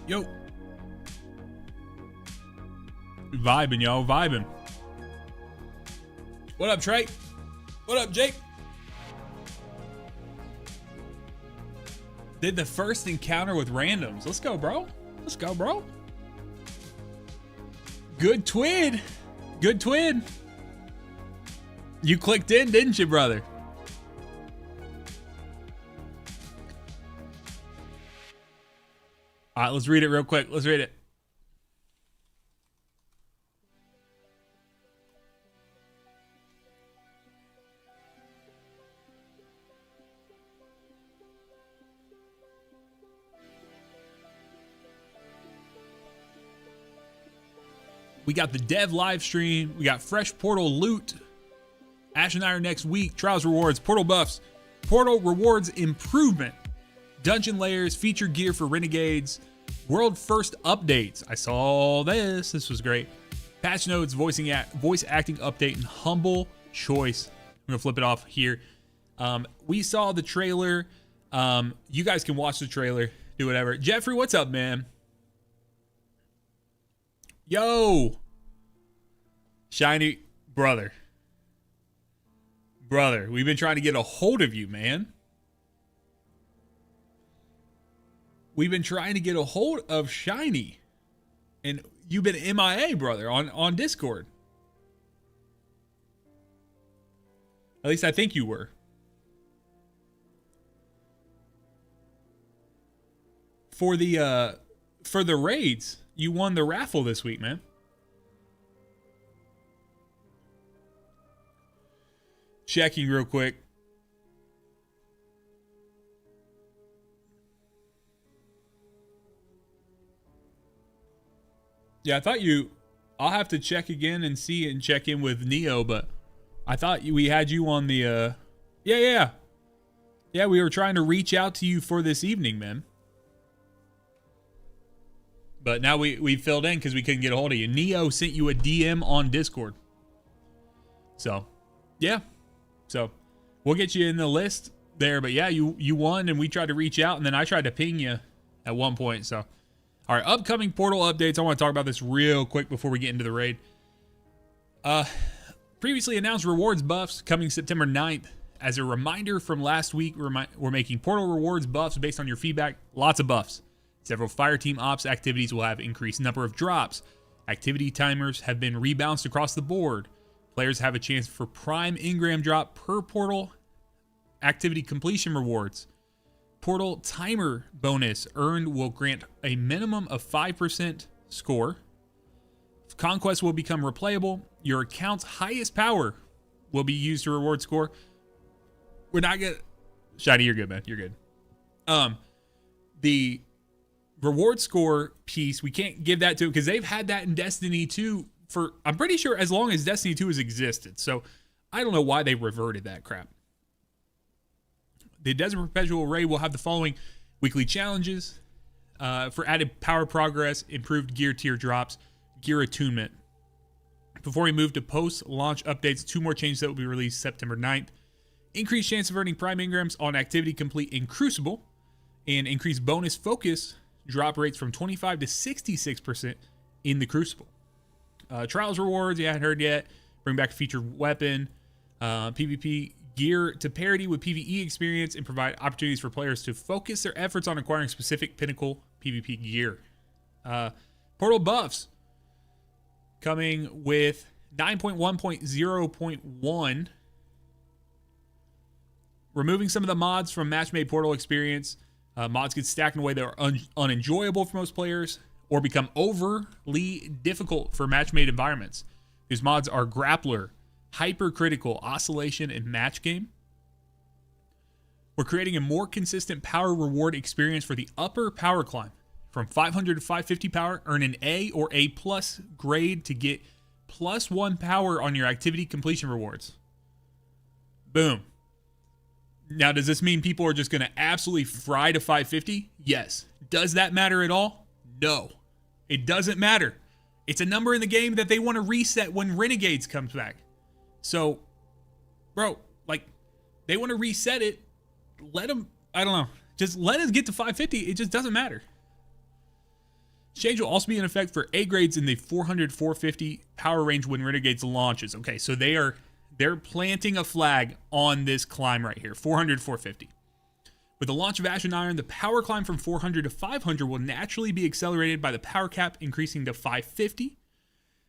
Yo. Vibing, y'all. Vibing. What up, Trey? What up, Jake? Did the first encounter with randoms. Let's go, bro. Let's go, bro. Good twin. Good twin. You clicked in, didn't you, brother? All right, let's read it real quick. Let's read it. We got the dev live stream. We got fresh portal loot. Ash and I are next week. Trials rewards, portal buffs, portal rewards improvement, dungeon layers, feature gear for renegades, world first updates. I saw this. This was great. Patch notes, voice acting update, and humble choice. I'm gonna flip it off here. We saw the trailer. You guys can watch the trailer. Do whatever. Jeffrey, what's up, man? Yo, Shiny brother, we've been trying to get a hold of you, man. We've been trying to get a hold of Shiny, and you've been MIA, brother, on Discord. At least I think you were. For the raids. You won the raffle this week, man. Checking real quick. Yeah, I thought I'll have to check again and see and check in with Neo, but I thought we had you on the, Yeah, we were trying to reach out to you for this evening, man. But now we filled in because we couldn't get a hold of you. Neo sent you a DM on Discord. So, yeah. So, we'll get you in the list there. But yeah, you won, and we tried to reach out, and then I tried to ping you at one point. So, all right, upcoming portal updates. I want to talk about this real quick before we get into the raid. Previously announced rewards buffs coming September 9th. As a reminder from last week, we're making portal rewards buffs based on your feedback. Lots of buffs. Several Fireteam Ops activities will have increased number of drops. Activity timers have been rebalanced across the board. Players have a chance for prime engram drop per portal activity completion rewards. Portal timer bonus earned will grant a minimum of 5% score. Conquest will become replayable. Your account's highest power will be used to reward score. We're not gonna... Shiny, you're good, man. You're good. The reward score piece, we can't give that to because they've had that in Destiny 2 for, I'm pretty sure, as long as Destiny 2 has existed. So I don't know why they reverted that crap. The Desert Perpetual Raid will have the following weekly challenges for added power progress, improved gear tier drops, gear attunement. Before we move to post-launch updates, 2 more changes that will be released September 9th. Increased chance of earning prime engrams on activity complete in Crucible, and increased bonus focus drop rates from 25 to 66% in the Crucible. Trials rewards, I haven't heard yet. Bring back a featured weapon. PvP gear to parity with PvE experience and provide opportunities for players to focus their efforts on acquiring specific pinnacle PvP gear. Portal buffs coming with 9.1.0.1. Removing some of the mods from match-made portal experience. Mods get stacked in a way that are unenjoyable for most players or become overly difficult for match-made environments. These mods are Grappler, Hypercritical, Oscillation, and Match Game. We're creating a more consistent power reward experience for the upper power climb. From 500 to 550 power, earn an A or A plus grade to get +1 power on your activity completion rewards. Boom. Now, does this mean people are just going to absolutely fry to 550? Yes. Does that matter at all? No. It doesn't matter. It's a number in the game that they want to reset when Renegades comes back. So, bro, like, they want to reset it. Let them, I don't know. Just let us get to 550. It just doesn't matter. Change will also be in effect for A grades in the 400-450 power range when Renegades launches. Okay, so they're planting a flag on this climb right here, 400-450. With the launch of Ash and Iron, the power climb from 400 to 500 will naturally be accelerated by the power cap increasing to 550.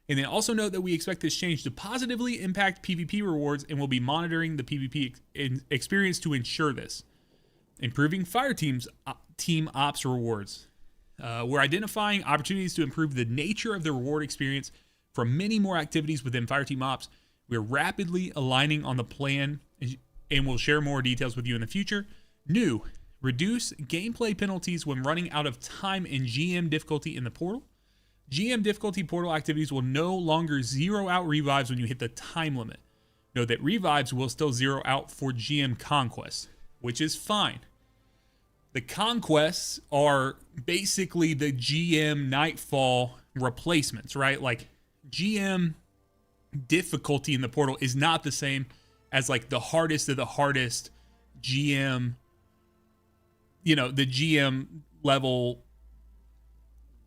And then also note that we expect this change to positively impact PvP rewards and will be monitoring the PvP experience to ensure this. Improving fire team ops rewards. We're identifying opportunities to improve the nature of the reward experience from many more activities within fire team ops. We're rapidly aligning on the plan and we'll share more details with you in the future. New, reduce gameplay penalties when running out of time in GM difficulty in the portal. GM difficulty portal activities will no longer zero out revives when you hit the time limit. Note that revives will still zero out for GM conquests, which is fine. The conquests are basically the GM Nightfall replacements, right? Like GM difficulty in the portal is not the same as like the hardest of the hardest GM, the GM level,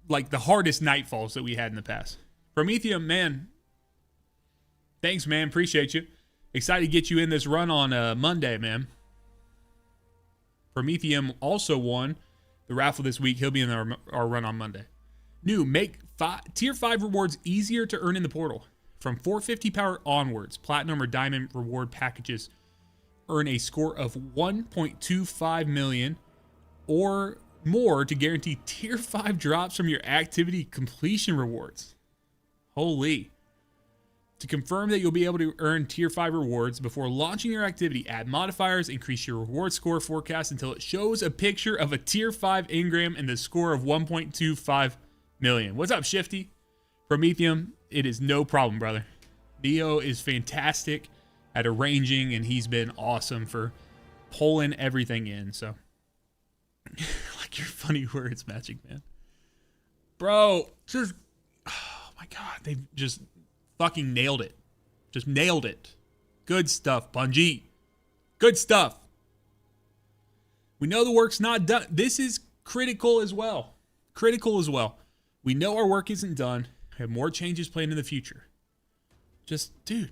like the hardest Nightfalls that we had in the past. Prometheum, man, thanks, man. Appreciate you. Excited to get you in this run on Monday, man. Prometheum also won the raffle this week. He'll be in our run on Monday. New, make tier 5 rewards easier to earn in the portal. From 450 power onwards, platinum or diamond reward packages earn a score of 1.25 million or more to guarantee tier 5 drops from your activity completion rewards. Holy. To confirm that you'll be able to earn tier 5 rewards before launching your activity, add modifiers, increase your reward score forecast until it shows a picture of a tier 5 engram and the score of 1.25 million. What's up, Shifty? Prometheum, it is no problem, brother. Neo is fantastic at arranging, and he's been awesome for pulling everything in, so... like your funny words, Magic Man. Bro, just... oh my god, they've just... fucking nailed it. Just nailed it. Good stuff, Bungie. Good stuff. We know the work's not done. This is critical as well. Critical as well. We know our work isn't done. We have more changes planned in the future. Just, dude.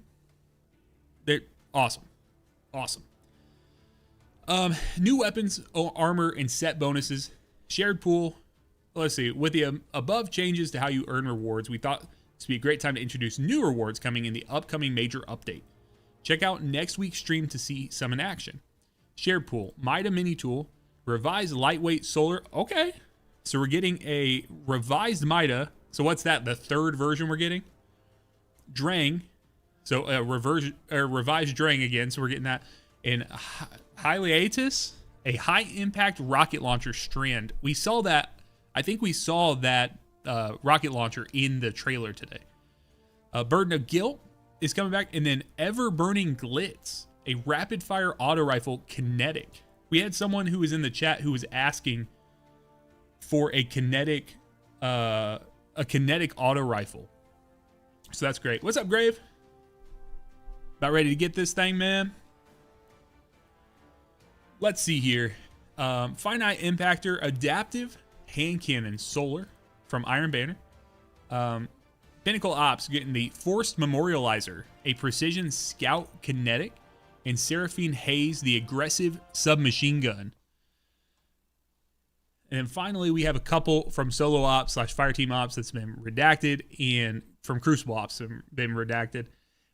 They're awesome. Awesome. New weapons, armor, and set bonuses. Shared pool. Let's see. With the above changes to how you earn rewards, we thought this would be a great time to introduce new rewards coming in the upcoming major update. Check out next week's stream to see some in action. Shared pool, Mida mini tool, revised lightweight solar. Okay, so we're getting a revised Mida. So what's that? The third version we're getting. Drang, so a revised Drang again. So we're getting that. And Hyliatus, a high impact rocket launcher strand. We saw that. I think we saw that. Rocket launcher in the trailer today. Burden of Guilt is coming back, and then Ever Burning Glitz, a rapid fire auto rifle kinetic. We had someone who was in the chat who was asking for a kinetic auto rifle. So that's great. What's up, Grave? About ready to get this thing, man? Let's see here. Finite Impactor, adaptive hand cannon, solar. From Iron Banner. Pinnacle Ops getting the Forced Memorializer, a precision scout kinetic, and Seraphine Haze, the aggressive submachine gun. And then finally, we have a couple from Solo Ops / Fireteam Ops that's been redacted, and from Crucible Ops have been redacted.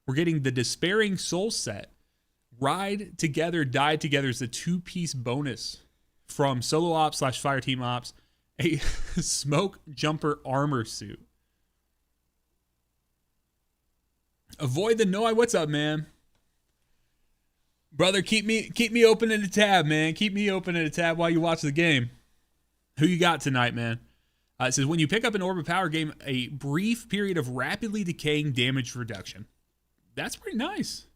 We're getting the Despairing Soul set. Ride Together, Die Together is the 2-piece bonus from Solo Ops / Fireteam Ops. A smoke jumper armor suit. Avoid the Noi. What's up, man? Brother, keep me open in the tab, man. Keep me open in the tab while you watch the game. Who you got tonight, man? It says, when you pick up an Orb of Power game, a brief period of rapidly decaying damage reduction. That's pretty nice.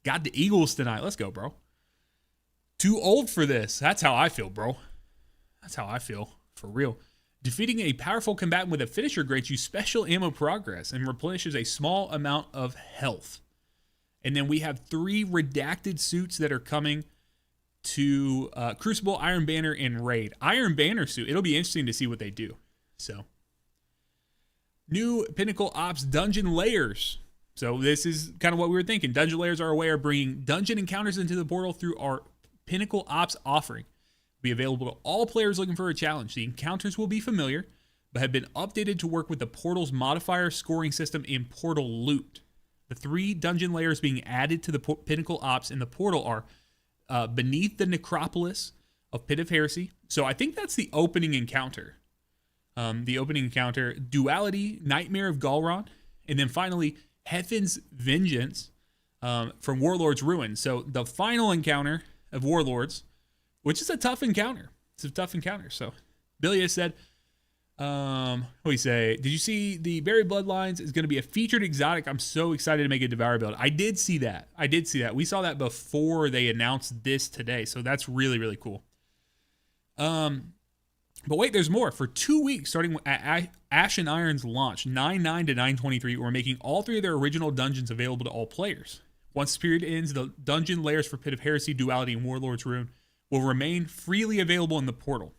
Got the Eagles tonight. Let's go, bro. Too old for this. That's how I feel, bro. That's how I feel. For real. Defeating a powerful combatant with a finisher grants you special ammo progress and replenishes a small amount of health. And then we have 3 redacted suits that are coming to Crucible, Iron Banner, and Raid. Iron Banner suit, it'll be interesting to see what they do. So, New Pinnacle Ops dungeon layers. So this is kind of what we were thinking. Dungeon layers are a way of bringing dungeon encounters into the portal through our Pinnacle Ops offering. Will be available to all players looking for a challenge. The encounters will be familiar, but have been updated to work with the portal's modifier scoring system and portal loot. The 3 dungeon layers being added to the Pinnacle Ops in the portal are Beneath the Necropolis of Pit of Heresy. So I think that's the opening encounter. Duality, Nightmare of Galron, and then finally Heaven's Vengeance from Warlord's Ruin. So the final encounter of Warlords, which is a tough encounter. It's a tough encounter. So Billy has said, what do we say? Did you see the Buried Bloodlines is going to be a featured exotic? I'm so excited to make a Devour build. I did see that. We saw that before they announced this today. So that's really, really cool. But wait, there's more. For 2 weeks, starting at Ash and Iron's launch, 9/9 to 9/23, we're making all 3 of their original dungeons available to all players. Once this period ends, the dungeon layers for Pit of Heresy, Duality, and Warlord's Ruin will remain freely available in the portal.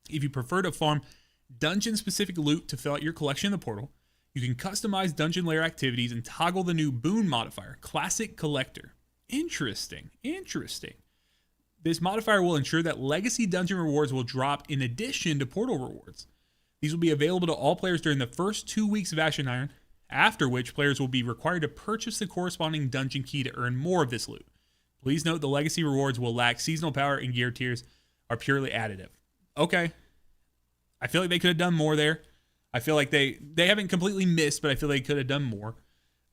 If you prefer to farm dungeon-specific loot to fill out your collection in the portal, you can customize dungeon layer activities and toggle the new boon modifier, Classic Collector. Interesting. This modifier will ensure that legacy dungeon rewards will drop in addition to portal rewards. These will be available to all players during the first 2 weeks of Ash and Iron, after which players will be required to purchase the corresponding dungeon key to earn more of this loot. Please note the legacy rewards will lack seasonal power and gear tiers are purely additive. Okay. I feel like they could have done more there. I feel like they haven't completely missed, but I feel they could have done more.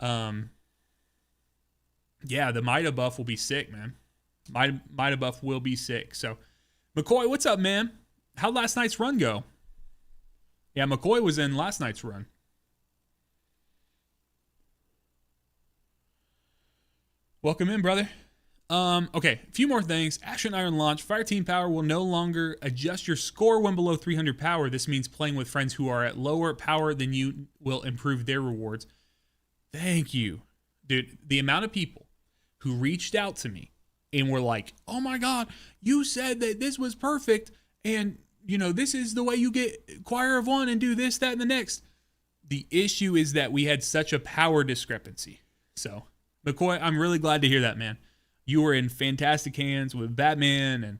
Yeah, the Mida buff will be sick, man. Mida buff will be sick. So, McCoy, what's up, man? How'd last night's run go? Yeah, McCoy was in last night's run. Welcome in, brother. Okay, a few more things. Ash and Iron launch. Fireteam power will no longer adjust your score when below 300 power. This means playing with friends who are at lower power than you will improve their rewards. Thank you. Dude, the amount of people who reached out to me and were like, oh my God, you said that this was perfect. And, you know, this is the way you get Choir of One and do this, that, and the next. The issue is that we had such a power discrepancy. So, McCoy, I'm really glad to hear that, man. You were in fantastic hands with Batman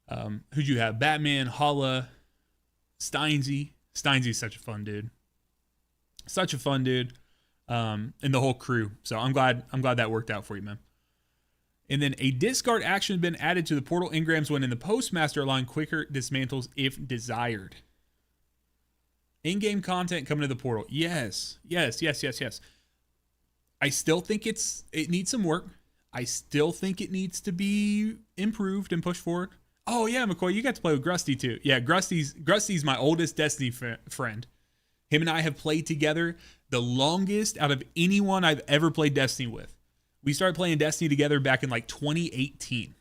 and who'd you have? Batman, Hala, Steinsy. Steinsy's such a fun dude. And the whole crew. So I'm glad that worked out for you, man. And then a discard action has been added to the portal engrams when in the Postmaster, allowing quicker dismantles if desired. In-game content coming to the portal. Yes. I still think it needs some work. I still think it needs to be improved and pushed forward. Oh yeah, McCoy, you got to play with Grusty too. Yeah, Grusty's my oldest Destiny friend. Him and I have played together the longest out of anyone I've ever played Destiny with. We started playing Destiny together back in like 2018.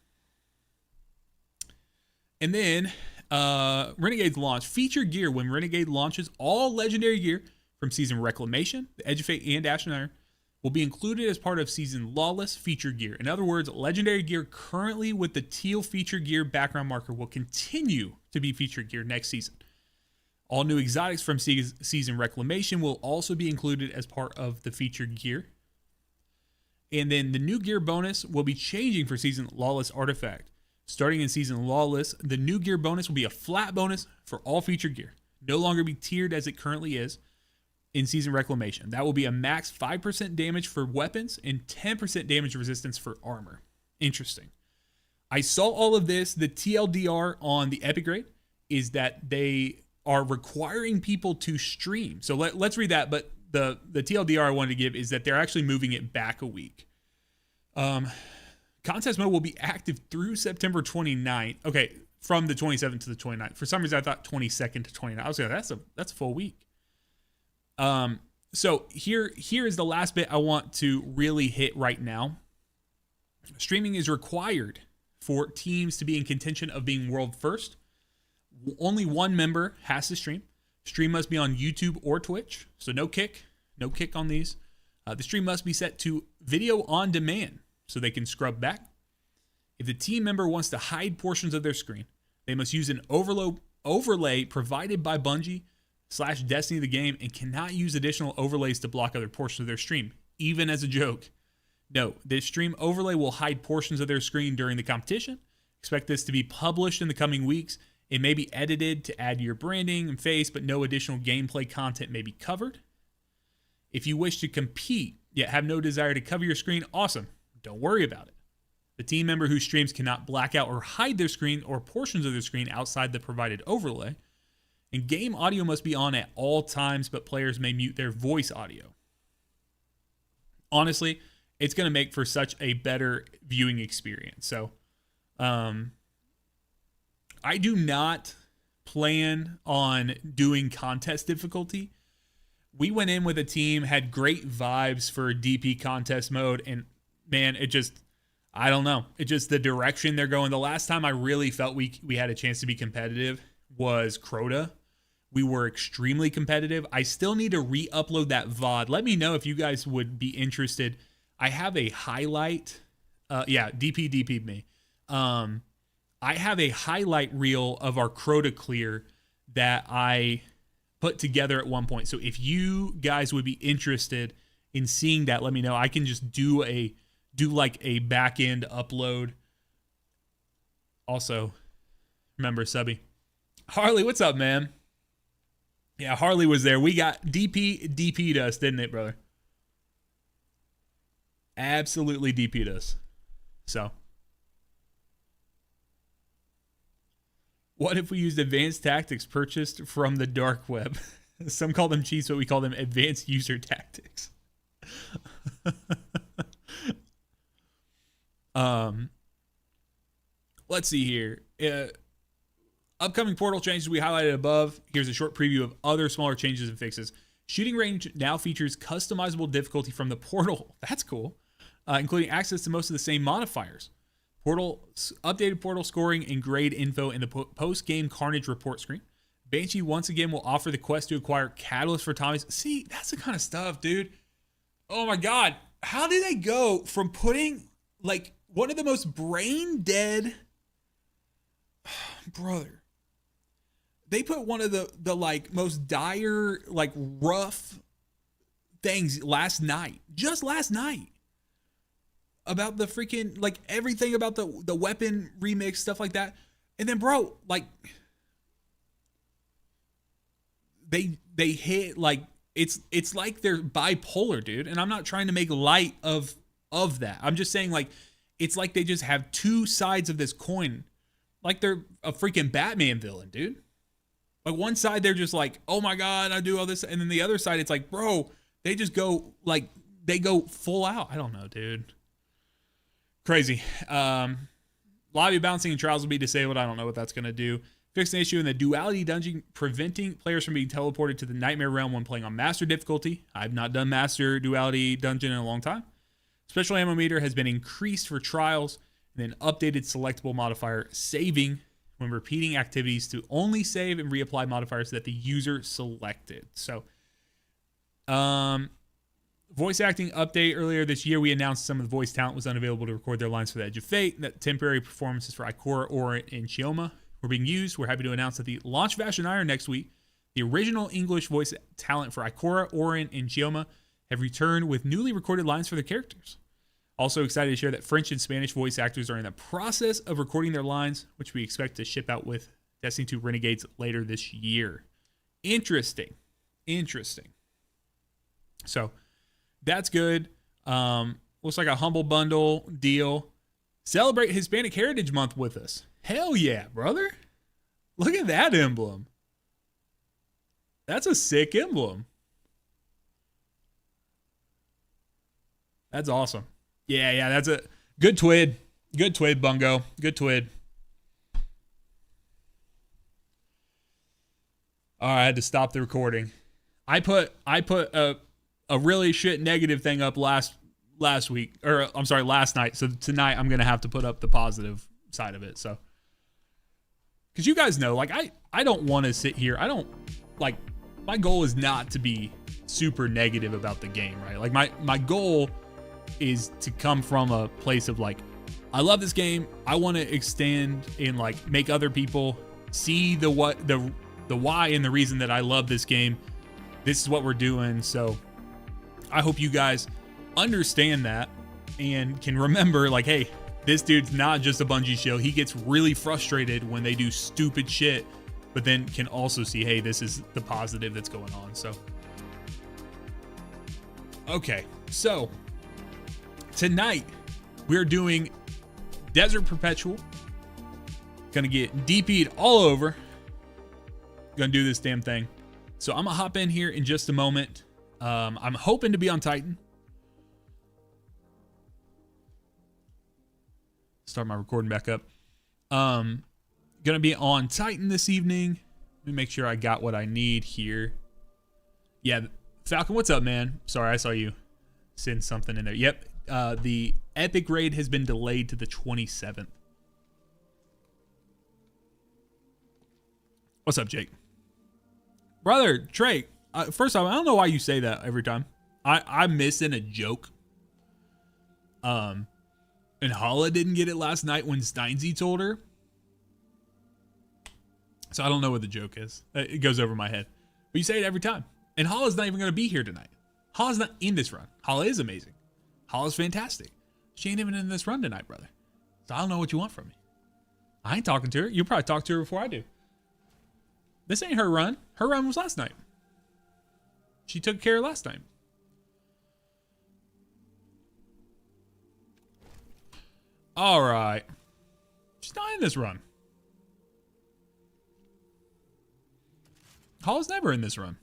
And then Renegade's launch. Feature gear. When Renegade launches, all legendary gear from Season Reclamation, the Edge of Fate, and Ash and Iron will be included as part of Season Lawless feature gear. In other words, legendary gear currently with the teal feature gear background marker will continue to be feature gear next season. All new exotics from Season Reclamation will also be included as part of the featured gear. And then the new gear bonus will be changing for Season Lawless Artifact. Starting in Season Lawless, the new gear bonus will be a flat bonus for all featured gear. No longer be tiered as it currently is in Season Reclamation. That will be a max 5% damage for weapons and 10% damage resistance for armor. Interesting. I saw all of this. The TLDR on the Epic Raid is that they are requiring people to stream. So let's read that. But the TLDR I wanted to give is that they're actually moving it back a week. Contest mode will be active through September 29th. Okay, from the 27th to the 29th. For some reason, I thought 22nd to 29th. I was like, that's a full week. So here is the last bit I want to really hit right now. Streaming is required for teams to be in contention of being world first. Only one member has to stream. Stream must be on YouTube or Twitch. So no kick on these. The stream must be set to video on demand so they can scrub back. If the team member wants to hide portions of their screen, they must use an overlay provided by Bungie Destiny the game and cannot use additional overlays to block other portions of their stream, even as a joke. No, this stream overlay will hide portions of their screen during the competition. Expect this to be published in the coming weeks. It may be edited to add to your branding and face, but no additional gameplay content may be covered. If you wish to compete, yet have no desire to cover your screen, awesome. Don't worry about it. The team member whose streams cannot black out or hide their screen or portions of their screen outside the provided overlay. And game audio must be on at all times, but players may mute their voice audio. Honestly, it's going to make for such a better viewing experience. So, I do not plan on doing contest difficulty. We went in with a team, had great vibes for DP contest mode, and man, it just, I don't know. It just, the direction they're going. The last time I really felt we had a chance to be competitive was Crota. We were extremely competitive. I still need to re-upload that VOD. Let me know if you guys would be interested. I have a highlight. DP me. I have a highlight reel of our Crota clear that I put together at one point. So if you guys would be interested in seeing that, let me know. I can just do like a back end upload. Also, remember Subby. Harley, what's up, man? Yeah, Harley was there. We got DP'd us, didn't it, brother? Absolutely DP'd us. So, what if we used advanced tactics purchased from the dark web? Some call them cheats, but we call them advanced user tactics. Let's see here. Upcoming Portal changes we highlighted above. Here's a short preview of other smaller changes and fixes. Shooting range now features customizable difficulty from the Portal. That's cool. Including access to most of the same modifiers. Updated Portal scoring and grade info in the post-game Carnage report screen. Banshee once again will offer the quest to acquire Catalyst for Tommy's. See, that's the kind of stuff, dude. Oh my God. How did they go from putting like one of the most brain dead brother? They put one of the like most dire, like rough things just last night. About the freaking, like everything about the weapon remix, stuff like that. And then, bro, like they hit like it's like they're bipolar, dude. And I'm not trying to make light of that. I'm just saying like it's like they just have two sides of this coin. Like they're a freaking Batman villain, dude. Like one side they're just like, oh my God, I do all this. And then the other side, it's like, bro, they just go like they go full out. I don't know, dude. Crazy. Lobby bouncing and trials will be disabled. I don't know what that's going to do. Fix an issue in the duality dungeon, preventing players from being teleported to the nightmare realm when playing on master difficulty. I've not done master duality dungeon in a long time. Special ammo meter has been increased for trials, and then updated selectable modifier saving when repeating activities to only save and reapply modifiers that the user selected. So, voice acting update. Earlier this year, we announced some of the voice talent was unavailable to record their lines for the Edge of Fate, and that temporary performances for Ikora, Orin, and Chioma were being used. We're happy to announce that the launch of Ashen Iron next week, the original English voice talent for Ikora, Orin, and Chioma have returned with newly recorded lines for their characters. Also excited to share that French and Spanish voice actors are in the process of recording their lines, which we expect to ship out with Destiny 2 Renegades later this year. Interesting. So, that's good. Looks like a humble bundle deal. Celebrate Hispanic Heritage Month with us. Hell yeah, brother. Look at that emblem. That's a sick emblem. That's awesome. Yeah, that's a good twid. Good twid, Bungo. Good twid. All right, I had to stop the recording. I put a really shit negative thing up last week, or I'm sorry, last night. So tonight I'm gonna have to put up the positive side of it. So, because you guys know, like I don't want to sit here. I don't like. My goal is not to be super negative about the game, right? Like my goal is to come from a place of like, I love this game. I want to extend and like make other people see the the why and the reason that I love this game. This is what we're doing. So I hope you guys understand that and can remember, like, hey, this dude's not just a Bungie shill. He gets really frustrated when they do stupid shit, but then can also see, hey, this is the positive that's going on. So, okay. So tonight we're doing Desert Perpetual. Gonna get DP'd all over. Gonna do this damn thing. So I'm gonna hop in here in just a moment. I'm hoping to be on Titan. Start my recording back up. Gonna be on Titan this evening. Let me make sure I got what I need here. Yeah, Falcon, what's up, man? Sorry, I saw you send something in there. Yep, the Epic Raid has been delayed to the 27th. What's up, Jake? Brother, Trey, first off, I don't know why you say that every time. I'm missing a joke. And Hala didn't get it last night when Steinsy told her. So I don't know what the joke is. It goes over my head. But you say it every time. And Hala's not even going to be here tonight. Hala's not in this run. Hala is amazing. Hala's fantastic. She ain't even in this run tonight, brother. So I don't know what you want from me. I ain't talking to her. You'll probably talk to her before I do. This ain't her run. Her run was last night. She took care of last night. All right. She's not in this run. Hall's never in this run.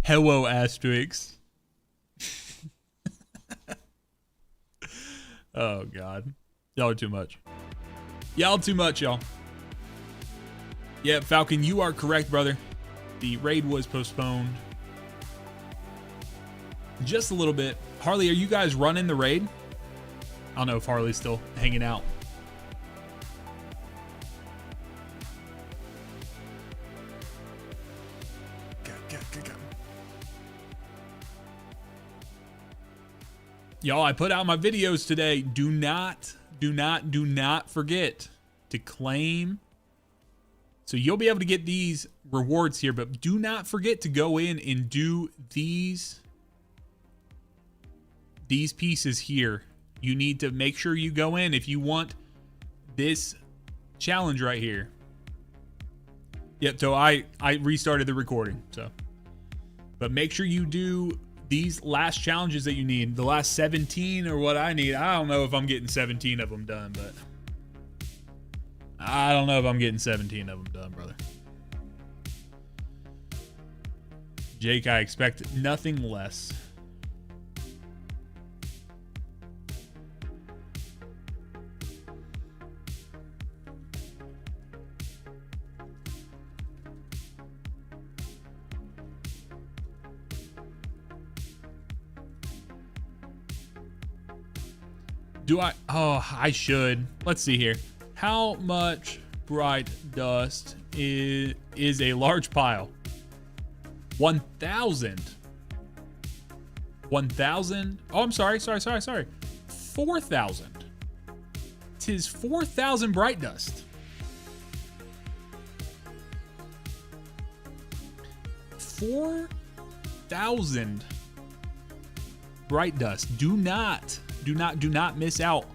Hello, Asterix. Oh, God. Y'all are too much. Y'all too much, y'all. Yeah, Falcon, you are correct, brother. The raid was postponed. Just a little bit. Harley, are you guys running the raid? I don't know if Harley's still hanging out. Y'all, I put out my videos today. Do not forget to claim. So you'll be able to get these rewards here, but do not forget to go in and do these pieces here. You need to make sure you go in if you want this challenge right here. Yep, so I restarted the recording, so. But make sure you do these last challenges that you need. The last 17 or what I need. I don't know if I'm getting 17 of them done, but I don't know if I'm getting 17 of them done, brother. Jake, I expect nothing less. Do I? Oh, I should. Let's see here. How much bright dust is a large pile? 1,000. 1,000? Oh, I'm sorry. 4,000. 'Tis 4,000 bright dust. 4,000 bright dust. Do not miss out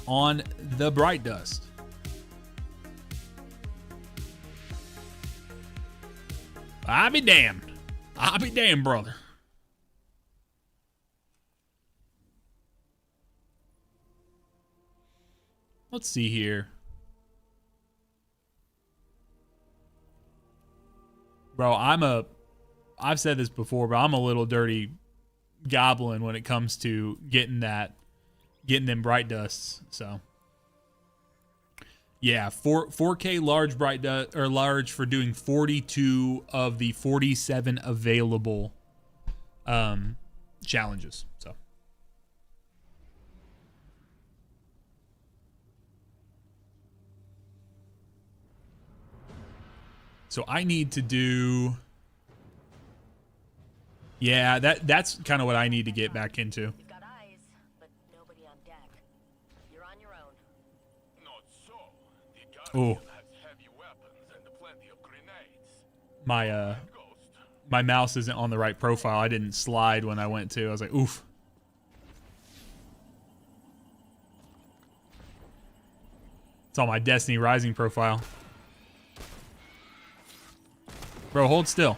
on the bright dust. I'll be damned. I'll be damned, brother. Let's see here. Bro, I've said this before, but I'm a little dirty goblin when it comes to getting them bright dusts. So yeah, 4K large bright dust, or large, for doing 42 of the 47 available challenges. So I need to do, yeah, that's kind of what I need to get back into. You've got eyes, but nobody on deck. You're on your own. Oh, my mouse isn't on the right profile. I didn't slide when I went to. I was like, oof. It's on my Destiny Rising profile. Bro, hold still.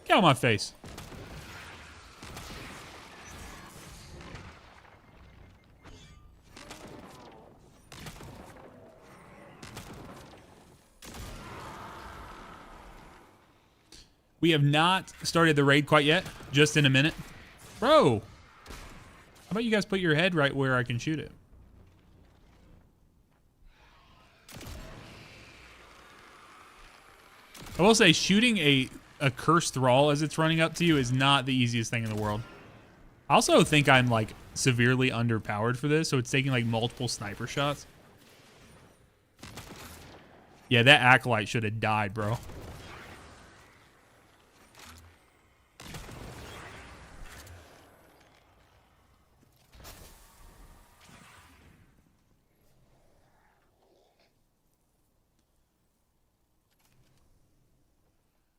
Get out of my face. We have not started the raid quite yet. Just in a minute. Bro. How about you guys put your head right where I can shoot it? I will say shooting a cursed thrall as it's running up to you is not the easiest thing in the world. I also think I'm like severely underpowered for this, so it's taking like multiple sniper shots. Yeah, that acolyte should have died, bro.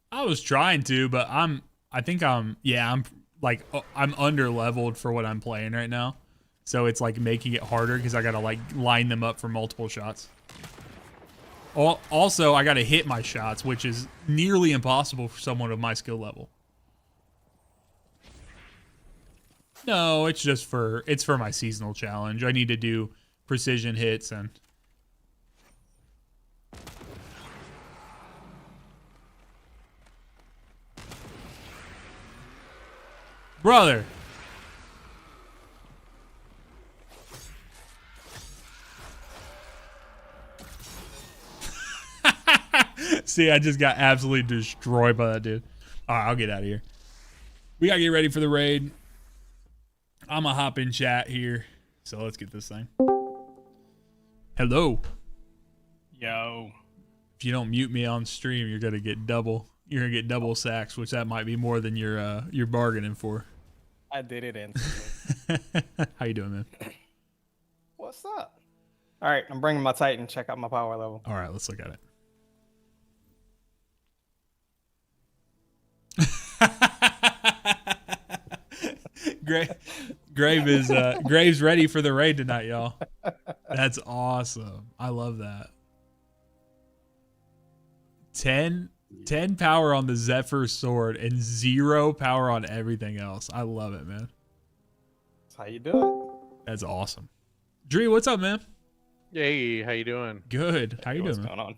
I was trying to, but I'm under leveled for what I'm playing right now. So it's like making it harder because I got to like line them up for multiple shots. Also, I got to hit my shots, which is nearly impossible for someone of my skill level. No, it's for my seasonal challenge. I need to do precision hits and brother. See, I just got absolutely destroyed by that dude. All right, I'll get out of here. We got to get ready for the raid. I'm going to hop in chat here. So let's get this thing. Hello. Yo. If you don't mute me on stream, you're going to get double. You're going to get double sacks, which that might be more than you're bargaining for. I did it instantly. How you doing, man? What's up? All right, I'm bringing my Titan. Check out my power level. All right, let's look at it. Graves ready for the raid tonight, y'all. That's awesome. I love that. 10 power on the Zephyr sword and 0 power on everything else. I love it, man. That's how you do it. That's awesome. Dree, what's up, man? Hey, how you doing? Good. How you doing? What's going on?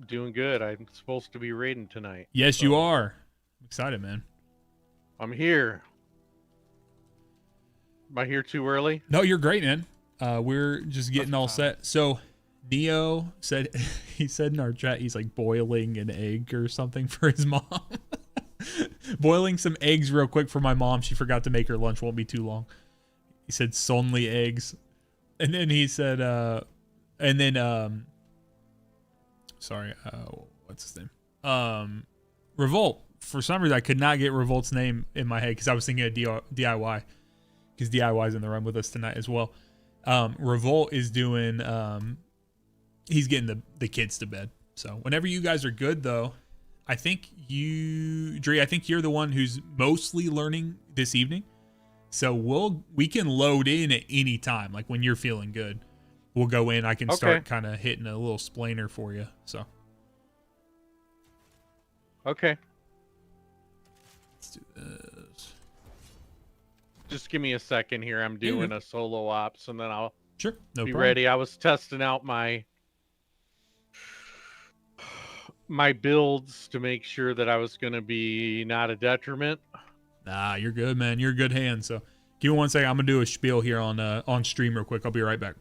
Doing good. I'm supposed to be raiding tonight. Yes, so you are. I'm excited, man. I'm here. Am I here too early? No, you're great, man. We're just getting all set. So Neo said, he said in our chat, he's like boiling an egg or something for his mom. Boiling some eggs real quick for my mom. She forgot to make her lunch. Won't be too long. He said sonly eggs. And then he said, what's his name? Revolt. For some reason, I could not get Revolt's name in my head because I was thinking of DIY. Because DIY's in the run with us tonight as well. Revolt is doing, he's getting the kids to bed. So whenever you guys are good, though, I think Dree, I think you're the one who's mostly learning this evening. So we can load in at any time. Like when you're feeling good, we'll go in. I can start kind of hitting a little splainer for you. So. Okay. Let's do this. Just give me a second here. I'm doing a solo ops and then I'll be problem. Ready. I was testing out my builds to make sure that I was going to be not a detriment. Nah, you're good, man. You're a good hand. So give me 1 second. I'm going to do a spiel here on stream real quick. I'll be right back.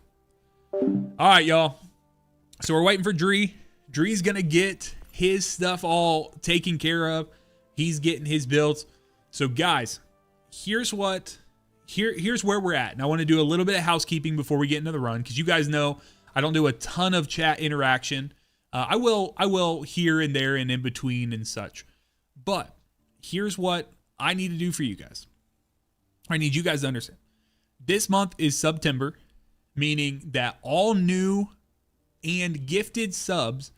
All right, y'all. So we're waiting for Dree. Dree's going to get his stuff all taken care of. He's getting his builds. So guys, here's where we're at. And I want to do a little bit of housekeeping before we get into the run, because you guys know I don't do a ton of chat interaction. I will here and there and in between and such. But here's what I need to do for you guys. I need you guys to understand. This month is September. meaning that all new and gifted subs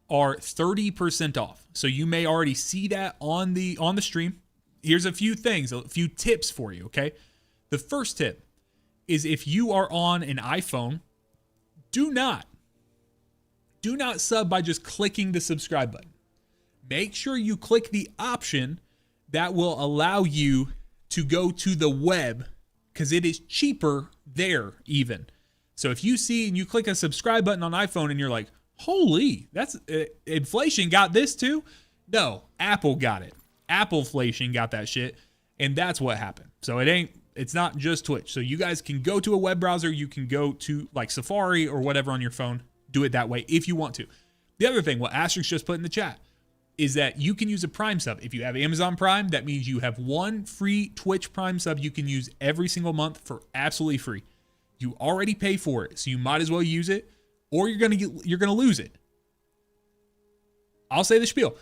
are 30% off. So you may already see that on the stream. Here's a few things, a few tips for you, okay? The first tip is if you are on an iPhone, do not sub by just clicking the subscribe button. Make sure you click the option that will allow you to go to the web, because it is cheaper there even. So if you see and you click a subscribe button on iPhone and you're like, holy, that's inflation got this too? No, Apple got it. Appleflation got that shit, and that's what happened. So it's not just Twitch. So you guys can go to a web browser, you can go to like Safari or whatever on your phone, do it that way if you want to. The other thing, what Asterix just put in the chat, is that you can use a Prime sub. If you have Amazon Prime, that means you have one free Twitch Prime sub you can use every single month for absolutely free. You already pay for it, so you might as well use it, or you're gonna lose it. I'll say the spiel.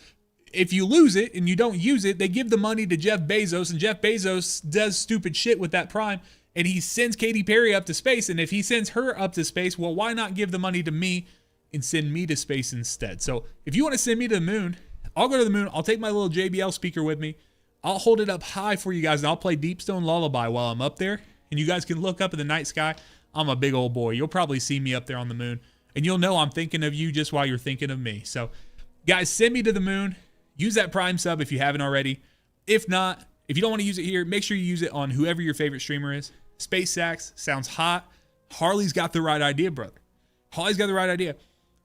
If you lose it and you don't use it, they give the money to Jeff Bezos, and Jeff Bezos does stupid shit with that Prime, and he sends Katy Perry up to space, and if he sends her up to space, well, why not give the money to me and send me to space instead? So if you want to send me to the moon, I'll go to the moon. I'll take my little JBL speaker with me. I'll hold it up high for you guys, and I'll play Deep Stone Lullaby while I'm up there, and you guys can look up at the night sky. I'm a big old boy. You'll probably see me up there on the moon, and you'll know I'm thinking of you just while you're thinking of me. So, guys, send me to the moon. Use that Prime sub if you haven't already. If not, if you don't want to use it here, make sure you use it on whoever your favorite streamer is. Space Sax sounds hot. Harley's got the right idea, brother. Harley's got the right idea.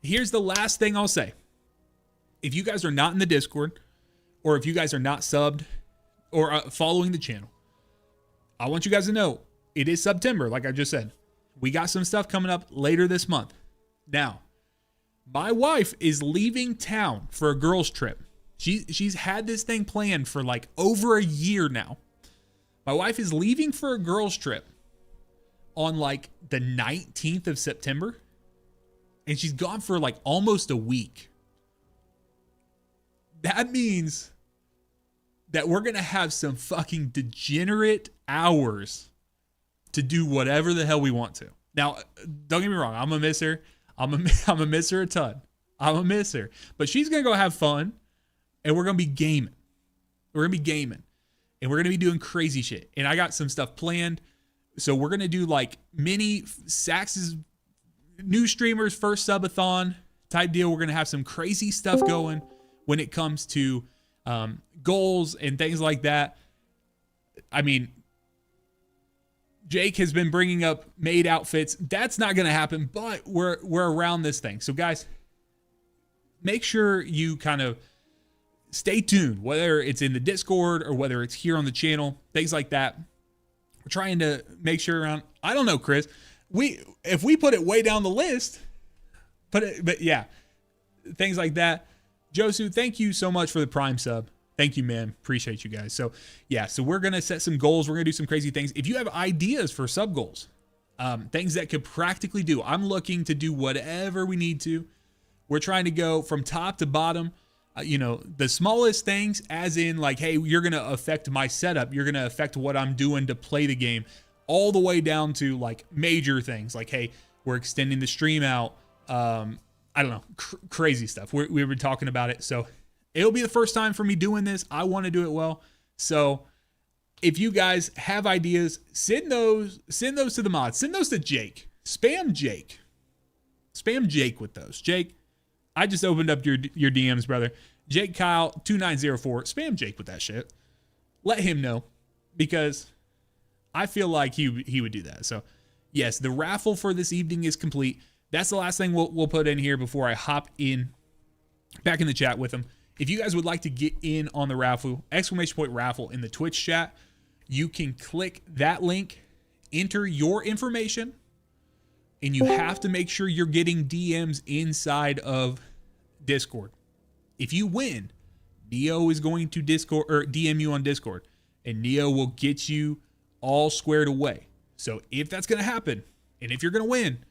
Here's the last thing I'll say. If you guys are not in the Discord, or if you guys are not subbed or following the channel, I want you guys to know it is September, like I just said. We got some stuff coming up later this month. Now, my wife is leaving town for a girls' trip. She's had this thing planned for like over a year now. My wife is leaving for a girls' trip on like the 19th of September, and she's gone for like almost a week. That means that we're going to have some fucking degenerate hours to do whatever the hell we want to. Now, don't get me wrong. I'm going to miss her. I'm going to miss her a ton. I'm going to miss her. But she's going to go have fun, and we're going to be gaming. We're going to be gaming, and we're going to be doing crazy shit. And I got some stuff planned. So we're going to do like mini Sax's new streamers first subathon type deal. We're going to have some crazy stuff going when it comes to goals and things like that. I mean, Jake has been bringing up maid outfits. That's not going to happen, but we're around this thing. So guys, make sure you kind of stay tuned, whether it's in the Discord or whether it's here on the channel, things like that. We're trying to make sure around, I don't know, Chris, if we put it way down the list, but yeah, things like that. Josu, thank you so much for the Prime sub. Thank you, man. Appreciate you guys. So yeah, so we're going to set some goals. We're going to do some crazy things. If you have ideas for sub goals, things that could practically do, I'm looking to do whatever we need to. We're trying to go from top to bottom, the smallest things, as in like, hey, you're going to affect my setup. You're going to affect what I'm doing to play the game, all the way down to like major things like, hey, we're extending the stream out. I don't know, crazy stuff. We were talking about it. So it'll be the first time for me doing this. I want to do it well. So if you guys have ideas, send those to the mods. Send those to Jake. Spam Jake with those. Jake, I just opened up your DMs, brother. Jake Kyle 2904. Spam Jake with that shit. Let him know, because I feel like he would do that. So yes, the raffle for this evening is complete. That's the last thing we'll put in here before I hop in back in the chat with them. If you guys would like to get in on the raffle, !raffle in the Twitch chat, you can click that link, enter your information, and you have to make sure you're getting DMs inside of Discord. If you win, Neo is going to Discord or DM you on Discord, and Neo will get you all squared away. So if that's going to happen, and if you're going to win,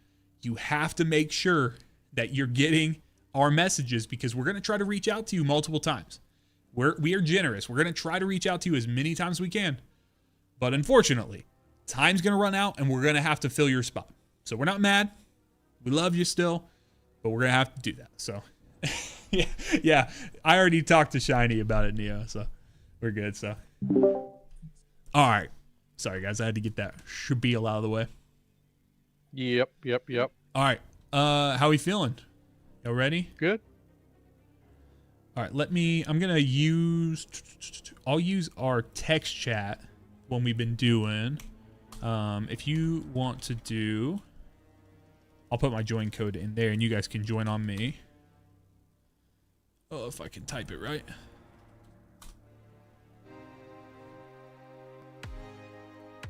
you have to make sure that you're getting our messages, because we're going to try to reach out to you multiple times. We are generous. We're going to try to reach out to you as many times as we can. But unfortunately, time's going to run out, and we're going to have to fill your spot. So we're not mad. We love you still, but we're gonna have to do that. So yeah. I already talked to Shiny about it, Neo. So we're good. So all right. Sorry guys, I had to get that spiel out of the way. Yep. All right. How we feeling? Y'all ready? Good. All right, I'll use our text chat when we've been doing. If you want to do, I'll put my join code in there and you guys can join on me. Oh, if I can type it right.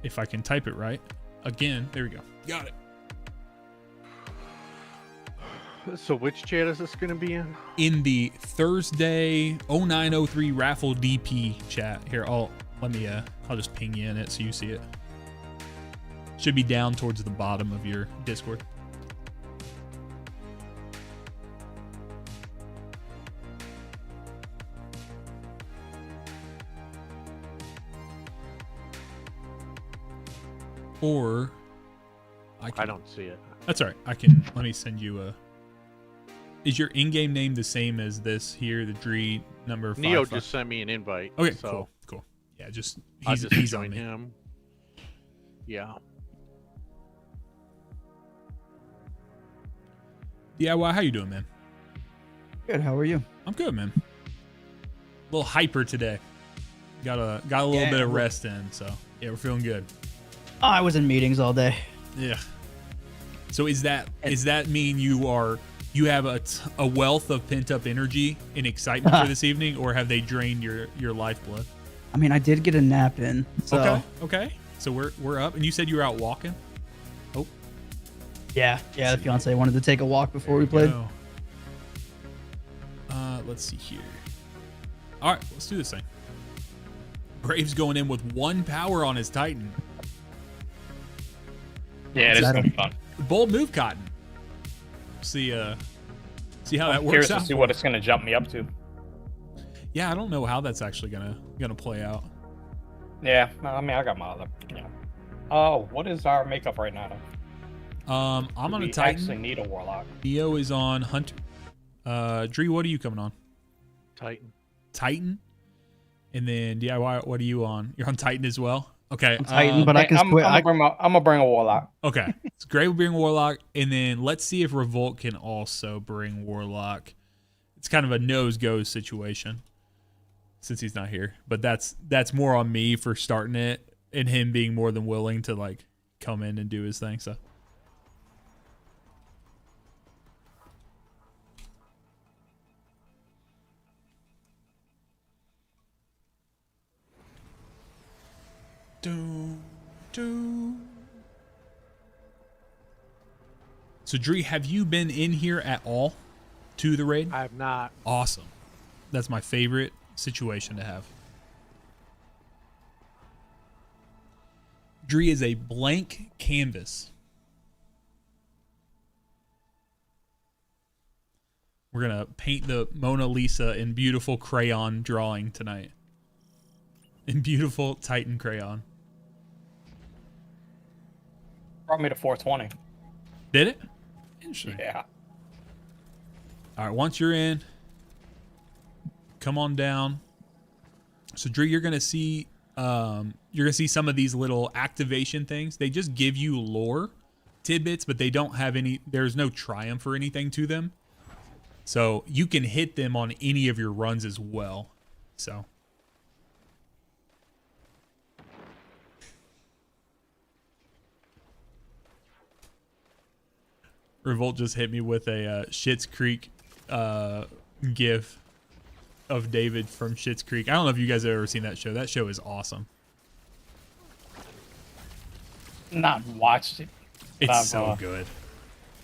If I can type it right. Again, there we go. Got it. So which chat is this going to be in? In the Thursday 0903 raffle DP chat. Here, I'll just ping you in it so you see it. Should be down towards the bottom of your Discord. Or I don't see it. That's all right. Let me send you a. Is your in-game name the same as this here, the Dree number 5? Neo just sent me an invite. Okay, so cool. Yeah, I'll he's on join me. him. Yeah. DIY, how you doing, man? Good. How are you? I'm good, man. A little hyper today. Got a little bit of rest in, so yeah, we're feeling good. Oh, I was in meetings all day. Yeah. So does that mean you have a wealth of pent up energy and excitement for this evening, or have they drained your lifeblood? I mean, I did get a nap in. So. Okay. So we're up, and you said you were out walking. Oh. Yeah. The fiance wanted to take a walk before we played. Go. Let's see here. All right, let's do this thing. Graves going in with 1 power on his Titan. Yeah, this is gonna be fun. Bold move, Cotton. See how that works Curious out. to see what it's gonna jump me up to. Yeah, I don't know how that's actually gonna play out. Yeah, I mean, I got my other. Yeah. Oh, what is our makeup right now? I'm on a We Titan. actually need a warlock. Neo is on Hunter. Dree, what are you coming on? Titan. And then DIY, what are you on? You're on Titan as well. Okay. Titan, but I can I'm quit. gonna bring a warlock. Okay. It's great with bring Warlock, and then let's see if Revolt can also bring Warlock. It's kind of a nose-goes situation since he's not here, but that's more on me for starting it and him being more than willing to like come in and do his thing. So. So, Dree, have you been in here at all to the raid? I have not. Awesome. That's my favorite situation to have. Dree is a blank canvas. We're going to paint the Mona Lisa in beautiful crayon drawing tonight. In beautiful Titan crayon. Brought me to 420. Did it? Interesting. Yeah. All right, once you're in, come on down. So, Dree, you're gonna see some of these little activation things. They just give you lore tidbits, but they don't have any. There's no triumph or anything to them. So you can hit them on any of your runs as well. So. Revolt just hit me with a Schitt's Creek gif of David from Schitt's Creek. I don't know if you guys have ever seen that show. That show is awesome. Not watched it. It's so good.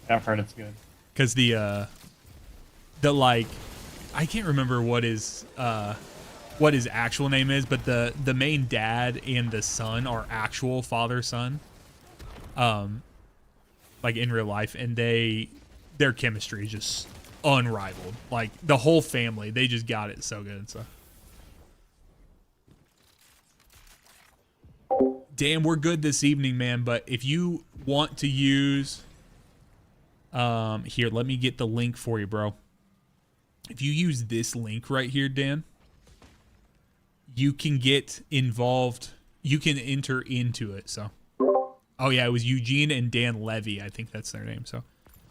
I've heard it's good. Because the like, I can't remember what his actual name is, but the main dad and the son are actual father-son. Like in real life, and their chemistry is just unrivaled. Like the whole family, they just got it so good. So Dan, we're good this evening, man. But if you want to use, here, let me get the link for you, bro. If you use this link right here, Dan, you can get involved. You can enter into it. So, oh yeah, it was Eugene and Dan Levy. I think that's their name. So,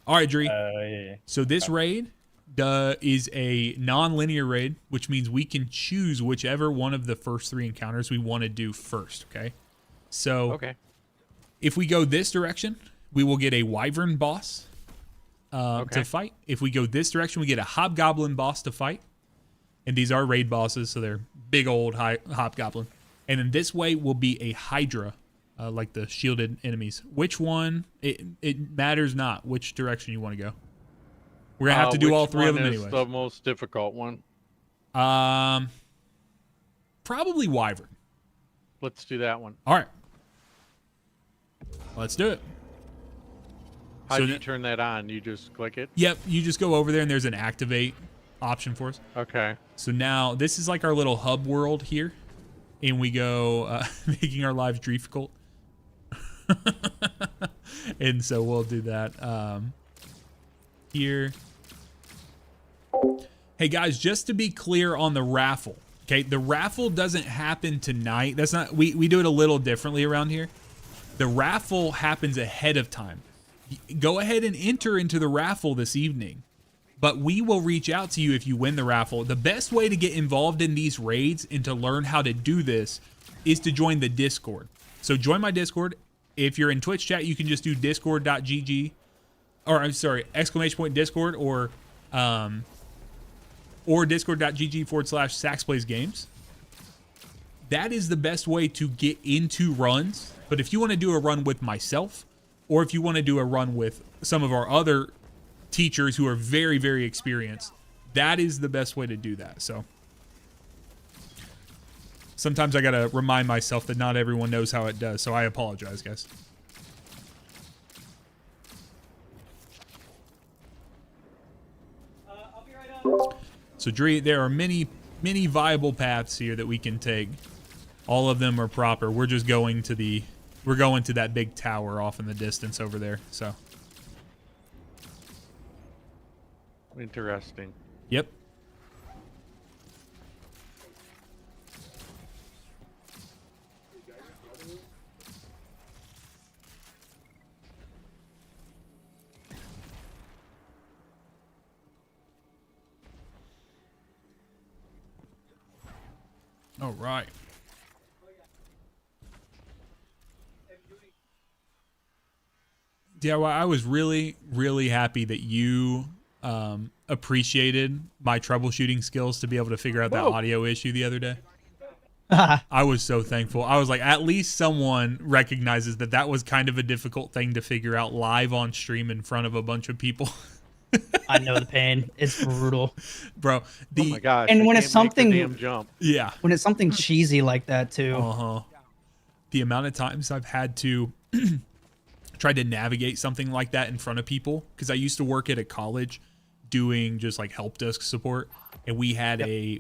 all right, Dree. Yeah. So this raid is a non-linear raid, which means we can choose whichever one of the first 3 encounters we want to do first. Okay. So if we go this direction, we will get a wyvern boss to fight. If we go this direction, we get a hobgoblin boss to fight. And these are raid bosses, so they're big old hobgoblin. And then this way will be a hydra, like the shielded enemies. Which one? It matters not which direction you want to go. We're gonna have to do all 3 of them anyway. The most difficult one. Probably wyvern. Let's do that one. All right. Let's do it. How do you turn that on? You just click it? Yep. You just go over there and there's an activate option for us. Okay. So now this is like our little hub world here. And we go making our lives difficult. And so we'll do that here. Hey guys, just to be clear on the raffle. Okay, the raffle doesn't happen tonight. That's not, we do it a little differently around here. The raffle happens ahead of time. Go ahead and enter into the raffle this evening. But we will reach out to you if you win the raffle. The best way to get involved in these raids and to learn how to do this is to join the Discord. So join my Discord. If you're in Twitch chat, you can just do discord.gg, or I'm sorry, !Discord, or discord.gg/SaxPlaysGames. That is the best way to get into runs. But if you want to do a run with myself, or if you want to do a run with some of our other teachers who are very, very experienced, that is the best way to do that. So sometimes I got to remind myself that not everyone knows how it does. So I apologize, guys. So Dree, there are many viable paths here that we can take. All of them are proper. We're just going to that big tower off in the distance over there. So interesting. Yep. All right. Yeah, well, I was really, really happy that you appreciated my troubleshooting skills to be able to figure out that audio issue the other day. I was so thankful. I was like, at least someone recognizes that that was kind of a difficult thing to figure out live on stream in front of a bunch of people. I know the pain. It's brutal, bro. Oh my gosh! And when it's something, damn jump. Yeah, when it's something cheesy like that too. The amount of times I've had to try to navigate something like that in front of people, because I used to work at a college doing just like help desk support, and we had a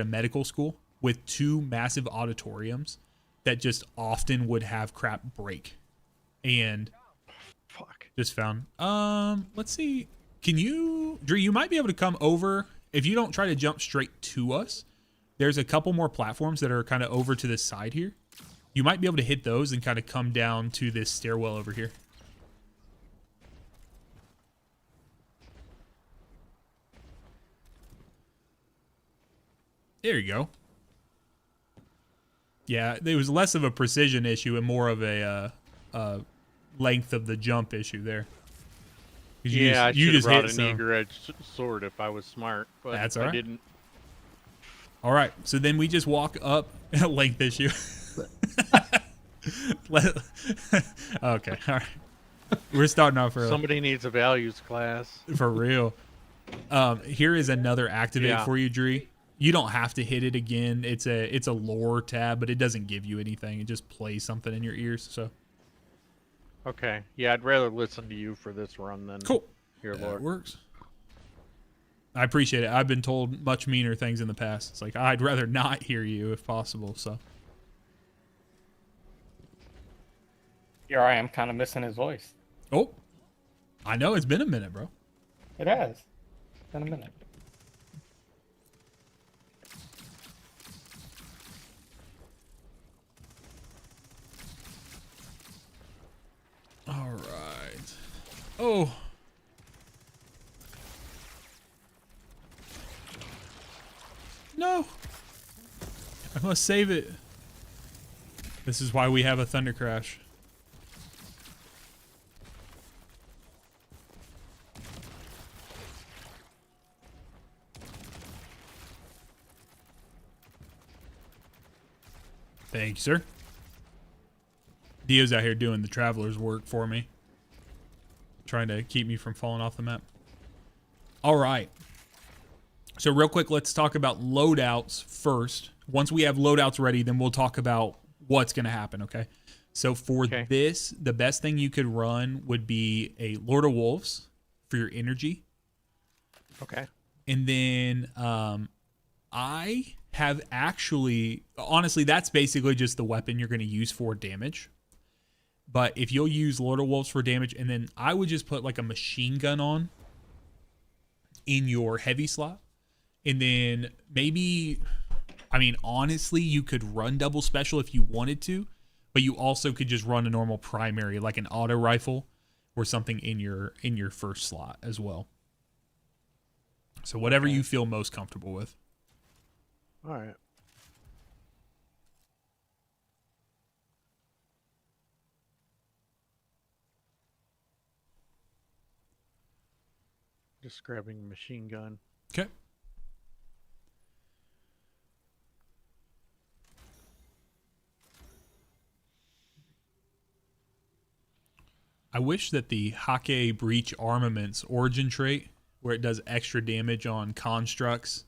medical school with 2 massive auditoriums that just often would have crap break, and just found let's see, can you, Drew, you might be able to come over if you don't try to jump straight to us. There's a couple more platforms that are kind of over to this side here. You might be able to hit those and kind of come down to this stairwell over here. There you go. Yeah, it was less of a precision issue and more of a length of the jump issue there. I should have brought an eager-edged sword if I was smart, but that's all right. I didn't. All right, so then we just walk up. Length issue. Okay, all right. We're starting off early. Somebody needs a values class. For real. Here is another activate for you, Dree. You don't have to hit it again. It's a lore tab, but it doesn't give you anything. It just plays something in your ears. So. Okay. Yeah, I'd rather listen to you for this run than your lore. It works. I appreciate it. I've been told much meaner things in the past. It's like, I'd rather not hear you if possible. So. Here I am kind of missing his voice. Oh, I know it's been a minute, bro. It has. It's been a minute. All right. Oh. No. I must save it. This is why we have a thunder crash. Thank you, sir. Dio's out here doing the traveler's work for me. Trying to keep me from falling off the map. All right. So real quick, let's talk about loadouts first. Once we have loadouts ready, then we'll talk about what's going to happen, okay? So for this, the best thing you could run would be a Lord of Wolves for your energy. Okay. And then I have actually, honestly, that's basically just the weapon you're going to use for damage. But if you'll use Lord of Wolves for damage, and then I would just put like a machine gun on in your heavy slot. And then maybe, I mean, honestly, you could run double special if you wanted to, but you also could just run a normal primary, like an auto rifle or something in your first slot as well. So whatever you feel most comfortable with. All right. Just grabbing a machine gun. Okay. I wish that the Hake Breach Armaments origin trait, where it does extra damage on constructs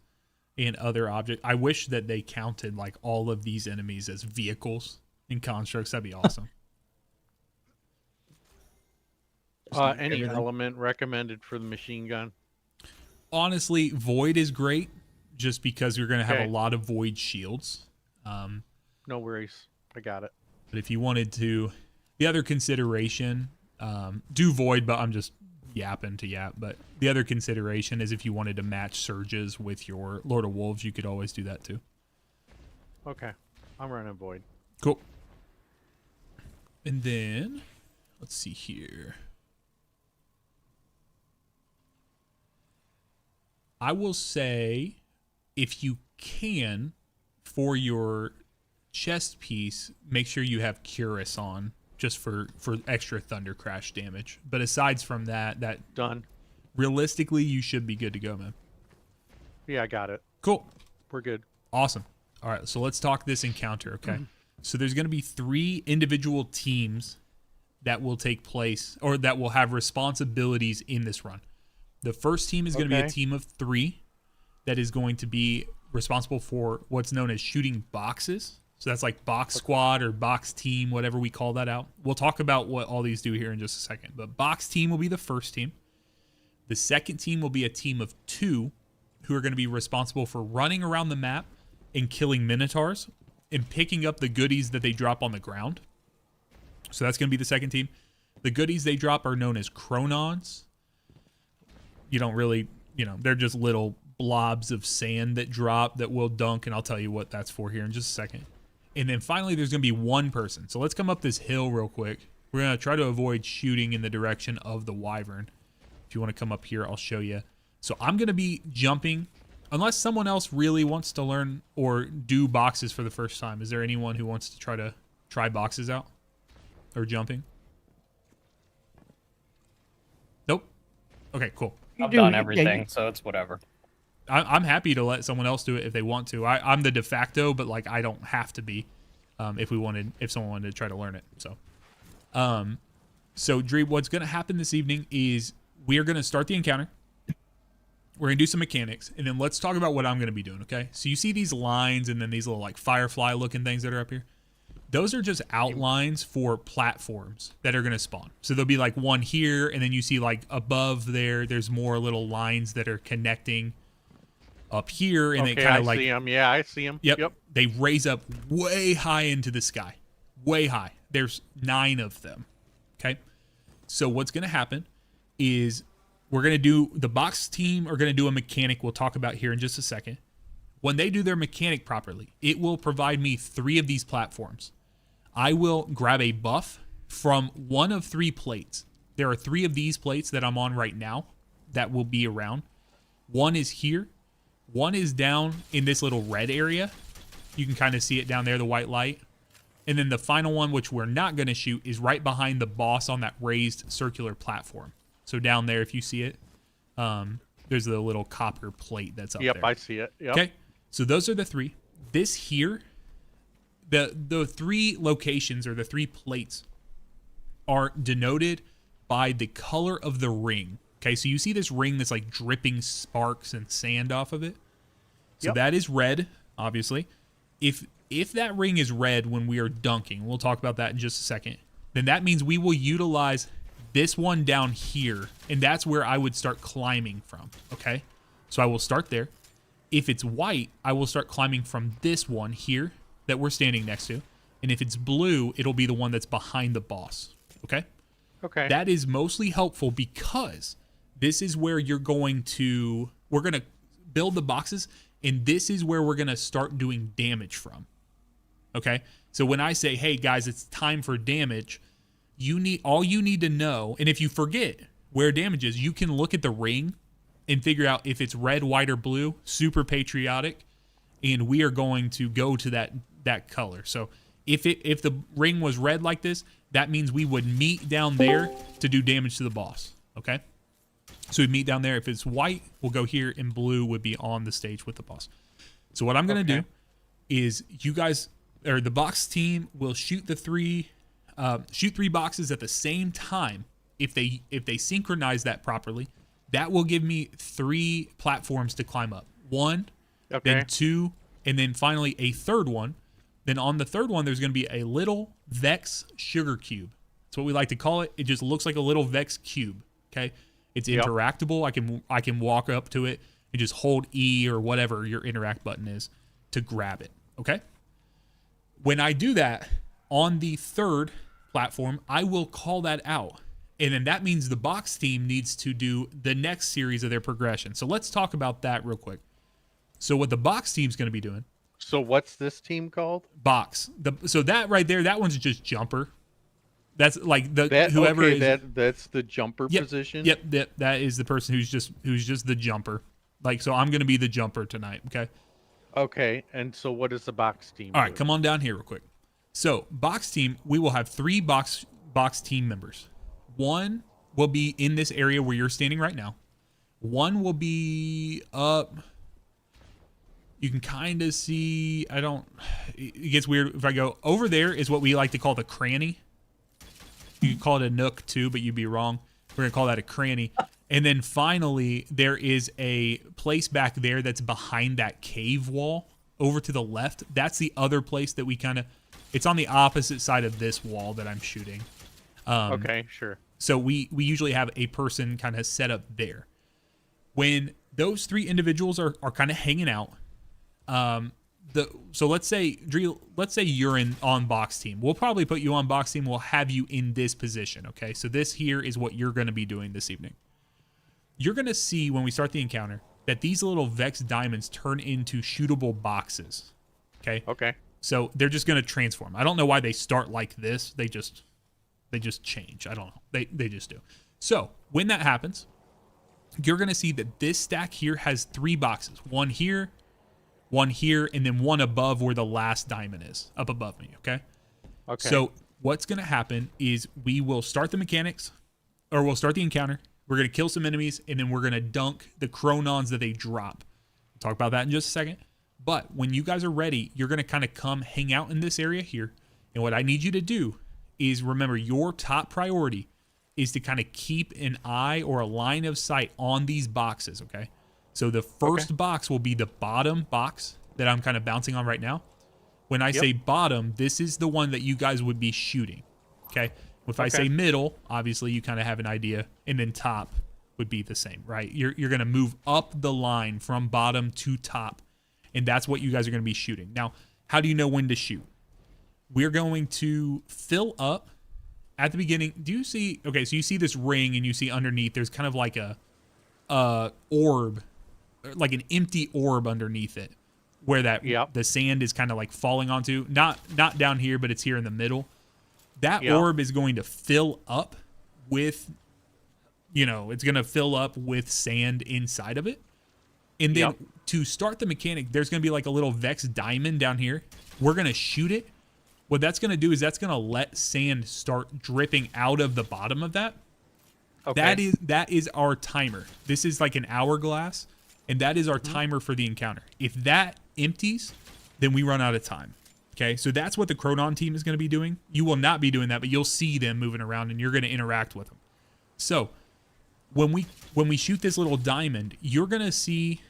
and other objects, I wish that they counted like all of these enemies as vehicles and constructs. That'd be awesome. Any element recommended for the machine gun? Honestly, Void is great just because you're going to have a lot of Void shields. No worries. I got it. But if you wanted to, the other consideration, do Void, but I'm just yapping to yap. But the other consideration is if you wanted to match surges with your Lord of Wolves, you could always do that too. Okay. I'm running Void. Cool. And then, let's see here. I will say, if you can, for your chest piece, make sure you have Curus on, just for extra Thunder Crash damage. But aside from that Done. Realistically, you should be good to go, man. Yeah, I got it. Cool. We're good. Awesome. All right, so let's talk this encounter, okay? So there's going to be 3 individual teams that will take place, or that will have responsibilities in this run. The first team is going to be a team of 3 that is going to be responsible for what's known as shooting boxes. So that's like box squad or box team, whatever we call that out. We'll talk about what all these do here in just a second. But box team will be the first team. The second team will be a team of 2 who are going to be responsible for running around the map and killing minotaurs and picking up the goodies that they drop on the ground. So that's going to be the second team. The goodies they drop are known as chronons. You don't really, they're just little blobs of sand that drop that will dunk, and I'll tell you what that's for here in just a second. And then finally, there's going to be 1 person. So let's come up this hill real quick. We're going to try to avoid shooting in the direction of the wyvern. If you want to come up here, I'll show you. So I'm going to be jumping, unless someone else really wants to learn or do boxes for the first time. Is there anyone who wants to try boxes out or jumping? Nope. Okay, cool. I've done everything, so it's whatever. I'm happy to let someone else do it if they want to. I'm the de facto, but like I don't have to be if someone wanted to try to learn it. So Dree, what's going to happen this evening is we are going to start the encounter. We're going to do some mechanics, and then let's talk about what I'm going to be doing, okay? So you see these lines and then these little like firefly looking things that are up here? Those are just outlines for platforms that are going to spawn. So there'll be like one here, and then you see like above there's more little lines that are connecting up here, and they kind of like... I see them. Yeah, I see them. Yep. They raise up way high into the sky. Way high. There's 9 of them. Okay. So what's going to happen is the box team are going to do a mechanic we'll talk about here in just a second. When they do their mechanic properly, it will provide me 3 of these platforms. I will grab a buff from one of 3 plates. There are 3 of these plates that I'm on right now that will be around. One is here. One is down in this little red area. You can kind of see it down there, the white light. And then the final one, which we're not going to shoot, is right behind the boss on that raised circular platform. So down there, if you see it, there's the little copper plate that's up there. Yep, I see it. Yep. Okay, so those are the 3. This here, the 3 locations or the 3 plates are denoted by the color of the ring. Okay, so you see this ring that's like dripping sparks and sand off of it. So that is red, obviously. If that ring is red when we are dunking, we'll talk about that in just a second, then that means we will utilize this one down here, and that's where I would start climbing from, okay? So I will start there. If it's white, I will start climbing from this one here that we're standing next to, and if it's blue, it'll be the one that's behind the boss, okay? Okay. That is mostly helpful because this is where we're going to build the boxes, and this is where we're going to start doing damage from. Okay? So when I say, hey guys, it's time for damage, all you need to know, and if you forget where damage is, you can look at the ring and figure out if it's red, white, or blue. Super patriotic, and we are going to go to that color. So if the ring was red like this, that means we would meet down there to do damage to the boss. Okay? So we'd meet down there. If it's white, we'll go here, and blue would be on the stage with the boss. So what I'm going to do is you guys, or the box team, will shoot 3 boxes at the same time. If they synchronize that properly, that will give me 3 platforms to climb up. 1, then 2, and then finally a 3rd one. Then on the 3rd one, there's going to be a little Vex sugar cube. That's what we like to call it. It just looks like a little Vex cube. Okay, it's interactable. I can walk up to it and just hold E or whatever your interact button is to grab it. Okay. When I do that on the 3rd platform, I will call that out. And then that means the box team needs to do the next series of their progression. So let's talk about that real quick. So what the box team's going to be doing. So what's this team called? Box. So that right there, that one's just jumper. That's like whoever is. That's the jumper position. Yep. That is the person who's just the jumper. Like, so I'm going to be the jumper tonight. Okay. Okay. And so what is the box team? All right, come on down here real quick. So box team, we will have 3 box team members. 1 will be in this area where you're standing right now. 1 will be up. You can kind of see, it gets weird if I go over there is what we like to call the cranny. You could call it a nook too, but you'd be wrong. We're going to call that a cranny. And then finally, there is a place back there that's behind that cave wall over to the left. That's the other place that we it's on the opposite side of this wall that I'm shooting. Okay, sure. So we usually have a person kind of set up there. When those 3 individuals are kind of hanging out, so let's say you're on box team. We'll probably put you on box team. We'll have you in this position. Okay. So this here is what you're going to be doing this evening. You're going to see when we start the encounter that these little Vex diamonds turn into shootable boxes. Okay. Okay. So they're just going to transform. I don't know why they start like this. They just change. I don't know. They just do. So when that happens, you're going to see that this stack here has 3 boxes. 1 here, 1 here, and then 1 above where the last diamond is, up above me, okay? Okay. So what's going to happen is we will start the mechanics, or we'll start the encounter. We're going to kill some enemies, and then we're going to dunk the chronons that they drop. We'll talk about that in just a second. But when you guys are ready, you're going to kind of come hang out in this area here. And what I need you to do is remember your top priority is to kind of keep an eye or a line of sight on these boxes, okay? So the first box will be the bottom box that I'm kind of bouncing on right now. When I say bottom, this is the one that you guys would be shooting, okay? If I say middle, obviously you kind of have an idea, and then top would be the same, right? You're going to move up the line from bottom to top, and that's what you guys are going to be shooting. Now, how do you know when to shoot? we're going to fill up at the beginning. Do you see? Okay, so you see this ring, and you see underneath there's kind of like a orb, like an empty orb underneath it, where that the sand is kind of like falling onto. Not down here, but it's here in the middle. That orb is going to fill up with, it's going to fill up with sand inside of it. And then to start the mechanic, there's going to be like a little Vex diamond down here. We're going to shoot it. What that's going to do is that's going to let sand start dripping out of the bottom of that. Okay. That is our timer. This is like an hourglass, and that is our timer for the encounter. If that empties, then we run out of time. Okay, so that's what the Chronon team is going to be doing. You will not be doing that, but you'll see them moving around, and you're going to interact with them. So when we shoot this little diamond, you're going to see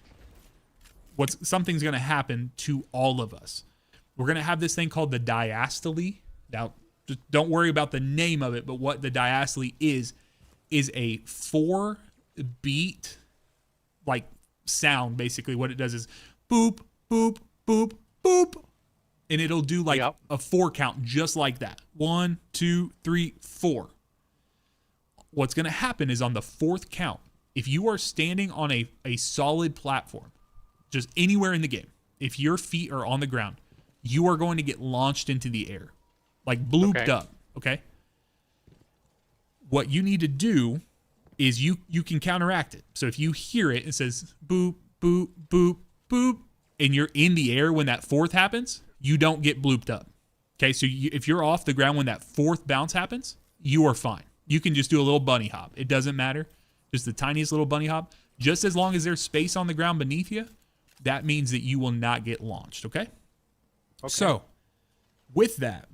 something's going to happen to all of us. We're going to have this thing called the diastole. Now, just don't worry about the name of it, but what the diastole is a 4-beat like sound. Basically, what it does is boop, boop, boop, boop. And it'll do like a 4 count just like that. 1, 2, 3, 4. What's going to happen is on the 4th count, if you are standing on a solid platform, just anywhere in the game, if your feet are on the ground, you are going to get launched into the air, like blooped up, okay? What you need to do is you can counteract it. So if you hear it, it says boop, boop, boop, boop, and you're in the air when that 4th happens, you don't get blooped up. Okay, so if you're off the ground when that 4th bounce happens, you are fine. You can just do a little bunny hop. It doesn't matter. Just the tiniest little bunny hop. Just as long as there's space on the ground beneath you, that means that you will not get launched, okay? So, with that,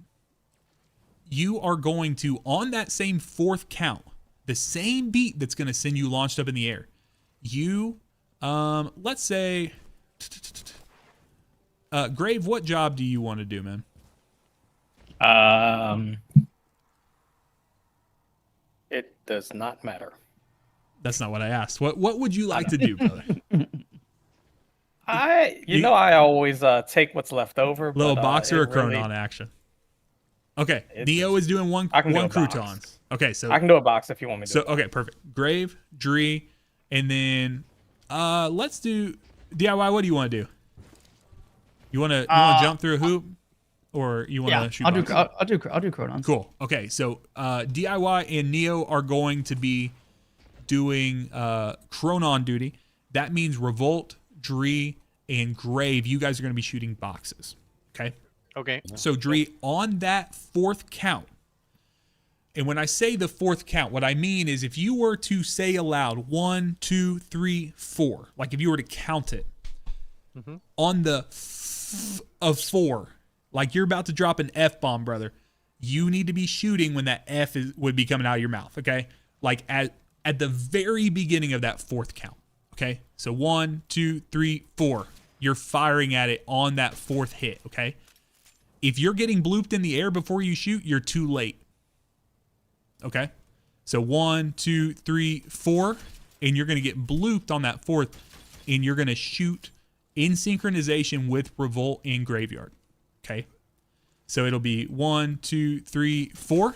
you are going to, on that same 4th count, the same beat that's going to send you launched up in the air, you, let's say... Grave, what job do you want to do, man? It does not matter. That's not what I asked. What would you like to do, brother? I always take what's left over. Little but, boxer or Chronon action? Okay, Neo is doing one croutons. Okay, so I can do a box if you want me to. So okay, perfect. Grave, Dree, and then let's do DIY. What do you want to do? You want to jump through a hoop, or you want to shoot? I'll do Chronons. Cool. Okay, so DIY and Neo are going to be doing Chronon duty. That means Revolt, Dree, and Grave. You guys are going to be shooting boxes. Okay. Okay. So Dree, on that 4th count, and when I say the 4th count, what I mean is if you were to say aloud 1, 2, 3, 4, like if you were to count it on the of 4, like you're about to drop an F-bomb, brother, you need to be shooting when that F would be coming out of your mouth, okay? Like at the very beginning of that 4th count, okay? So 1, 2, 3, 4. You're firing at it on that 4th hit, okay? If you're getting blooped in the air before you shoot, you're too late, okay? So 1, 2, 3, 4, and you're going to get blooped on that 4th, and you're going to shoot in synchronization with Revolt and Graveyard. Okay. So it'll be 1, 2, 3, 4.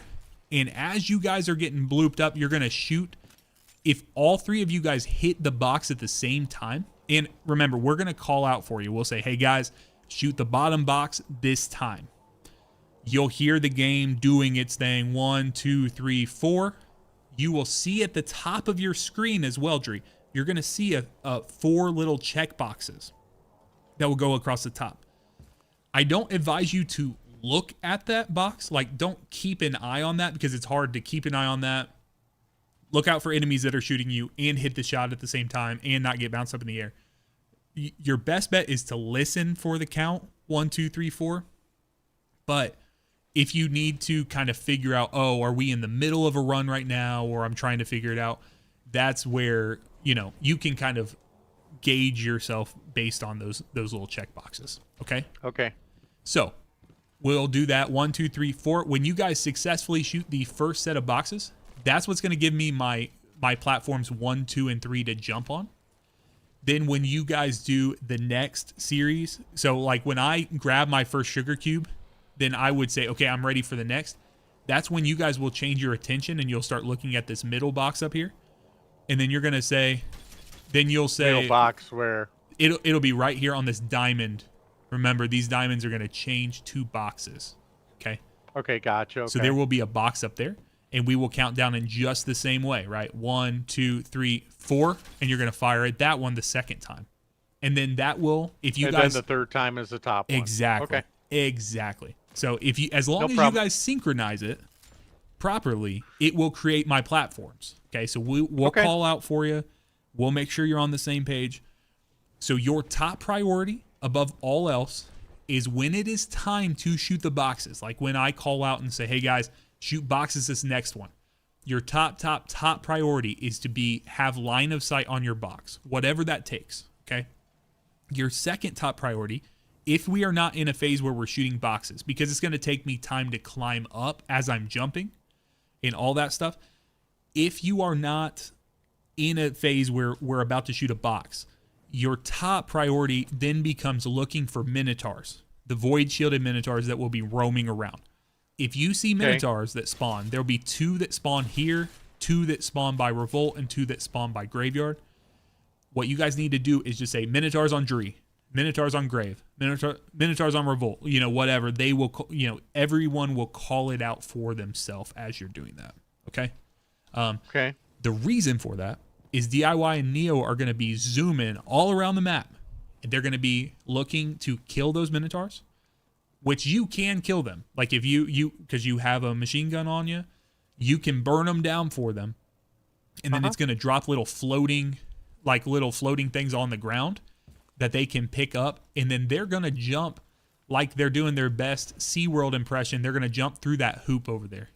And as you guys are getting blooped up, you're going to shoot. If all 3 of you guys hit the box at the same time, and remember, we're going to call out for you. We'll say, hey guys, shoot the bottom box this time. You'll hear the game doing its thing. 1, 2, 3, 4. You will see at the top of your screen as well, Dree. You're going to see a 4 little check boxes that will go across the top. I don't advise you to look at that box. Like, don't keep an eye on that because it's hard to keep an eye on that. Look out for enemies that are shooting you and hit the shot at the same time and not get bounced up in the air. Your best bet is to listen for the count 1, 2, 3, 4. But if you need to kind of figure out, oh, are we in the middle of a run right now, or I'm trying to figure it out, that's where, you can kind of gauge yourself based on those little check boxes. Okay. So we'll do that 1, 2, 3, 4. When you guys successfully shoot the first set of boxes, that's what's going to give me my platforms 1, 2, and 3 to jump on. Then when you guys do the next series, so like when I grab my first sugar cube, then I would say, okay, I'm ready for the next. That's when you guys will change your attention and you'll start looking at this middle box up here. And then you're going to say, then you'll say, Middle box where? It'll be right here on this diamond. Remember, these diamonds are going to change to boxes. Okay. Okay, gotcha. Okay. So there will be a box up there, and we will count down in just the same way, right? 1, 2, 3, 4, and you're going to fire at that one the second time. And then that will, if you and guys... then the third time is the top one. Exactly. Okay. Exactly. So if you, as long as problem. you guys synchronize it properly, it will create my platforms. Okay, so we'll call out for you. We'll make sure you're on the same page. So your top priority above all else is when it is time to shoot the boxes. Like when I call out and say, hey guys, shoot boxes this next one. Your top priority is to have line of sight on your box, whatever that takes. Okay. Your second top priority, if we are not in a phase where we're shooting boxes, because it's going to take me time to climb up as I'm jumping and all that stuff. If you are not in a phase where we're about to shoot a box, your top priority then becomes looking for minotaurs, the void shielded minotaurs that will be roaming around. If you see minotaurs that spawn, there'll be 2 that spawn here, 2 that spawn by Revolt, and 2 that spawn by Graveyard. What you guys need to do is just say minotaurs on Dree, minotaurs on Grave, minotaurs on Revolt, whatever. They will, everyone will call it out for themselves as you're doing that. Okay. Okay. The reason for that is DIY and Neo are going to be zooming all around the map, and they're going to be looking to kill those minotaurs, which you can kill them. Like if because you have a machine gun on you, you can burn them down for them, and then it's going to drop little floating things on the ground that they can pick up, and then they're going to jump like they're doing their best SeaWorld impression. They're going to jump through that hoop over there.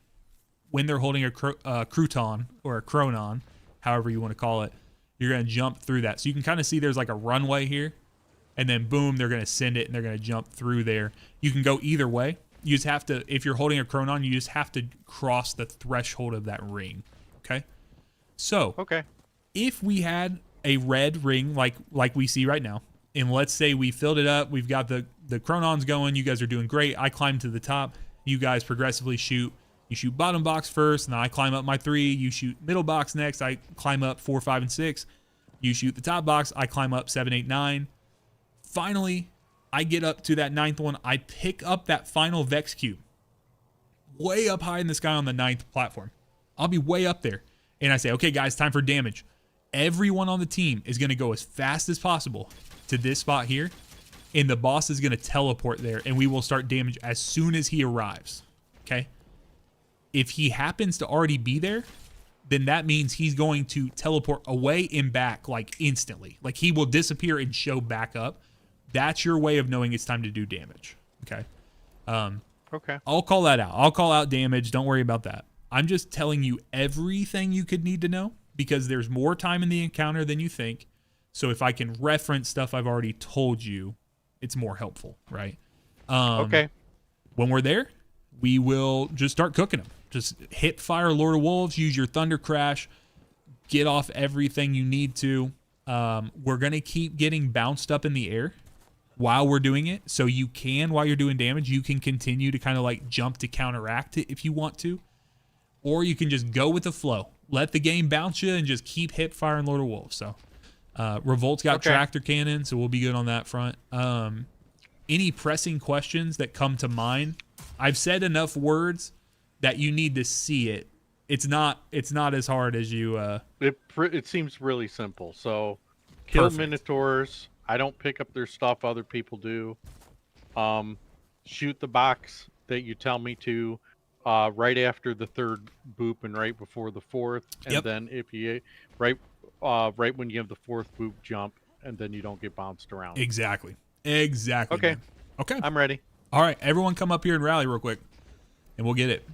When they're holding a crouton or a chronon, however you want to call it, you're going to jump through that. So you can kind of see there's like a runway here, and then boom, they're going to send it and they're going to jump through there. You can go either way. You just have to, if you're holding a chronon, you just have to cross the threshold of that ring. Okay. So if we had a red ring like we see right now, and let's say we filled it up, we've got the chronons going, you guys are doing great. I climb to the top, you guys progressively shoot. You shoot bottom box first, and then I climb up my 3. You shoot middle box next. I climb up 4, 5, and 6. You shoot the top box. I climb up 7, 8, 9. Finally, I get up to that 9th one. I pick up that final Vex cube way up high in the sky on the 9th platform. I'll be way up there. And I say, okay, guys, time for damage. Everyone on the team is going to go as fast as possible to this spot here, and the boss is going to teleport there, and we will start damage as soon as he arrives. Okay? If he happens to already be there, then that means he's going to teleport away and back like instantly. Like he will disappear and show back up. That's your way of knowing it's time to do damage. Okay. Okay. I'll call that out. I'll call out damage. Don't worry about that. I'm just telling you everything you could need to know because there's more time in the encounter than you think. So if I can reference stuff I've already told you, it's more helpful, right? Okay. When we're there, we will just start cooking them. Just hip fire Lord of Wolves, use your Thunder Crash, get off everything you need to. We're going to keep getting bounced up in the air while we're doing it. So you can, while you're doing damage, you can continue to kind of like jump to counteract it if you want to. Or you can just go with the flow. Let the game bounce you and just keep hip firing Lord of Wolves. So Revolt's got tractor cannon, so we'll be good on that front. Any pressing questions that come to mind? I've said enough words that you need to see it. It's not as hard as you. It seems really simple. So, kill Perfect. minotaurs. I don't pick up their stuff. Other people do. Shoot the box that you tell me to. Right after the 3rd boop and right before the 4th, and then if you right when you have the 4th boop, jump, and then you don't get bounced around. Exactly. Okay. Man. Okay. I'm ready. All right, everyone, come up here and rally real quick, and we'll get it.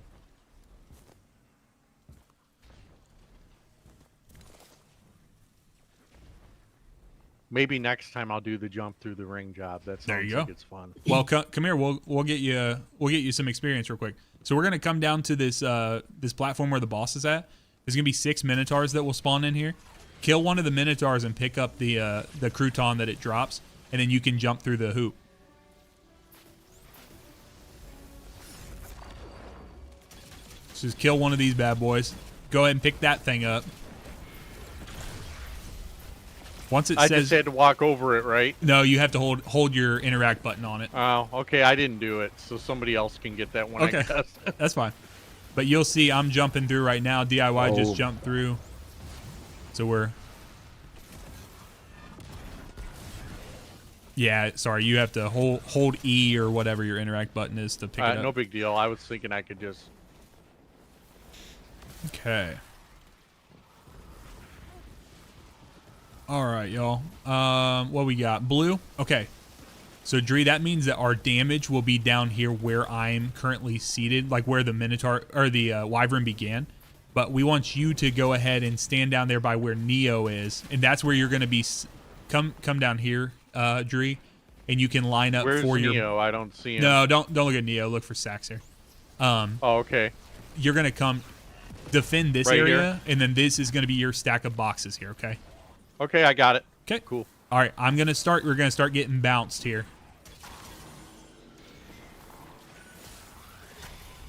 Maybe next time I'll do the jump through the ring job. That There you sounds like go. it's fun. Well, come here. We'll get you some experience real quick. So we're gonna come down to this this platform where the boss is at. There's gonna be 6 minotaurs that will spawn in here. Kill one of the minotaurs and pick up the crouton that it drops, and then you can jump through the hoop. Just kill one of these bad boys. Go ahead and pick that thing up. Once it I says... just had to walk over it, right? No, you have to hold your interact button on it. Oh, okay. I didn't do it, so somebody else can get that one. Okay, I guess. that's fine. But you'll see I'm jumping through right now. DIY just jumped through. So we're... Yeah, sorry. You have to hold E or whatever your interact button is to pick it up. No big deal. I was thinking I could just... Okay. All right, y'all. What we got? Blue? Okay. So, Dree, that means that our damage will be down here where I'm currently seated, like where the Minotaur or the Wyvern began. But we want you to go ahead and stand down there by where Neo is, and that's where you're going to be. Come down here, Dree, and you can line up Where's for Neo? your. I don't see him. No, don't look at Neo. Look for Sax here. Oh, okay. You're going to come defend this Right area, here? and then this is going to be your stack of boxes here. Okay. Okay, I got it. Okay. Cool. All right, I'm gonna start. We're gonna start getting bounced here.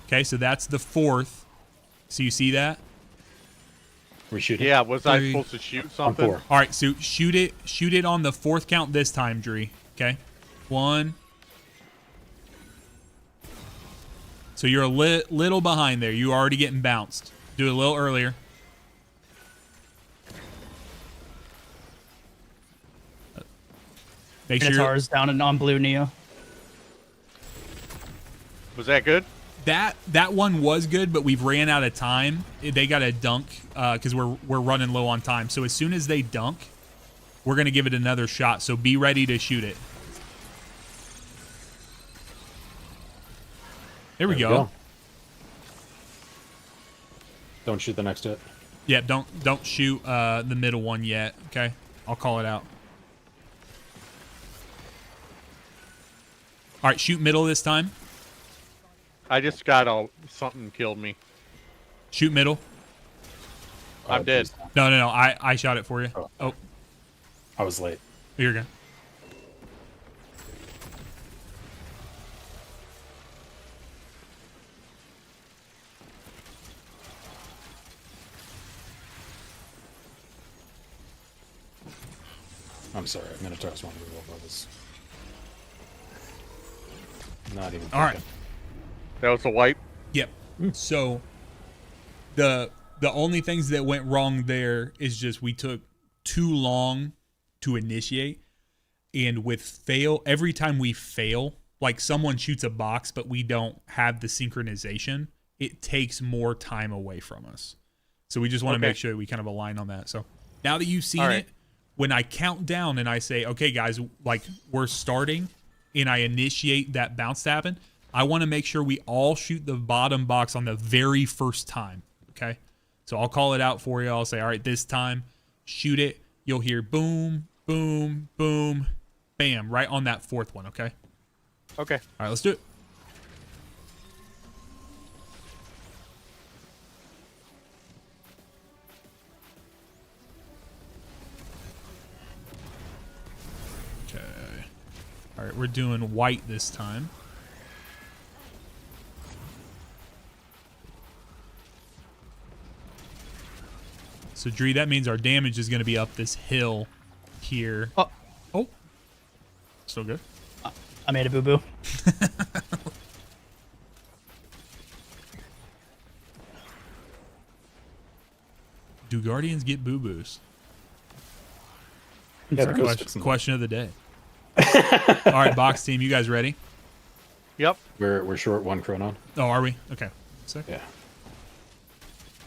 Okay, so that's the 4th. So you see that? We shooting? Yeah, was I 3, supposed to shoot On something? 4. All right, so shoot it on the 4th count this time, Dree. Okay, 1. So you're a little behind there. You're already getting bounced. Do it a little earlier. Make sure Minotaurs down and on blue Neo. Was that good? that one was good, but we've ran out of time. They got to dunk because we're running low on time. So as soon as they dunk, we're gonna give it another shot. So be ready to shoot it. There we go. Don't shoot the next hit. Yeah, don't shoot the middle one yet. Okay, I'll call it out. All right, shoot middle this time. I just got something killed me. Shoot middle. I'm dead. geez. No, I shot it for you. Oh, I was late. you're good. I'm sorry. Minotaurs want to move over this. Not even. All right. thinking. That was a wipe. Yep. So the only things that went wrong there is just we took too long to initiate, and with every time we fail, like someone shoots a box but we don't have the synchronization, it takes more time away from us. So we just want to make sure we kind of align on that. So now that you've seen it, when I count down and I say, okay guys, like we're starting, and I initiate that bounce to happen, I want to make sure we all shoot the bottom box on the very first time, okay? So I'll call it out for you. I'll say, all right, this time, shoot it. You'll hear boom, boom, boom, bam, right on that 4th one, okay? Okay. All right, let's do it. Okay. All right, we're doing white this time. So, Dree, that means our damage is going to be up this hill here. Oh. Still good. I made a boo-boo. Do Guardians get boo-boos? Yeah, the ghost fixing them. Question of the day. All right, box team, you guys ready? Yep. We're short 1 chronon. Oh, are we? Okay. Sick. Yeah.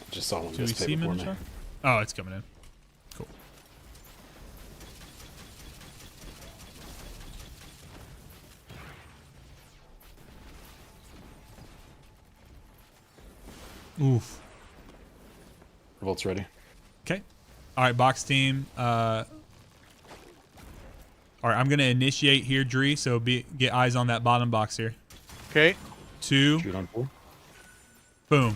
Just saw one Do we just see before me. Minotaur? Oh, it's coming in. Cool. Oof. Revolt's ready. Okay. All right, box team. All right, I'm gonna initiate here, Dree. So get eyes on that bottom box here. Okay. 2. Shoot on 4. Boom.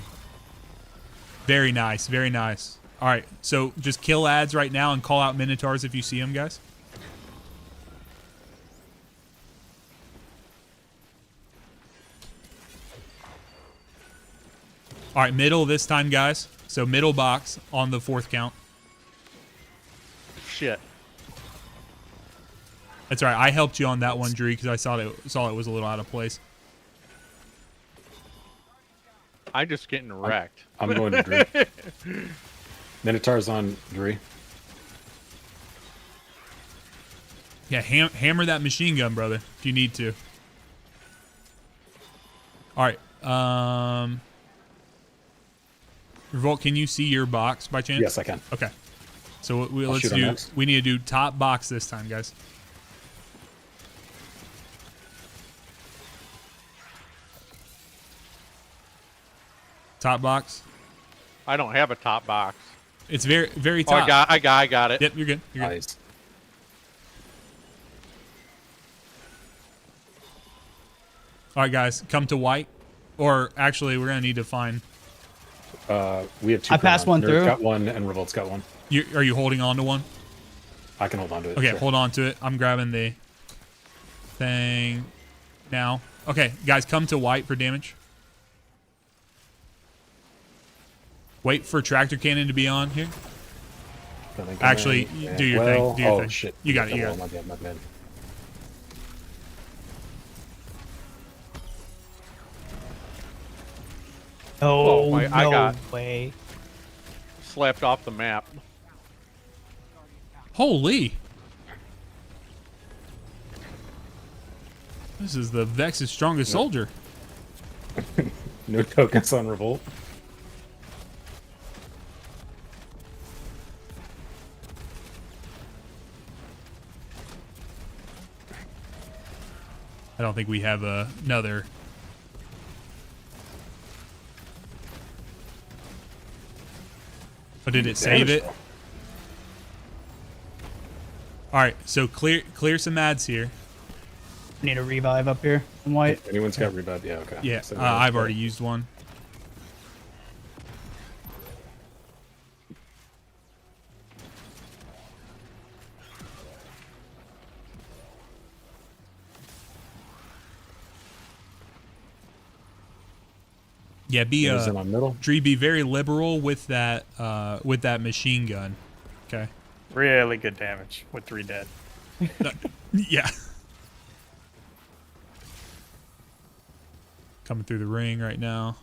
Very nice. Very nice. All right, so just kill ads right now and call out Minotaurs if you see them, guys. All right, middle this time, guys. So middle box on the 4th count. Shit. That's all right. I helped you on that one, Dree, because I saw it was a little out of place. I'm just getting wrecked. I'm going to Dree. Minotaur's on Dree. Yeah, hammer that machine gun, brother, if you need to. All right. Revolt, can you see your box by chance? Yes, I can. Okay. So I'll let's shoot on do. next. We need to do top box this time, guys. Top box. I don't have a top box. It's very Oh, top. I got it. Yep, you're good. You're good. Nice. All right, guys, come to white. Or actually, we're gonna need to find. We have 2. I passed one Nerd's through. got one, and Revolt's got one. Are you holding on to one? I can hold on to it. Okay, sure. hold on to it. I'm grabbing the thing now. Okay, guys, come to white for damage. Wait for tractor cannon to be on here. Don't think I'm Actually, in. do your Well, thing. Do your oh, thing. shit. You got it. You got it. My bad, my bad. Oh, my- I no got- way. Slapped off the map. Holy! This is the Vex's strongest soldier. No tokens on Revolt. I don't think we have another. But did it save it? All right, so clear some ads here. Need a revive up here in white. Anyone's got revive? Yeah, okay. Yeah, So, I've already used one. Yeah, Is it on middle? Dree, be very liberal with that machine gun. Okay. Really good damage with 3 dead. Yeah. Coming through the ring right now.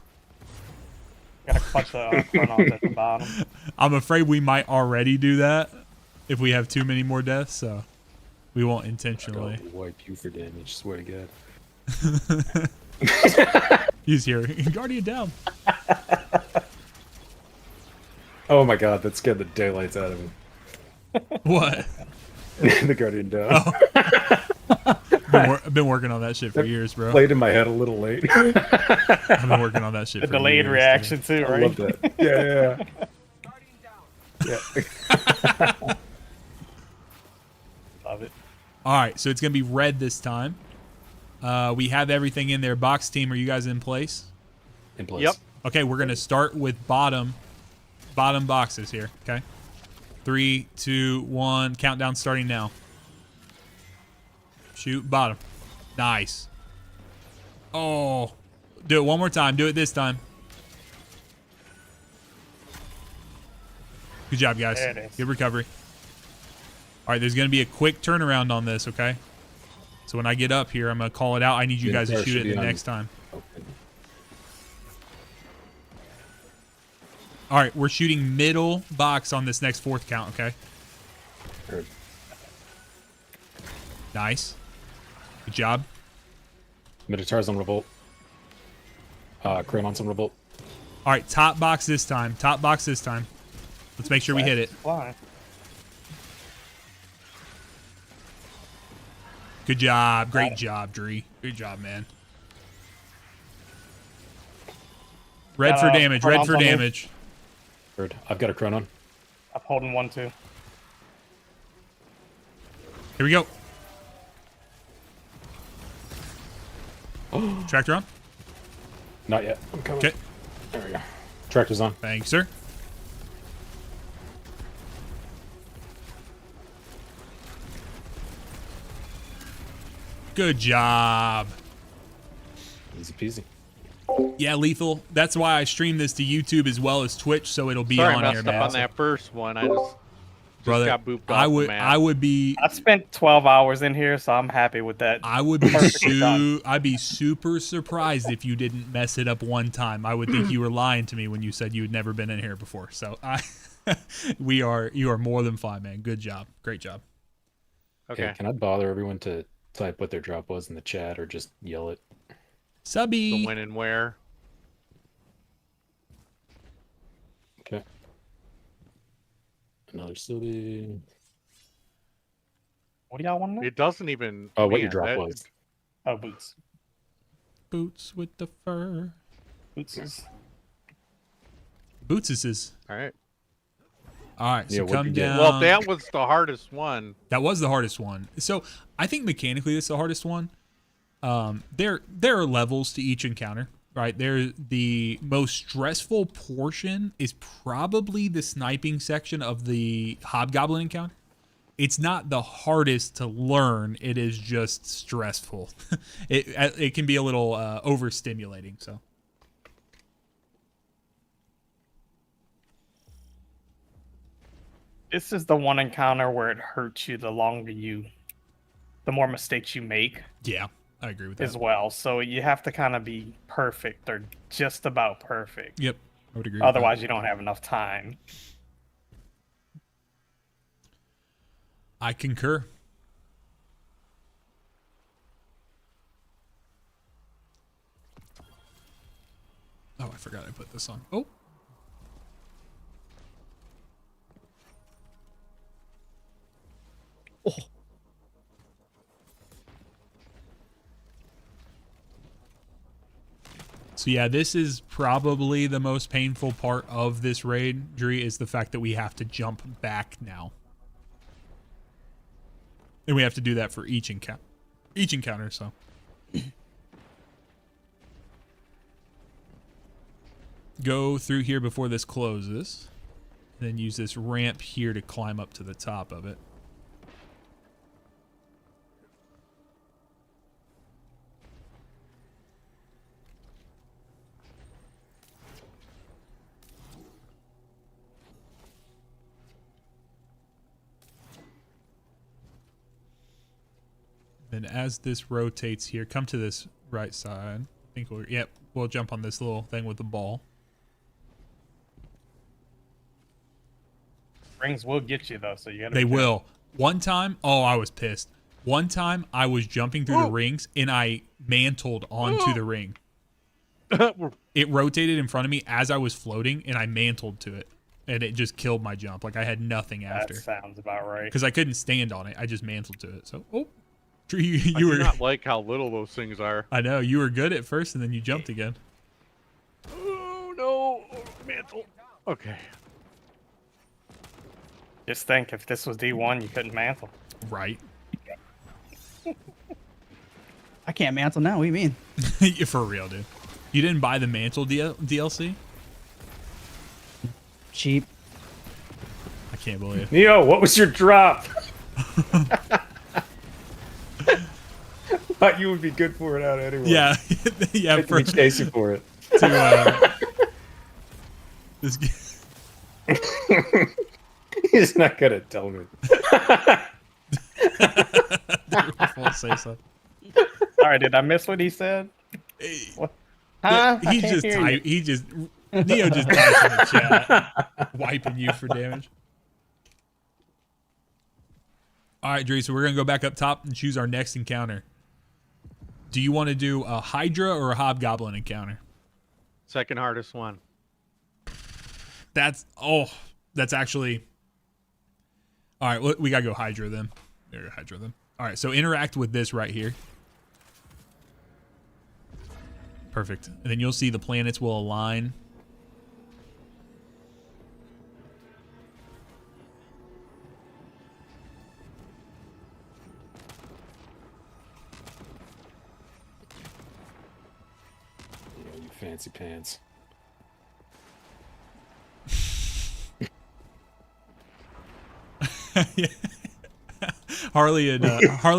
Gotta clutch the chronos at the bottom. I'm afraid we might already do that if we have too many more deaths, so we won't intentionally. I'll wipe you for damage, swear to God. He's here. Guardian down. Oh my God, that scared the daylights out of me. What? The Guardian down. I've been working on that shit for years, bro. Played in my head a little late. I've been working on that shit The for delayed years, reaction too, I right? love that. Yeah. Love it. All right, so it's gonna be red this time. We have everything in there. Box team, are you guys in place? In place. Yep. Okay, we're gonna start with bottom boxes here. Okay, 3, 2, 1. Countdown starting now. Shoot bottom. Nice. Oh, do it one more time. Do it this time. Good job, guys. There it is. Good recovery. All right, there's gonna be a quick turnaround on this. Okay. So when I get up here, I'm gonna call it out. I need you guys to Minotaur shoot should it be the on- next time. Okay. All right, we're shooting middle box on this next 4th count, okay? Heard. Nice. Good job. Minotaur's on Revolt. Chronon's on Revolt. All right, top box this time. Top box this time. Let's make sure we hit it. Fly. Good job. Great job, Dree. Good job, man. Red for damage. Red Chronon's for on me. damage. Heard. I've got a Chronon. I'm holding 1 too. Here we go. Tractor on. Not yet. I'm coming. Okay. There we go. Tractor's on. Thanks, sir. Good job. Easy peasy. Yeah, Lethal. That's why I stream this to YouTube as well as Twitch, so it'll be Sorry, I on messed here, up man. on that first one. I just Brother, got booped I off would, the map. I would be, I spent 12 hours in here, so I'm happy with that. I would be Perfectly done. I'd be super surprised if you didn't mess it up one time. I would think you were lying to me when you said you had never been in here before. So you are more than fine, man. Good job, great job. Okay. Can I bother everyone to type what their drop was in the chat or just yell it? Subby. The when and where. Okay. Another city. What do y'all want to know? It doesn't even. Oh, what your man, drop that- was. Oh, boots. Boots with the fur. Boots is... Bootses. All right. All right, so Yeah, what'd come you get? down. Well, that was the hardest one. That was the hardest one. So I think mechanically it's the hardest one. There are levels to each encounter, right? The most stressful portion is probably the sniping section of the Hobgoblin encounter. It's not the hardest to learn. It is just stressful. It can be a little overstimulating. So. This is the one encounter where it hurts you the more mistakes you make Yeah, I agree with that. as well. So you have to kind of be perfect or just about perfect. Yep, I would agree. with Otherwise, you don't have enough time. that. I concur. Oh, I forgot I put this on. Oh. So yeah, this is probably the most painful part of this raid, Dree, is the fact that we have to jump back now. And we have to do that for each encounter, so. Go through here before this closes. Then use this ramp here to climb up to the top of it. Then as this rotates here, come to this right side. I think we'll jump on this little thing with the ball. Rings will get you though, so you gotta. They be careful. will. One time, I was pissed. One time I was jumping through the rings and I mantled onto the ring. It rotated in front of me as I was floating and I mantled to it. And it just killed my jump. Like I had nothing after. That sounds about right. Because I couldn't stand on it. I just mantled to it. So, I you do were. not like how little those things are. I know you were good at first, and then you jumped again. Oh no, mantle. Okay. Just think, if this was D1, you couldn't mantle. Right. I can't mantle now. What do you mean? For real, dude. You didn't buy the mantle DLC? Cheap. I can't believe. Neo, what was your drop? Thought you would be good for it out anyway. Yeah, yeah. For me chasing for it. This. He's not gonna tell me. Won't say so. Sorry, did I miss what he said? What? Huh? I He can't just hear you. Neo just typed in the chat, wiping you for damage. All right, Dree, so we're gonna go back up top and choose our next encounter. Do you want to do a Hydra or a Hobgoblin encounter? Second hardest one. That's actually. All right, we gotta go Hydra then. There, Hydra then. All right, so interact with this right here. Perfect. And then you'll see the planets will align. Yeah, you fancy pants. Harley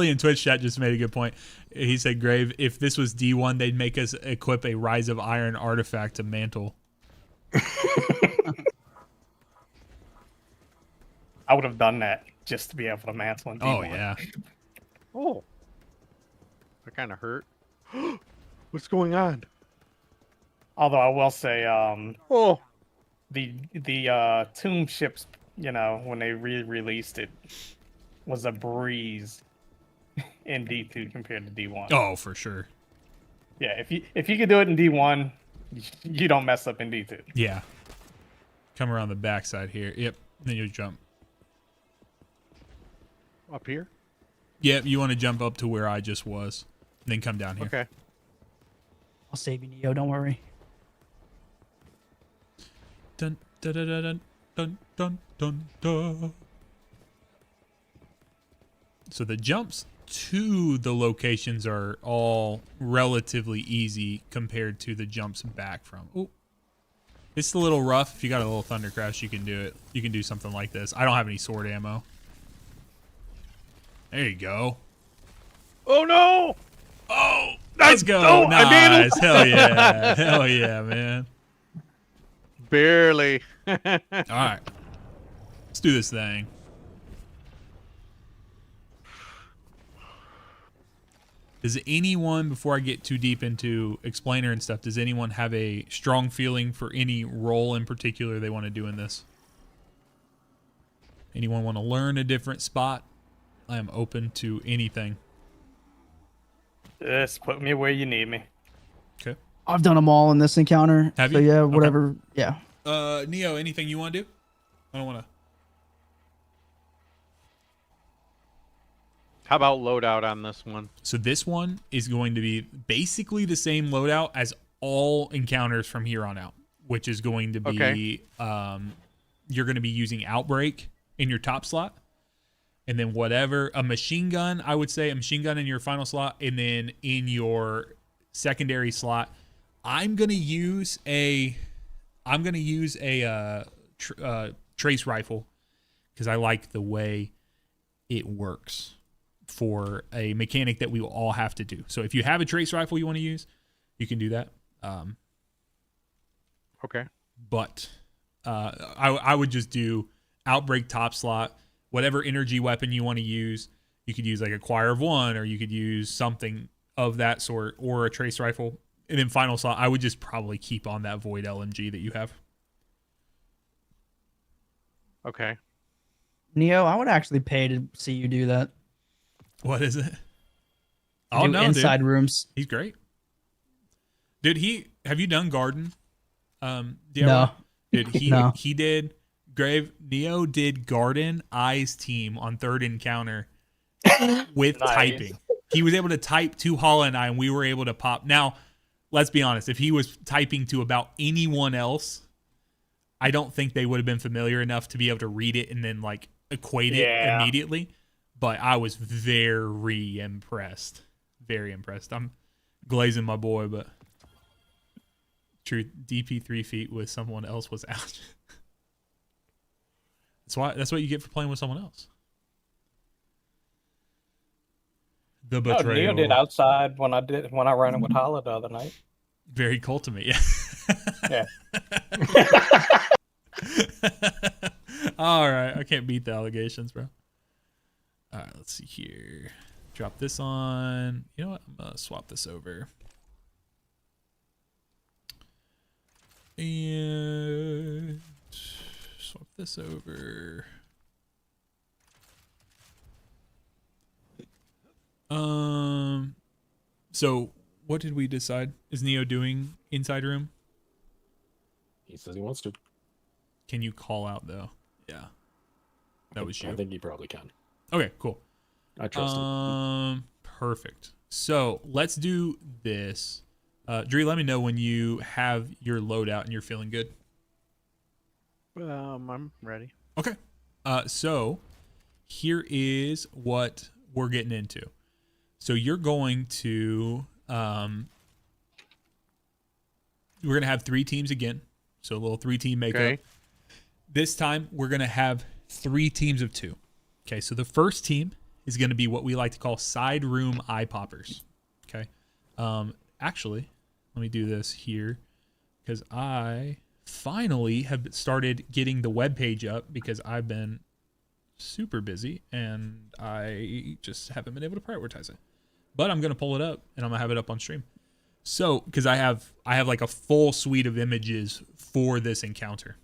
in Twitch chat just made a good point. He said, "Grave, if this was D1, they'd make us equip a Rise of Iron artifact to mantle." I would have done that just to be able to mantle in D1. Oh yeah. Oh. That kind of hurt. What's going on? Although I will say, Oh. the Tomb ships, when they re-released it, was a breeze in D2 compared to D1. Oh, for sure. Yeah, if you could do it in D1, you don't mess up in D2. Yeah. Come around the backside here. Yep. Then you jump. Up here? Yep. You want to jump up to where I just was, then come down here. Okay. I'll save you, Neo. Don't worry. Dun dun dun dun dun dun dun dun. So the jumps to the locations are all relatively easy compared to the jumps back from. Oh, it's a little rough. If you got a little Thunder Crash, you can do it. You can do something like this. I don't have any sword ammo. There you go. Oh no! Oh, let's go. Oh, I made Nice. Hell yeah. Hell yeah, man. Barely. All right. Let's do this thing. Does anyone, before I get too deep into explainer and stuff, does anyone have a strong feeling for any role in particular they want to do in this? Anyone want to learn a different spot? I am open to anything. Just put me where you need me. Okay. I've done them all in this encounter. Have so you? yeah, Okay. whatever. Yeah. Neo, anything you want to do? I don't want to. How about loadout on this one? So this one is going to be basically the same loadout as all encounters from here on out, which is going to be, you're going to be using Outbreak in your top slot. And then whatever, a machine gun, I would say a machine gun in your final slot. And then in your secondary slot, I'm going to use a trace rifle because I like the way it works for a mechanic that we will all have to do. So if you have a trace rifle you want to use, you can do that. Okay. But I would just do Outbreak top slot, whatever energy weapon you want to use. You could use like a Choir of One, or you could use something of that sort, or a trace rifle. And then final slot, I would just probably keep on that Void LMG that you have. Okay. Neo, I would actually pay to see you do that. What is it? Do inside rooms. He's great. Dude, have you done Garden? No. Dude, No. he did Grave. Neo did Garden Eyes team on third encounter with Nice. typing. He was able to type to Hollow and I, and we were able to pop. Now, let's be honest. If he was typing to about anyone else, I don't think they would have been familiar enough to be able to read it and then like equate it immediately. But I was very impressed. Very impressed. I'm glazing my boy, but true, DP 3 feet with someone else was out. That's what you get for playing with someone else. The No, betrayal. Neo did outside when I ran it with Holla the other night. Very cool to me. Yeah. All right, I can't beat the allegations, bro. All right, let's see here. Drop this on. You know what? I'm gonna swap this over. And swap this over. So what did we decide? Is Neo doing inside room? He says he wants to. Can you call out though? Yeah. That was you. I think he probably can. Okay, cool. I trust him. Perfect. So let's do this. Dree, let me know when you have your loadout and you're feeling good. I'm ready. Okay. So here is what we're getting into. So you're going to, we're going to have 3 teams again. So a little 3-team makeup. Okay. This time we're going to have 3 teams of 2. Okay. So the first team is going to be what we like to call side room eye poppers. Okay. Actually, let me do this here because I finally have started getting the web page up because I've been super busy and I just haven't been able to prioritize it. But I'm going to pull it up and I'm going to have it up on stream. So, because I have like a full suite of images for this encounter.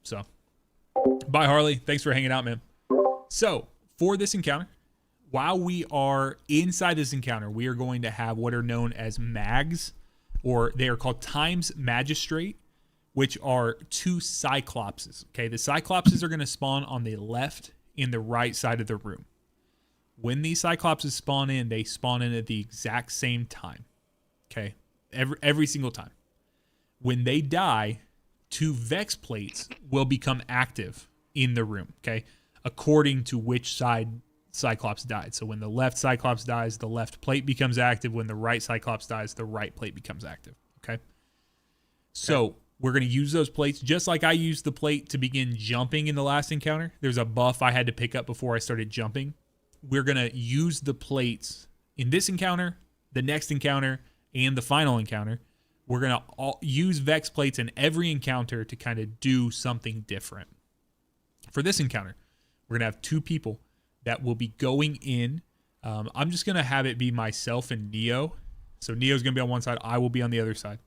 So, bye Harley. Thanks for hanging out, man. So, for this encounter, while we are inside this encounter, we are going to have what are known as mags, or they are called Times Magistrate, which are 2 Cyclopses. Okay, the Cyclopses are going to spawn on the left and the right side of the room. When these Cyclopses spawn in, they spawn in at the exact same time. Okay, every single time. When they die, 2 Vex plates will become active in the room. Okay, according to which side Cyclops died. So when the left Cyclops dies, the left plate becomes active. When the right Cyclops dies, the right plate becomes active. Okay. So we're going to use those plates just like I used the plate to begin jumping in the last encounter. There's a buff I had to pick up before I started jumping. We're going to use the plates in this encounter, the next encounter, and the final encounter. We're going to use Vex plates in every encounter to kind of do something different. For this encounter, we're going to have 2 people that will be going in. I'm just going to have it be myself and Neo. So Neo's going to be on one side. I will be on the other side.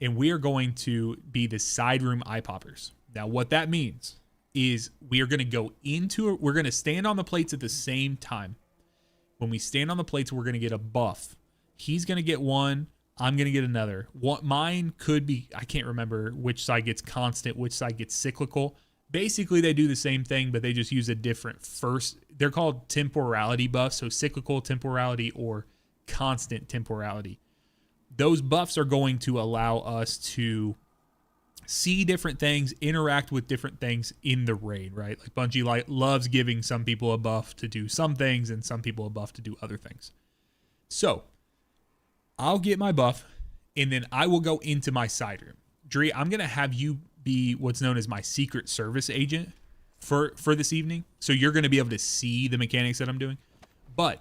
And we are going to be the side room eye poppers. Now, what that means is we are going to go into it. We're going to stand on the plates at the same time. When we stand on the plates, we're going to get a buff. He's going to get one. I'm going to get another. What mine could be, I can't remember which side gets constant, which side gets cyclical. Basically, they do the same thing, but they just use a different first. They're called temporality buffs, so cyclical temporality or constant temporality. Those buffs are going to allow us to see different things, interact with different things in the raid, right? Like Bungie loves giving some people a buff to do some things and some people a buff to do other things. So, I'll get my buff, and then I will go into my side room. Dree, I'm going to have you be what's known as my Secret Service agent for this evening. So you're going to be able to see the mechanics that I'm doing. But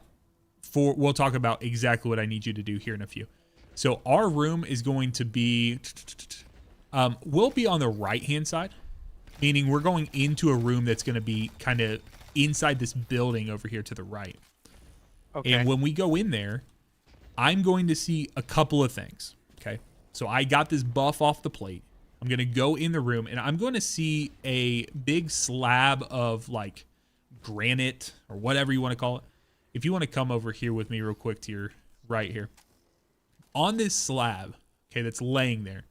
we'll talk about exactly what I need you to do here in a few. So our room is going to be, we'll be on the right-hand side, meaning we're going into a room that's going to be kind of inside this building over here to the right. Okay. And when we go in there, I'm going to see a couple of things. Okay. So I got this buff off the plate. I'm going to go in the room and I'm going to see a big slab of like granite or whatever you want to call it. If you want to come over here with me real quick to your right here. On this slab, okay, that's laying there,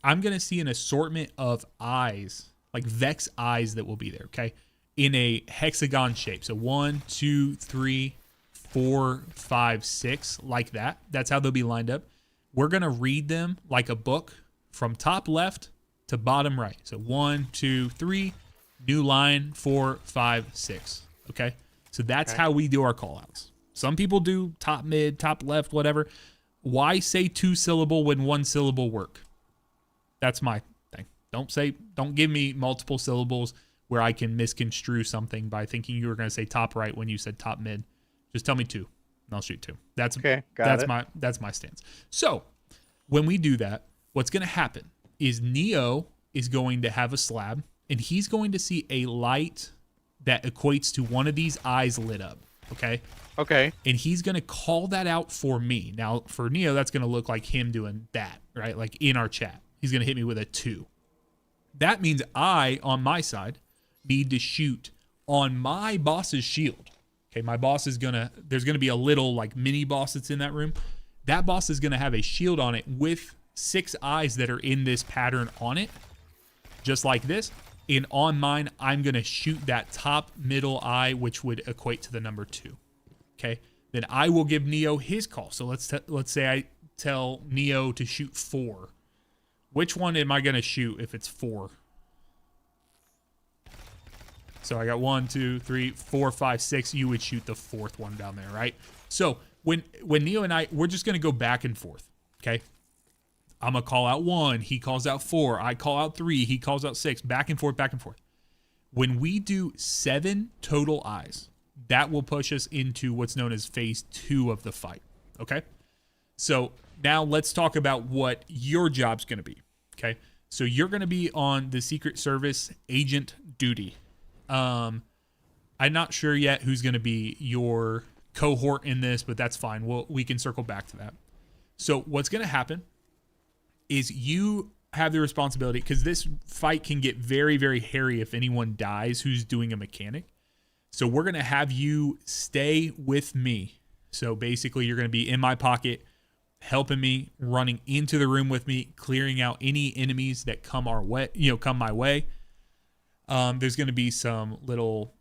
I'm going to see an assortment of eyes, like Vex eyes that will be there, okay, in a hexagon shape. So 1, 2, 3, 4, 5, 6, like that. That's how they'll be lined up. We're going to read them like a book from top left to bottom right. So 1, 2, 3, new line, 4, 5, 6. Okay. So that's how we do our call outs. Some people do top mid, top left, whatever. Why say 2-syllable when 1-syllable work? That's my thing. Don't give me multiple syllables where I can misconstrue something by thinking you were going to say top right when you said top mid. Just tell me 2 and I'll shoot 2. That's my stance. So when we do that, what's going to happen is Neo is going to have a slab and he's going to see a light that equates to one of these eyes lit up. Okay. And he's going to call that out for me. Now for Neo, that's going to look like him doing that, right? Like in our chat, he's going to hit me with a 2. That means I, on my side, need to shoot on my boss's shield. Okay. My boss is there's going to be a little like mini boss that's in that room. That boss is going to have a shield on it with 6 eyes that are in this pattern on it, just like this. And on mine, I'm going to shoot that top middle eye, which would equate to the number 2. Okay. Then I will give Neo his call. So let's say I tell Neo to shoot 4. Which one am I going to shoot if it's 4? So I got 1, 2, 3, 4, 5, 6. You would shoot the 4th one down there, right? So when Neo and I, we're just going to go back and forth. Okay. I'm going to call out 1. He calls out 4. I call out 3. He calls out 6. Back and forth, back and forth. When we do 7 total eyes, that will push us into what's known as phase 2 of the fight. Okay. So now let's talk about what your job's going to be. Okay. So you're going to be on the Secret Service agent duty. I'm not sure yet who's going to be your cohort in this, but that's fine. We can circle back to that. So what's going to happen is you have the responsibility, because this fight can get very, very hairy if anyone dies who's doing a mechanic. So we're going to have you stay with me. So basically you're going to be in my pocket, helping me, running into the room with me, clearing out any enemies that come our way, come my way. There's going to be some little,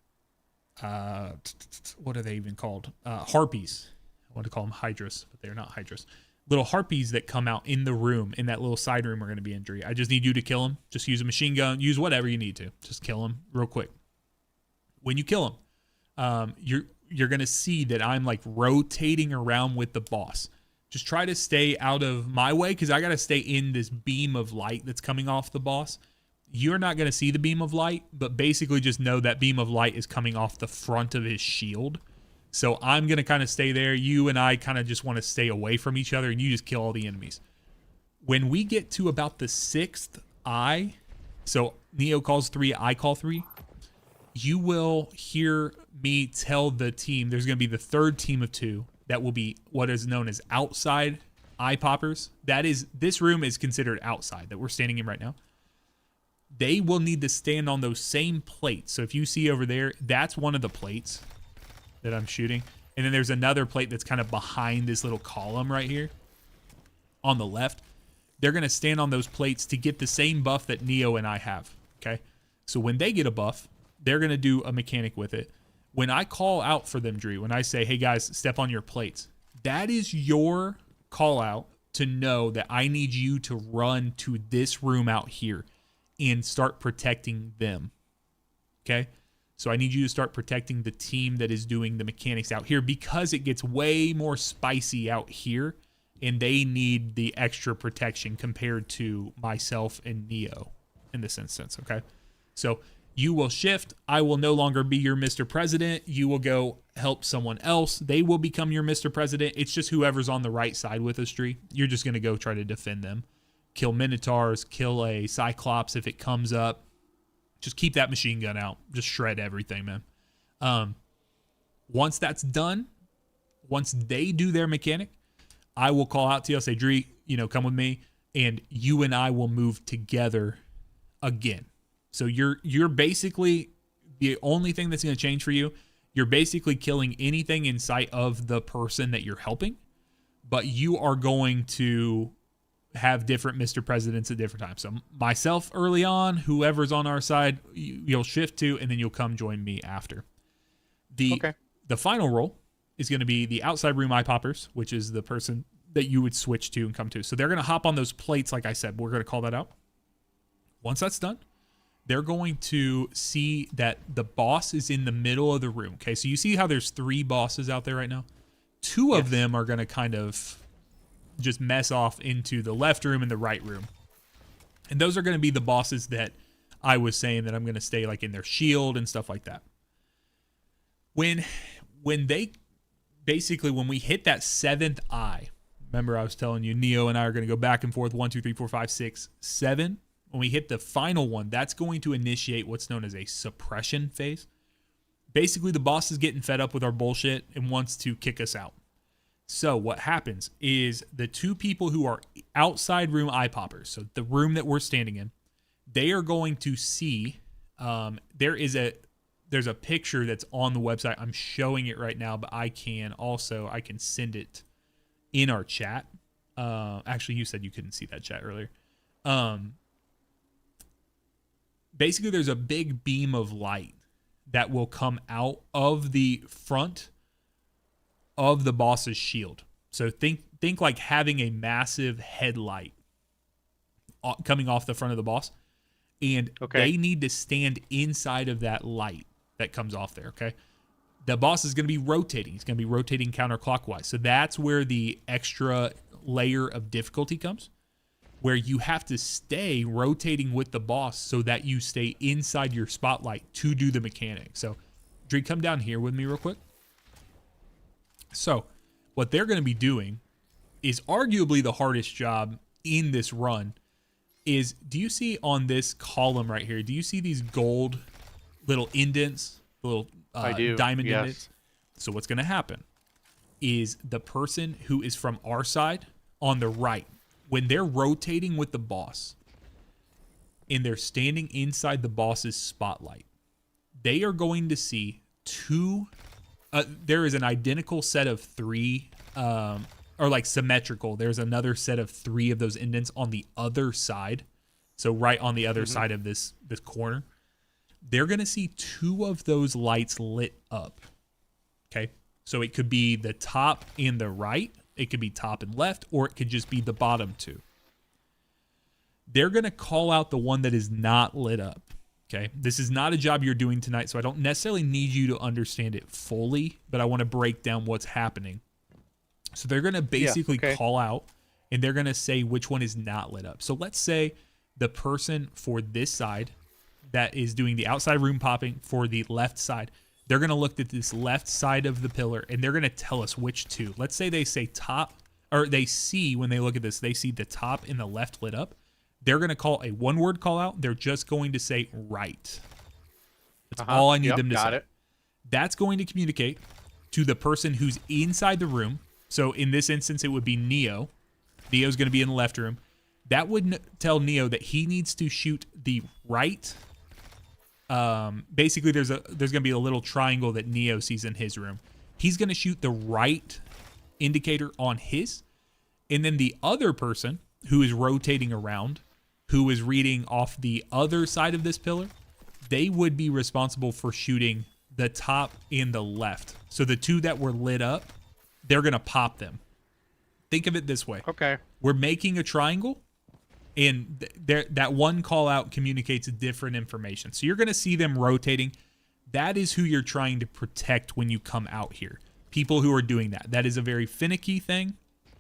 what are they even called? Harpies. I want to call them hydras, but they're not hydras. Little harpies that come out in the room, in that little side room, are going to be injury. I just need you to kill them. Just use a machine gun, use whatever you need to. Just kill them real quick. When you kill them, you're going to see that I'm like rotating around with the boss. Just try to stay out of my way, because I got to stay in this beam of light that's coming off the boss. You're not going to see the beam of light, but basically just know that beam of light is coming off the front of his shield. So I'm going to kind of stay there. You and I kind of just want to stay away from each other, and you just kill all the enemies. When we get to about the 6th eye, so Neo calls 3, I call 3, you will hear me tell the team, there's going to be the 3rd team of 2 that will be what is known as outside eye poppers. That is, this room is considered outside that we're standing in right now. They will need to stand on those same plates. So if you see over there, that's one of the plates that I'm shooting. And then there's another plate that's kind of behind this little column right here on the left. They're going to stand on those plates to get the same buff that Neo and I have. Okay. So when they get a buff, they're going to do a mechanic with it. When I call out for them, Dree, when I say, hey guys, step on your plates, that is your call out to know that I need you to run to this room out here and start protecting them. Okay. So I need you to start protecting the team that is doing the mechanics out here, because it gets way more spicy out here and they need the extra protection compared to myself and Neo in this instance. Okay. So you will shift. I will no longer be your Mr. President. You will go help someone else. They will become your Mr. President. It's just whoever's on the right side with us, Dree. You're just going to go try to defend them. Kill Minotaurs, kill a Cyclops if it comes up. Just keep that machine gun out. Just shred everything, man. Once that's done, once they do their mechanic, I will call out to you. I'll say, Dree, come with me, and you and I will move together again. So you're basically, the only thing that's going to change for you, you're basically killing anything in sight of the person that you're helping, but you are going to have different Mr. Presidents at different times. So myself early on, whoever's on our side, you'll shift to, and then you'll come join me after. The final role is going to be the outside room eye poppers, which is the person that you would switch to and come to. So they're going to hop on those plates, like I said. We're going to call that out. Once that's done, they're going to see that the boss is in the middle of the room. Okay, so you see how there's 3 bosses out there right now? 2 of them are going to kind of just mess off into the left room and the right room. And those are going to be the bosses that I was saying that I'm going to stay like in their shield and stuff like that. When they basically, when we hit that 7th eye, remember I was telling you Neo and I are going to go back and forth 1, 2, 3, 4, 5, 6, 7. When we hit the final one, that's going to initiate what's known as a suppression phase. Basically, the boss is getting fed up with our bullshit and wants to kick us out. So what happens is the 2 people who are outside room eye poppers, so the room that we're standing in, they are going to see, there's a picture that's on the website. I'm showing it right now, but I can send it in our chat. Actually, you said you couldn't see that chat earlier. Basically, there's a big beam of light that will come out of the front of the boss's shield. So think like having a massive headlight coming off the front of the boss, and they need to stand inside of that light that comes off there. Okay, the boss is going to be rotating. He's going to be rotating counterclockwise. So that's where the extra layer of difficulty comes, where you have to stay rotating with the boss so that you stay inside your spotlight to do the mechanic. So Dree, come down here with me real quick. So what they're going to be doing is arguably the hardest job in this run is, do you see on this column right here, do you see these gold little indents, little I do, diamond yes. indents? So what's going to happen is the person who is from our side on the right, when they're rotating with the boss and they're standing inside the boss's spotlight, they are going to see two, there is an identical set of three, or like symmetrical. There's another set of three of those indents on the other side. So right on the other side of this corner, they're going to see two of those lights lit up. Okay. So it could be the top and the right. It could be top and left, or it could just be the bottom two. They're going to call out the one that is not lit up. Okay. This is not a job you're doing tonight, so I don't necessarily need you to understand it fully, but I want to break down what's happening. So they're going to basically call out, and they're going to say which one is not lit up. So let's say the person for this side that is doing the outside room popping for the left side, they're going to look at this left side of the pillar, and they're going to tell us which two. Let's say they say top, or they see, when they look at this, they see the top and the left lit up. They're going to call a one-word call out. They're just going to say right. That's all I need them to say. It. That's going to communicate to the person who's inside the room. So in this instance, it would be Neo. Neo's going to be in the left room. That would tell Neo that he needs to shoot the right. Basically, there's going to be a little triangle that Neo sees in his room. He's going to shoot the right indicator on his. And then the other person who is rotating around, who is reading off the other side of this pillar, they would be responsible for shooting the top and the left. So the two that were lit up, they're going to pop them. Think of it this way. Okay. We're making a triangle, and that one call out communicates different information. So you're going to see them rotating. That is who you're trying to protect when you come out here. People who are doing that. That is a very finicky thing.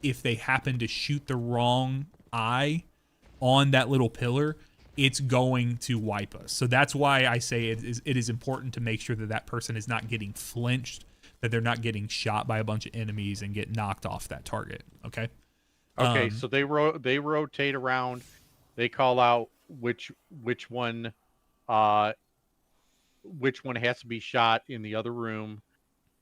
If they happen to shoot the wrong eye on that little pillar, it's going to wipe us. So that's why I say it is important to make sure that that person is not getting flinched, that they're not getting shot by a bunch of enemies and get knocked off that target. Okay. Okay. So they rotate around. They call out which one has to be shot in the other room,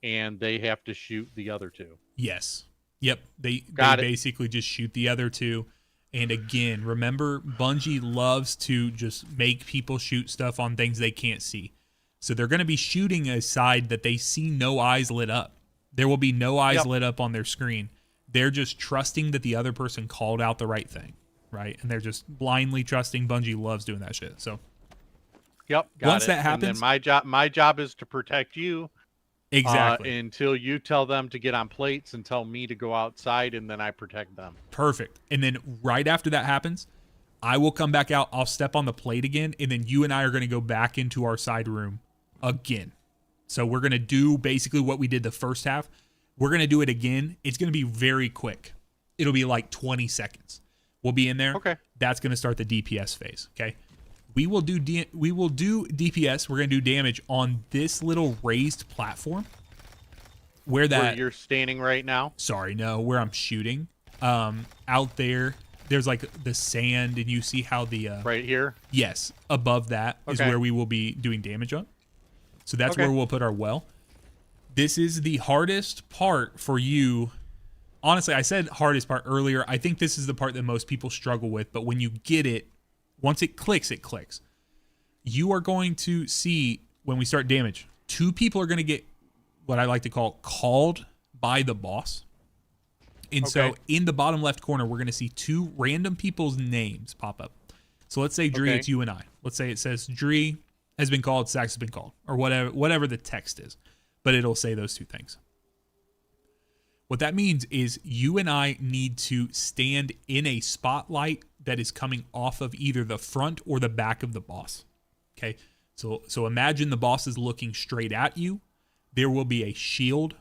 and they have to shoot the other two. Yes. Yep. They Got it. basically just shoot the other two. And again, remember, Bungie loves to just make people shoot stuff on things they can't see. So they're going to be shooting a side that they see no eyes lit up. There will be no eyes lit up on their screen. They're just trusting that the other person called out the right thing, right? And they're just blindly trusting. Bungie loves doing that shit. So once that happens, and then my job is to protect you. Exactly. Until you tell them to get on plates and tell me to go outside, and then I protect them. Perfect. And then right after that happens, I will come back out. I'll step on the plate again, and then you and I are going to go back into our side room again. So we're going to do basically what we did the first half. We're going to do it again. It's going to be very quick. It'll be like 20 seconds. We'll be in there. Okay. That's going to start the DPS phase. Okay. We will do DPS. We're going to do damage on this little raised platform where you're standing right now. Sorry, no, where I'm shooting. Out there, there's like the sand, and you see how the right here. Yes, above that is where we will be doing damage on. So that's where we'll put our well. This is the hardest part for you. Honestly, I said hardest part earlier. I think this is the part that most people struggle with, but when you get it, once it clicks, it clicks. You are going to see when we start damage, two people are going to get what I like to call called by the boss. And so in the bottom left corner, we're going to see two random people's names pop up. So let's say, Dree, it's you and I. Let's say it says, Dree has been called, Sax has been called, or whatever the text is. But it'll say those two things. What that means is you and I need to stand in a spotlight that is coming off of either the front or the back of the boss. Okay, so imagine the boss is looking straight at you. There will be a shield.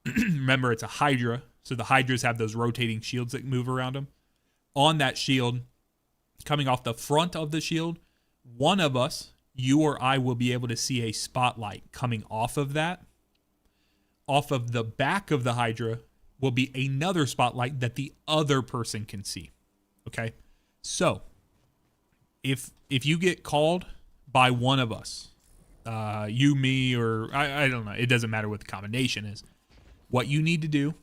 Remember, it's a Hydra, so the Hydras have those rotating shields that move around them. On that shield, coming off the front of the shield, one of us, you or I will be able to see a spotlight coming off of that. Off of the back of the Hydra will be another spotlight that the other person can see. Okay? So, if you get called by one of us, you, me, or I don't know, it doesn't matter what the combination is. What you need to do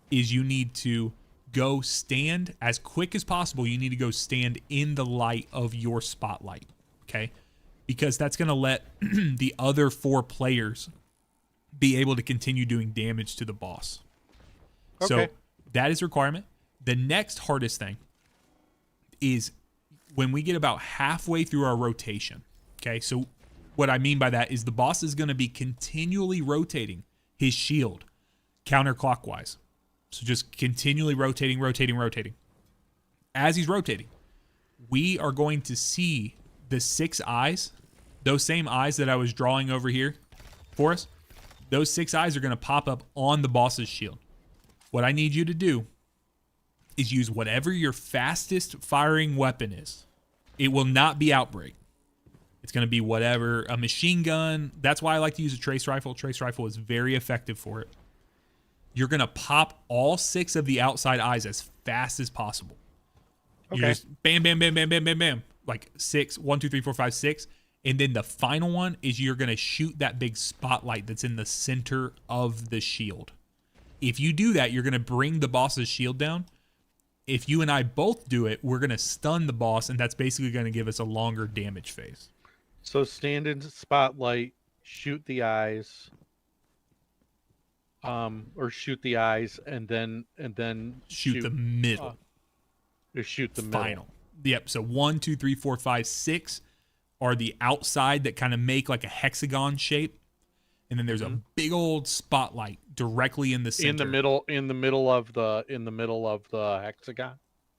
is you need to go stand as quick as possible. You need to go stand in the light of your spotlight, okay? Because that's going to let the other 4 players be able to continue doing damage to the boss. So Okay. that is a requirement. The next hardest thing is when we get about halfway through our rotation, okay? So what I mean by that is the boss is going to be continually rotating his shield counterclockwise. So just continually rotating. As he's rotating, we are going to see the 6 eyes, those same eyes that I was drawing over here for us. Those 6 eyes are going to pop up on the boss's shield. What I need you to do is use whatever your fastest firing weapon is. It will not be Outbreak. It's going to be whatever, a machine gun. That's why I like to use a trace rifle. Trace rifle is very effective for it. You're going to pop all 6 of the outside eyes as fast as possible. Okay. You just bam, bam, bam, bam, bam, bam, bam. Like 6, 1, 2, 3, 4, 5, 6. And then the final one is you're going to shoot that big spotlight that's in the center of the shield. If you do that, you're going to bring the boss's shield down. If you and I both do it, we're going to stun the boss, and that's basically going to give us a longer damage phase. So stand in spotlight, shoot the eyes, or shoot the eyes, and then Shoot the middle. Or shoot the middle. Final. Yep. So 1, 2, 3, 4, 5, 6 are the outside that kind of make like a hexagon shape, and then there's a big old spotlight directly in the center. In the middle of the hexagon.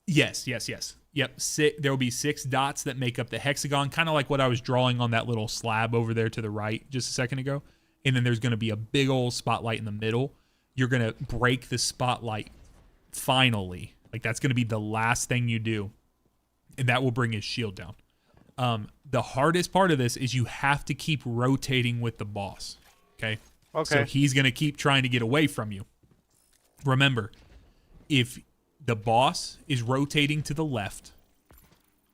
Yes. Yep. There will be 6 dots that make up the hexagon, kind of like what I was drawing on that little slab over there to the right just a second ago. And then there's going to be a big old spotlight in the middle. You're going to break the spotlight finally. Like that's going to be the last thing you do. And that will bring his shield down. The hardest part of this is you have to keep rotating with the boss. Okay. So he's going to keep trying to get away from you. Remember, if the boss is rotating to the left,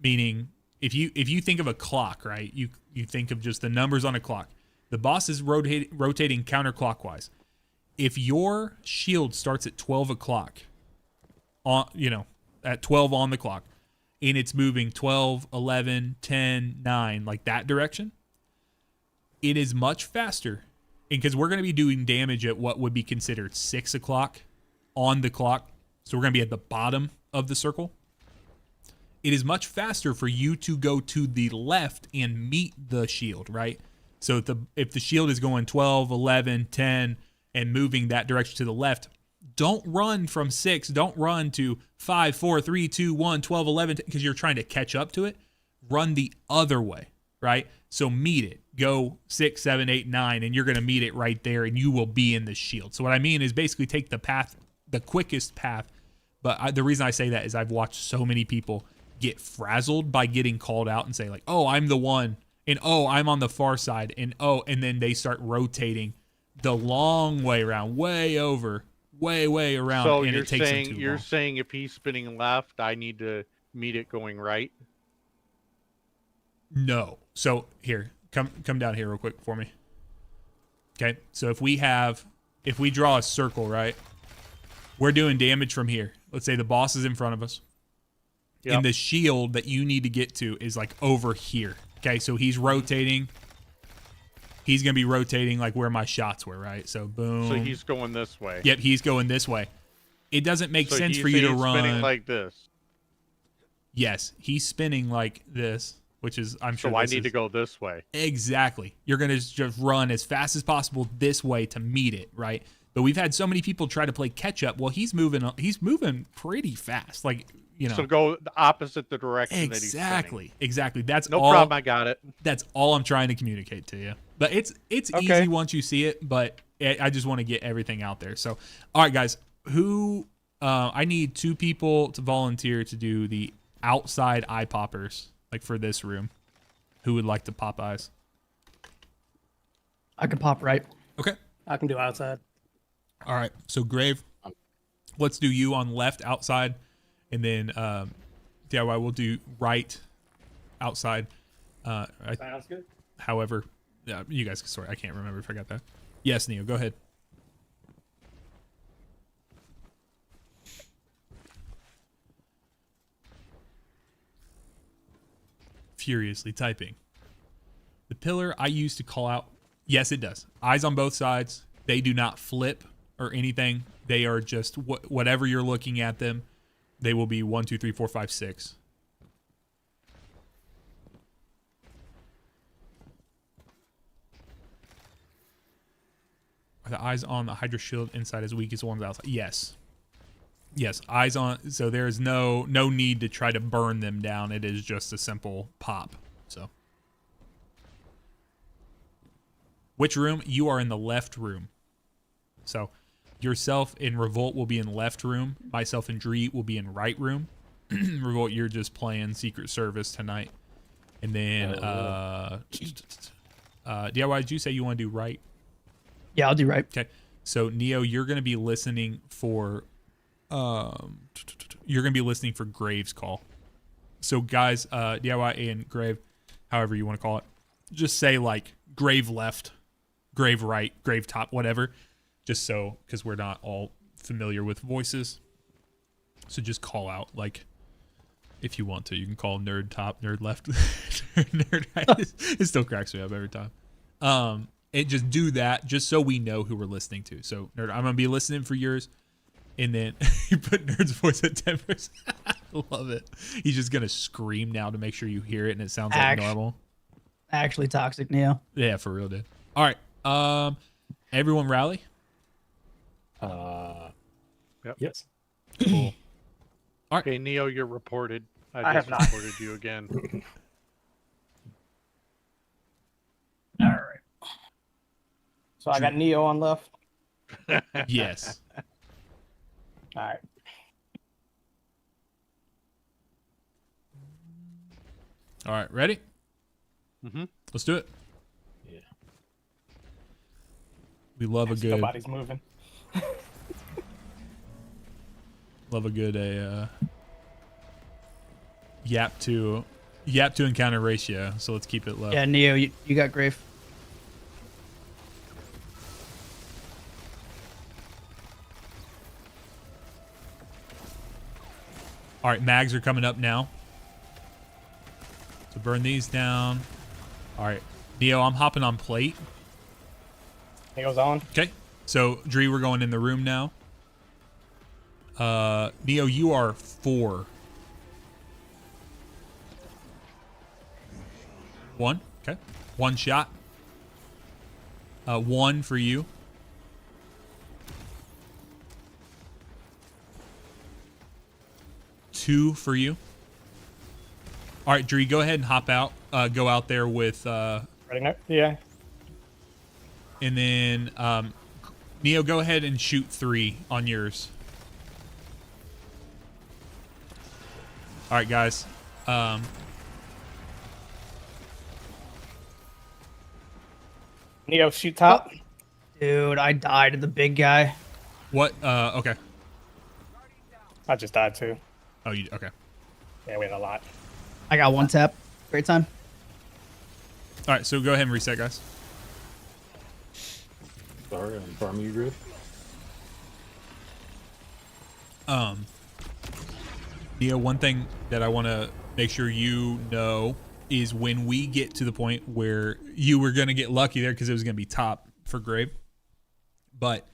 meaning if you think of a clock, right? You think of just the numbers on a clock. The boss is rotating counterclockwise. If your shield starts at 12 o'clock, at 12 on the clock, and it's moving 12, 11, 10, 9, like that direction, it is much faster. And because we're going to be doing damage at what would be considered 6 o'clock on the clock. So we're going to be at the bottom of the circle. It is much faster for you to go to the left and meet the shield, right? So if the shield is going 12, 11, 10, and moving that direction to the left, don't run from 6. Don't run to 5, 4, 3, 2, 1, 12, 11, because you're trying to catch up to it. Run the other way, right? So meet it. Go 6, 7, 8, 9, and you're going to meet it right there, and you will be in the shield. So what I mean is basically take the path, the quickest path. But the reason I say that is I've watched so many people get frazzled by getting called out and say like, oh, I'm the one, and oh, I'm on the far side, and oh, and then they start rotating the long way around, way over, way around, So and you're it takes them saying too you're long. saying if he's spinning left, I need to meet it going right. No. So here, come down here real quick for me. Okay. So if we draw a circle, right? We're doing damage from here. Let's say the boss is in front of us. Yep. And the shield that you need to get to is like over here. Okay. So he's rotating. He's going to be rotating like where my shots were, right? So boom. So he's going this way. Yep. He's going this way. It doesn't make So sense he's for you to saying run. spinning like this. Yes. He's spinning like this, which is, I'm sure. So I this need is- to go this way. Exactly. You're going to just run as fast as possible this way to meet it, right? But we've had so many people try to play catch up. Well, he's moving pretty fast. Like, you know. So go the opposite the direction that he's Exactly. spinning. Exactly. That's No all. problem. I got it. That's all I'm trying to communicate to you. But it's Okay. easy once you see it, but I just want to get everything out there. So, all right, guys, I need 2 people to volunteer to do the outside eye poppers, like for this room. Who would like to pop eyes? I can pop right. Okay. I can do outside. All right. So Grave, let's do you on left outside, and then DIY will do right outside. Sounds good. However, you guys can sort. I can't remember if I got that. Yes, Neo, go ahead. Furiously typing. The pillar I use to call out. Yes, it does. Eyes on both sides. They do not flip or anything. They are just whatever you're looking at them. They will be 1, 2, 3, 4, 5, 6. Are the eyes on the Hydra shield inside as weak as the ones outside? Yes. Yes, eyes on. So there is no need to try to burn them down. It is just a simple pop. So, which room? You are in the left room. So, yourself in Revolt will be in left room. Myself and Dree will be in right room. Revolt, you're just playing Secret Service tonight. And then, DIY, did you say you want to do right? Yeah, I'll do right. Okay. So, Neo, you're going to be listening for Graves' call. So guys, DIY and Grave, however you want to call it, just say like Grave left, Grave right, Grave top, whatever. Just so, because we're not all familiar with voices. So just call out, like, if you want to. You can call nerd top, nerd left, nerd right. It still cracks me up every time. And just do that just so we know who we're listening to. So nerd, I'm gonna be listening for yours. And then you put Nerd's voice at 10%. I love it. He's just going to scream now to make sure you hear it and it sounds like normal. Actually toxic, Neo. Yeah, for real, dude. All right. Everyone rally. Yep. Yes. Cool. All right. Okay, Neo, you're reported. I I have just not. reported you again. All right. So I got Neo on left. Yes. All right. All right. Ready? Mm-hmm. Let's do it. Yeah. We love a good Nobody's moving. yap to encounter ratio. So let's keep it low. Yeah, Neo, you got Grave. All right, mags are coming up now. So burn these down. All right, Neo, I'm hopping on plate. Neo's on. Okay, so Dree, we're going in the room now. Neo, you are 4. 1. Okay, 1 shot. 1 for you. 2 for you. All right, Dree, go ahead and hop out. Go out there with, Ready now? Yeah. and then Neo, go ahead and shoot 3 on yours. All right, guys. Neo, shoot top. Dude, I died to the big guy. What? Okay. I just died too. Oh, you okay? Yeah, we had a lot. I got 1 tap. Great time. All right, so go ahead and reset, guys. Sorry, I'm farming you, Griff. Neo, one thing that I want to make sure you know is when we get to the point where you were going to get lucky there because it was going to be top for Grave, but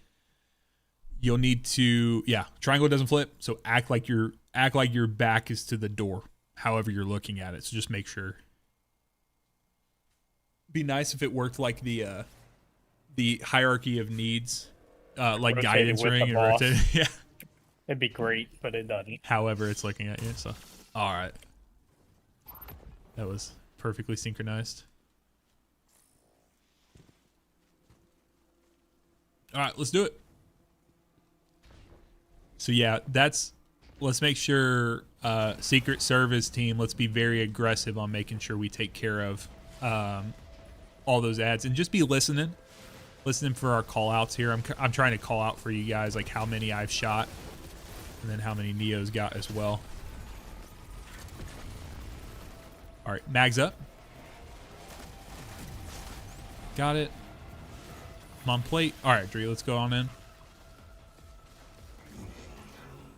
you'll need to, triangle doesn't flip, so act like your back is to the door, however you're looking at it. So just make sure. Be nice if it worked like the hierarchy of needs, like Rotated guidance with ring the and boss. rotate. Yeah. It'd be great, but it doesn't. However it's looking at you. So, all right. That was perfectly synchronized. All right, let's do it. So yeah, let's make sure Secret Service team, let's be very aggressive on making sure we take care of all those ads, and just be listening for our call outs here. I'm trying to call out for you guys like how many I've shot and then how many Neo's got as well. All right, mags up. Got it. I'm on plate. All right, Dree, let's go on in.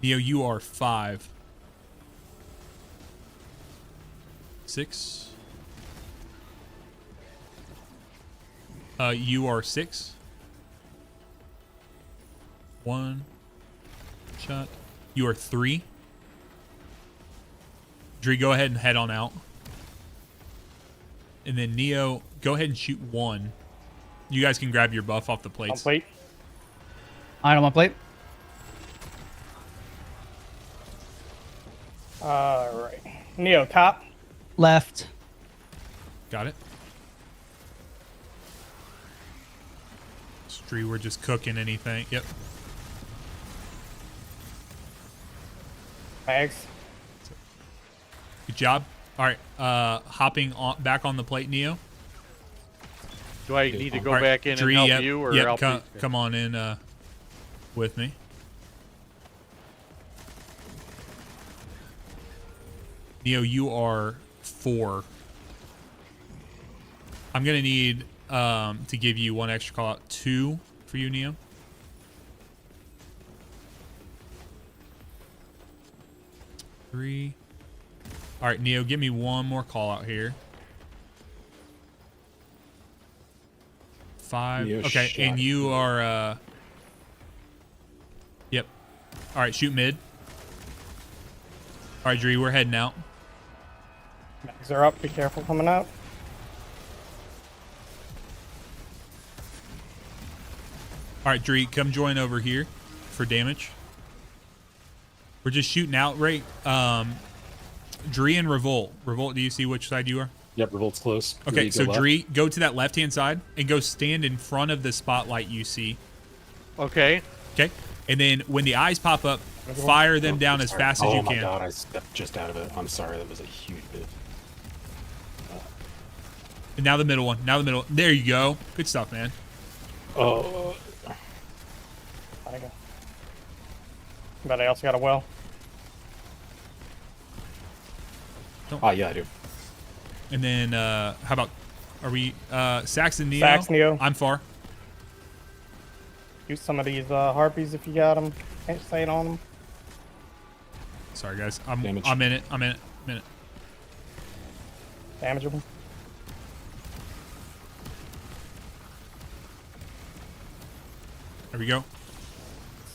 Neo, you are 5. 6. You are 6. 1 shot. You are 3. Dree, go ahead and head on out. And then Neo, go ahead and shoot 1. You guys can grab your buff off the On plates. plate. All right, on my plate. All right. Neo, top. Left. Got it. Dree, we're just cooking anything. Yep. Mags. Good job. All right. Hopping back on the plate, Neo. Do I need to go All right, back in Dree, and help yep, you, or yep, help come on in with me. Neo, you are 4. I'm gonna need to give you 1 extra call out. 2 for you, Neo. Three. All right, Neo, give me 1 more call out here. 5. Neo Okay, shot. and you are yep. All right, shoot mid. All right, Dree, we're heading out. Mags are up. Be careful coming out. All right, Dree, come join over here for damage. We're just shooting out right. Dree and Revolt. Revolt, do you see which side you are? Yep, Revolt's close. Okay, Dree, so go left. Dree, go to that left-hand side and go stand in front of the spotlight you see. Okay. Okay, and then when the eyes pop up, fire them down as Sorry. fast as you Oh my can. god, I stepped just out of it. I'm sorry, that was a huge bit. And now the middle one. Now the middle. There you go. Good stuff, man. Oh, I go. Anybody else got a well? yeah, I do. And then how about? Are we Sax and Neo? Sax, Neo. I'm far. Use some of these harpies if you got them. Can't say it on them. Sorry, guys. Damage. I'm in it. I'm in it. I'm in it. Damage them. There we go.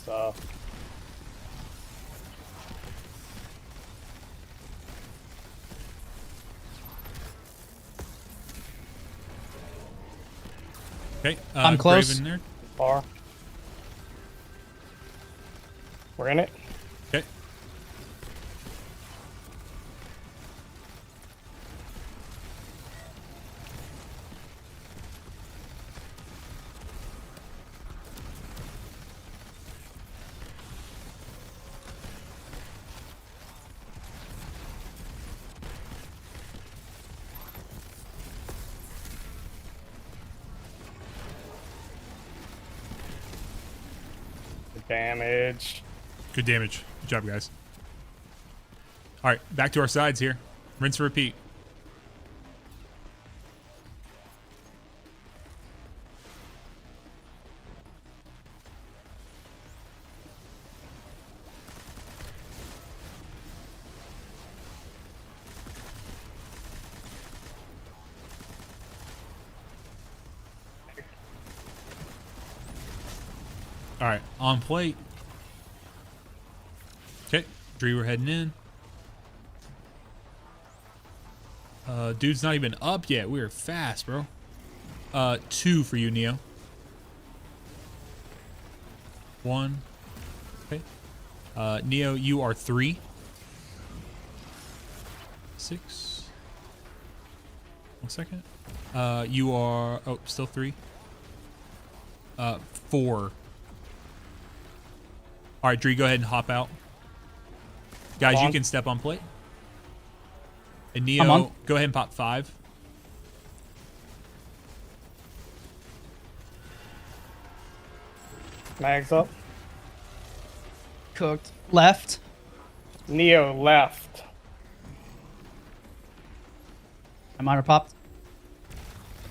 So, Okay. I'm close. Graven there. far. We're in it. Okay. The damage. Good damage. Good job, guys. All right, back to our sides here. Rinse and repeat. All right, on plate. Okay, Dree, we're heading in. Dude's not even up yet. We are fast, bro. 2 for you, Neo. 1. Okay. Neo, you are 3. 6. 1 second. You are still 3. 4. All right, Dree, go ahead and hop out. Guys, you On. can step on plate. And I'm Neo, on. go ahead and pop 5. Mags up. Cooked. Left. Neo left. My miner popped.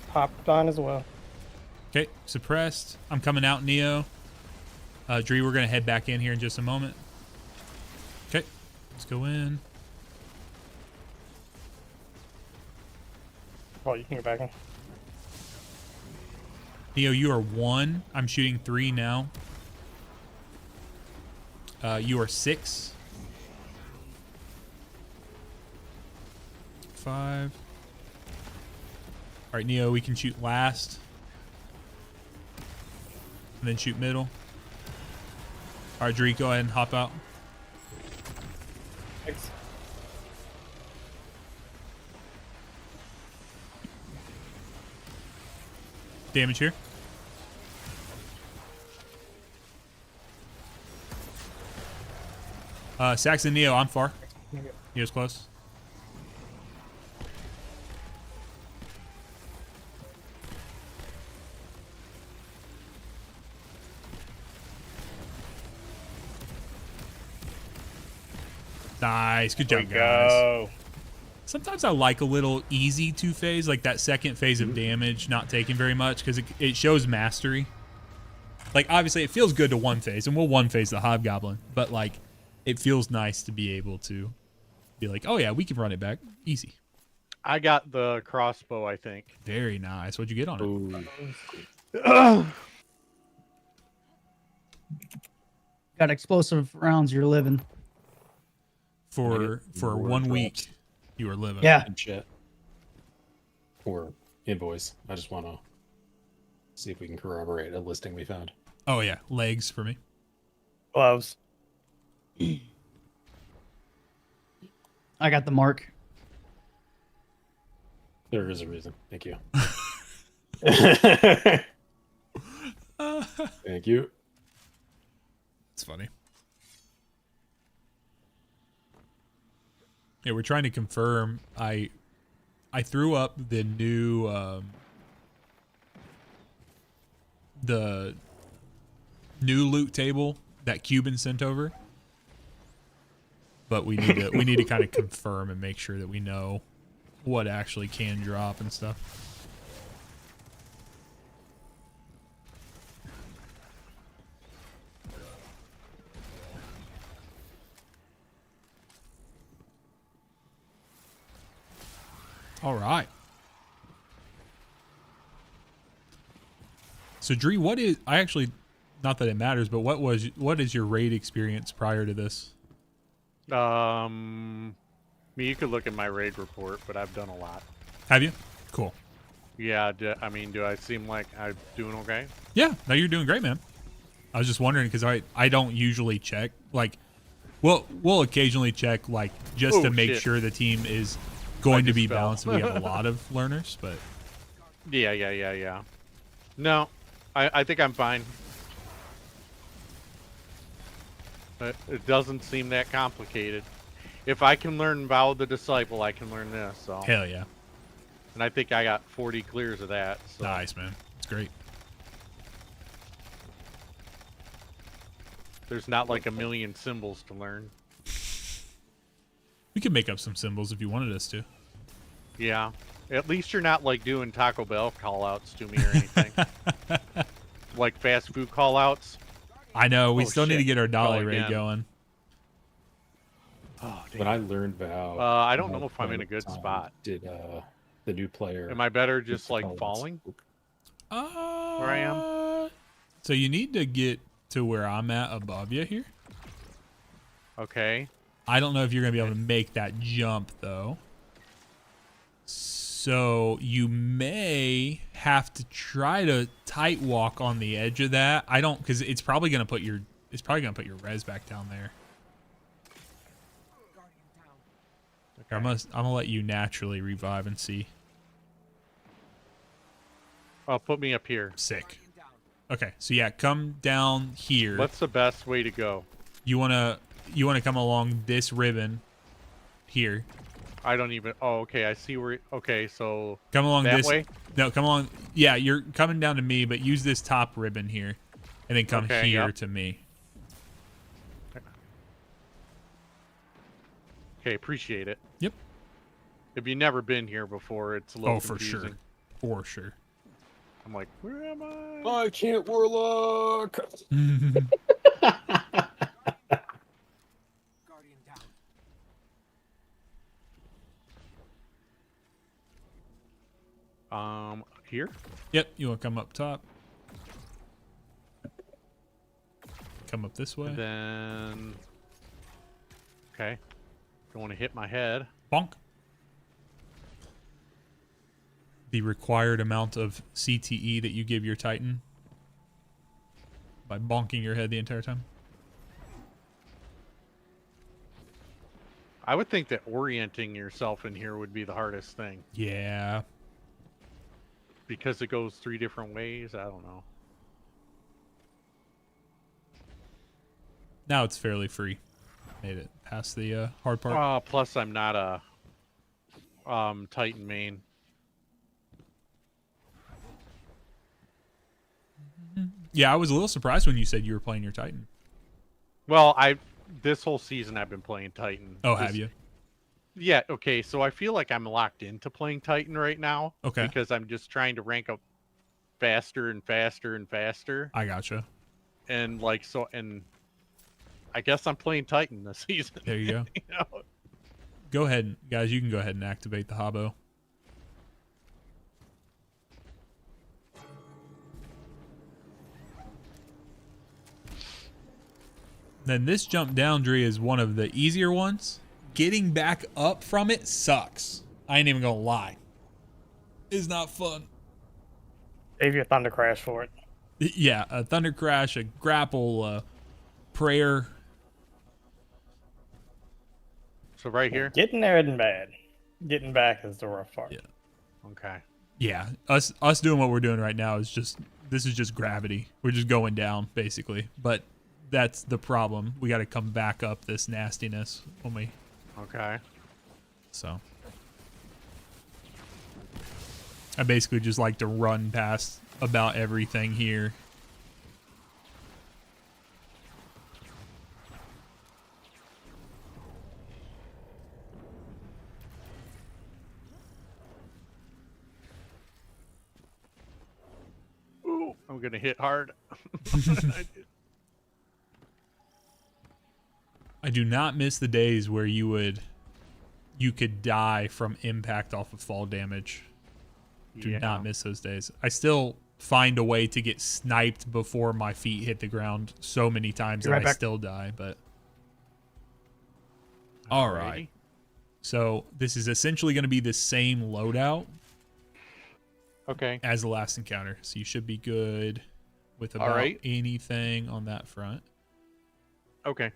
Popped on as well. Okay, suppressed. I'm coming out, Neo. Dree, we're gonna head back in here in just a moment. Okay, let's go in. Oh, you can go back in. Neo, you are 1. I'm shooting 3 now. You are 6. 5. All right, Neo, we can shoot last. And then shoot middle. All right, Dree, go ahead and hop out. Thanks. Damage here. Saxon, Neo, I'm far. Neo's close. Nice. Good There job, we guys. go. Sometimes I like a little easy 2-phase, like that second phase of damage not taking very much, because it shows mastery. Like, obviously, it feels good to 1-phase, and we'll 1-phase the Hobgoblin, but, like, it feels nice to be able to be like, oh, yeah, we can run it back. Easy. I got the crossbow, I think. Very nice. What'd you get on it? Ooh. Got explosive rounds. You're living. For More 1 drops. week, you were living. Yeah. In chat. Or invoice. I just want to see if we can corroborate a listing we found. Oh, yeah. Legs for me. Gloves. I got the mark. There is a reason. Thank you. Thank you. It's funny. Yeah, we're trying to confirm. I threw up the new loot table that Cuban sent over, but we need to kind of confirm and make sure that we know what actually can drop and stuff. All right. So Dree, what is not that it matters, but what is your raid experience prior to this? I mean, you could look at my raid report, but I've done a lot. Have you? Cool. Yeah, I mean, do I seem like I'm doing okay? Yeah, no, you're doing great, man. I was just wondering because I don't usually check. Like, we'll occasionally check, like, just to make sure the team is going to be just fell. balanced. And we have a lot of learners, but Yeah. No, I think I'm fine. It doesn't seem that complicated. If I can learn Vow of the Disciple, I can learn this. So. hell yeah, And I think I got 40 clears of that. So. nice, man. It's great. There's not like a million symbols to learn. We could make up some symbols if you wanted us to. Yeah. At least you're not like doing Taco Bell call-outs to me or anything. Like fast food call-outs. I know. We Oh, still need to shit. get our dolly Go raid again. going. Oh, damn. When I learned Vow, I don't my know if I'm in a good time spot. Did the new player? Am I better just like call-outs. falling? Where I am? So you need to get to where I'm at above you here. Okay. I don't know if you're going to be able to make that jump, though. So you may have to try to tight walk on the edge of that. I don't, because it's probably going to put your res back down there. Okay. I'm gonna let you naturally revive and see. Oh, put me up here. Sick. Okay, so yeah, come down here. What's the best way to go? You wanna come along this ribbon here. I don't even. Oh, okay. I see where. Okay, so Come along that this way. No, come along. Yeah, you're coming down to me, but use this top ribbon here. and then come Okay, here yep. to me. Okay, appreciate it. Yep. If you've never been here before, it's a little Oh, for confusing. sure. For sure. I'm like, where am I? I can't warlock. Guardian down. Here? Yep, you want to come up top? Come up this way. And then... Okay. Don't want to hit my head. Bonk. The required amount of CTE that you give your Titan by bonking your head the entire time. I would think that orienting yourself in here would be the hardest thing. Yeah. Because it goes 3 different ways. I don't know. Now it's fairly free. Made it past the hard part. Plus I'm not a Titan main. Yeah, I was a little surprised when you said you were playing your Titan. Well, this whole season I've been playing Titan. Oh, have you? Yeah, okay, so I feel like I'm locked into playing Titan right now. Okay. Because I'm just trying to rank up faster and faster and faster. I gotcha. And and I guess I'm playing Titan this season. There you go. You know? Go ahead, guys. You can go ahead and activate the Hobbo. Then this jump down, Dree, is one of the easier ones. Getting back up from it sucks. I ain't even gonna lie. It's not fun. Save your Thunder Crash for it. Yeah, a Thunder Crash, a grapple, a prayer. So right here? Getting there isn't bad. Getting back is the rough part. Yeah. Okay. Yeah, us doing what we're doing right now is this is just gravity. We're just going down basically. But that's the problem. We got to come back up this nastiness when we. Okay. So I basically just like to run past about everything here. Ooh, I'm gonna hit hard. I do not miss the days where you could die from impact off of fall damage. Do not miss those days. I still find a way to get sniped before my feet hit the ground so many times that I still die, but all right. So this is essentially going to be the same loadout Okay. as the last encounter. So you should be good with about anything on that front. Okay.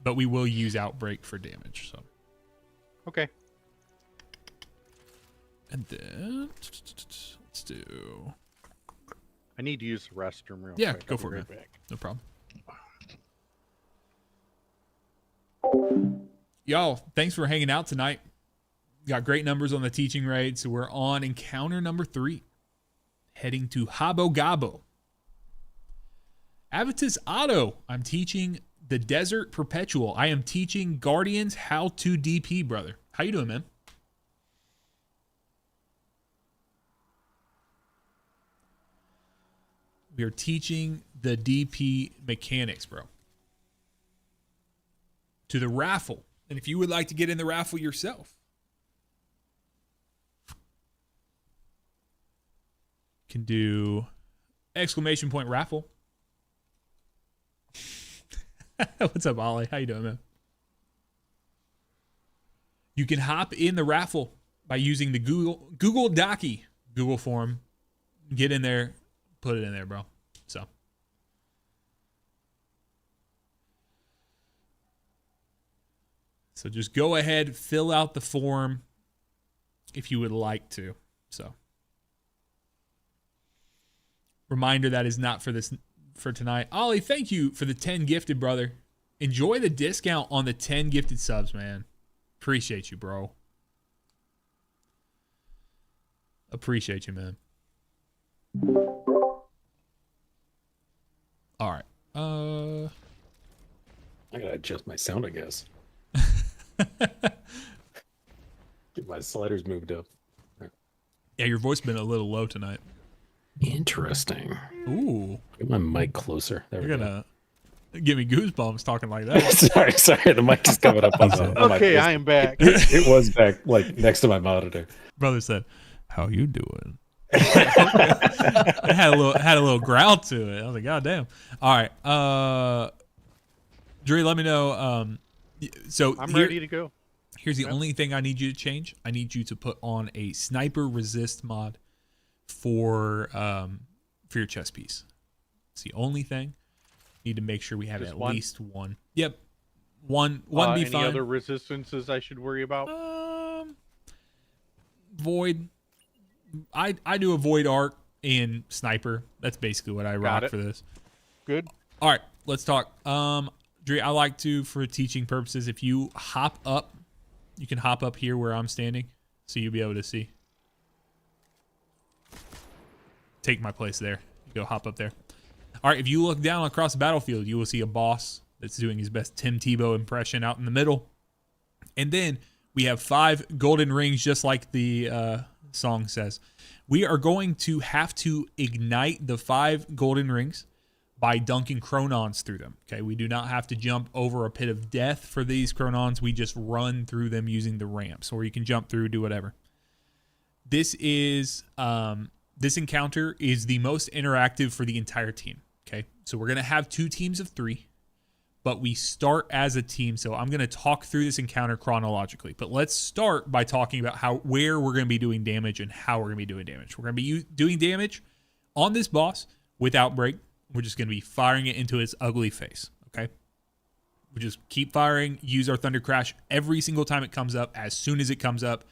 But we will use Outbreak for damage. So Okay. and then let's do. I need to use the restroom real Yeah, quick. go I'll be for it, right man. back. No problem. Y'all, thanks for hanging out tonight. Got great numbers on the teaching raid. So we're on encounter number 3. Heading to Habo Gabo. Avitus Otto. I'm teaching the Desert Perpetual. I am teaching Guardians how to DP, brother. How you doing, man? We are teaching the DP mechanics, bro. To the raffle. And if you would like to get in the raffle yourself, can do ! raffle. What's up, Ollie? How you doing, man? You can hop in the raffle by using the Google Docky Google form. Get in there, put it in there, bro. So just go ahead, fill out the form if you would like to. So reminder, that is not for tonight. Ollie, thank you for the 10 gifted, brother. Enjoy the discount on the 10 gifted subs, man. Appreciate you, bro. Appreciate you, man. All right. I gotta adjust my sound, I guess. Get my sliders moved up. Yeah, your voice been a little low tonight. Interesting. Ooh, Get my mic closer. There you're we go. gonna give me goosebumps talking like that. sorry. The mic is coming up on, on my Okay, face. I am back. It was back, like, next to my monitor. Brother said, "How you doing?" It had a little growl to it. I was like, God damn. All right. Dre, let me know. So I'm ready to go. Here's the only thing I need you to change. I need you to put on a sniper resist mod for your chest piece. It's the only thing. Need to make sure we have Just at one? least one. Yep. One be Any fine. other resistances I should worry about? Void. I do a void arc and sniper. That's basically what I rock it. for this. Good. All right, let's talk. Dre, I like to, for teaching purposes, if you hop up, you can hop up here where I'm standing, so you'll be able to see. Take my place there. Go hop up there. All right, if you look down across the battlefield, you will see a boss that's doing his best Tim Tebow impression out in the middle. And then we have 5 golden rings, just like the song says. We are going to have to ignite the 5 golden rings by dunking chronons through them. Okay, we do not have to jump over a pit of death for these chronons. We just run through them using the ramps, or you can jump through, do whatever. This is this encounter is the most interactive for the entire team. Okay, so we're gonna have 2 teams of 3, but we start as a team. So I'm gonna talk through this encounter chronologically. But let's start by talking about where we're gonna be doing damage and how we're gonna be doing damage. We're gonna be doing damage on this boss with Outbreak. We're just going to be firing it into its ugly face, okay? We just keep firing, use our Thunder Crash every single time it comes up, as soon as it comes up.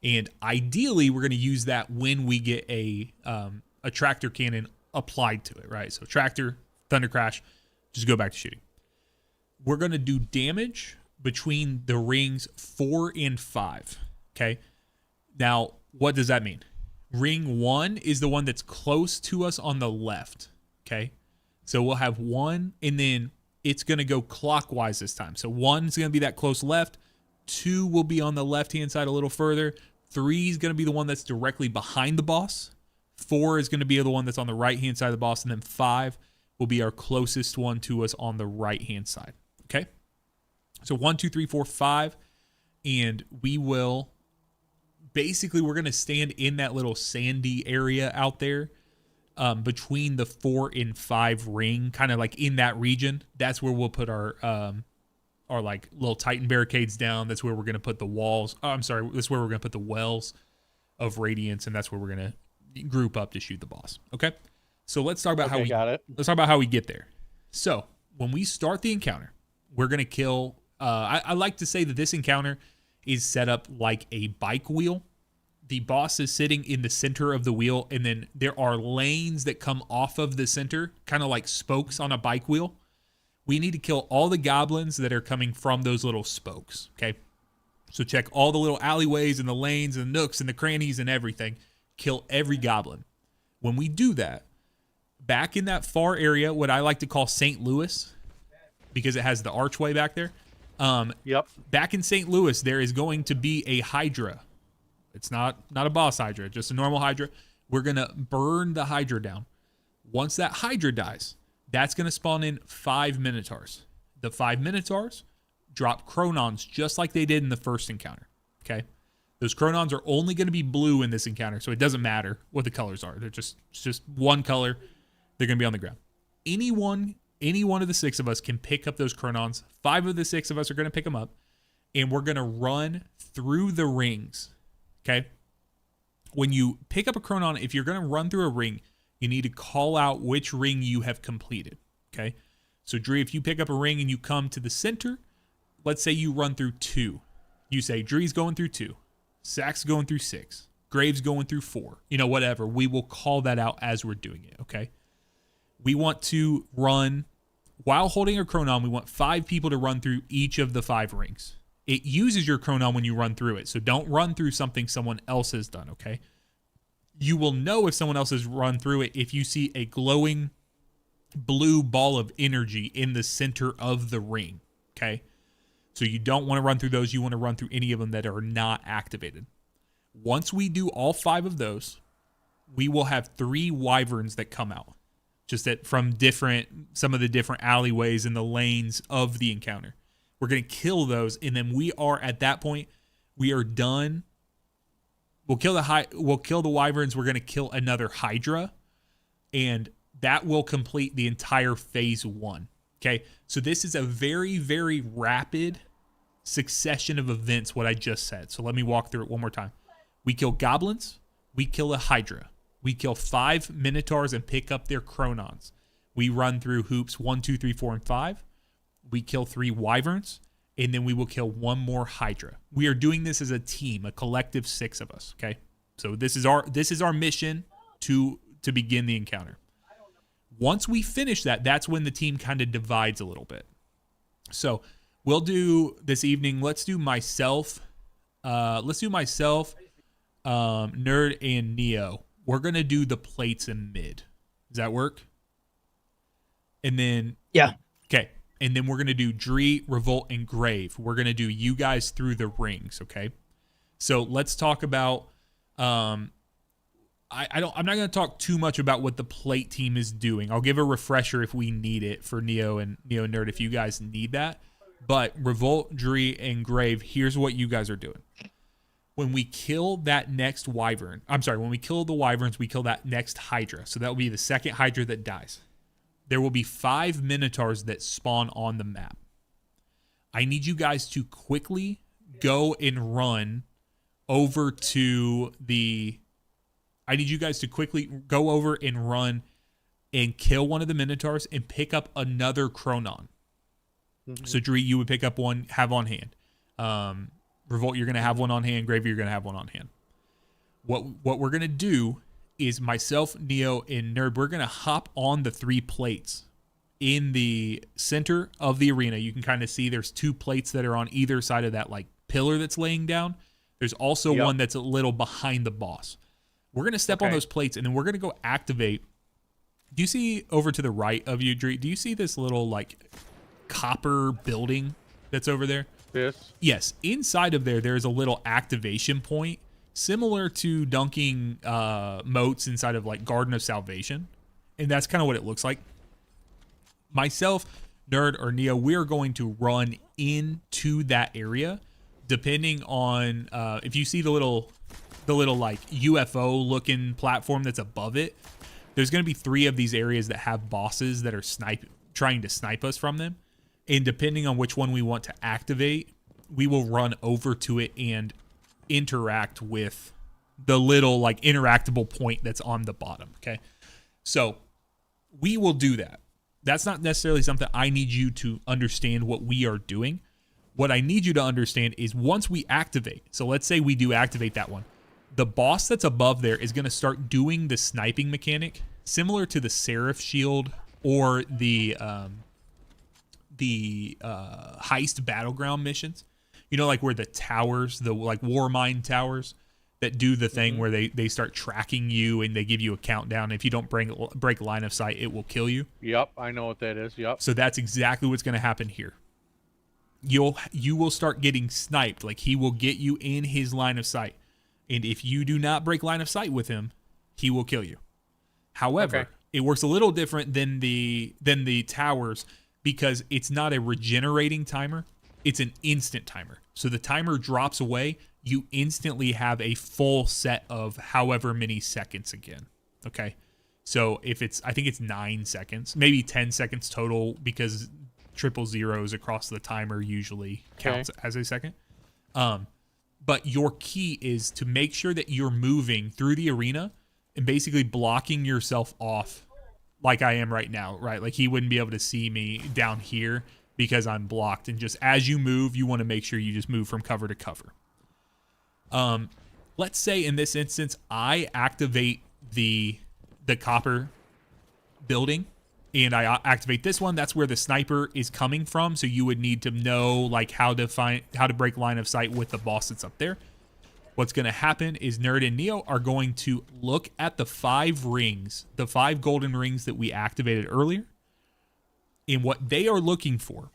And ideally, we're going to use that when we get a tractor cannon applied to it, right? So tractor, Thunder Crash, just go back to shooting. We're going to do damage between the rings 4 and 5, okay? Now, what does that mean? Ring 1 is the one that's close to us on the left, okay? So we'll have 1, and then it's going to go clockwise this time. So 1 is going to be that close left. 2 will be on the left-hand side a little further. 3 is going to be the one that's directly behind the boss. 4 is going to be the one that's on the right-hand side of the boss. And then 5 will be our closest one to us on the right-hand side, okay? So 1, 2, 3, 4, 5. And we will... Basically, we're going to stand in that little sandy area out there. Between the 4 and 5 ring, kind of like in that region. That's where we'll put our like little Titan barricades down. That's where we're gonna put the walls. Oh, I'm sorry, that's where we're gonna put the wells of radiance, and that's where we're gonna group up to shoot the boss. Okay, so let's talk about Let's talk about how we get there. So when we start the encounter, we're gonna kill. I like to say that this encounter is set up like a bike wheel. The boss is sitting in the center of the wheel, and then there are lanes that come off of the center, kind of like spokes on a bike wheel. We need to kill all the goblins that are coming from those little spokes, okay? So check all the little alleyways and the lanes and the nooks and the crannies and everything. Kill every goblin. When we do that, back in that far area, what I like to call St. Louis, because it has the archway back there. Yep. Back in St. Louis, there is going to be a Hydra. It's not a boss Hydra, just a normal Hydra. We're going to burn the Hydra down. Once that Hydra dies, that's going to spawn in 5 Minotaurs. The 5 Minotaurs drop Chronons just like they did in the first encounter, okay? Those Chronons are only going to be blue in this encounter, so it doesn't matter what the colors are. They're just one color. They're going to be on the ground. Any one of the 6 of us can pick up those Chronons. 5 of the 6 of us are going to pick them up, and we're going to run through the rings. Okay, when you pick up a chronon, if you're going to run through a ring, you need to call out which ring you have completed. Okay, so Dree, if you pick up a ring and you come to the center, let's say you run through 2. You say Dree's going through 2, Sack's going through 6, Graves going through 4. You know, whatever. We will call that out as we're doing it. Okay, we want to run while holding a chronon. We want 5 people to run through each of the 5 rings. It uses your chronon when you run through it. So don't run through something someone else has done, okay? You will know if someone else has run through it if you see a glowing blue ball of energy in the center of the ring. Okay. So you don't want to run through those. You want to run through any of them that are not activated. Once we do all 5 of those, we will have 3 wyverns that come out. Just that from some of the different alleyways and the lanes of the encounter. We're going to kill those, and then we are at that point, we are done. We'll kill the wyverns. We're going to kill another hydra, and that will complete the entire phase 1. Okay, so this is a very, very rapid succession of events, what I just said. So let me walk through it one more time. We kill goblins. We kill a hydra. We kill 5 minotaurs and pick up their chronons. We run through hoops 1, 2, 3, 4, and 5. We kill 3 wyverns, and then we will kill 1 more hydra. We are doing this as a team, a collective 6 of us. Okay, so this is our mission to begin the encounter. Once we finish that, that's when the team kind of divides a little bit. So we'll do this evening. Let's do myself. Nerd and Neo. We're gonna do the plates in mid. Does that work? And then Yeah. Okay. And then we're gonna do Dree, Revolt, and Grave. We're gonna do you guys through the rings. Okay. So let's talk about. I'm not gonna talk too much about what the plate team is doing. I'll give a refresher if we need it for Neo and Nerd if you guys need that. But Revolt, Dree, and Grave. Here's what you guys are doing. When we kill that next wyvern, when we kill the wyverns, we kill that next hydra. So that will be the second hydra that dies. There will be 5 minotaurs that spawn on the map. I need you guys to quickly go and run over to and kill one of the minotaurs and pick up another chronon. Mm-hmm. So Dree, you would pick up one, have on hand. Revolt, you're going to have one on hand. Grave, you're going to have one on hand. What we're going to do is myself, Neo, and Nerd, we're going to hop on the 3 plates in the center of the arena. You can kind of see there's 2 plates that are on either side of that like pillar that's laying down. There's also one that's a little behind the boss. We're going to step on those plates, and then we're going to go activate. Do you see over to the right of you, Dree? Do you see this little like copper building that's over there? Yes. Inside of there's a little activation point similar to dunking moats inside of like Garden of Salvation. And that's kind of what it looks like. Myself, Nerd, or Neo, we are going to run into that area depending on if you see the little like UFO looking platform that's above it. There's going to be 3 of these areas that have bosses that are trying to snipe us from them. And depending on which one we want to activate, we will run over to it and interact with the little like interactable point that's on the bottom. Okay. So we will do that. That's not necessarily something I need you to understand what we are doing. What I need you to understand is once we activate, so let's say we do activate that one, the boss that's above there is going to start doing the sniping mechanic similar to the Seraph Shield or the heist battleground missions, like where the towers, the like war mine towers that do the thing where they start tracking you and they give you a countdown. If you don't break line of sight, it will kill you. Yep, I know what that is. Yep. So that's exactly what's going to happen here. You will start getting sniped. Like he will get you in his line of sight. And if you do not break line of sight with him, he will kill you. However, it works a little different than the towers because it's not a regenerating timer. It's an instant timer. So the timer drops away. You instantly have a full set of however many seconds again. Okay. So I think it's 9 seconds, maybe 10 seconds total because 000s across the timer usually counts as a second. But your key is to make sure that you're moving through the arena and basically blocking yourself off like I am right now, right? Like he wouldn't be able to see me down here because I'm blocked. And just as you move, you want to make sure you just move from cover to cover. Let's say in this instance, I activate the copper building and I activate this one. That's where the sniper is coming from. So you would need to know like how to break line of sight with the boss that's up there. What's going to happen is Nerd and Neo are going to look at the 5 rings, the 5 golden rings that we activated earlier. And what they are looking for,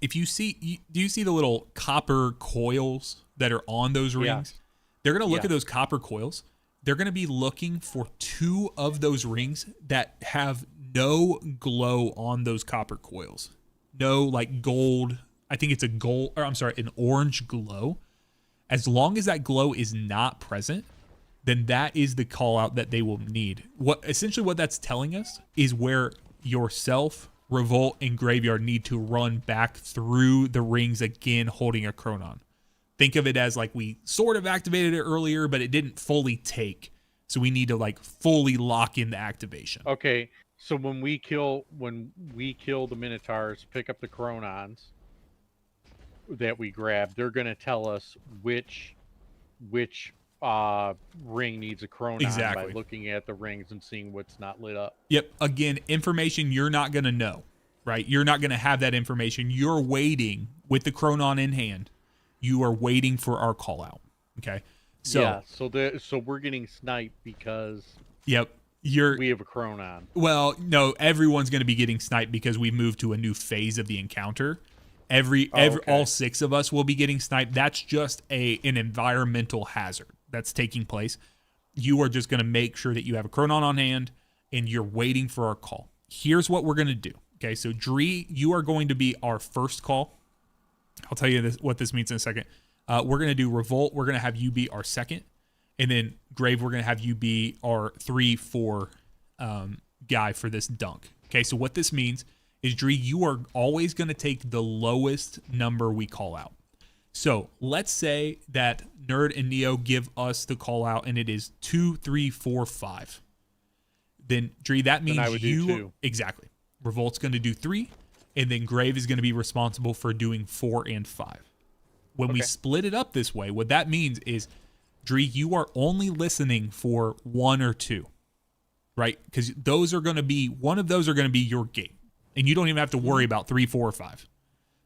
if you see, do you see the little copper coils that are on those rings? They're going to look at those copper coils. They're going to be looking for 2 of those rings that have no glow on those copper coils. No, like gold. I think it's an orange glow. As long as that glow is not present, then that is the call out that they will need. What that's telling us is where yourself, Revolt, and Graveyard need to run back through the rings again, holding a Chronon. Think of it as like we sort of activated it earlier, but it didn't fully take. So we need to like fully lock in the activation. Okay, so when we kill the Minotaurs, pick up the Chronons that we grab, they're gonna tell us which ring needs a Chronon by looking at the rings and seeing what's not lit up. Yep. Again, information you're not gonna know, right? You're not gonna have that information. You're waiting with the Chronon in hand. You are waiting for our call out. Okay. So so we're getting sniped because we have a Chronon. Well, no, everyone's going to be getting sniped because we moved to a new phase of the encounter. All 6 of us will be getting sniped. That's just an environmental hazard that's taking place. You are just going to make sure that you have a Chronon on hand and you're waiting for our call. Here's what we're going to do. Okay, so Dree, you are going to be our first call. I'll tell you what this means in a second. We're going to do Revolt. We're going to have you be our second. And then Grave, we're going to have you be our 3-4 guy for this dunk. Okay, so what this means is, Dree, you are always going to take the lowest number we call out. So let's say that Nerd and Neo give us the call out and it is 2, 3, 4, 5. Then, Dree, that means then I would do 2. Exactly. Revolt's going to do 3. And then Grave is going to be responsible for doing 4 and 5. When we split it up this way, what that means is, Dree, you are only listening for 1 or 2, right? Because one of those are going to be your gate. And you don't even have to worry about 3, 4, or 5.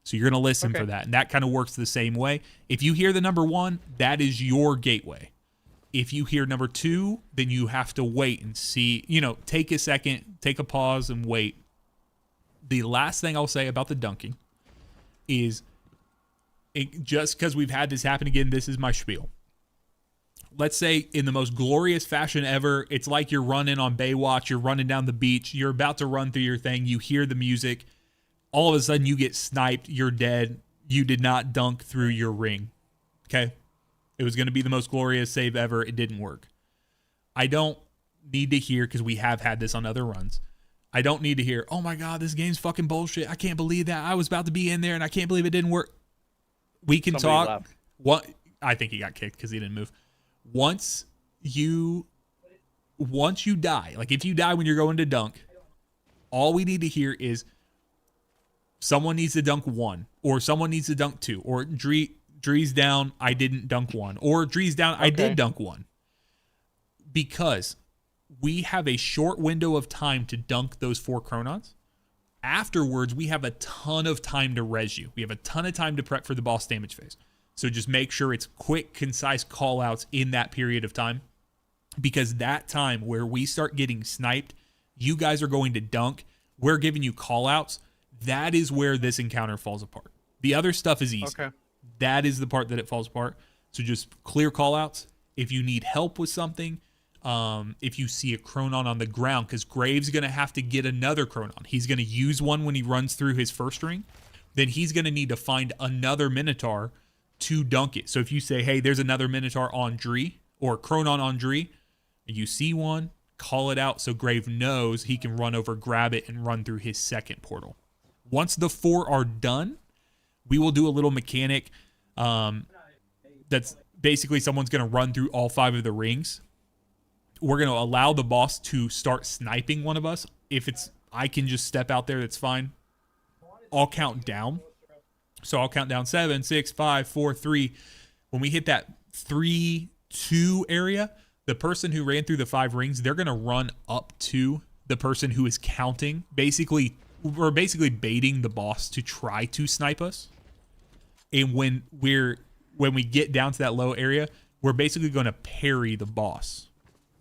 So you're going to listen for that. And that kind of works the same way. If you hear the number 1, that is your gateway. If you hear number 2, then you have to wait and see, take a second, take a pause and wait. The last thing I'll say about the dunking is, just because we've had this happen again, this is my spiel. Let's say in the most glorious fashion ever, it's like you're running on Baywatch, you're running down the beach, you're about to run through your thing, you hear the music, all of a sudden you get sniped, you're dead, you did not dunk through your ring. Okay? It was going to be the most glorious save ever, it didn't work. I don't need to hear, because we have had this on other runs, I don't need to hear, oh my God, this game's fucking bullshit. I can't believe that. I was about to be in there and I can't believe it didn't work. We can talk. Left. What? I think he got kicked because he didn't move. Once you die, like if you die when you're going to dunk, all we need to hear is someone needs to dunk 1, or someone needs to dunk 2, or Dree's down, I didn't dunk 1, or Dree's down, I did dunk 1. Because we have a short window of time to dunk those 4 Chronons. Afterwards, we have a ton of time to res you. We have a ton of time to prep for the boss damage phase. So just make sure it's quick, concise call-outs in that period of time. Because that time where we start getting sniped, you guys are going to dunk, we're giving you call-outs, that is where this encounter falls apart. The other stuff is easy. Okay. That is the part that it falls apart. So just clear call-outs. If you need help with something, if you see a Chronon on the ground, because Grave's going to have to get another Chronon. He's going to use one when he runs through his first ring. Then he's going to need to find another Minotaur to dunk it. So if you say, hey, there's another Minotaur on Dree, or Chronon on Dree, and you see one, call it out so Grave knows he can run over, grab it, and run through his second portal. Once the 4 are done, we will do a little mechanic that's basically someone's going to run through all 5 of the rings. We're going to allow the boss to start sniping one of us. If I can just step out there, that's fine. I'll count down. So I'll count down 7, 6, 5, 4, 3. When we hit that 3, 2 area, the person who ran through the 5 rings, they're going to run up to the person who is counting. We're basically baiting the boss to try to snipe us. And when we get down to that low area, we're basically going to parry the boss.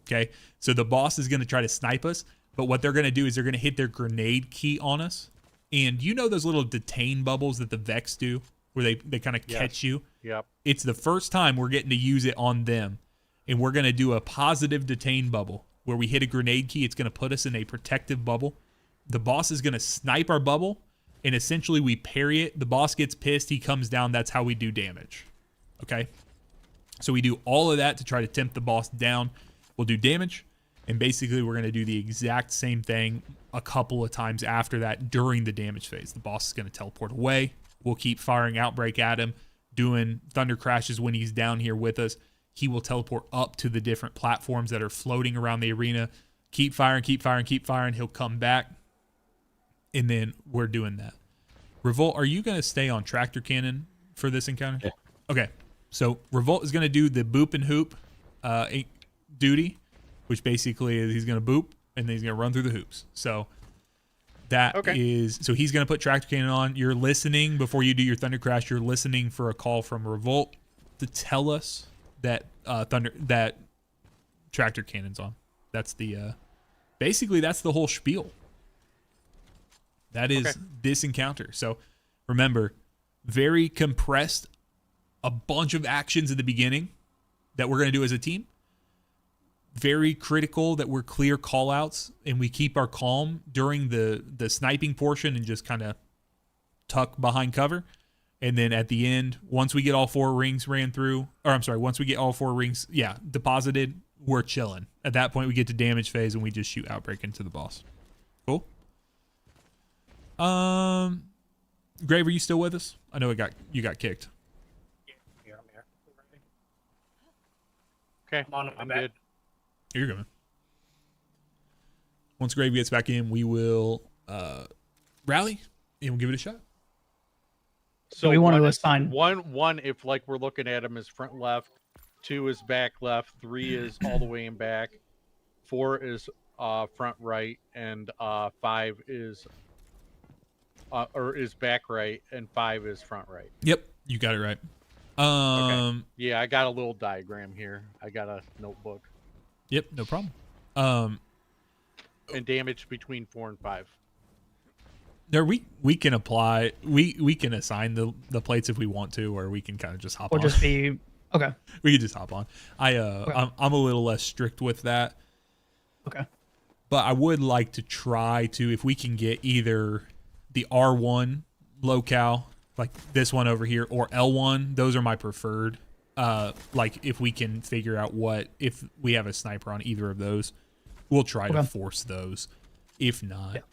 Okay, so the boss is going to try to snipe us, but what they're going to do is they're going to hit their grenade key on us, And you know those little detain bubbles that the Vex do, where they kind of Yes. catch you? Yep. It's the first time we're getting to use it on them. And we're going to do a positive detain bubble where we hit a grenade key. It's going to put us in a protective bubble. The boss is going to snipe our bubble, and essentially we parry it. The boss gets pissed. He comes down. That's how we do damage. Okay? So we do all of that to try to tempt the boss down. We'll do damage. And basically, we're going to do the exact same thing a couple of times after that during the damage phase. The boss is going to teleport away. We'll keep firing Outbreak at him, doing Thunder Crashes when he's down here with us. He will teleport up to the different platforms that are floating around the arena. Keep firing, keep firing, keep firing. He'll come back. And then we're doing that. Revolt, are you going to stay on Tractor Cannon for this encounter? Yeah. Okay. So Revolt is going to do the boop and hoop duty, which basically is he's going to boop and then he's going to run through the hoops. So that is, so he's going to put Tractor Cannon on. You're listening before you do your Thunder Crash. You're listening for a call from Revolt to tell us that that Tractor Cannon's on. That's the basically that's the whole spiel. That is this encounter. So remember, very compressed, a bunch of actions at the beginning that we're going to do as a team. Very critical that we're clear call outs and we keep our calm during the sniping portion and just kind of tuck behind cover. And then at the end, once we get all 4 rings once we get all 4 rings, deposited, we're chilling. At that point, we get to damage phase and we just shoot Outbreak into the boss. Cool. Grave, are you still with us? I know you got kicked. Yeah, I'm here. Okay. I'm on my I'm back. good. Here you go, man. Once Grave gets back in, we will rally and we'll give it a shot. So we want to one- assign one if like we're looking at him is front left, 2 is back left, 3 is all the way in back, 4 is front right, and 5 is back right, and 5 is front right. Yep, you got it right. Yeah, I got a little diagram here. I got a notebook. Yep, no problem. And damage between 4 and 5. There we can apply we can assign the plates if we want to, or we can kind of just hop or on. just be okay. We can just hop on. I'm a little less strict with that. Okay. But I would like to try to, if we can get either the R1 locale, like this one over here, or L1, those are my preferred. Like if we can figure out if we have a sniper on either of those, we'll try to force those. If not,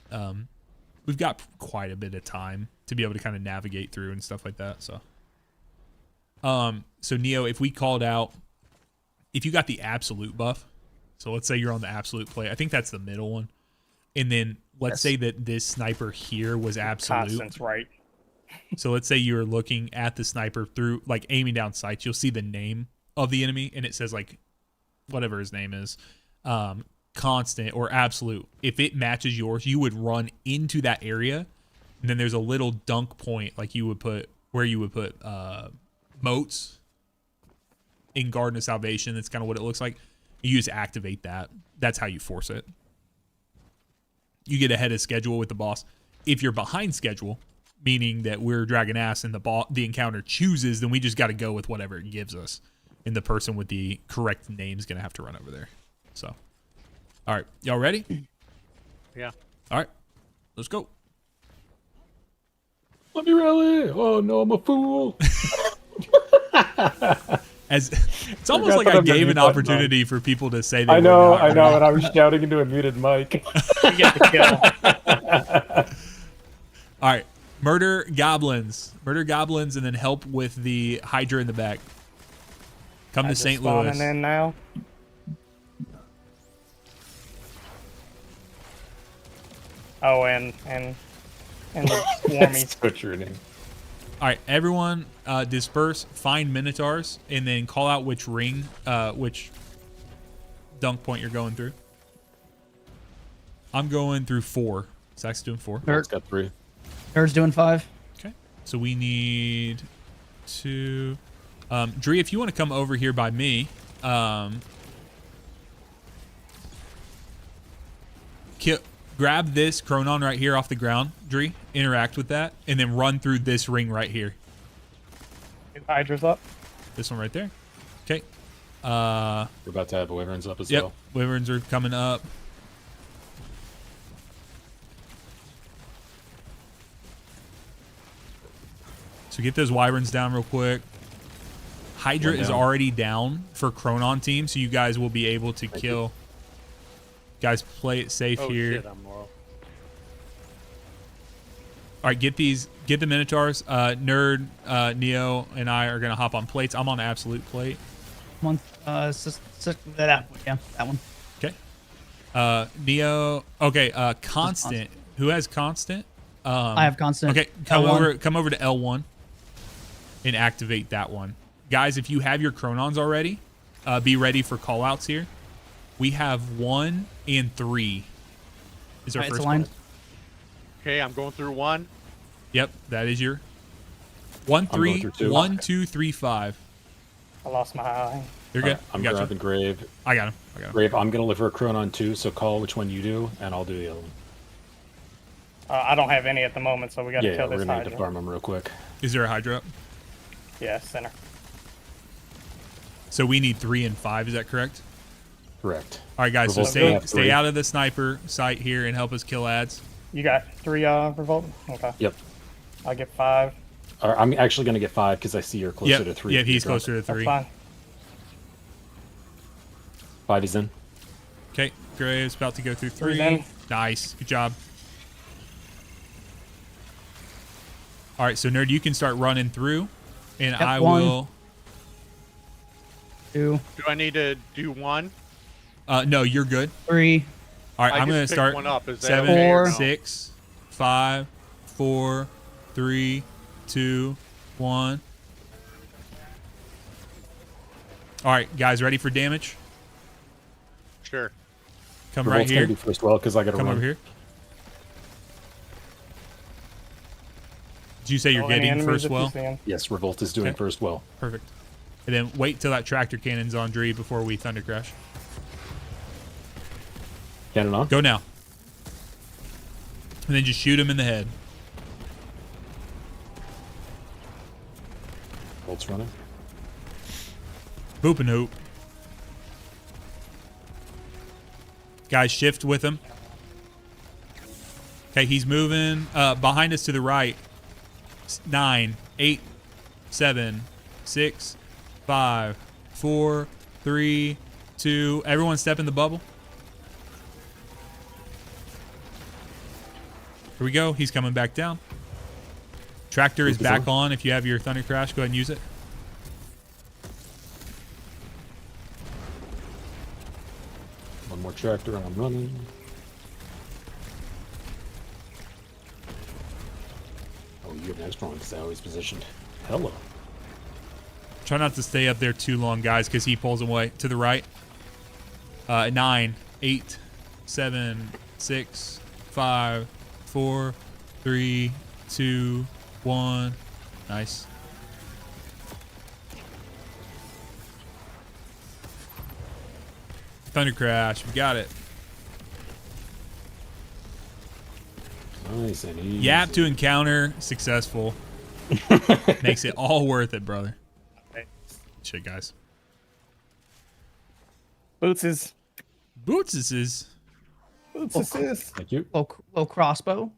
we've got quite a bit of time to be able to kind of navigate through and stuff like that. So Neo, if we called out, if you got the absolute buff, so let's say you're on the absolute play, I think that's the middle one. And then let's say that this sniper here was absolute. Constance, right? So let's say you're looking at the sniper through, like aiming down sights, you'll see the name of the enemy and it says like whatever his name is, constant or absolute. If it matches yours, you would run into that area, and then there's a little dunk point like you would put where you would put moats in Garden of Salvation. That's kind of what it looks like. You just activate that. That's how you force it. You get ahead of schedule with the boss. If you're behind schedule, meaning that we're dragging ass and the encounter chooses, then we just got to go with whatever it gives us. And the person with the correct name is going to have to run over there. So, all right. Y'all ready? Yeah. All right. Let's go. Let me rally. Oh, no, I'm a fool. It's almost like I gave an opportunity for people to say they I know, were not and I was shouting into a muted mic. You get the kill. All right. Murder goblins, and then help with the Hydra in the back. Come to St. Louis. Spawning in now. Oh, and the swarmies. What's your name? All right, everyone, disperse. Find Minotaurs, and then call out which ring, which dunk point you're going through. I'm going through 4. Zach's doing 4. It's got 3. Nerd's doing 5. Okay, so we need 2. Dree, if you want to come over here by me, grab this Chronon right here off the ground, Dree. Interact with that, and then run through this ring right here. Hydra's up. This one right there. Okay. We're about to have wyverns up as Yep. well. Wyverns are coming up. So get those wyverns down real quick. Hydra One is down. already down for Chronon team, so you guys will be able to kill. Guys, play it safe Oh here. shit, I'm low. All right, get the Minotaurs. Nerd, Neo, and I are gonna hop on plates. I'm on absolute plate. One, that one. Yeah, that one. Okay. Neo. Okay. Constant. Who has constant? I have constant. Okay. Come over to L1 and activate that one, guys. If you have your Chronons already, be ready for callouts here. We have 1 and 3. Is our Alright, it's first aligned. call. Okay, I'm going through 1. Yep, that is your 1, I'm going 3, through 2. 1, 2, 3, 5. I lost my eye. You're good. I'm I got you. grabbing Grave. I got him. Grave, I'm gonna live for a Chronon too, so call which one you do, and I'll do the other one. I don't have any at the moment, so we got to Yeah, kill we're this gonna need to Hydra. farm them real quick. Is there a Hydra up? Yeah, center. So we need 3 and 5. Is that correct? Correct. All right, guys. So Revolt stay have 3. out of the sniper sight here and help us kill ads. You got 3 revolt? Okay. Yep. I'll get 5. I'm actually gonna get 5 because I see you're closer Yep. to 3. Yeah, if you he's drop closer to That's 3. fine. 5 is in. Okay, Graves about to go through 3. in. Nice, good job. All right, so Nerd, you can start running through, and Yep, I 1. will. 2, Do I need to do 1? No, you're good. 3. All right, I I'm just gonna picked start. one up. Is that 7, okay or 4, no? 6, 5, 4, 3, 2, 1. All right, guys, ready for damage? Sure. Come right Revolt's here. gonna be first well because I gotta Come run. over here. Did you say you're Oh, any getting enemies first that you well? see? Yes, Revolt is doing Okay. first well. Perfect. And then wait till that tractor cannon's on Dree before we thunder crash. Cannon on. Go now. And then just shoot him in the head. Revolt's running. Boop and hoop. Guys, shift with him. Okay, he's moving behind us to the right. 9, 8, 7, 6, 5, 4, 3, 2. Everyone step in the bubble. Here we go. He's coming back down. Tractor is Loop is back on. on. If you have your thunder crash, go ahead and use it. One more tractor and I'm running. Oh, you're next one because I always positioned. Hello. Try not to stay up there too long, guys, because he pulls away to the right. 9, 8, 7, 6, 5, 4, 3, 2, 1. Nice. Thunder crash. We got it. Nice and easy. Yap to encounter successful. Makes it all worth it, brother. Shit, guys. Boots is. Boots is. Boots is. Thank you. Low crossbow.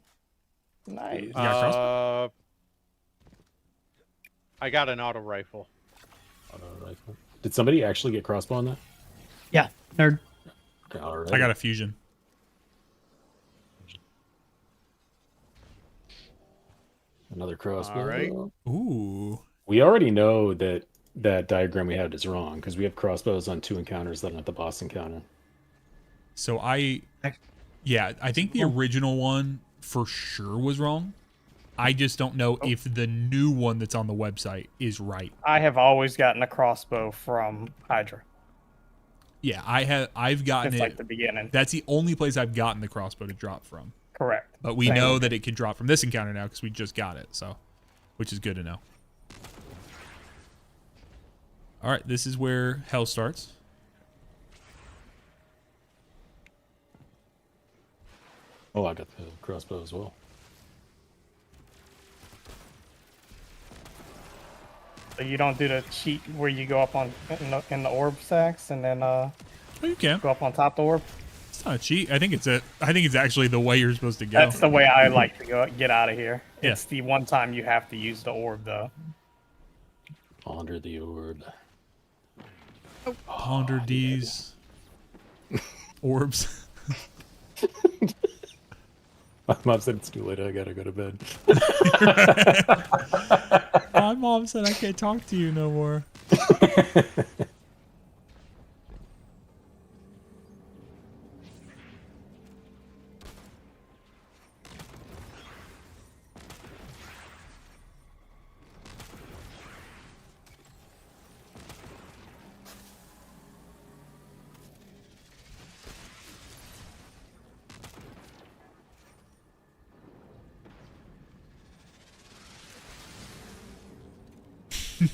Nice. got crossbow? I got an auto rifle. Rifle. Did somebody actually get crossbow on that? Yeah, nerd. Okay, all right. I got a fusion. Another crossbow. All right. Ooh. We already know that that diagram we had is wrong because we have crossbows on 2 encounters that aren't the boss encounter. So I think the original one for sure was wrong. I just don't know if the new one that's on the website is right. I have always gotten a crossbow from Hydra. Yeah, I've gotten Since it. like the beginning. That's the only place I've gotten the crossbow to drop from. Correct. But we Same. know that it can drop from this encounter now because we just got it. So, which is good to know. All right, this is where hell starts. Oh, I got the crossbow as well. So you don't do the cheat where you go up on in the orb stacks and then Oh, you can. go up on top of the orb. It's not a cheat. I think it's actually the way you're supposed to go. That's the way I like to go get out of here. Yeah. It's the one time you have to use the orb though. Ponder the orb. Ponder these orbs. My mom said it's too late. I gotta go to bed. My mom said I can't talk to you no more.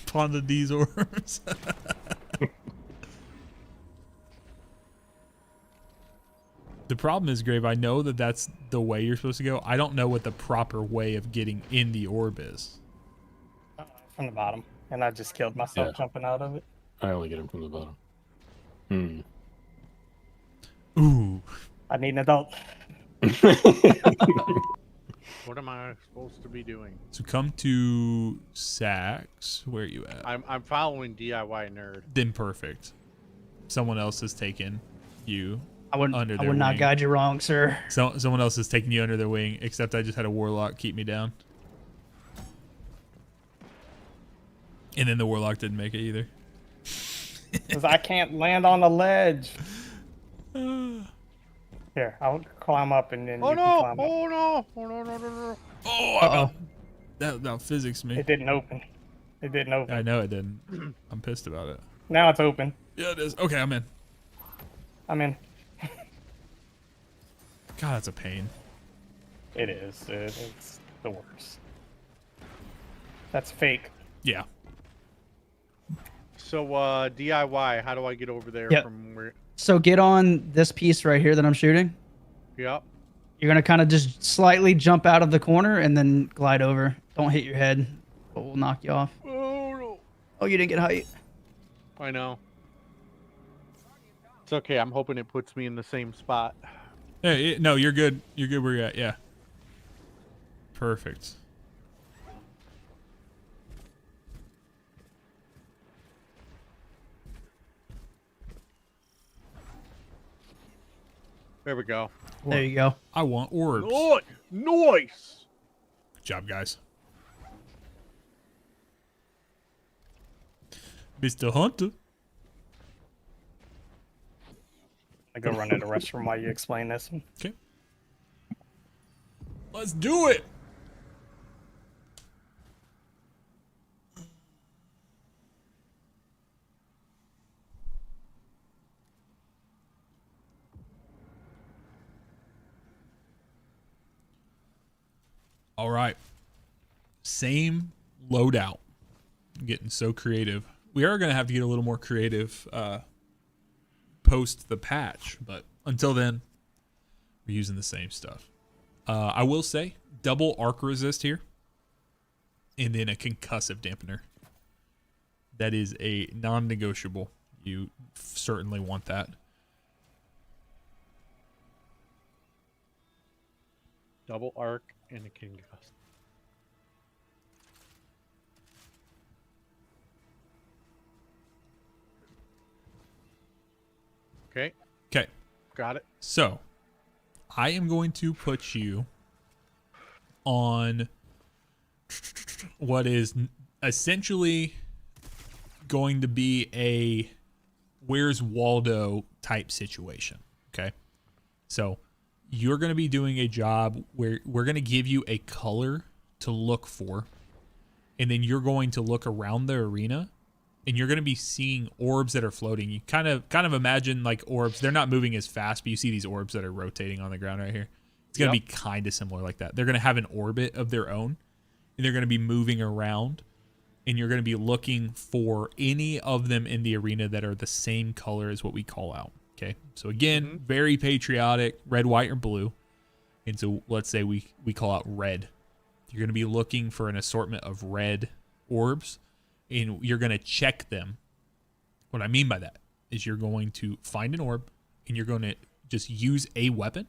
Ponder these orbs. The problem is, Grave, I know that that's the way you're supposed to go. I don't know what the proper way of getting in the orb is. From the bottom. And I just killed myself Yeah. jumping out of it. I only get him from the bottom. Ooh. I need an adult. What am I supposed to be doing? So come to Sax. Where are you at? I'm following DIY Nerd. Then perfect. Someone else has taken you I would under I their would not wing. guide you wrong, sir. So someone else has taken you under their wing, except I just had a warlock keep me down. And then the warlock didn't make it either. Because I can't land on the ledge. Here, I'll climb up and then Oh you can no! climb up. Oh no! Oh no! No! No! No! Oh, Uh-oh. that physics me. It didn't open. It didn't open. I know it didn't. I'm pissed about it. Now it's open. Yeah, it is. Okay, I'm in. I'm in. God, that's a pain. It is. It's the worst. That's fake. Yeah. So DIY, how do I get over there Yep. from where? So get on this piece right here that I'm shooting. Yep. You're gonna kind of just slightly jump out of the corner and then glide over. Don't hit your head. It will knock you off. Oh no! Oh, you didn't get height. I know. It's okay. I'm hoping it puts me in the same spot. Hey, no, you're good. You're good where you're at. Yeah. Perfect. There we go. There you go. I want orbs. Nice. Good job, guys. Mr. Hunter. I go run to the restroom while you explain this. Okay. Let's do it. All right. Same loadout. I'm getting so creative. We are going to have to get a little more creative post the patch, but until then, we're using the same stuff. I will say double arc resist here, and then a concussive dampener. That is a non-negotiable. You certainly want that. Double arc and a king gust. Okay, Okay, got it. so I am going to put you on what is essentially going to be a Where's Waldo type situation. Okay, so you're going to be doing a job where we're going to give you a color to look for, and then you're going to look around the arena, and you're going to be seeing orbs that are floating. You kind of imagine like orbs. They're not moving as fast, but you see these orbs that are rotating on the ground right here. It's going to be kind of similar like that. They're going to have an orbit of their own, and they're going to be moving around, and you're going to be looking for any of them in the arena that are the same color as what we call out. Okay, so again, very patriotic, red, white, or blue. And so let's say we call out red. You're going to be looking for an assortment of red orbs, and you're going to check them. What I mean by that is you're going to find an orb, and you're going to just use a weapon.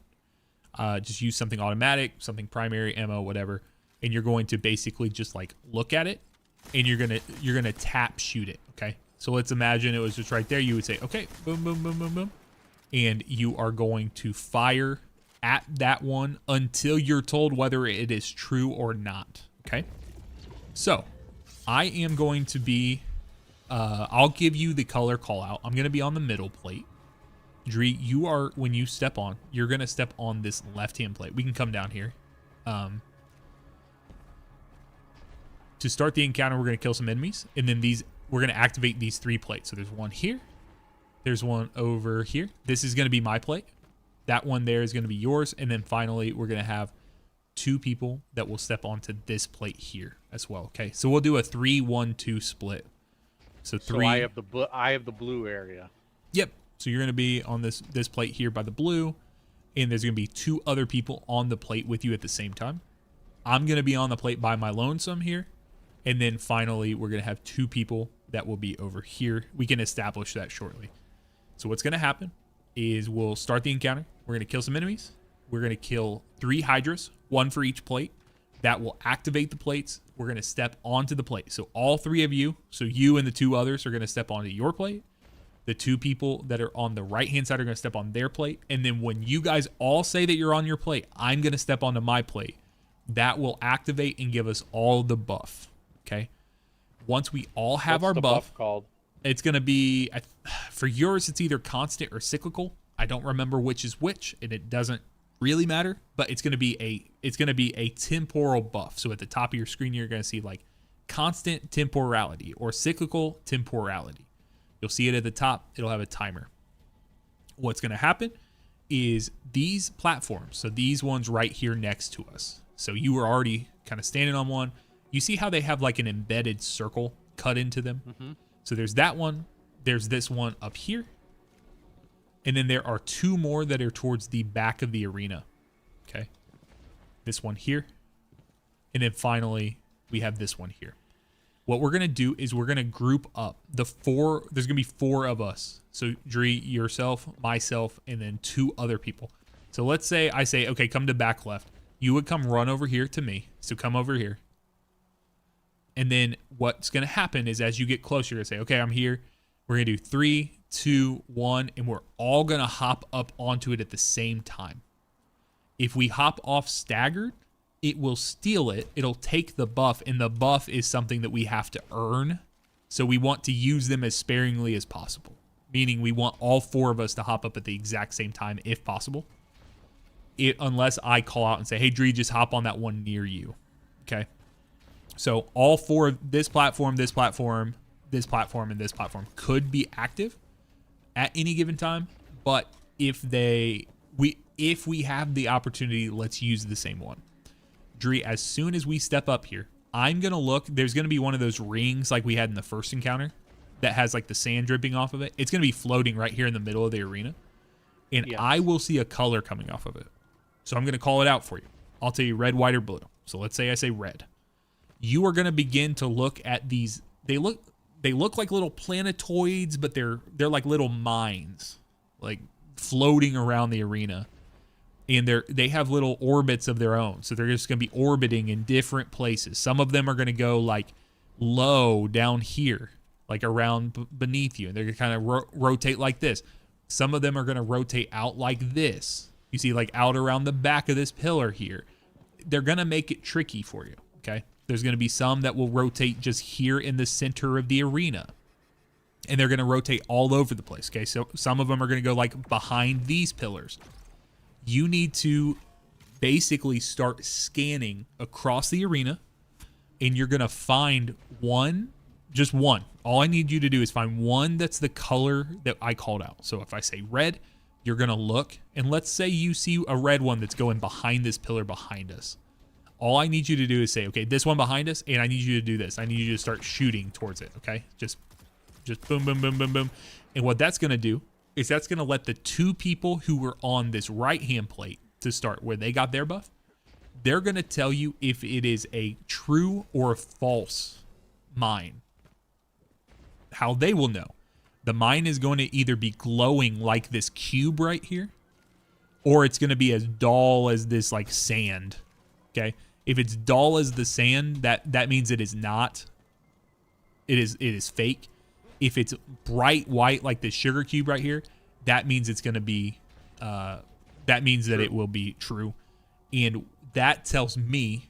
Just use something automatic, something primary, ammo, whatever. And you're going to basically just like look at it, and you're gonna tap shoot it. Okay. So let's imagine it was just right there. You would say, okay, boom, boom, boom, boom, boom. And you are going to fire at that one until you're told whether it is true or not. Okay. So I am going to be, I'll give you the color call out. I'm going to be on the middle plate. Dree, you are, when you step on, you're going to step on this left-hand plate. We can come down here. To start the encounter, we're going to kill some enemies. And then we're going to activate these 3 plates. So there's one here. There's one over here. This is going to be my plate. That one there is going to be yours. And then finally, we're going to have 2 people that will step onto this plate here as well. Okay, so we'll do a 3-1-2 split. So 3. So I have the blue area. Yep. So you're going to be on this plate here by the blue, and there's going to be 2 other people on the plate with you at the same time. I'm going to be on the plate by my lonesome here, and then finally we're going to have 2 people that will be over here. We can establish that shortly. So what's going to happen is we'll start the encounter. We're going to kill some enemies. We're going to kill 3 hydras, 1 for each plate. That will activate the plates. We're going to step onto the plate. So all 3 of you, so you and the 2 others, are going to step onto your plate. The 2 people that are on the right-hand side are going to step on their plate. And then when you guys all say that you're on your plate, I'm going to step onto my plate. That will activate and give us all the buff. Okay? Once we all have What's our the buff called? it's going to be, for yours, it's either constant or cyclical. I don't remember which is which, and it doesn't really matter, but it's going to be a temporal buff. So at the top of your screen, you're going to see like constant temporality or cyclical temporality. You'll see it at the top. It'll have a timer. What's going to happen is these platforms, so these ones right here next to us. So you were already kind of standing on one. You see how they have like an embedded circle cut into them? Mm-hmm. So there's that one. There's this one up here. And then there are 2 more that are towards the back of the arena. Okay. This one here. And then finally, we have this one here. What we're going to do is we're going to group up there's going to be 4 of us. So Dree, yourself, myself, and then 2 other people. So let's say I say, okay, come to back left. You would come run over here to me. So come over here. And then what's going to happen is as you get closer, you're going to say, okay, I'm here. We're going to do 3, 2, 1, and we're all going to hop up onto it at the same time. If we hop off staggered, it will steal it. It'll take the buff, and the buff is something that we have to earn. So we want to use them as sparingly as possible, meaning we want all 4 of us to hop up at the exact same time if possible. Unless I call out and say, hey, Dree, just hop on that one near you. Okay. So all 4 of this platform, this platform, this platform, and this platform could be active at any given time. But if we have the opportunity, let's use the same one. Dree, as soon as we step up here, I'm going to look. There's going to be one of those rings like we had in the first encounter that has like the sand dripping off of it. It's going to be floating right here in the middle of the arena. And yes. I will see a color coming off of it. So I'm going to call it out for you. I'll tell you red, white, or blue. So let's say I say red. You are going to begin to look at these. They look like little planetoids, but they're like little mines, like floating around the arena. And they have little orbits of their own. So they're just going to be orbiting in different places. Some of them are going to go like low down here, like around beneath you. And they're going to kind of rotate like this. Some of them are going to rotate out like this. You see, like out around the back of this pillar here. They're going to make it tricky for you, okay? There's going to be some that will rotate just here in the center of the arena. And they're going to rotate all over the place, okay? So some of them are going to go like behind these pillars. You need to basically start scanning across the arena, and you're going to find just one. All I need you to do is find one that's the color that I called out. So if I say red, you're going to look, and let's say you see a red one that's going behind this pillar behind us. All I need you to do is say, okay, this one behind us, and I need you to do this. I need you to start shooting towards it, okay? Just boom, boom, boom, boom, boom. And what that's going to do is that's going to let the 2 people who were on this right-hand plate to start, where they got their buff, they're going to tell you if it is a true or false mine. How they will know. The mine is going to either be glowing like this cube right here, or it's going to be as dull as this like sand. Okay? If it's dull as the sand, that means it is not. It is fake. If it's bright white like this sugar cube right here, that means it's going to be that means that it will be true. And that tells me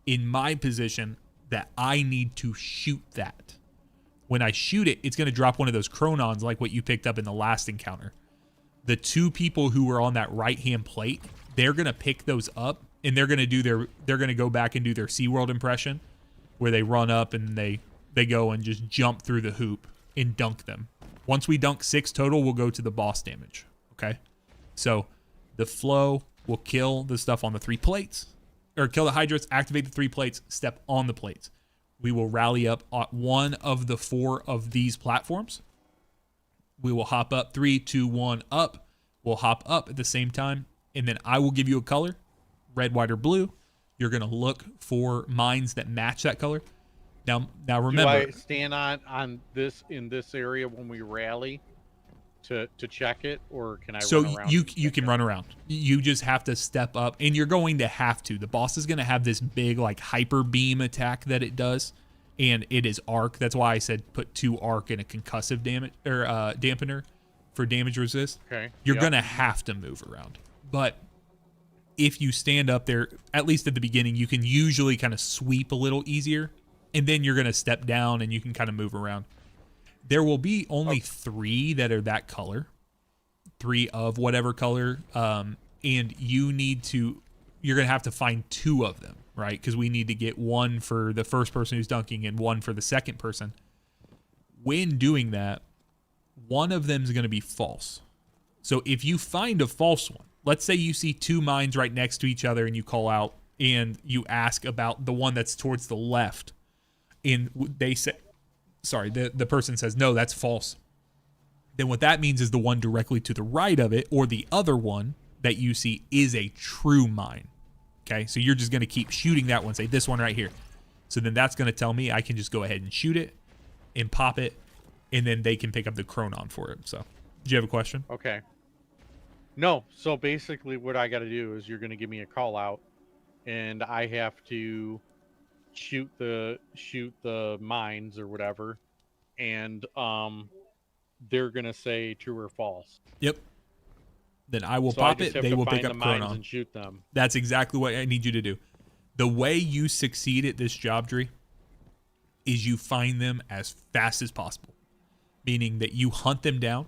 in my position that I need to shoot that. When I shoot it, it's going to drop one of those chronons like what you picked up in the last encounter. The two people who were on that right-hand plate, they're going to pick those up, and they're going to go back and do their SeaWorld impression, where they run up and they go and just jump through the hoop and dunk them. Once we dunk 6 total, we'll go to the boss damage. Okay? So the flow will kill the stuff on the 3 plates, or kill the Hydrates, activate the 3 plates, step on the plates. We will rally up on one of the 4 of these platforms. We will hop up, 3, 2, 1, up. We'll hop up at the same time, and then I will give you a color, red, white, or blue. You're going to look for mines that match that color. Now remember. Do I stand on this in this area when we rally to check it, or can I run around? So you can run around. You just have to step up, and you're going to have to. The boss is going to have this big like hyper beam attack that it does, and it is arc. That's why I said put 2 arc and a concussive damage or dampener for damage resist. Okay. You're going to have to move around. But if you stand up there, at least at the beginning, you can usually kind of sweep a little easier, and then you're going to step down and you can kind of move around. There will be only 3 that are that color, 3 of whatever color, and you're going to have to find 2 of them, right? Because we need to get 1 for the first person who's dunking and 1 for the second person. When doing that, one of them is going to be false. So if you find a false one, let's say you see 2 mines right next to each other and you call out and you ask about the one that's towards the left, and they say, the person says, no, that's false. Then what that means is the one directly to the right of it, or the other one that you see, is a true mine. Okay, so you're just going to keep shooting that one, say this one right here. So then that's going to tell me I can just go ahead and shoot it and pop it, and then they can pick up the chronon for it. So, do you have a question? Okay. No, so basically what I got to do is you're going to give me a call out, and I have to shoot the mines or whatever, and they're gonna say true or false. Yep. Then I will So pop I just it. have They to will find pick up the mines chronon and shoot them. That's exactly what I need you to do. The way you succeed at this job, Dree, is you find them as fast as possible, meaning that you hunt them down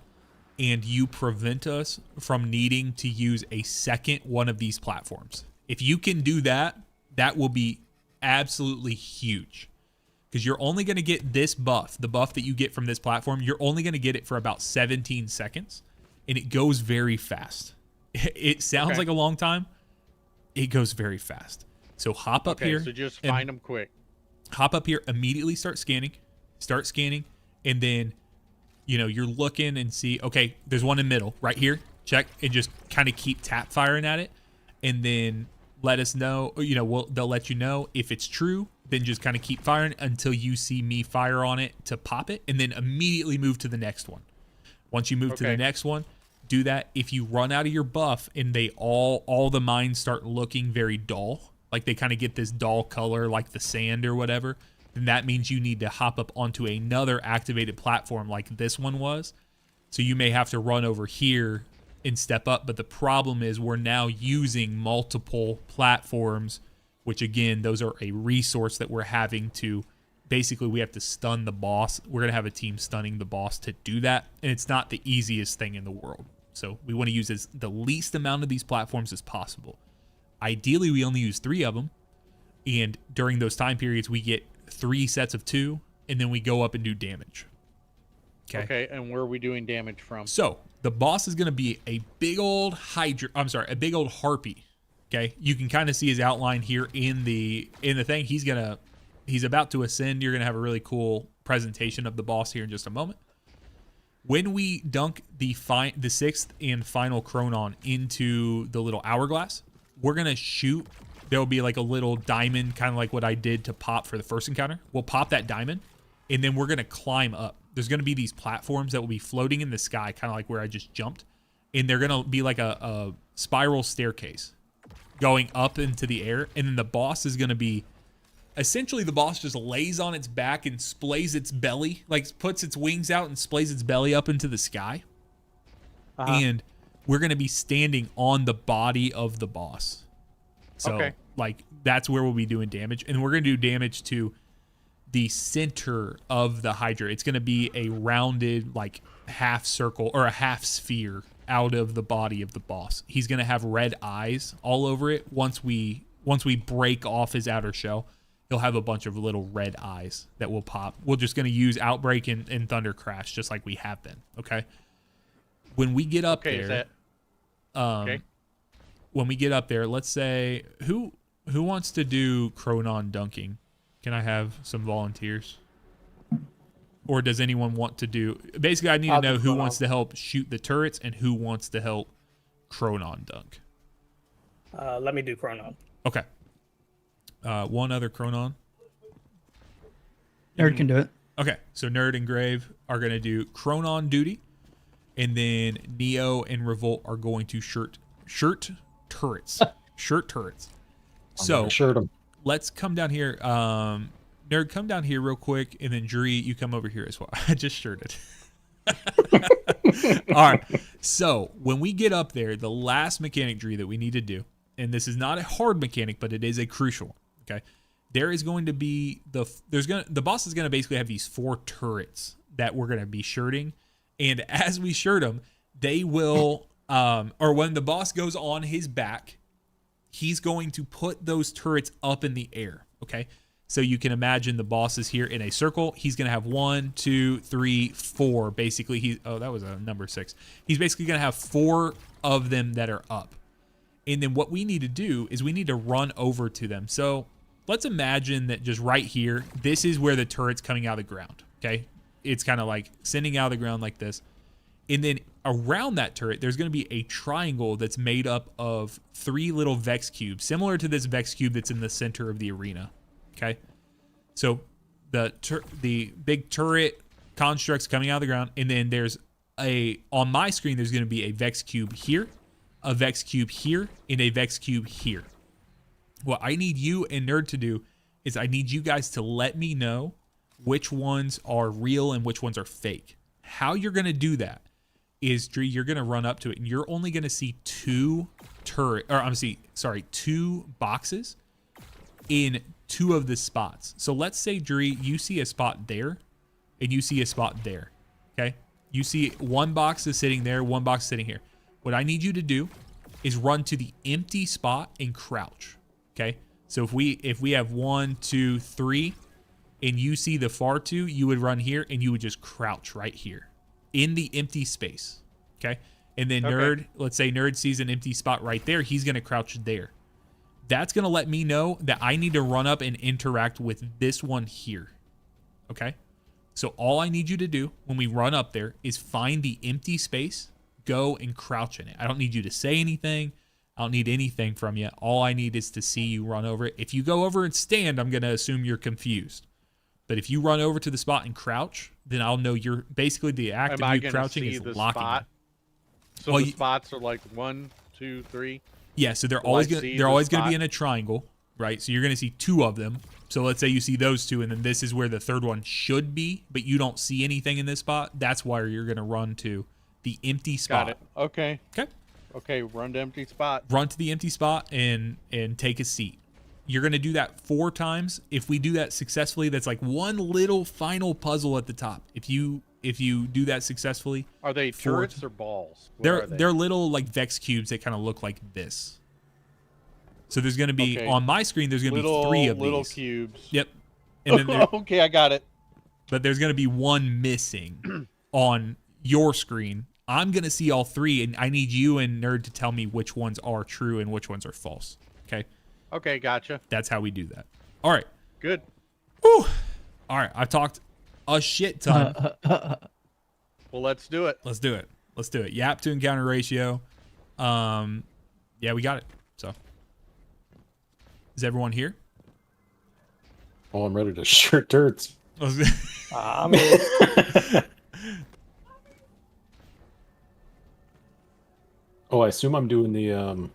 and you prevent us from needing to use a second one of these platforms. If you can do that, that will be absolutely huge, because you're only going to get this buff, the buff that you get from this platform. You're only going to get it for about 17 seconds, and it goes very fast. It sounds like a long time. It goes very fast. So hop up here. So just find them quick. Hop up here, immediately start scanning, and then you're looking and see, okay, there's one in the middle right here. Check, and just kind of keep tap firing at it, and then let us know, they'll let you know if it's true. Then just kind of keep firing until you see me fire on it to pop it, and then immediately move to the next one. Once you move to the next one, do that. If you run out of your buff and they all the mines start looking very dull, like they kind of get this dull color like the sand or whatever, then that means you need to hop up onto another activated platform like this one was. So you may have to run over here and step up, but the problem is we're now using multiple platforms, which again, those are a resource that we're having to, basically we have to stun the boss. We're going to have a team stunning the boss to do that, and it's not the easiest thing in the world. So we want to use the least amount of these platforms as possible. Ideally, we only use 3 of them, and during those time periods, we get 3 sets of 2, and then we go up and do damage. Okay, and where are we doing damage from? So the boss is going to be a big old a big old harpy. Okay, you can kind of see his outline here in the thing. He's about to ascend. You're going to have a really cool presentation of the boss here in just a moment. When we dunk the 6th and final chronon into the little hourglass, we're going to shoot. There'll be like a little diamond, kind of like what I did to pop for the first encounter. We'll pop that diamond, and then we're going to climb up. There's going to be these platforms that will be floating in the sky, kind of like where I just jumped. And they're going to be like a spiral staircase going up into the air. And then the boss is going to be, essentially the boss just lays on its back and splays its belly, like puts its wings out and splays its belly up into the sky. And we're going to be standing on the body of the boss. So like that's where we'll be doing damage. And we're going to do damage to the center of the Hydra. It's going to be a rounded like half circle or a half sphere out of the body of the boss. He's going to have red eyes all over it. Once we break off his outer shell, he'll have a bunch of little red eyes that will pop. We're just going to use Outbreak and Thunder Crash just like we have been. Okay. When we get up there, when we get up there, let's say who wants to do Chronon dunking? Can I have some volunteers? Or does anyone want to do? Basically, I need to know who wants to help shoot the turrets and who wants to help Chronon dunk. Let me do Chronon. Okay. One other Chronon. Nerd can do it. Okay, so Nerd and Grave are going to do Chronon duty. And then Neo and Revolt are going to shirt turrets. Shirt turrets. So let's come down here. Nerd, come down here real quick, and then Dree, you come over here as well. I just shirted. All right. So when we get up there, the last mechanic, Dree, that we need to do, and this is not a hard mechanic, but it is a crucial one. Okay. There is going to be the boss is going to basically have these 4 turrets that we're going to be shirting. And as we shirt them, they will, or when the boss goes on his back, he's going to put those turrets up in the air. Okay. So you can imagine the boss is here in a circle. He's going to have 1, 2, 3, 4. Basically, that was a number 6. He's basically going to have 4 of them that are up. And then what we need to do is we need to run over to them. So let's imagine that just right here, this is where the turret's coming out of the ground. Okay. It's kind of like sending out of the ground like this. And then around that turret, there's going to be a triangle that's made up of 3 little Vex cubes, similar to this Vex cube that's in the center of the arena. Okay. So the big turret construct's coming out of the ground. And then there's on my screen, there's going to be a Vex cube here, a Vex cube here, and a Vex cube here. What I need you and Nerd to do is I need you guys to let me know which ones are real and which ones are fake. How you're going to do that is, Dree, you're going to run up to it and you're only going to see 2 boxes in 2 of the spots. So let's say, Dree, you see a spot there and you see a spot there. Okay. You see 1 box is sitting there, 1 box is sitting here. What I need you to do is run to the empty spot and crouch. Okay. So if we have 1, 2, 3, and you see the far 2, you would run here and you would just crouch right here in the empty space. Okay. And then Nerd, let's say Nerd sees an empty spot right there. He's going to crouch there. That's going to let me know that I need to run up and interact with this one here. Okay. So all I need you to do when we run up there is find the empty space, go and crouch in it. I don't need you to say anything. I don't need anything from you. All I need is to see you run over it. If you go over and stand, I'm going to assume you're confused. But if you run over to the spot and crouch, then I'll know you're basically the act of you crouching is locking it. So the spots are like 1, 2, 3. Yeah, so they're always going to be in a triangle, right? So you're going to see 2 of them. So let's say you see those 2, and then this is where the third one should be, but you don't see anything in this spot. That's why you're going to run to the empty spot. Got it. Okay. Okay. Okay, run to empty spot. Run to the empty spot and take a seat. You're going to do that 4 times. If we do that successfully, that's like one little final puzzle at the top. If you do that successfully. Are they turrets or balls? They're little like Vex cubes that kind of look like this. So there's going to be on my screen, there's going to be 3 of these. Little cubes. Yep. And then okay, I got it. But there's going to be 1 missing on your screen. I'm going to see all 3, and I need you and Nerd to tell me which ones are true and which ones are false. Okay? Okay, gotcha. That's how we do that. All right. Good. Whew. All right. I've talked a shit ton. Well, let's do it. Let's do it. Yap to encounter ratio. Yeah, we got it. So Is everyone here? Oh, I'm ready to shirt turrets. I'm here. Oh, I assume I'm doing the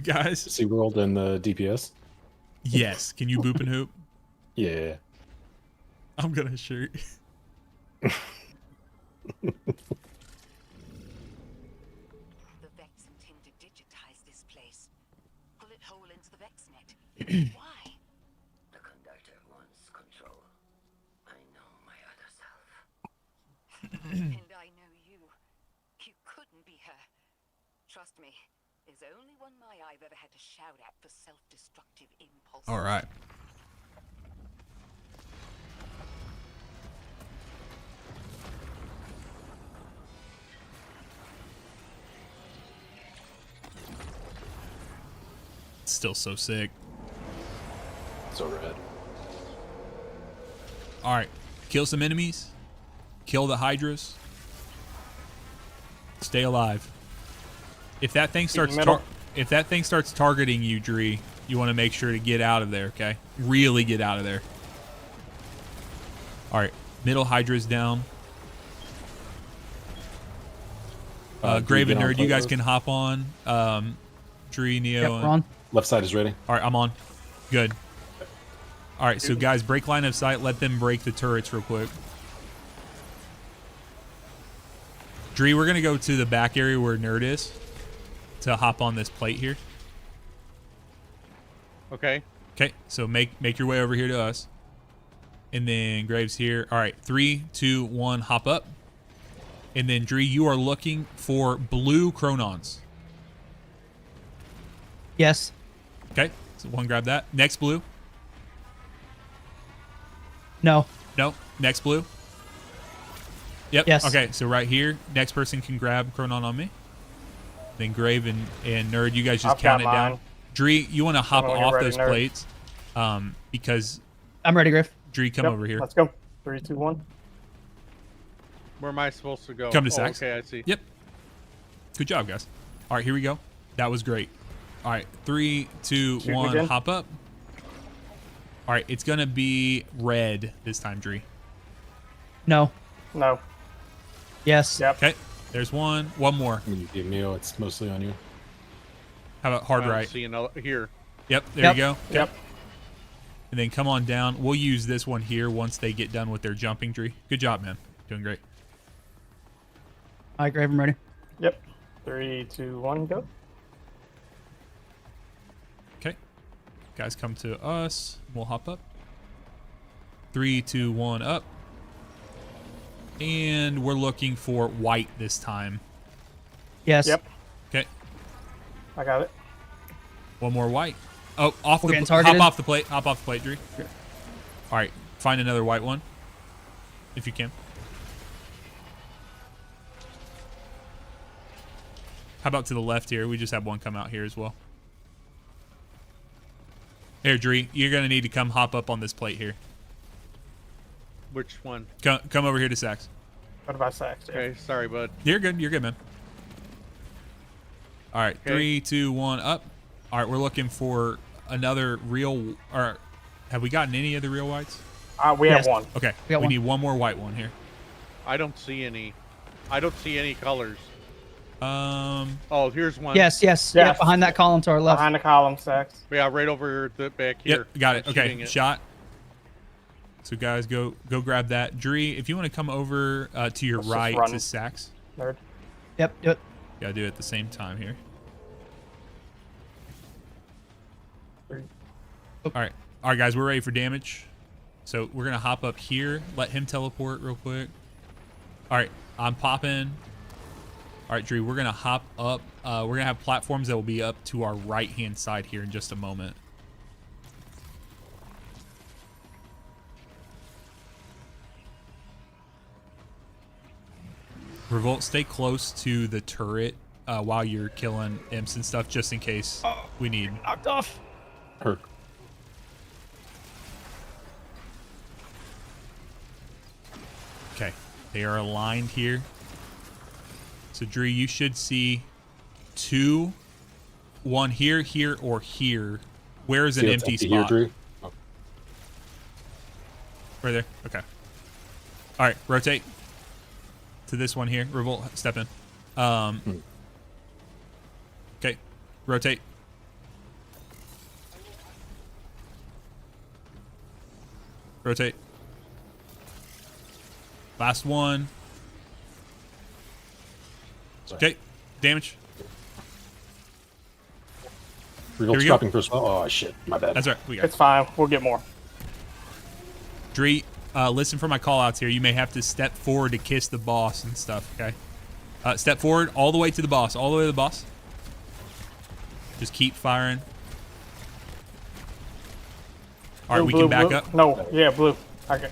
Guys? SeaWorld and the DPS. Yes. Can you boop and hoop? Yeah. I'm gonna shoot. The Vex intend to digitize this place. Pull it whole into the VexNet. Why? The conductor wants control. I know my other self. And I know you. You couldn't be her. Trust me, there's only one my I've ever had to shout at for self-destructive impulses. All right. Still so sick. So rad. All right. Kill some enemies. Kill the Hydras. Stay alive. If that thing starts middle. if that thing starts targeting you, Dree, you want to make sure to get out of there, okay? Really get out of there. All right. Middle Hydra's down. Grave and get on Nerd, you guys plate can hop on. Dree, Neo. Yep, we're on. Left side is ready. All right, I'm on. Good. All right, so guys, break line of sight. Let them break the turrets real quick. Dree, we're going to go to the back area where Nerd is to hop on this plate here. Okay. Okay, so make your way over here to us. And then Graves here. All right, 3, 2, 1, hop up. And then, Dree, you are looking for blue Chronons. Yes. Okay, so one grab that. Next blue. No. No, next blue. Yep. Yes. Okay, so right here, next person can grab Chronon on me. Then Grave and Nerd, you guys just I've count it got down. mine. Dree, you want to hop when you're off ready, those Nerd. plates because I'm ready, Griff. Dree, come Yep, over here. Let's go. 3, 2, 1. Where am I supposed to go? Come to Oh, Sax. okay, I see. Yep. Good job, guys. All right, here we go. That was great. All right, 3, 2, Shoot 1, again. hop up. All right, it's gonna be red this time, Dree. No. No. Yes. Yep. Okay, there's one. One more. When you give Neo, it's mostly on you. How about hard I don't right? see another here. Yep, there Yep. you go. Yep. And then come on down. We'll use this one here once they get done with their jumping, Dree. Good job, man. Doing great. All right, Grave, I'm ready. Yep. 3, 2, 1, go. Okay. Guys, come to us. We'll hop up. 3, 2, 1, up. And we're looking for white this time. Yes. Yep. Okay. I got it. One more white. Oh, off We're the getting hop targeted. off the plate. Hop off the plate, Dree. All right. Find another white one. If you can. How about to the left here? We just have one come out here as well. Here, Dree, you're going to need to come hop up on this plate here. Which one? Come over here to Sax. What about Sax? Okay, sorry, bud. You're good. You're good, man. All right. Okay. 3, 2, 1, up. All right. We're looking for another real... Or have we gotten any of the real whites? We Yes. have one. Okay. We got one. need one more white one here. I don't see any. I don't see any colors. Oh, here's one. Yes. Yes. Yeah. Yes. Behind that column to our left. Behind the column, Sax. Yeah, right over the back here. Yep, got it. I'm Okay, shooting it. shot. So guys, go grab that. Dree, if you want to come over to your Let's just right run. to Sax, Nerd. Yep. Do it. gotta do it at the same time here. All right, guys, we're ready for damage. So we're gonna hop up here. Let him teleport real quick. All right, I'm popping. All right, Dree, we're gonna hop up. We're gonna have platforms that will be up to our right-hand side here in just a moment. Revolt, stay close to the turret while you're killing imps and stuff, just in case we need. Knocked off. Hurt. Okay, they are aligned here. So, Dree, you should see 2, 1 here, here, or here Where is an See what's empty here, spot? Drew? Oh, Right there. Okay. All right, rotate to this one here. Revolt, step in. Okay, rotate. Rotate. Last one. sorry. Okay, damage. Revolt's we go. dropping first. Oh shit, my bad. That's all right. We got it. It's fine. We'll get more. Dree, listen for my call outs here. You may have to step forward to kiss the boss and stuff, okay? Step forward all the way to the boss. All the way to the boss. Just keep firing. All right, Blue, we blue, can back blue. up. No, yeah, blue. Okay.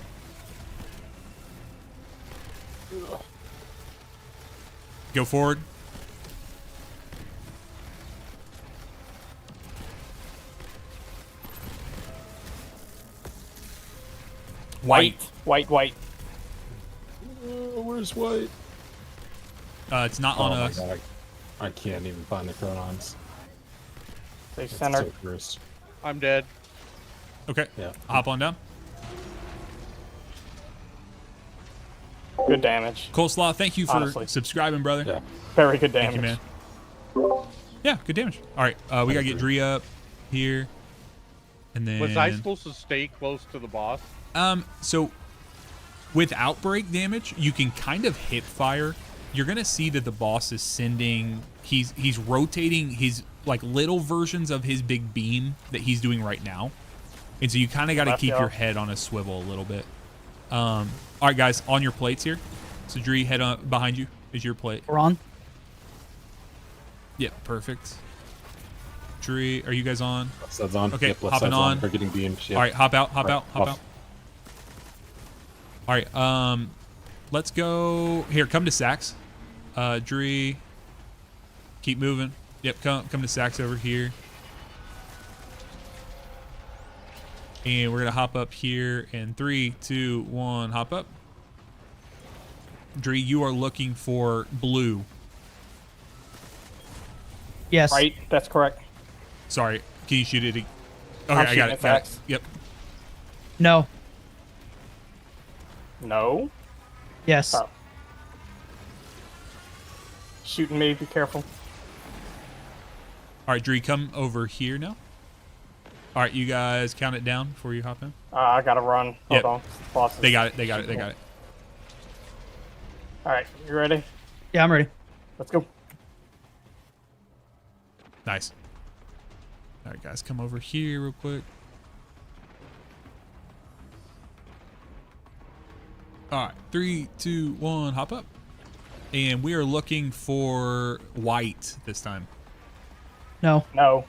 Go forward. White. White. Where's white? It's not on Oh my us. god, I can't even find the chronons. They It's centered. so cursed. I'm dead. Okay. Yeah. Hop on down. Good damage. Coleslaw, thank you for Honestly. subscribing, brother. Yeah. Very good Thank damage. you, man. Yeah, good damage. All right, we gotta get Dree up here, and then. Was I supposed to stay close to the boss? So with outbreak damage, you can kind of hip fire. You're gonna see that the boss is sending. He's rotating his like little versions of his big beam that he's doing right now, and so you kind of got to Left keep your arrow. head on a swivel a little bit. All right, guys, on your plates here. So Dree, head on behind you is your plate. We're on. Yep, perfect. Dree, are you guys on? Left side's on. Okay, Yep, left hopping side's on. We're getting beamed. Yep. All right, hop out, hop Right, out, hop off. out. All right, let's go here. Come to Sax, Dree. Keep moving. Yep, come to Sax over here, and we're gonna hop up here. In 3, 2, 1, hop up. Dree, you are looking for blue. Yes. Right, that's correct. Sorry, can you shoot it? Okay, I'm I got shooting it. at Got it. Sax. Yep. No. No. Yes. Oh. Shooting me, be careful. All right, Dree, come over here now. All right, you guys count it down before you hop in. I gotta run. Hold Yep. on. Boss is They got it. They got it. They shooting got me. it. Alright, you ready? Yeah, I'm ready. Let's go. Nice. All right, guys, come over here real quick. All right, 3, 2, 1, hop up. And we are looking for white this time. No. No.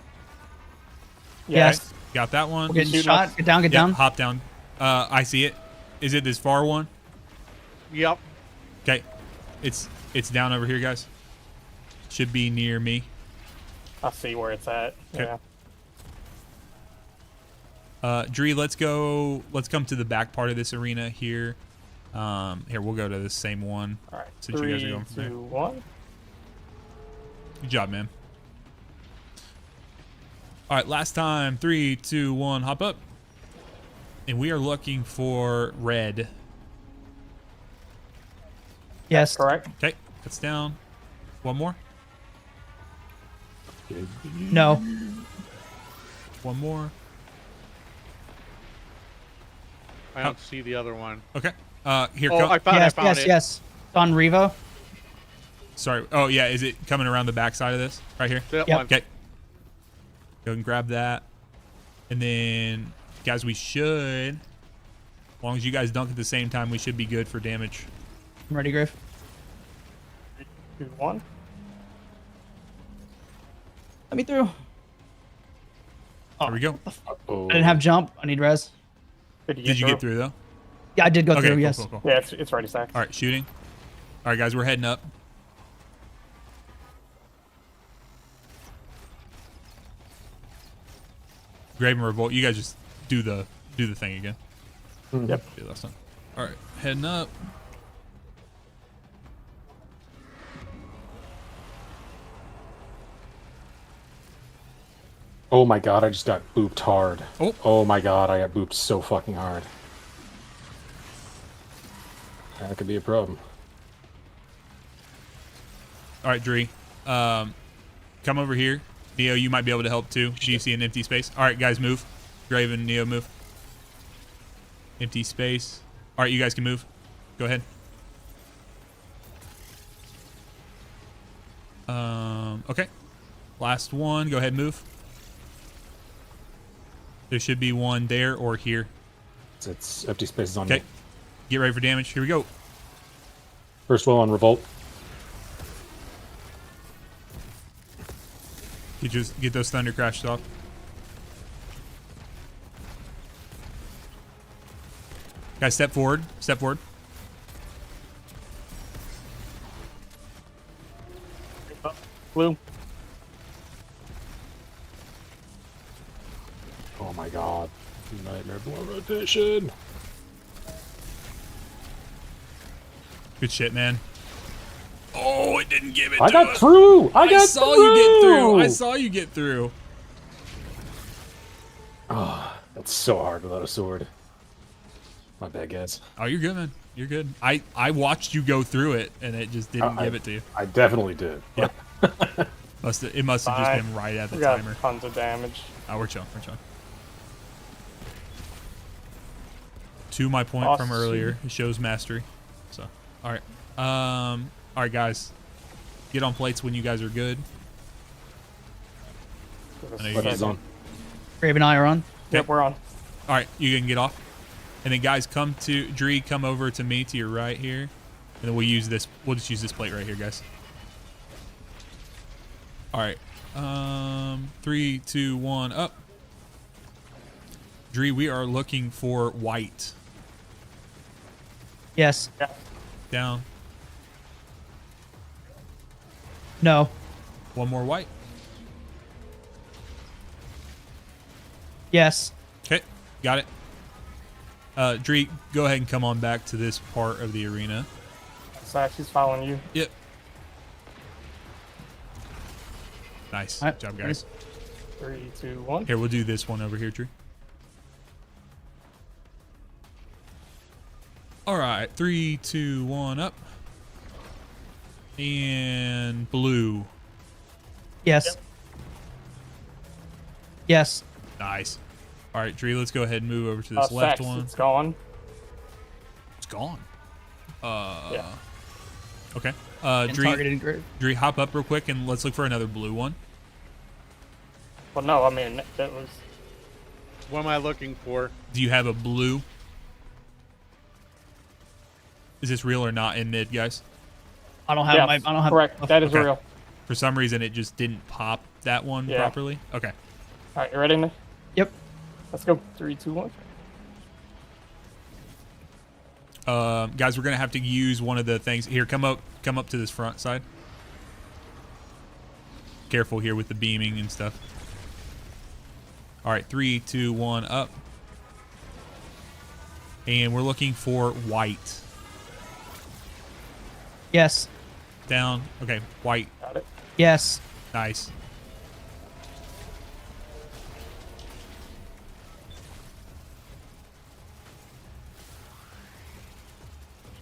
Yeah. Yes. Got that one. We're getting shooting shot. us. Get down. Get Yep, down. hop down. I see it. Is it this far one? Yep. Okay. It's down over here, guys. Should be near me. I see where it's at. Okay. Yeah. Dree, let's go. Let's come to the back part of this arena here. Here, we'll go to the same one. Alright. Since you 3, guys are going from there. 2, 1. Good job, man. All right, last time. 3, 2, 1, hop up. And we are looking for red. Yes. Correct. Okay, that's down. One more. No. One more. I don't see the other one. Okay. Here, Oh, come. I found Yes. it. Yes. Yes. It's on Revo. Sorry. Oh, yeah. Is it coming around the back side of this? Right here? That Yep. one. Okay. Go and grab that. And then, guys, we should, as long as you guys dunk at the same time, we should be good for damage. I'm ready, Griff. 2, 1. Let me through. There we go. Oh, I didn't have jump. I need res. Did you Did you get through, though? Yeah, I did go Okay, through. cool, Yes. cool, cool. Yeah, it's ready, Sax. All right, shooting. All right, guys, we're heading up. Grave and Revolt, you guys just do the thing again. Yep. Do last time. All right, heading up. Oh my god, I just got booped hard. Oh. Oh my god, I got booped so fucking hard. That could be a problem. All right, Dree. Come over here. Neo, you might be able to help too. Do you see an empty space? All right, guys, move. Graven, Neo, move. Empty space. All right, you guys can move. Go ahead. Okay. Last one. Go ahead and move. There should be one there or here. It's empty spaces on Okay. me. Get ready for damage. Here we go. First well on revolt. Get those thunder crashes off. Guys, step forward. Step forward. Blue. Oh my god. Nightmare blow rotation. Good shit, man. Oh, it didn't give it I to got us. through! I saw you get through. I saw you get through. Oh, that's so hard without a sword. My bad, guys. Oh, you're good, man. You're good. I watched you go through it, and it just didn't give it to you. I definitely did. Yeah. It must have just Bye. been right at the We got timer. tons of damage. Oh, we're chilling. We're chilling. To my point from Awesome. earlier, it shows mastery. So, all right. All right, guys. Get on plates when you guys are good. I know you What guys is on? Graven and I are on. Yep, we're on. All right, you can get off. And then guys, come over to me to your right here. And then we'll use this. We'll just use this plate right here, guys. All right. 3, 2, 1, up. Dree, we are looking for white. Yes. Yeah. Down. No. One more white. Yes. Okay, got it. Dree, go ahead and come on back to this part of the arena. Zach, she's following you. Yep. Nice. All right, Good job, guys. 3, 2, 1. Here, we'll do this one over here, Dree. All right, 3, 2, 1, up. And blue. Yes. Yep. Yes. Nice. All right, Dree, let's go ahead and move over to this left Sax, one. it's gone. It's gone. Yeah. Okay. And Dree, targeted engrave. Dree, hop up real quick and let's look for another blue one. Well, no, I mean, that was... What am I looking for? Do you have a blue? Is this real or not in mid, guys? I don't have Yeah, my. I don't have. correct. That is Okay. real. For some reason, it just didn't pop that one Yeah. properly. Okay. All right, you ready, Nick? Yep. Let's go. 3, 2, 1. Guys, we're gonna have to use one of the things here. Come up to this front side. Careful here with the beaming and stuff. All right, 3, 2, 1, up. And we're looking for white. Yes. Down. Okay, white. Got it. Yes. Nice.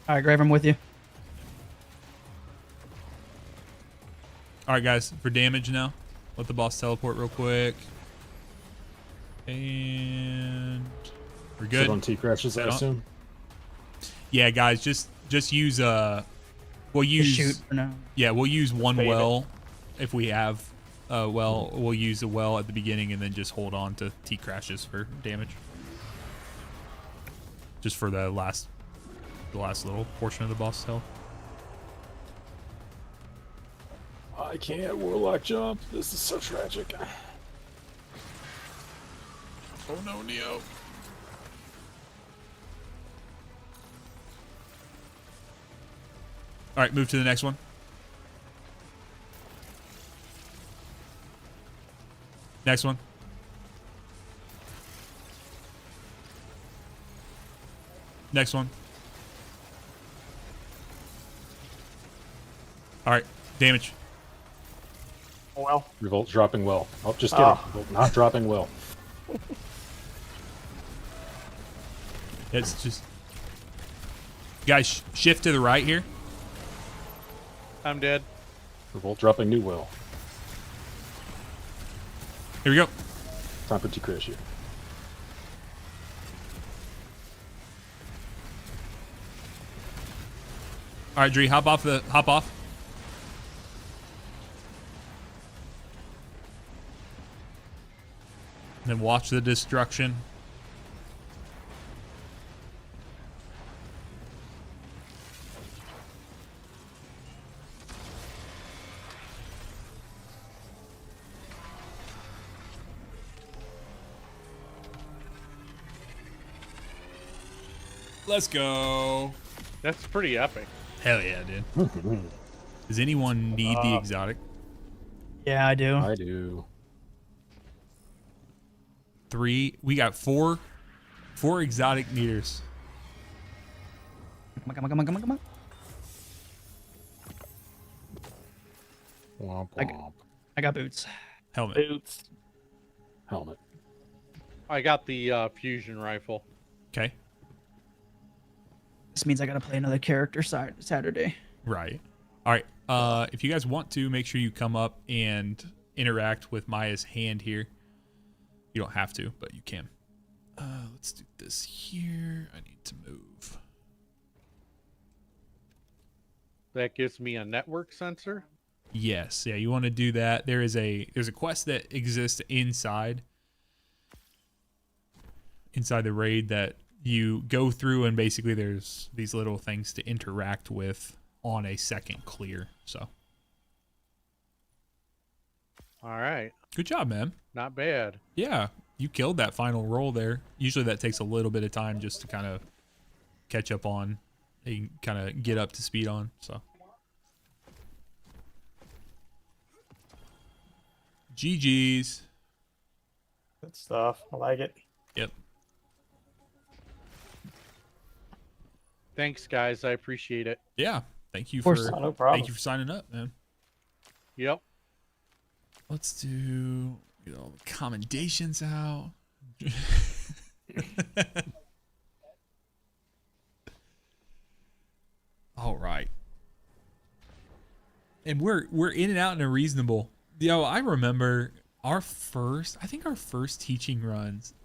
All right, Grave, I'm with you. All right, guys, for damage now. Let the boss teleport real quick. And we're good. Sit on T crashes, I Sit on- assume. Yeah, guys, just use we'll Just use shoot for now. yeah, we'll use one Save it. well if we have a well. We'll use a well at the beginning and then just hold on to T crashes for damage. Just for the last little portion of the boss health. I can't warlock jump. This is so tragic. Oh no, Neo. All right, move to the next one. Next one. Next one. All right, damage. Well, Revolt dropping well. Oh, just kidding. Oh. Revolt not dropping well. It's just, guys, shift to the right here. I'm dead. Revolt dropping new well. Here we go. Time for T-Crit issue. All right, Dree, hop off. Then watch the destruction. Let's go. That's pretty epic. Hell yeah, dude. Does anyone need the exotic? Yeah, I do. I do. 3. We got 4 exotic meters. Come on. Womp I womp. I got boots. Helmet. boots. Helmet. I got the fusion rifle. Okay. This means I gotta play another character Saturday. Right. All right. If you guys want to, make sure you come up and interact with Maya's hand here. You don't have to, but you can. Let's do this here. I need to move. That gives me a network sensor. Yes. Yeah, you want to do that. There's a quest that exists inside the raid that you go through, and basically there's these little things to interact with on a second clear. So All right. good job, man. Not bad. Yeah, you killed that final roll there. Usually that takes a little bit of time just to kind of catch up on, and kind of get up to speed on. So GG's. Good stuff. I like it. Yep. Thanks, guys. I appreciate it. Yeah. Thank you Of course. for Oh, no problem. thank you for signing up, man. Yep. Let's do get all the commendations out. All right. And we're in and out in a reasonable. I remember our first teaching runs.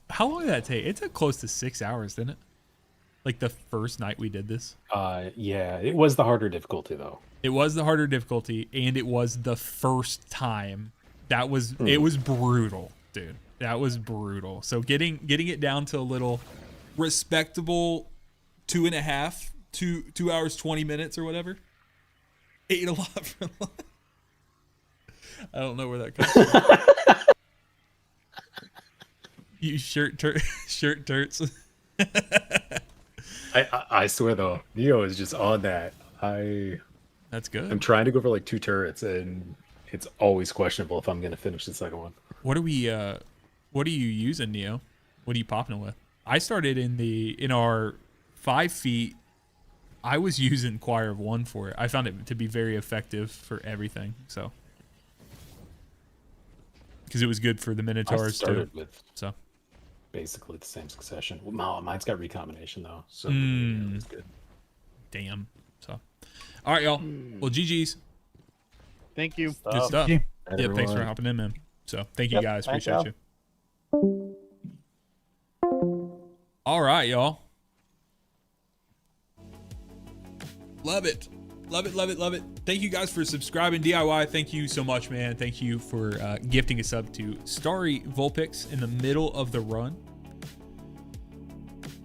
How long did that take? It took close to 6 hours, didn't it? Like the first night we did this. Yeah, it was the harder difficulty though. It was the harder difficulty, and it was the first time. It was brutal, dude. That was brutal. So getting it down to a little respectable 2.5, 2 hours 20 minutes or whatever. Ate a lot for lunch. I don't know where that comes from. You shirt turts. I swear though, Neo is just on that. That's good. I'm trying to go for like 2 turrets, and it's always questionable if I'm gonna finish the second one. What are you using, Neo? What are you popping it with? I started in our 5 feet. I was using Choir of One for it. I found it to be very effective for everything. So, because it was good for the I Minotaurs started too. with So, basically the same succession. Well, mine's got recombination though, so yeah, it's good. damn. So, all right, y'all. Well, GG's. Thank you. Good stuff. you. Yeah, thanks for Everyone. hopping in, man. So, thank you Yep, guys. thanks, Appreciate y'all. you. All right, y'all. Love it. Love it, love it, love it. Thank you guys for subscribing, DIY. Thank you so much, man. Thank you for gifting a sub to Starry Vulpix in the middle of the run.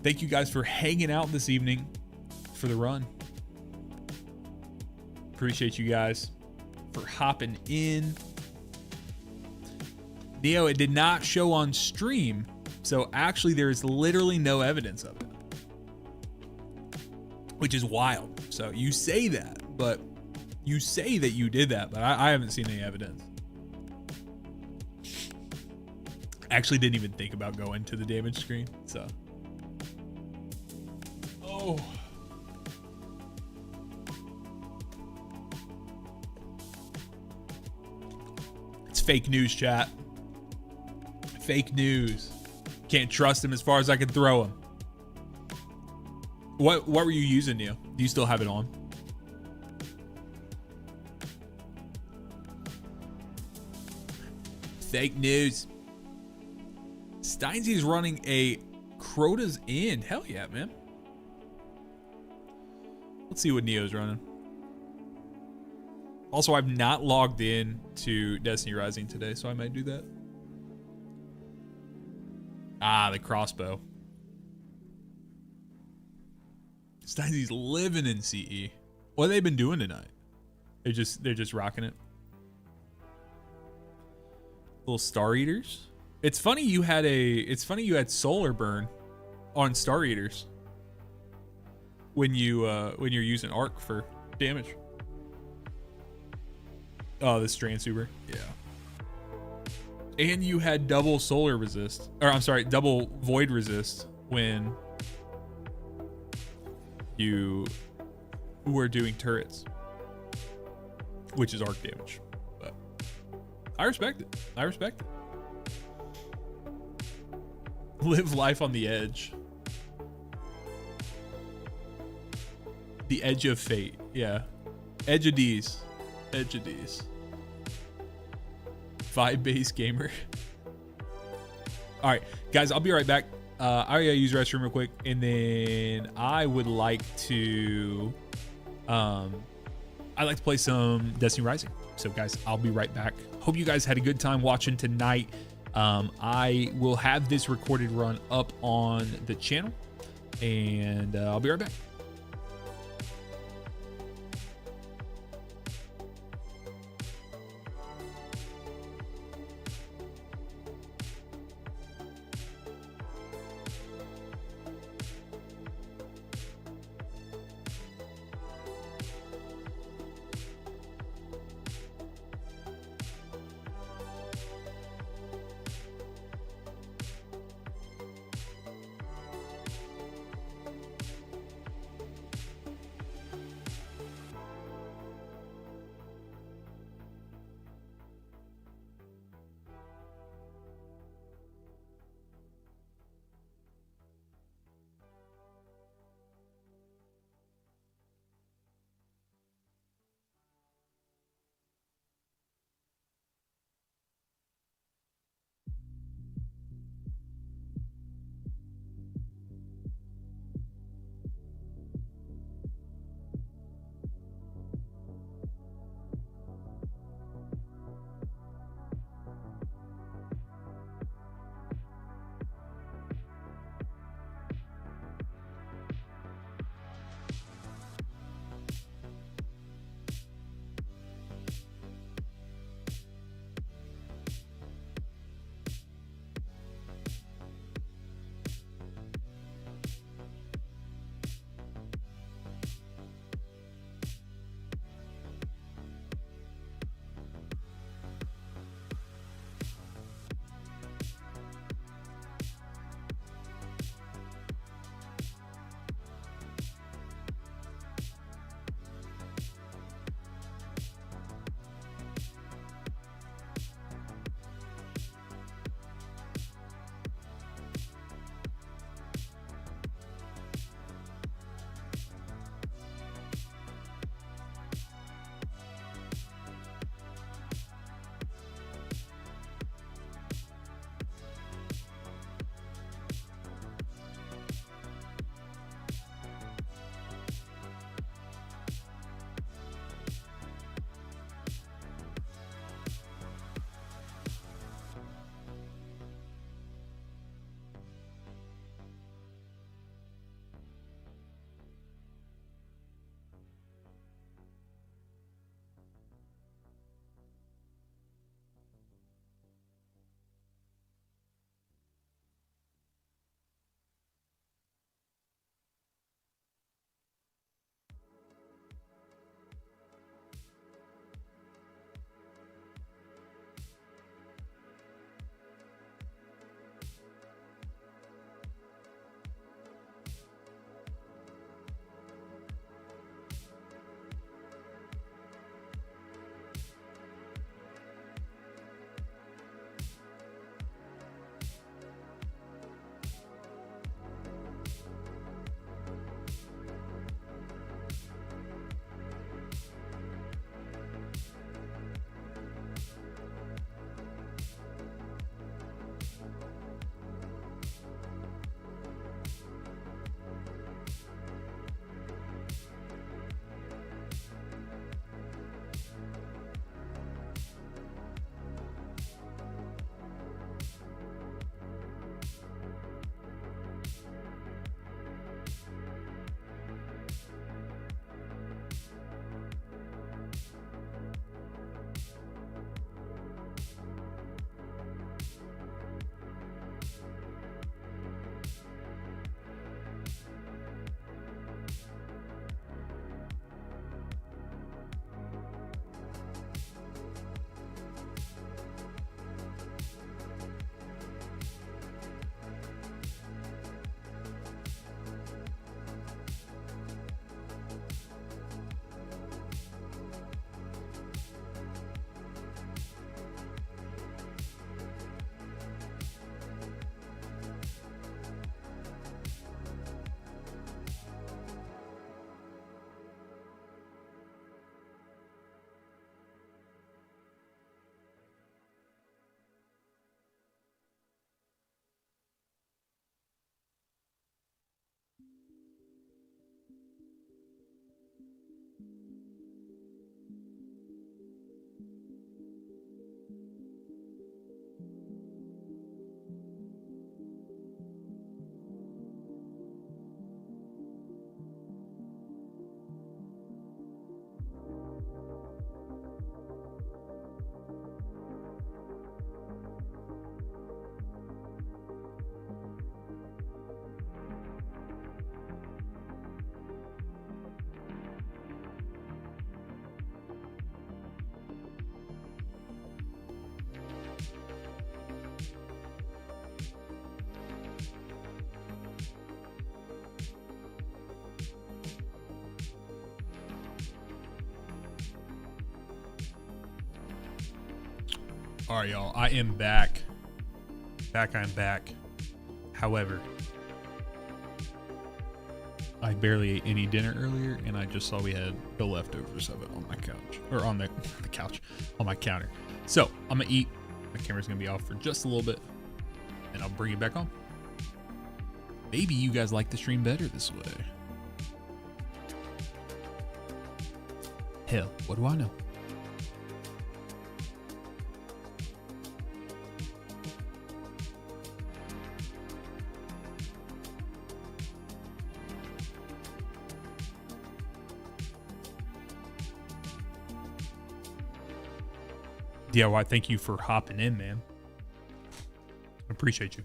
Thank you guys for hanging out this evening for the run. Appreciate you guys for hopping in. Neo, it did not show on stream, so actually there is literally no evidence of it, which is wild. So you say that, but you say that you did that, but I haven't seen any evidence. Actually didn't even think about going to the damage screen, so. Oh. fake news, chat. Fake news. Can't trust him as far as I can throw him. What were you using, Neo? Do you still have it on? Fake news. Steinsy's running a Crota's End. Hell yeah, man. Let's see what Neo's running. Also, I've not logged in to Destiny Rising today, so I might do that. Ah, the crossbow. Steinsy's living in CE. What have they been doing tonight? They're just rocking it. Little Star Eaters. It's funny you had Solar Burn on Star Eaters when you're using Arc for damage. Oh, the Strand Super. Yeah. And you had double solar resist. Or I'm sorry, double void resist when you were doing turrets. Which is arc damage. But I respect it. I respect it. Live life on the edge. The edge of fate. Yeah. Edge of D's. Edge of D's. Vibe base gamer. All right, guys, I'll be right back. I gotta use the restroom real quick, and then I would like to, I'd like to play some Destiny Rising. So, guys, I'll be right back. Hope you guys had a good time watching tonight. I will have this recorded run up on the channel, and I'll be right back. All right, y'all. I am back. I'm back. However, I barely ate any dinner earlier, and I just saw we had the leftovers of it on my couch. Or on the couch. On my counter. So, I'm going to eat. My camera's going to be off for just a little bit, and I'll bring it back on. Maybe you guys like the stream better this way. Hell, what do I know? DIY, thank you for hopping in, man. I appreciate you.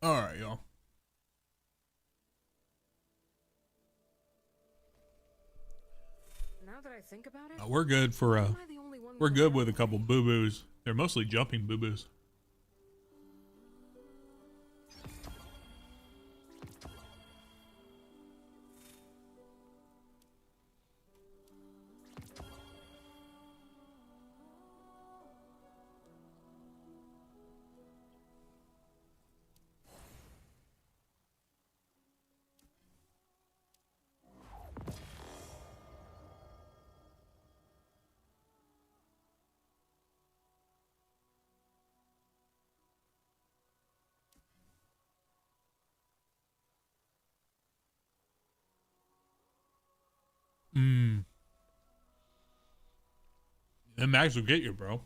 All right, y'all. Now that I think about it, We're good for am I the only one we're with good with a couple boo-boos. They're mostly jumping boo-boos. And Max will get you, bro.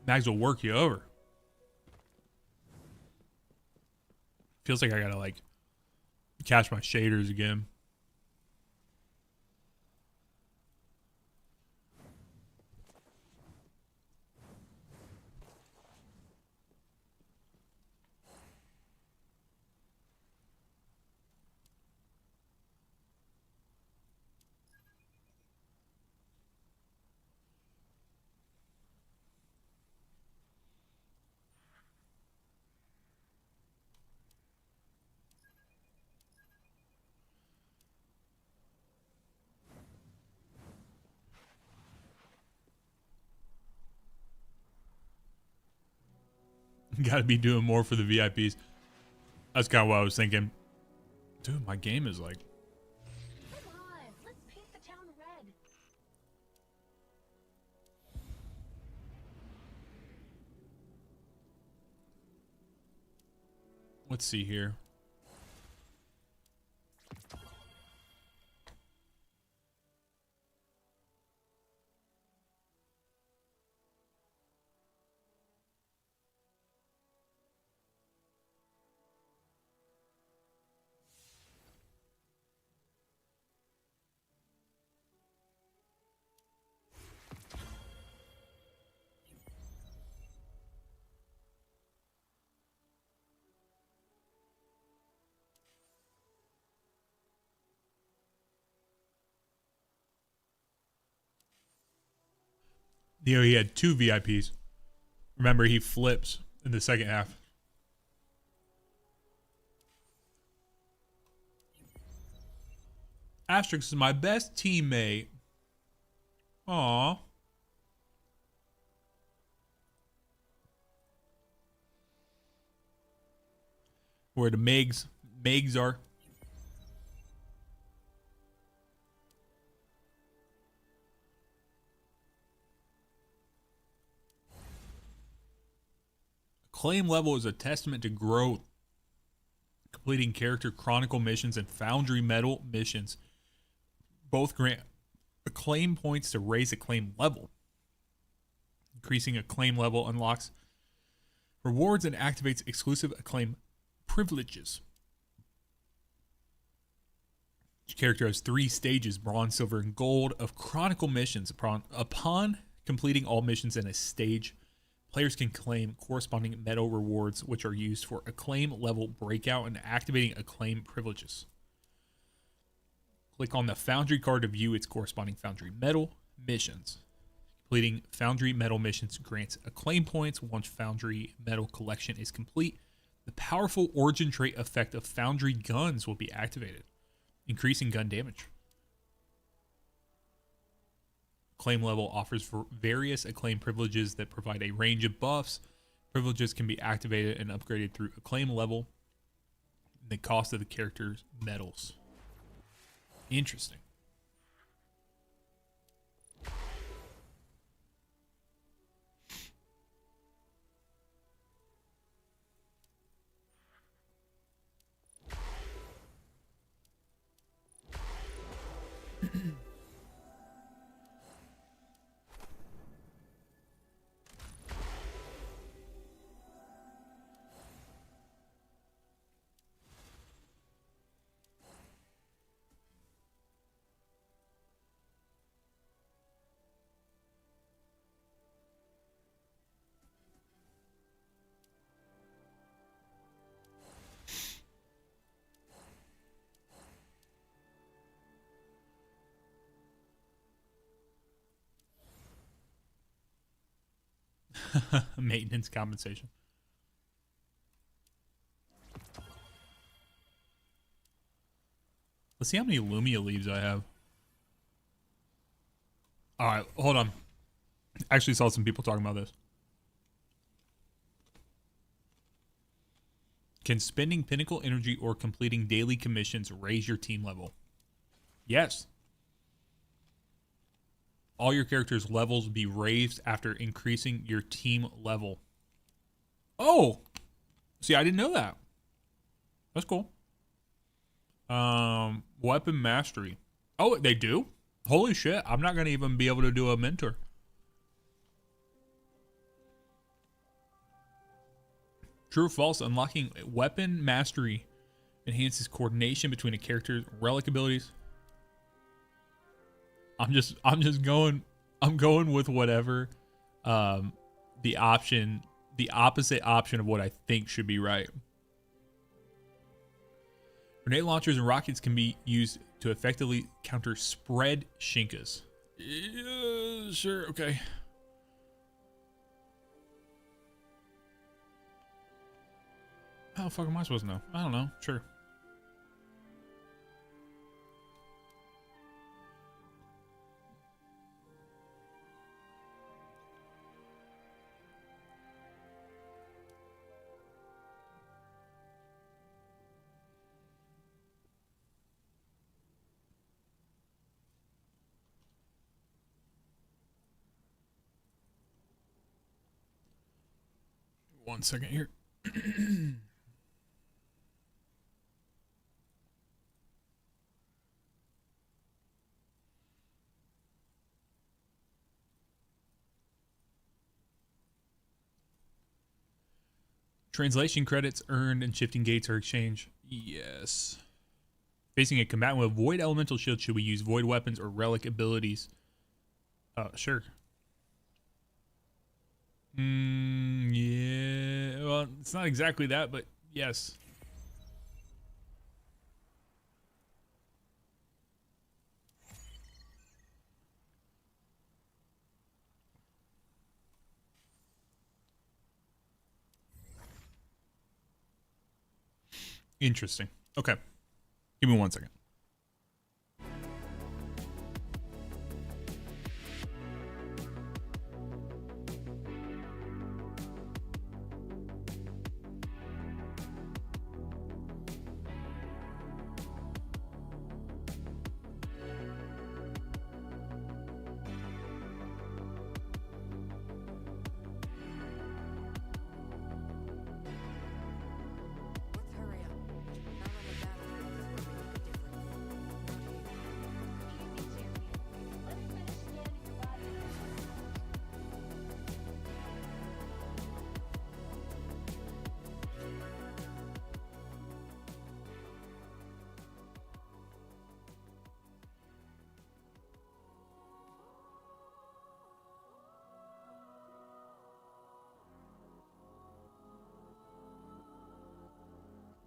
Mags will work you over. Feels like I gotta like catch my shaders again. Gotta be doing more for the VIPs. That's kind of what I was thinking. Dude, my game is like... Come on, let's paint the town red. Let's see here. You know, he had 2 VIPs. Remember, he flips in the second half. Asterix is my best teammate. Aww. Where the Megs are. Acclaim level is a testament to growth. Completing character chronicle missions and foundry metal missions both grant acclaim points to raise acclaim level. Increasing acclaim level unlocks rewards and activates exclusive acclaim privileges. Each character has 3 stages, bronze, silver, and gold, of chronicle missions. Upon completing all missions in a stage, players can claim corresponding medal rewards, which are used for acclaim level breakout and activating acclaim privileges. Click on the Foundry card to view its corresponding Foundry medal missions. Completing Foundry medal missions grants acclaim points once Foundry medal collection is complete. The powerful origin trait effect of Foundry guns will be activated, increasing gun damage. Acclaim level offers various acclaim privileges that provide a range of buffs. Privileges can be activated and upgraded through acclaim level. The cost of the character's medals. Interesting. Maintenance compensation. Let's see how many Lumia leaves I have. All right, hold on. Actually saw some people talking about this. Can spending pinnacle energy or completing daily commissions raise your team level? Yes. All your characters' levels be raised after increasing your team level. Oh! See, I didn't know that. That's cool. Weapon mastery. Oh, they do? Holy shit, I'm not going to even be able to do a mentor. True or false, unlocking weapon mastery enhances coordination between a character's relic abilities. I'm going with whatever the opposite option of what I think should be right. Grenade launchers and rockets can be used to effectively counter spread Shinkas. Yeah, sure, okay. How the fuck am I supposed to know? I don't know, sure. One second here. Translation credits earned and shifting gates are exchanged. Yes. Facing a combatant with void elemental shield, should we use void weapons or relic abilities? Sure. Yeah. Well, it's not exactly that, but yes. Interesting. Okay. Give me 1 second. Let's hurry up. Not on the battlefield is where we make a difference. Easy, champion. Let's finish scanning the body.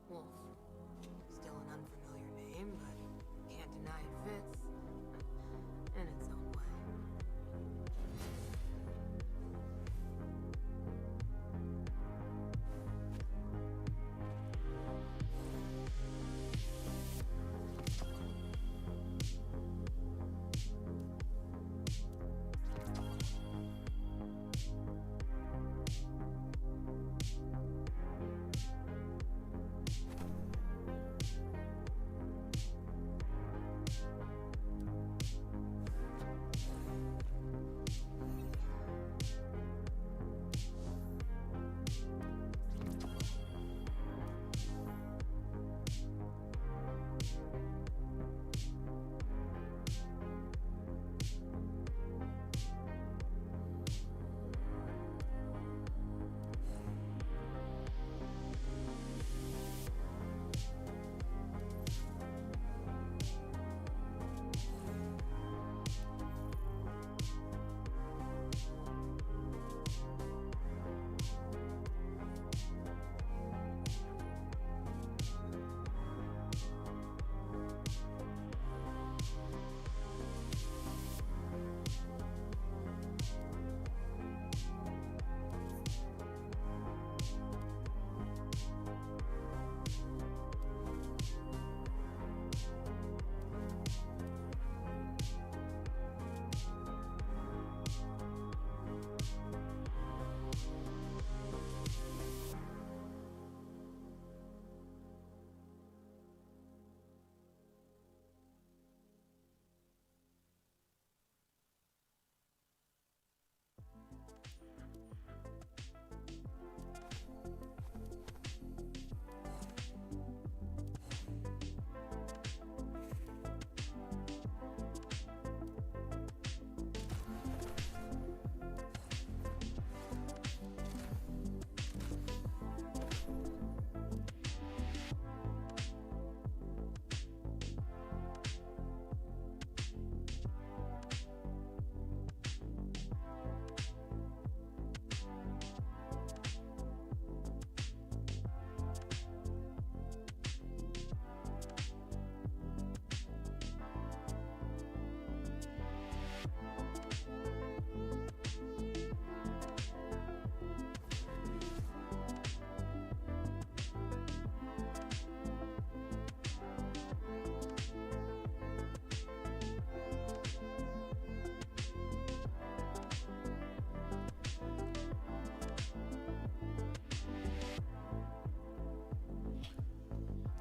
Wolf. Still an unfamiliar name, but can't deny it fits. In its own way.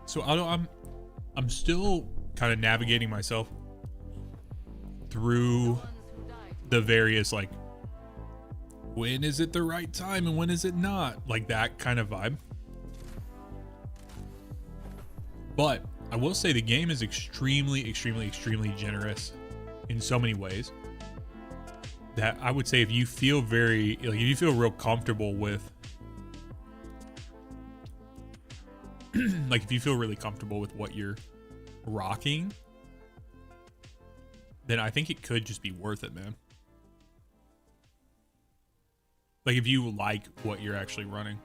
So I'm still kind of navigating myself through the various, like, when is it the right time and when is it not, like that kind of vibe. But I will say the game is extremely generous in so many ways that I would say if you feel if you feel real comfortable with like if you feel really comfortable with what you're rocking, then I think it could just be worth it, man. Like if you like what you're actually running.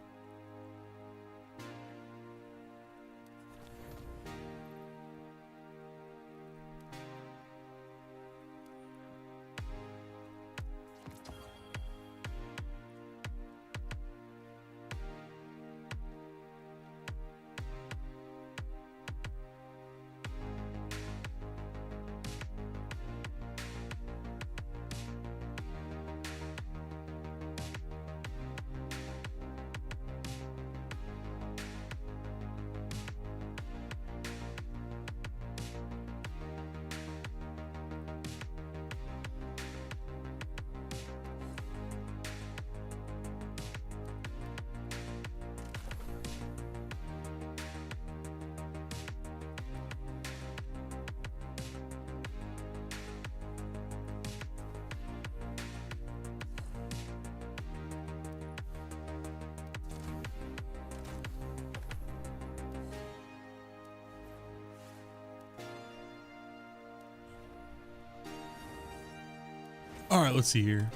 All right, let's see here.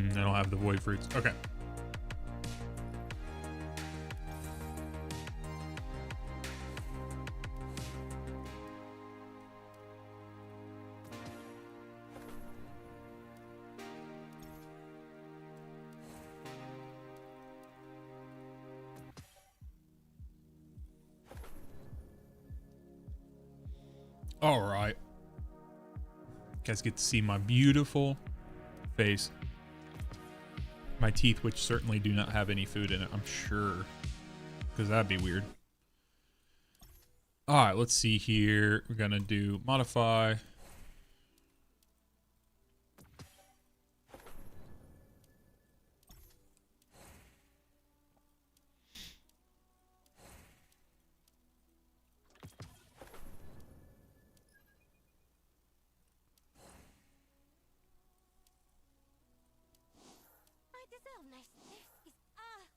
I don't have the void fruits. Okay. All right. You guys get to see my beautiful face. My teeth, which certainly do not have any food in it, I'm sure. Because that'd be weird. All right, let's see here. We're going to do modify. This is art.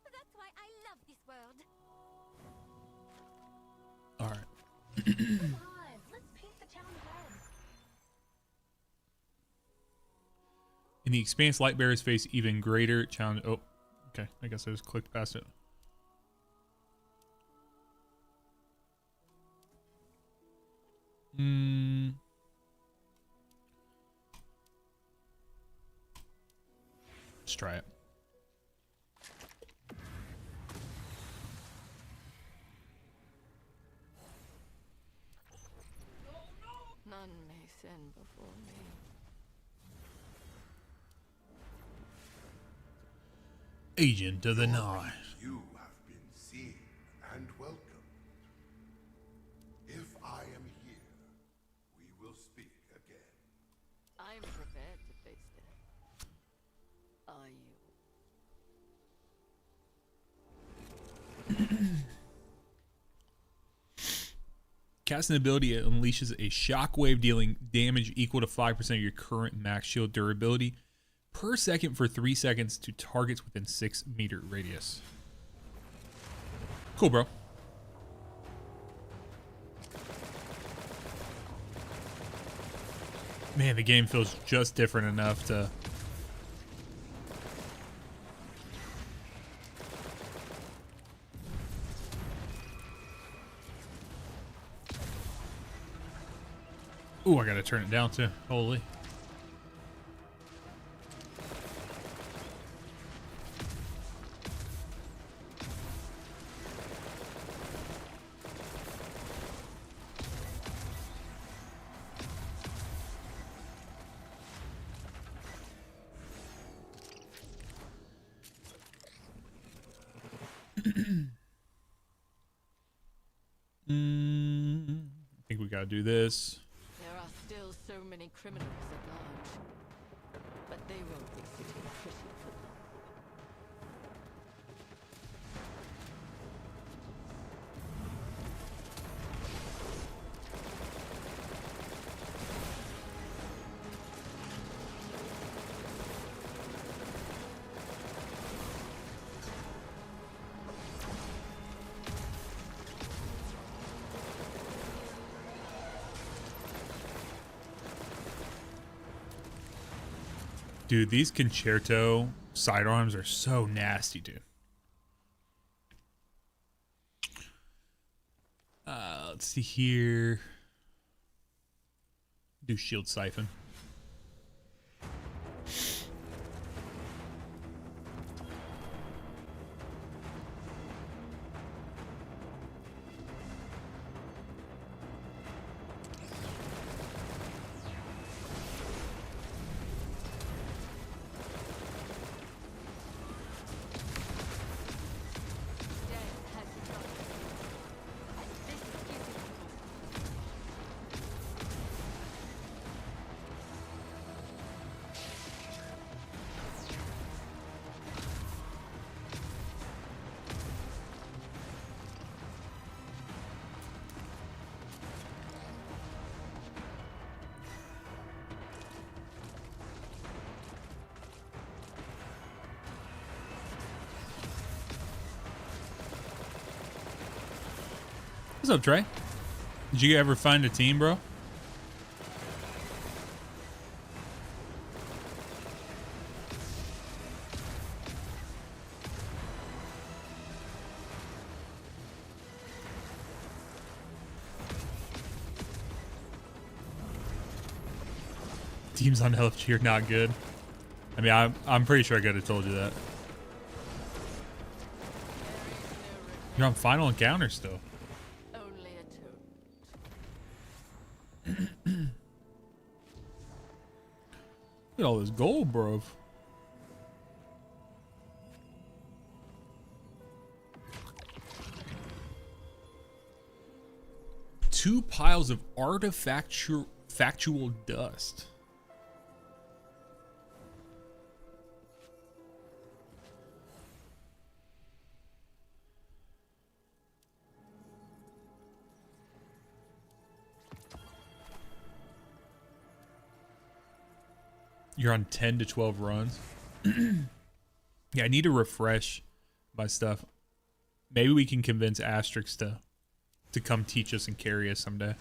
That's why I love this world. All right. Come on, let's paint the town red. In the expanse, light bearers face even greater challenge. Oh, okay. I guess I just clicked past it. Let's try it. None may sin before me. Agent of the Night. You have been seen and welcomed. If I am here, we will speak again. I am prepared to face death. Are you? Cast an ability that unleashes a shockwave dealing damage equal to 5% of your current max shield durability per second for 3 seconds to targets within 6 meter radius. Cool, bro. Man, the game feels just different enough to... Ooh, I gotta turn it down too. Holy. I think we gotta do this. There are still so many criminals at large, but they won't be sitting pretty for long. Dude, these concerto sidearms are so nasty, dude. Let's see here. Do shield siphon. What's up, Trey? Did you ever find a team, bro? Teams on LFG are not good. I mean, I'm pretty sure I could have told you that. You're on final encounter still. Only a toad. Look at all this gold, bro. Two piles of factual dust. You're on 10 to 12 runs. Yeah, I need to refresh my stuff. Maybe we can convince Asterix to come teach us and carry us someday.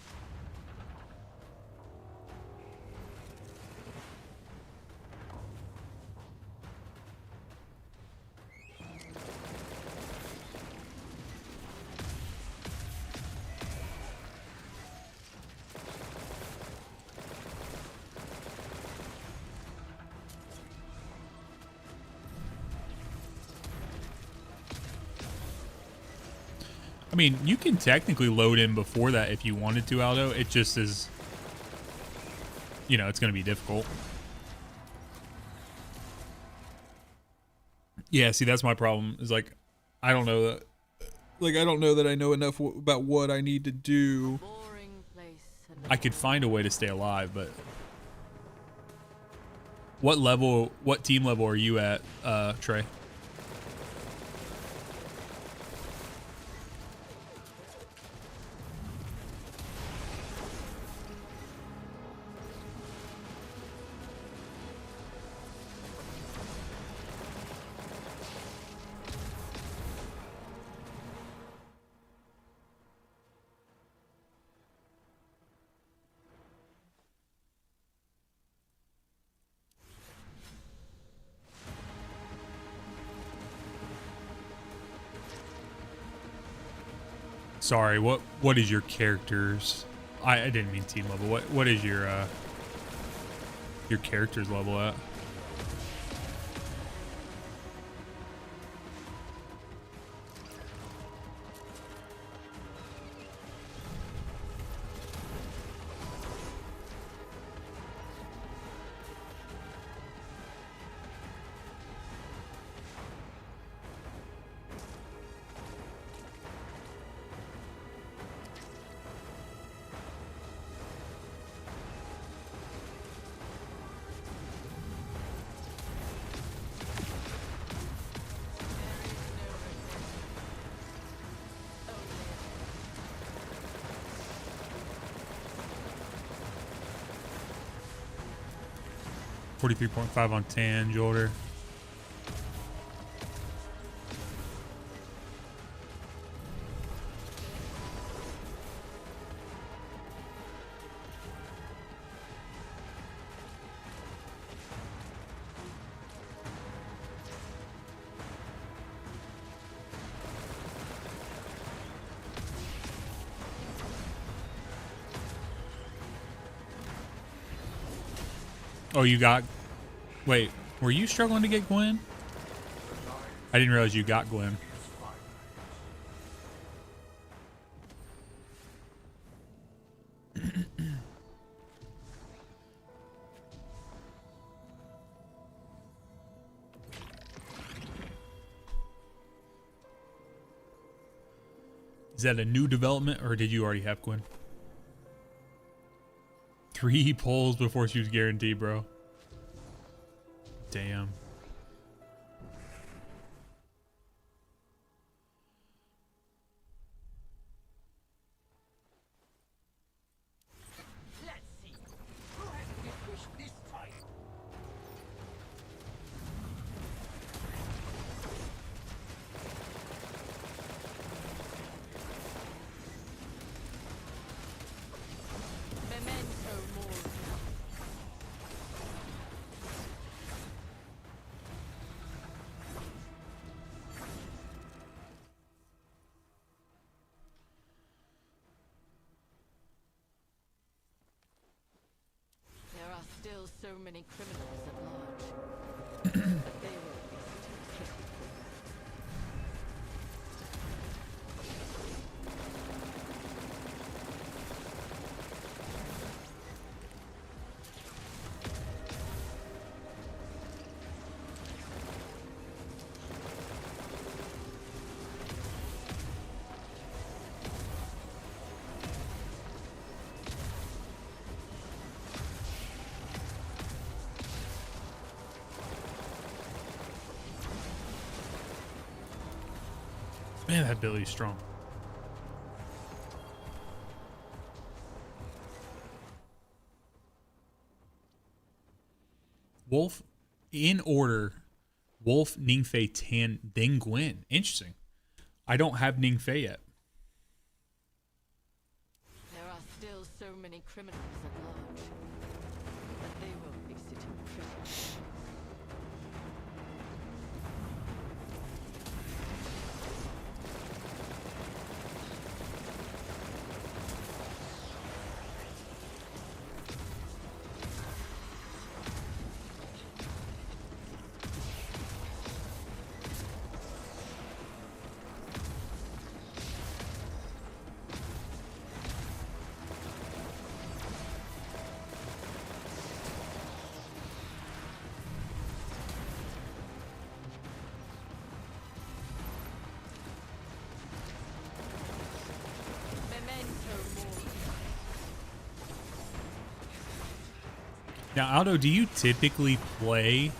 I mean, you can technically load in before that if you wanted to, Aldo. It just is, you know, it's going to be difficult. Yeah, see, that's my problem. Is like, I don't know that. Like, I don't know that I know enough about what I need to do. I could find a way to stay alive, but what level, what team level are you at, Trey? Sorry, what is your character's? I didn't mean team level. What is your character's level at? .5 on Tan, Jolder. Oh, you got... Wait, were you struggling to get Gwen? I didn't realize you got Gwen. Is that a new development, or did you already have Gwen? 3 pulls before she was guaranteed, bro. Damn. Let's see. Who has distinguished this time? many criminals at large. But they will be killed. Man, that Billy's strong. Wolf, in order, Wolf, Ningfei, Tan, then Gwen. Interesting. I don't have Ningfei yet. There are still so many criminals at large. But they won't be sitting pretty. Now, Aldo, do you typically play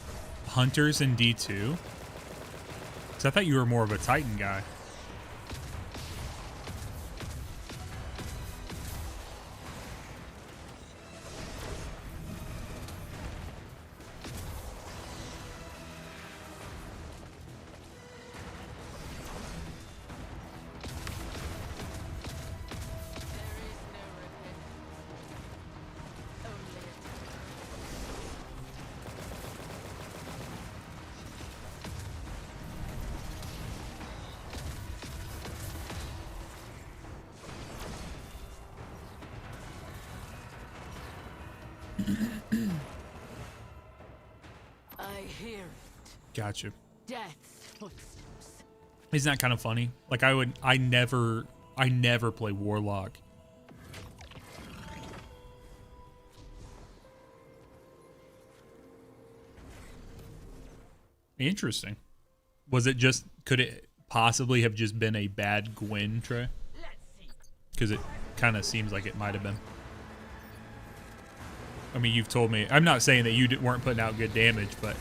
Hunters in D2? Because I thought you were more of a Titan guy. I hear it. Gotcha. Death's footsteps. Isn't that kind of funny? Like I never play Warlock. Interesting. Was it just, could it possibly have just been a bad Gwen tray? Because it kind of seems like it might have been. I mean, you've told me, I'm not saying that you weren't putting out good damage, but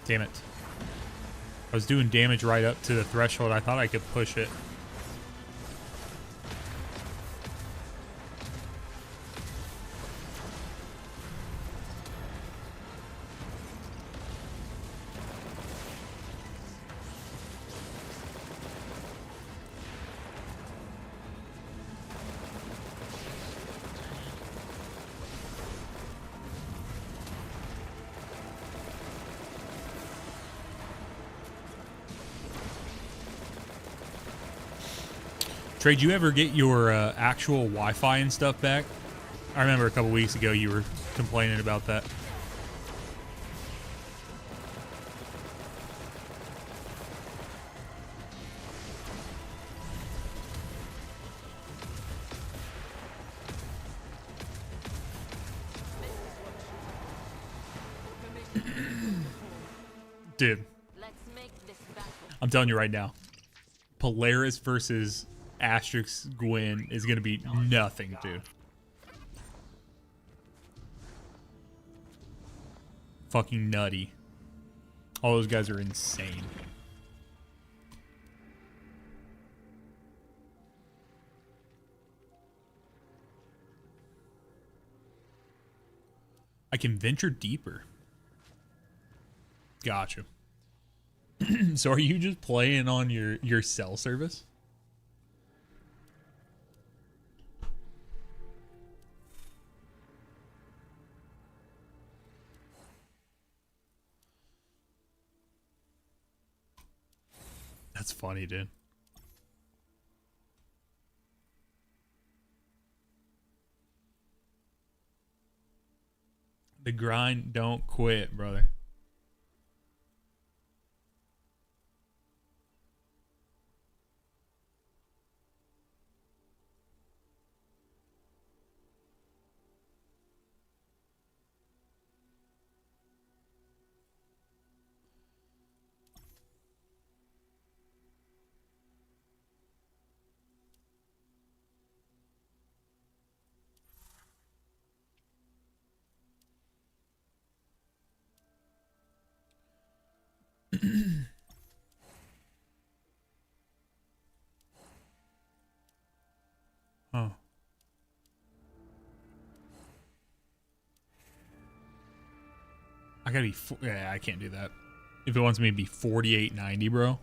damn it. I was doing damage right up to the threshold. I thought I could push it. Trey, did you ever get your actual Wi-Fi and stuff back? I remember a couple weeks ago you were complaining about that. Dude, I'm telling you right now, Polaris versus Asterix Gwen is going to be nothing, dude. Fucking nutty. All those guys are insane. I can venture deeper. Gotcha. So are you just playing on your cell service? That's funny, dude. The grind don't quit, brother. Oh. I gotta be. Yeah, I can't do that. If it wants me to be 48.90, bro,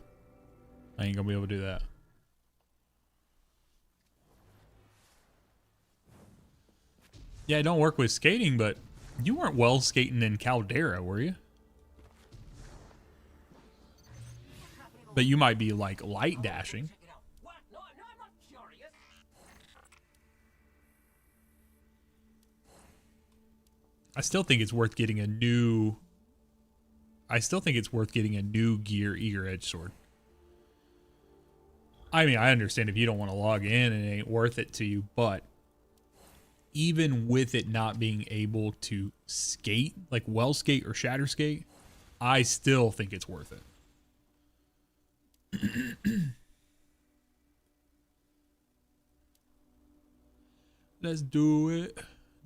I ain't gonna be able to do that. Yeah, I don't work with skating, but you weren't well skating in Caldera, were you? But you might be like light dashing. I still think it's worth getting a new. I still think it's worth getting a new gear eager edge sword. I mean, I understand if you don't want to log in and it ain't worth it to you, but even with it not being able to skate, like well skate or shatter skate, I still think it's worth it. Let's do it.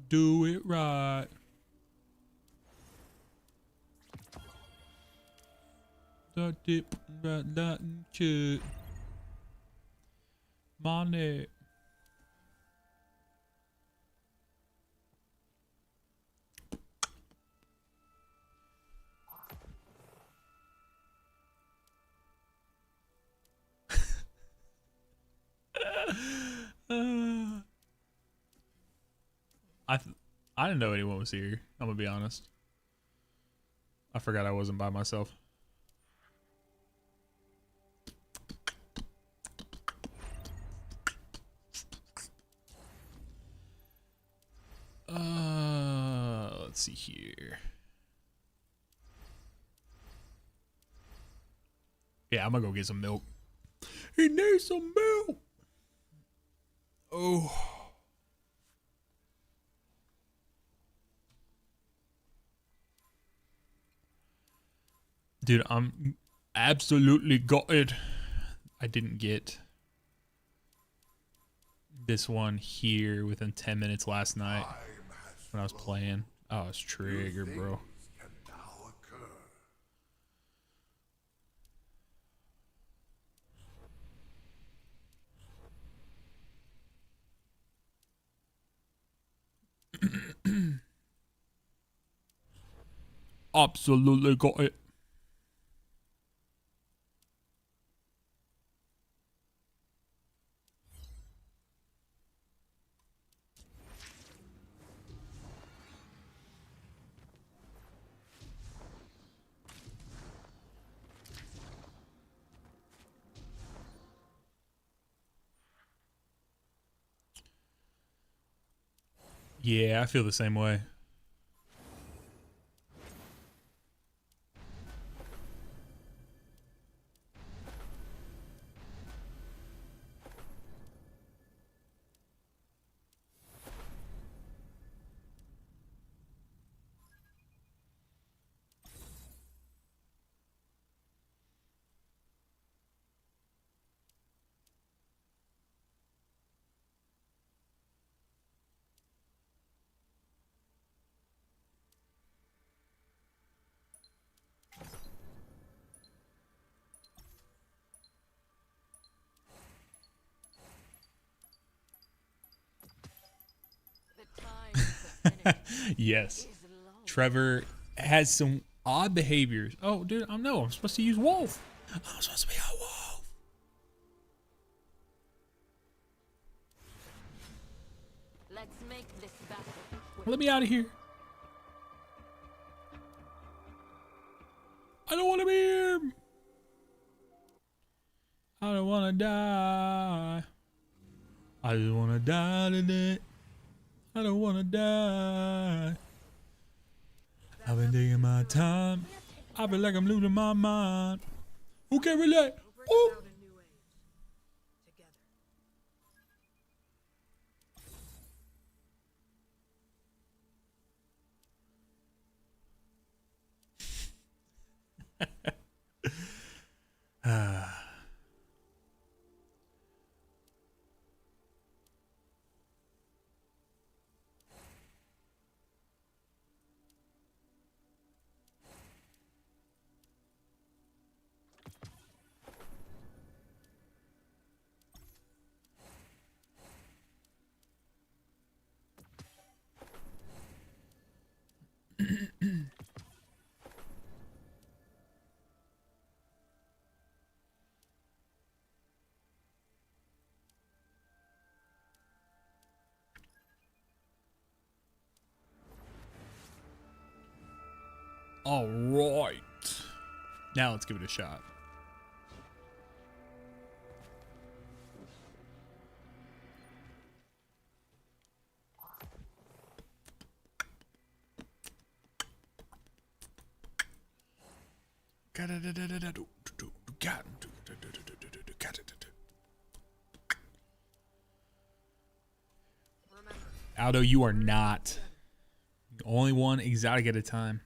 Do it right. That dip, that shit. Money. I didn't know anyone was here. I'm gonna be honest. I forgot I wasn't by myself. Let's see here. Yeah, I'm gonna go get some milk. He needs some milk. Oh. Dude, I'm absolutely gutted. I didn't get this one here within 10 minutes last night when I was playing. Oh, it's triggered, bro. Absolutely got it. Yeah, I feel the same way. Yes. Trevor has some odd behaviors. Oh, dude, I'm supposed to use wolf. I'm supposed to be a wolf. Let's make this battle. Let me out of here. I don't want to be here. I don't want to die. I just want to die today. I don't want to die. I've been taking my time. I feel like I'm losing my mind. Who can relate? Ooh. All right. Now let's give it a shot. Aldo, you are not. Only one exotic at a time.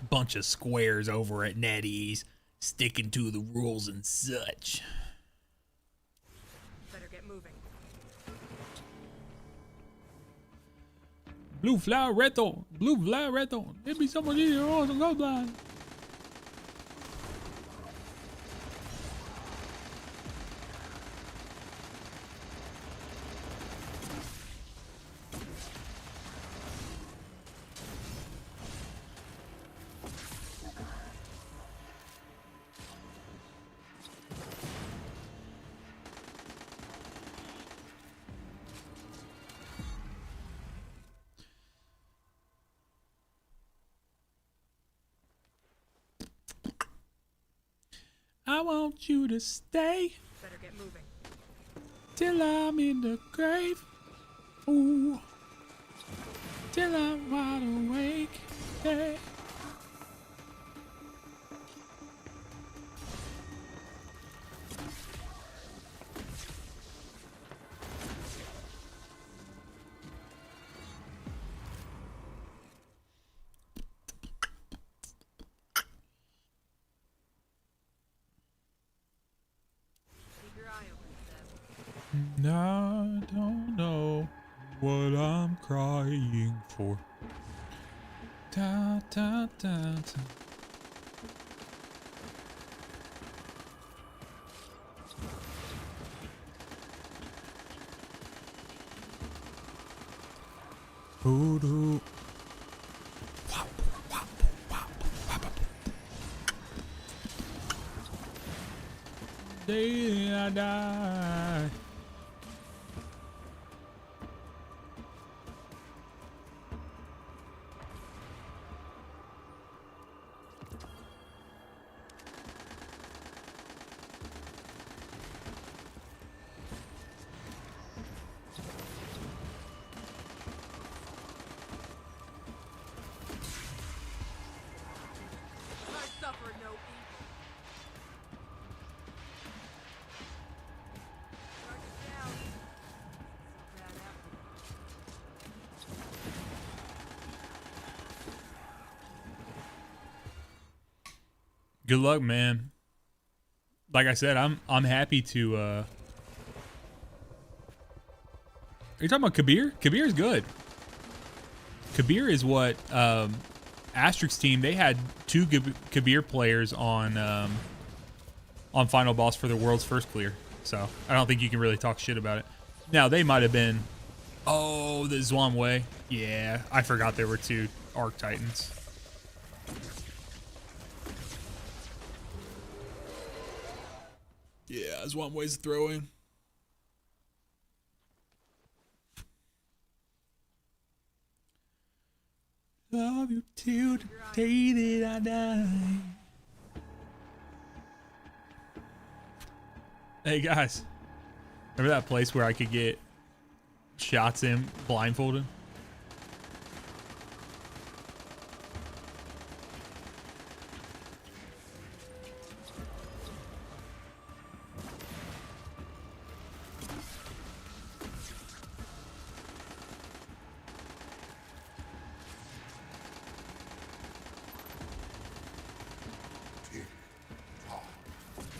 Bunch of squares over at NetEase, sticking to the rules and such. Better get moving. Blue flower reto. Blue flower reto. There be someone in here also go blind. I want you to stay Better get moving. till I'm in the grave. Ooh. Till I'm wide awake. Yeah. Keep your eye open, Seb. I don't know what I'm crying for. Da, da, da, da. Voodoo. Wop, wop, wop, wop, wop. Day I die. I suffer no evil. Mark it down. So bad apple. Good luck, man. Like I said, I'm happy to are you talking about Kabir? Kabir is good. Kabir is what Asterix team, they had two Kabir players on Final Boss for the world's first clear. So I don't think you can really talk shit about it. Now they might have been the Zwan Way. Yeah, I forgot there were two Arc Titans. Yeah, Zwan Way's throwing. Love you till the day that I die. Hey guys, remember that place where I could get shots in blindfolded?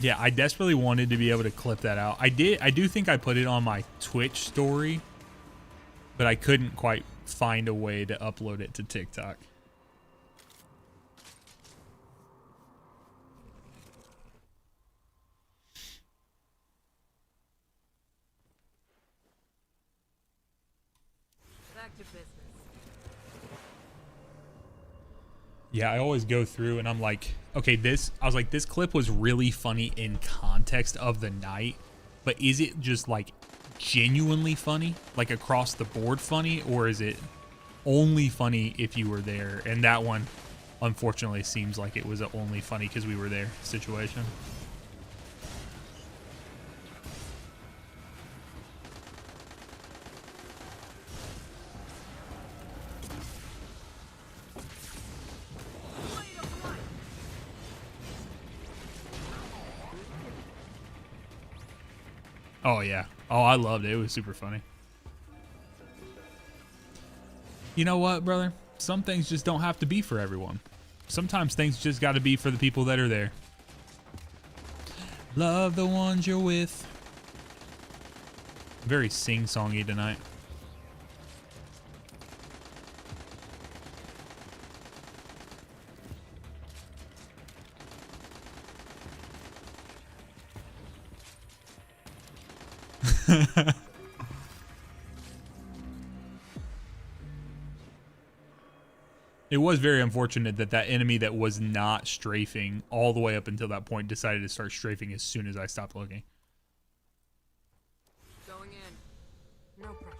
Yeah, I desperately wanted to be able to clip that out. I do think I put it on my Twitch story, but I couldn't quite find a way to upload it to TikTok. Back to business. Yeah, I always go through and I'm like, okay, I was like, this clip was really funny in context of the night, but is it just like genuinely funny, like across the board funny, or is it only funny if you were there? And that one, unfortunately, seems like it was a only funny because we were there situation. Oh, yeah. Oh, I loved it. It was super funny. You know what, brother? Some things just don't have to be for everyone. Sometimes things just got to be for the people that are there. Love the ones you're with. Very sing-songy tonight. It was very unfortunate that that enemy that was not strafing all the way up until that point decided to start strafing as soon as I stopped looking. Going in. No pressure.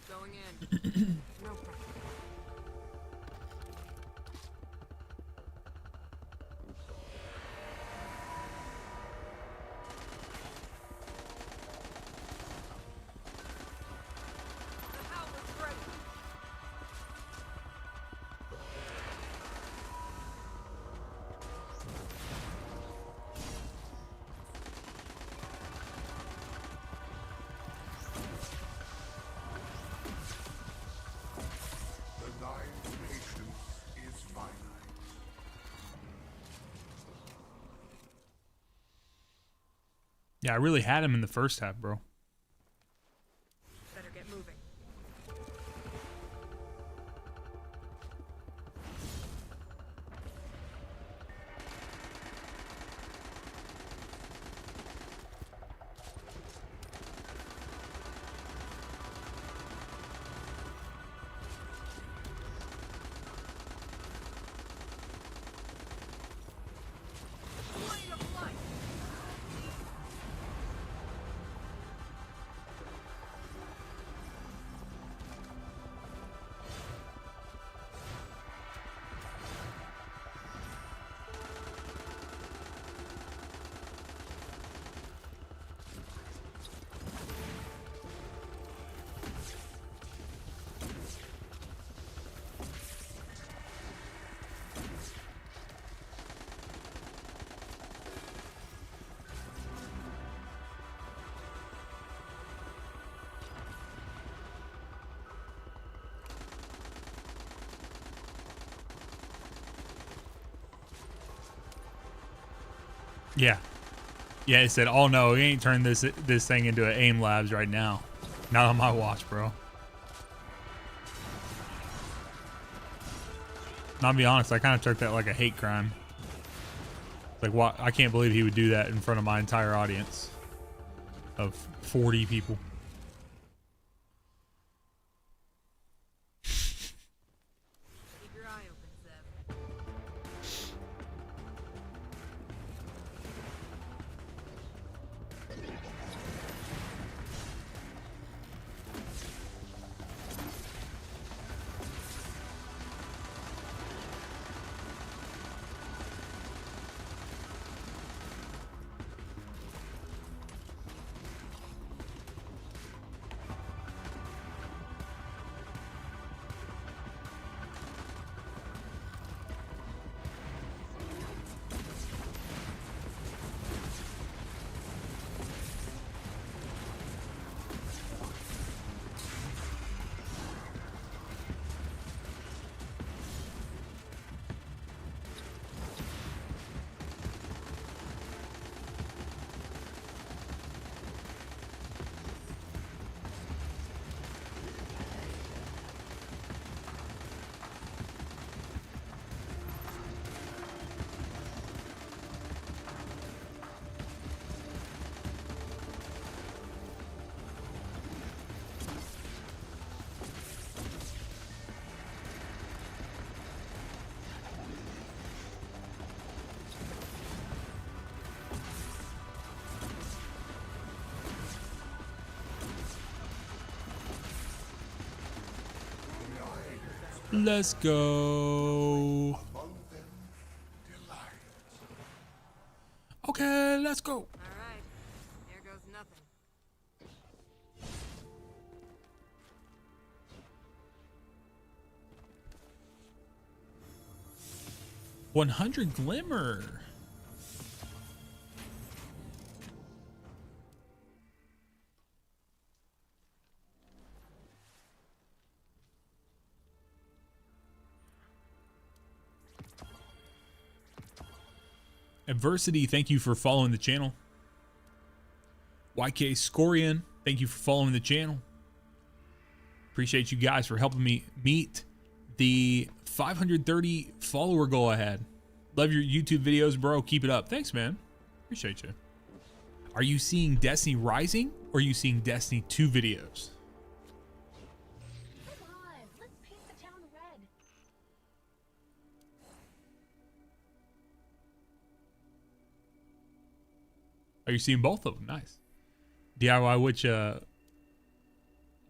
Going in. No pressure. The house is ready. The line's patience is finite. Yeah, I really had him in the first half, bro. Better get moving. Blade of light. Yeah. Yeah, it said, oh no, we ain't turned this thing into an aim labs right now. Not on my watch, bro. Now, I'll be honest, I kind of took that like a hate crime. Like, what? I can't believe he would do that in front of my entire audience of 40 people. Keep your eye open, Zeb. Let's go. Okay, let's go. All right, here goes nothing. 100 glimmer. Adversity, thank you for following the channel. YK Scorian, thank you for following the channel. Appreciate you guys for helping me meet the 530 follower goal I had. Love your YouTube videos, bro. Keep it up. Thanks, man. Appreciate you. Are you seeing Destiny Rising or are you seeing Destiny 2 videos? Come on, let's paint the town red. Are you seeing both of them? Nice. DIY, which,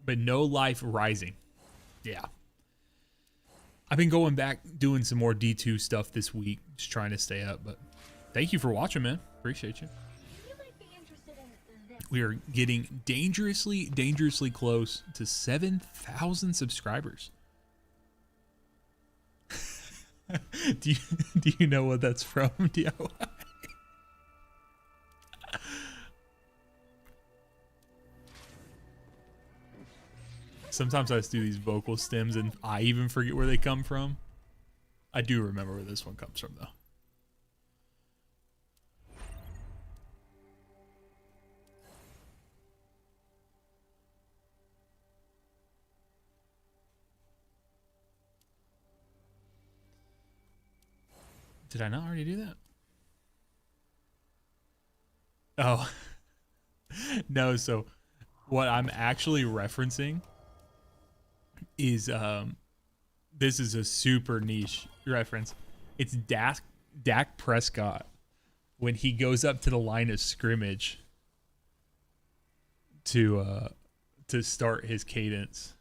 but no life rising. Yeah. I've been going back doing some more D2 stuff this week, just trying to stay up, but thank you for watching, man. Appreciate you. You might be interested in this. We are getting dangerously close to 7,000 subscribers. do you know what that's from, DIY? Sometimes I just do these vocal stems and I even forget where they come from. I do remember where this one comes from, though. Did I not already do that? Oh. No, so what I'm actually referencing is this is a super niche reference. It's Dak Prescott when he goes up to the line of scrimmage to start his cadence.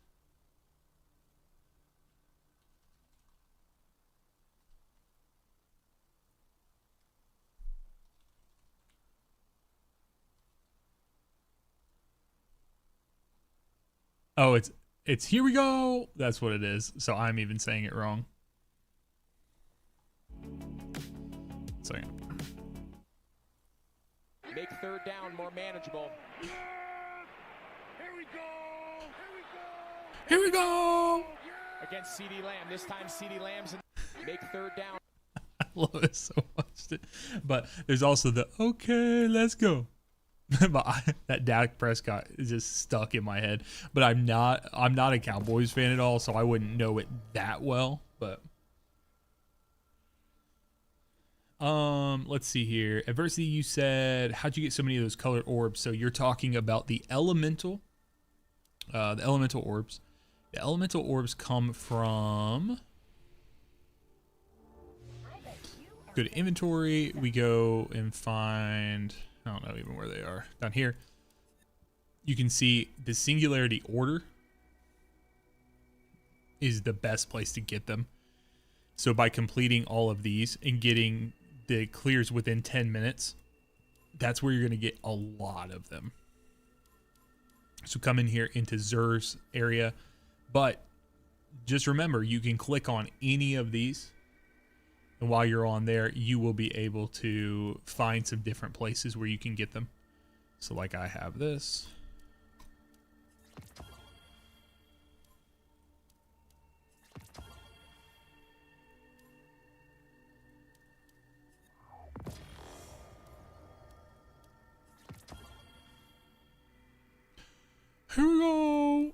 Oh, it's here we go. That's what it is. So I'm even saying it wrong. Sorry. Make third down more manageable. Here we go. Against CD Lamb. This time CD Lamb's make third down. I love it so much. But there's also the okay, let's go. But that Dak Prescott is just stuck in my head. But I'm not a Cowboys fan at all, so I wouldn't know it that well. But let's see here. Adversity, you said, how'd you get so many of those colored orbs? So you're talking about the elemental orbs. The elemental orbs come from. Go to inventory. We go and find. I don't know even where they are. Down here, you can see the singularity order is the best place to get them. So by completing all of these and getting the clears within 10 minutes, that's where you're going to get a lot of them. So come in here into Zer's area, but just remember, you can click on any of these. And while you're on there, you will be able to find some different places where you can get them. So like I have this. Here we go.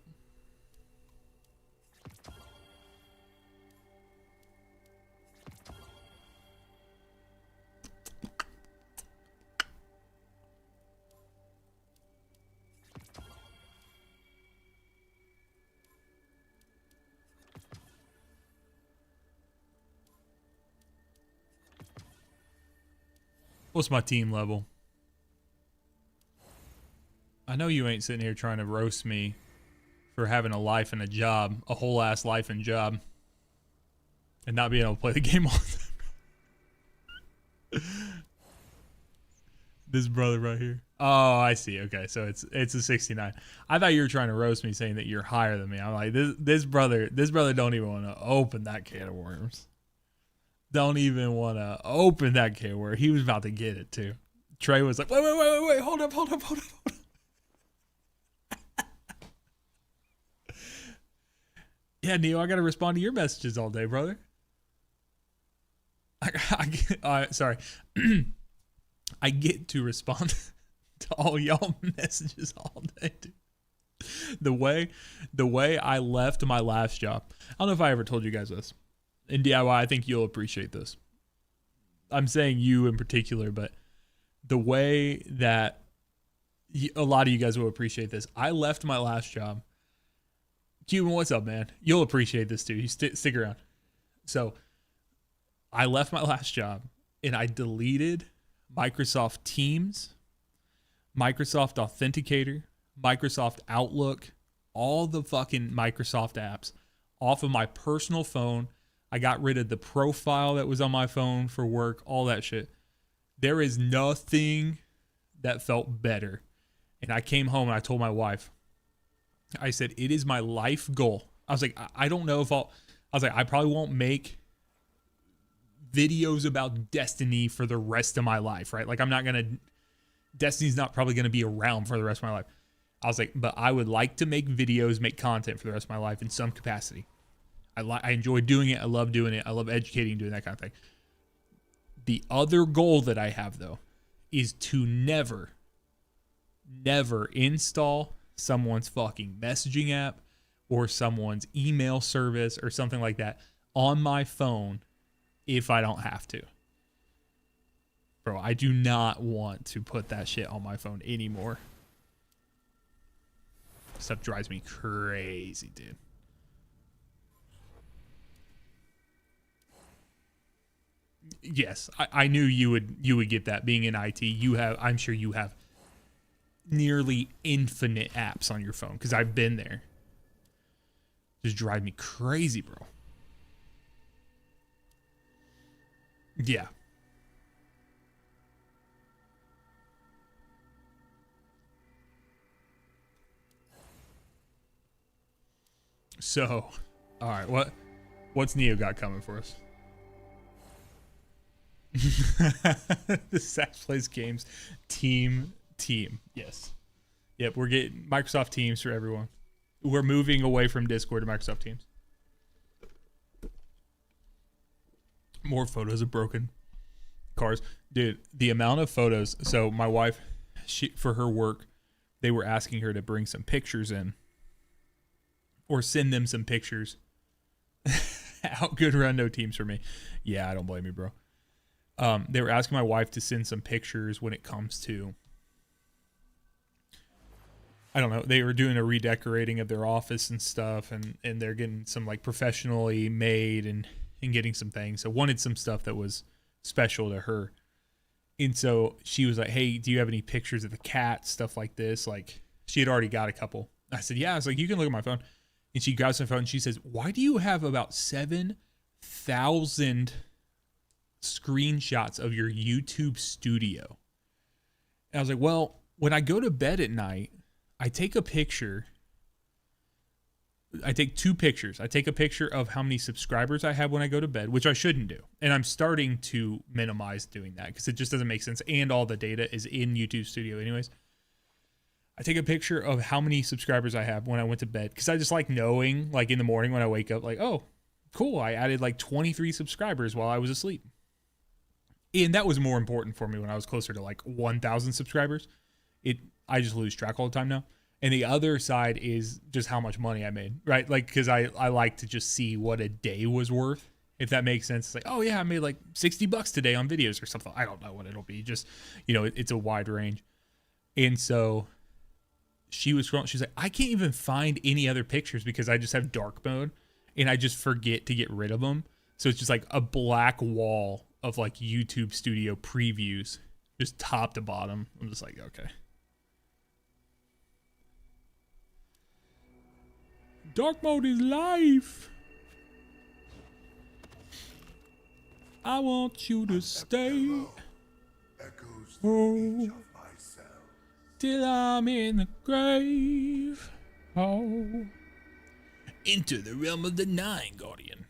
What's my team level? I know you ain't sitting here trying to roast me for having a life and a job, a whole ass life and job. and not being able to play the game all the time. This brother right here. Oh, I see. Okay, so it's a 69. I thought you were trying to roast me, saying that you're higher than me. I'm like, this brother don't even want to open that can of worms. Don't even want to open that can of worms. He was about to get it too. Trey was like, wait, hold up. Yeah, Neo, I got to respond to your messages all day, brother. Sorry. I get to respond to all y'all messages all day, dude. The way I left my last job. I don't know if I ever told you guys this. In DIY, I think you'll appreciate this. I'm saying you in particular, but the way that a lot of you guys will appreciate this. I left my last job. Cuban, what's up, man? You'll appreciate this too. You stick around. So I left my last job and I deleted Microsoft Teams, Microsoft Authenticator, Microsoft Outlook, all the fucking Microsoft apps off of my personal phone. I got rid of the profile that was on my phone for work, all that shit. There is nothing that felt better. And I came home and I told my wife, I said, it is my life goal. I was like, I don't know if I probably won't make videos about Destiny for the rest of my life, right? Like Destiny's not probably going to be around for the rest of my life. I was like, but I would like to make videos, make content for the rest of my life in some capacity. I enjoy doing it. I love doing it. I love educating, doing that kind of thing. The other goal that I have, though, is to never install someone's fucking messaging app or someone's email service or something like that on my phone if I don't have to. Bro, I do not want to put that shit on my phone anymore. Stuff drives me crazy, dude. Yes, I knew you would get that. Being in IT, I'm sure you have nearly infinite apps on your phone because I've been there. Just drive me crazy, bro. Yeah. So, all right, what's Neo got coming for us? The Sax plays games team. Yes. Yep, we're getting Microsoft Teams for everyone. We're moving away from Discord to Microsoft Teams. More photos of broken cars. Dude, the amount of photos. So my wife, for her work, they were asking her to bring some pictures in. Or send them some pictures. How good run no teams for me. Yeah, I don't blame you, bro. They were asking my wife to send some pictures when it comes to, I don't know, they were doing a redecorating of their office and stuff, and they're getting some like professionally made and getting some things. So wanted some stuff that was special to her. And so she was like, hey, do you have any pictures of the cat, stuff like this? Like, she had already got a couple. I said, yeah. I was like, you can look at my phone. And she grabs my phone and she says, why do you have about 7,000 screenshots of your YouTube studio? And I was like, well, when I go to bed at night, I take a picture. I take two pictures. I take a picture of how many subscribers I have when I go to bed, which I shouldn't do. And I'm starting to minimize doing that because it just doesn't make sense. And all the data is in YouTube Studio anyways. I take a picture of how many subscribers I have when I went to bed because I just like knowing, like in the morning when I wake up, like, oh, cool, I added like 23 subscribers while I was asleep. And that was more important for me when I was closer to like 1,000 subscribers. I just lose track all the time now. And the other side is just how much money I made, right? Like, because I like to just see what a day was worth, if that makes sense. It's like, oh yeah, I made like $60 today on videos or something. I don't know what it'll be. Just, it's a wide range. And so she was scrolling. She's like, I can't even find any other pictures because I just have dark mode and I just forget to get rid of them. So it's just like a black wall of like YouTube Studio previews, just top to bottom. I'm just like, okay. Dark mode is life. I want you to stay. Echoes Oh, each of my cells. till I'm in the grave. Oh, into the realm of the Nine Guardian.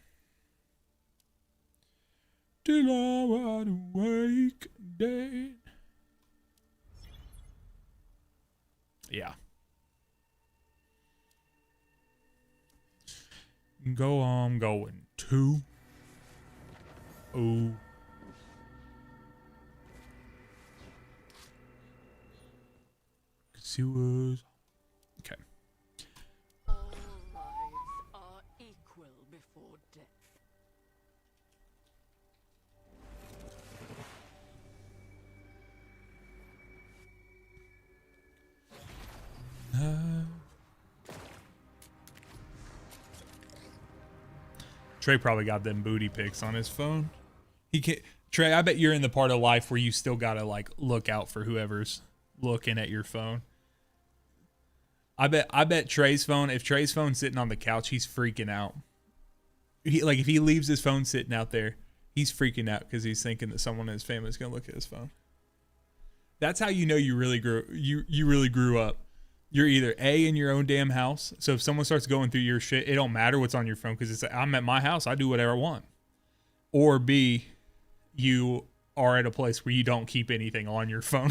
Till I'm wide awake, dead. Yeah. Go on going to. Oh. See was. Okay. All lives are equal before death. Trey probably got them booty pics on his phone. He can't. Trey, I bet you're in the part of life where you still gotta like look out for whoever's looking at your phone. I bet Trey's phone. If Trey's phone's sitting on the couch, he's freaking out. If he leaves his phone sitting out there, he's freaking out because he's thinking that someone in his family is gonna look at his phone. That's how you know you really grew. You really grew up. You're either A, in your own damn house. So if someone starts going through your shit, it don't matter what's on your phone because it's like, I'm at my house. I do whatever I want. Or B, you are at a place where you don't keep anything on your phone.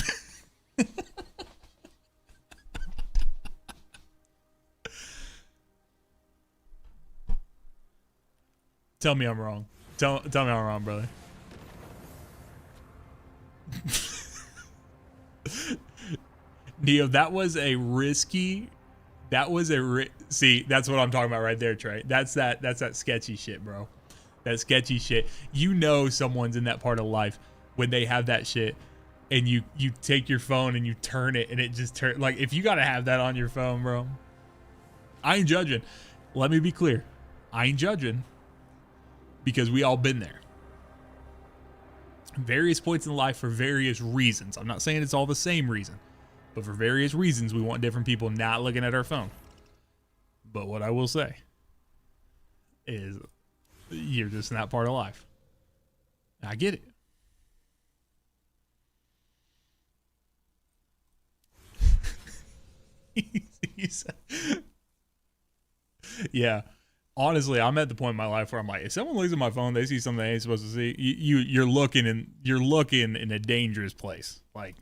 Tell me I'm wrong. Tell me I'm wrong, brother. Neo, that was a risky. See, that's what I'm talking about right there, Trey. That's that sketchy shit, bro. That sketchy shit. You know someone's in that part of life when they have that shit, and you take your phone and you turn it, and it just turn like if you gotta have that on your phone, bro. I ain't judging. Let me be clear. I ain't judging because we all been there. Various points in life for various reasons. I'm not saying it's all the same reason. But for various reasons, we want different people not looking at our phone. But what I will say is you're just in that part of life. I get it. Yeah. Honestly, I'm at the point in my life where I'm like, if someone looks at my phone, they see something they ain't supposed to see. You're looking in a dangerous place. Like,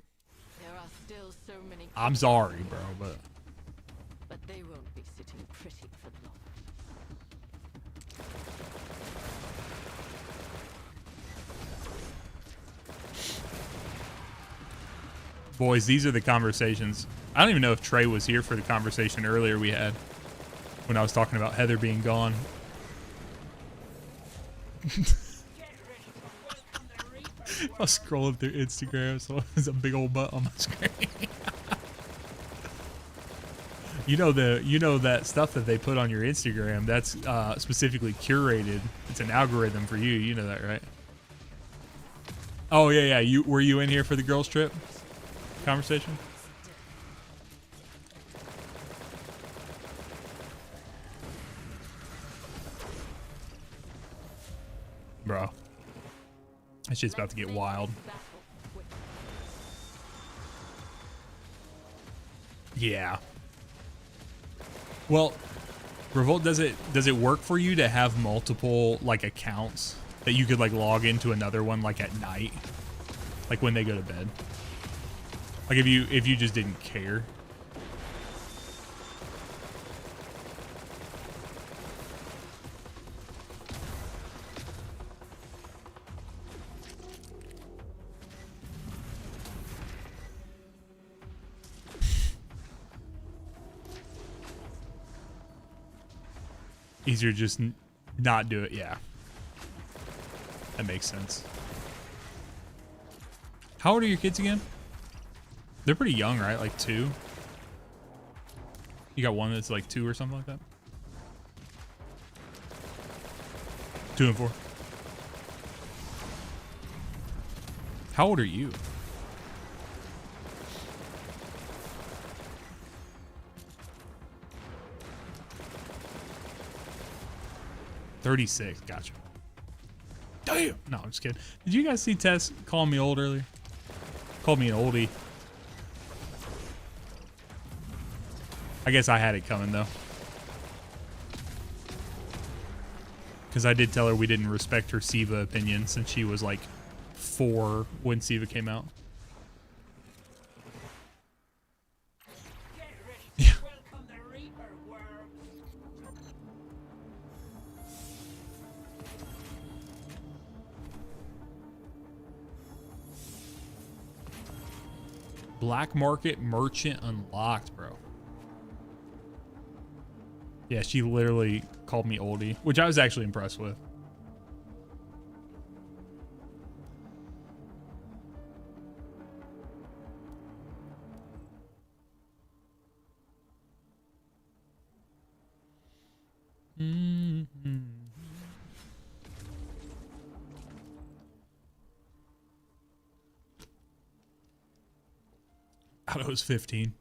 I'm sorry, bro, but they won't be sitting pretty for long. boys, these are the conversations. I don't even know if Trey was here for the conversation earlier we had when I was talking about Heather being gone. I was scrolling through Instagram, so there's a big old butt on my screen. You know that stuff that they put on your Instagram, that's specifically curated. It's an algorithm for you. You know that, right? Oh yeah. Were you in here for the girls trip conversation? Bro, that shit's about to get wild. Yeah. Well, Revolt, does it work for you to have multiple like accounts that you could like log into another one like at night, like when they go to bed? Like if you just didn't care. Easier just not do it. Yeah, that makes sense. How old are your kids again? They're pretty young, right? Like 2. You got one that's like 2 or something like that. 2 and 4. How old are you? $36. Gotcha. Damn. No, I'm just kidding. Did you guys see Tess calling me old earlier? Called me an oldie. I guess I had it coming though. Because I did tell her we didn't respect her Siva opinion since she was like 4 when Siva came out. Yeah. Black market merchant unlocked, bro. Yeah, she literally called me oldie, which I was actually impressed with. I thought it was 15.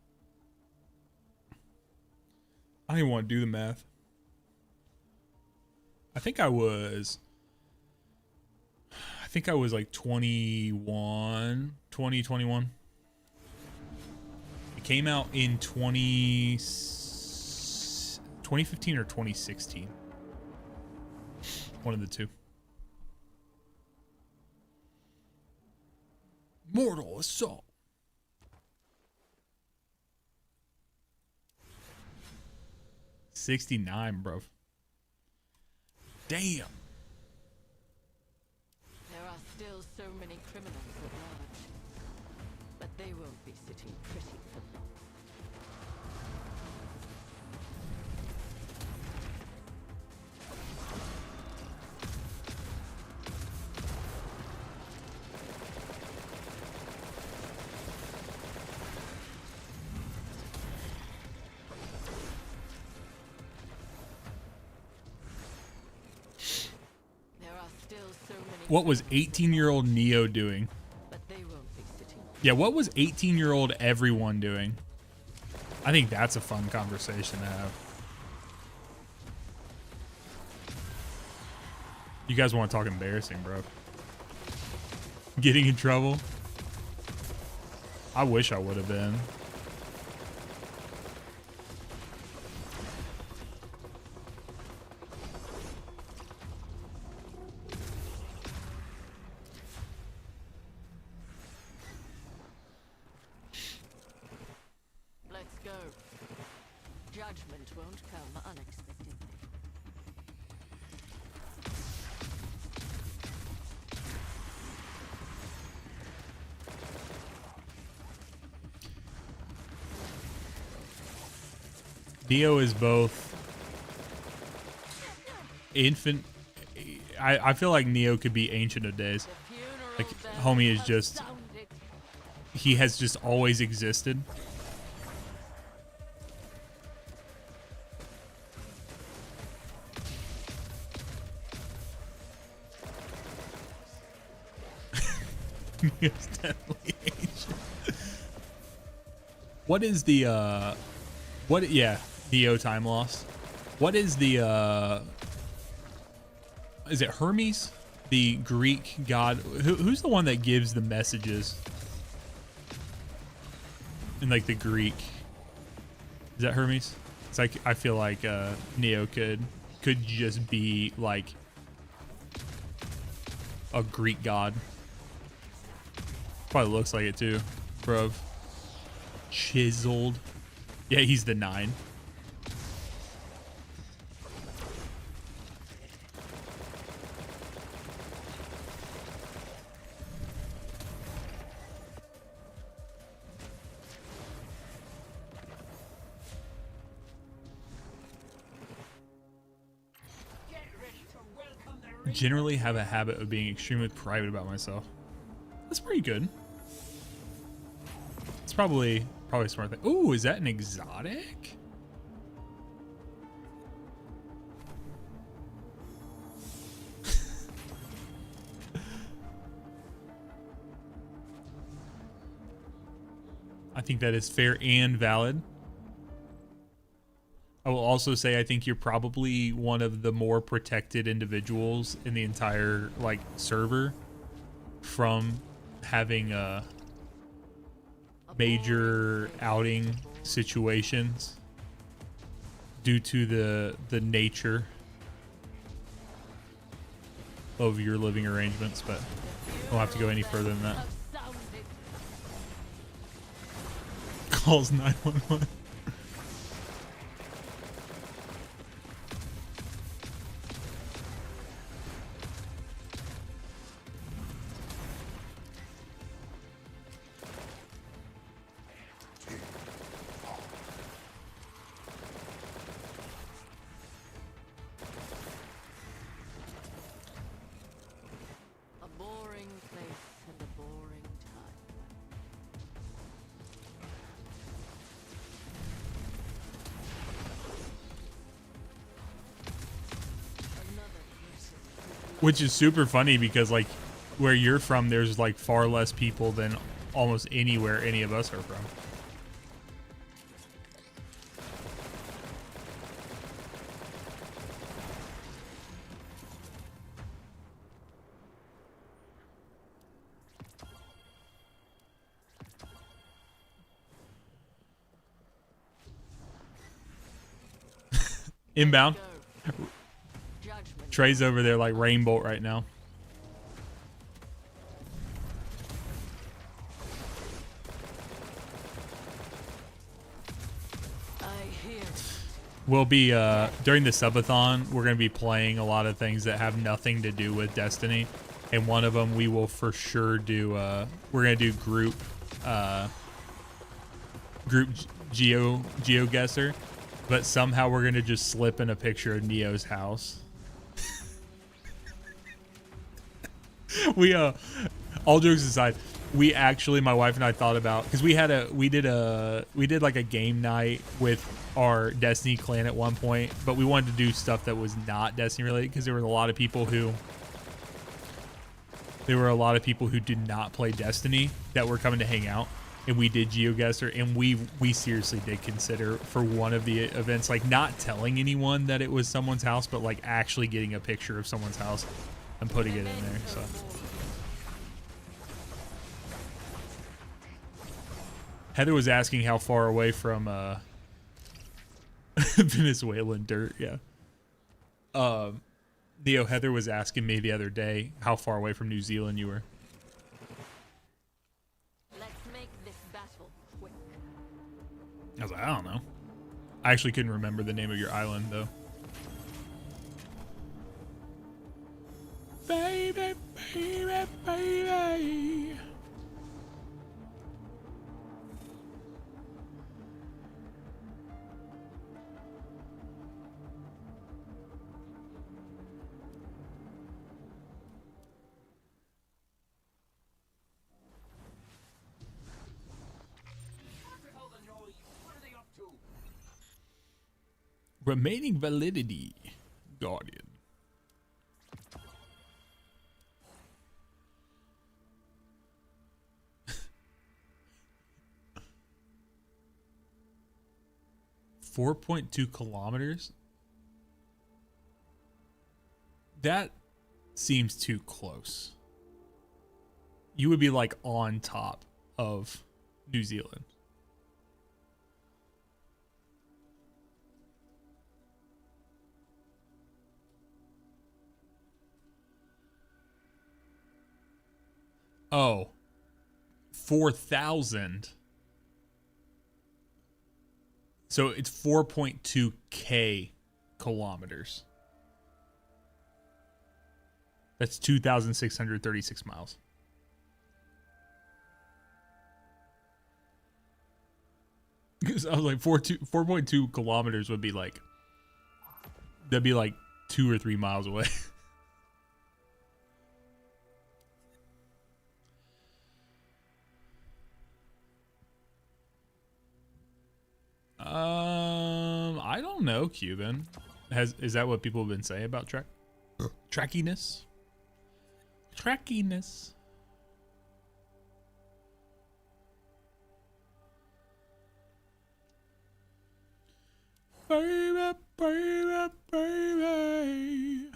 I don't even want to do the math. I think I was like 21. It came out in 2015 or 2016. One of the two. Mortal Assault. $69, bro. Damn. There are still so many criminals at large, but they won't be sitting pretty for long. What was 18-year-old Neo doing? Yeah, what was 18-year-old everyone doing? I think that's a fun conversation to have. You guys want to talk embarrassing, bro? Getting in trouble? I wish I would have been. Let's go. Judgment won't come unexpectedly. Neo is both infant. I feel like Neo could be Ancient of Days. Like, homie is just, he has just always existed. Neo's definitely ancient. What is the what? Yeah, Neo time lost. What is the is it Hermes, the Greek god? Who's the one that gives the messages in like the Greek? Is that Hermes? It's like, I feel like Neo could just be like a Greek god. Probably looks like it too, bro. Chiseled. Yeah, he's the 9. Generally have a habit of being extremely private about myself. That's pretty good. It's probably a smart thing. Ooh, is that an exotic? I think that is fair and valid. I will also say I think you're probably one of the more protected individuals in the entire like server from having major outing situations due to the nature of your living arrangements, but I don't have to go any further than that. Calls 911. A boring place and a boring time. Which is super funny because like where you're from, there's like far less people than almost anywhere any of us are from. Inbound. Trey's over there like Rainbolt right now. We'll be during the subathon, we're going to be playing a lot of things that have nothing to do with Destiny, and one of them we will for sure do we're going to do group GeoGuessr, but somehow we're going to just slip in a picture of Neo's house. We all jokes aside, we actually, my wife and I thought about, because we did like a game night with our Destiny clan at one point, but we wanted to do stuff that was not Destiny related because there were a lot of people who did not play Destiny that were coming to hang out, and we did GeoGuessr, and we seriously did consider for one of the events like not telling anyone that it was someone's house, but like actually getting a picture of someone's house and putting it in there. So Heather was asking how far away from Venezuelan dirt. Yeah. Neo, Heather was asking me the other day how far away from New Zealand you were. Let's make this battle quick. I was like, I don't know. I actually couldn't remember the name of your island though. Baby, baby, baby. Remaining validity, Guardian. .2 kilometers? That seems too close. You would be like on top of New Zealand. Oh, 4,000. So it's 4.2K kilometers. That's 2,636 miles. Because I was like 4.2 kilometers would be like, that'd be like 2 or 3 miles away. I don't know, Cuban. Is that what people have been saying about trackiness? Trackiness. Baby, baby, baby.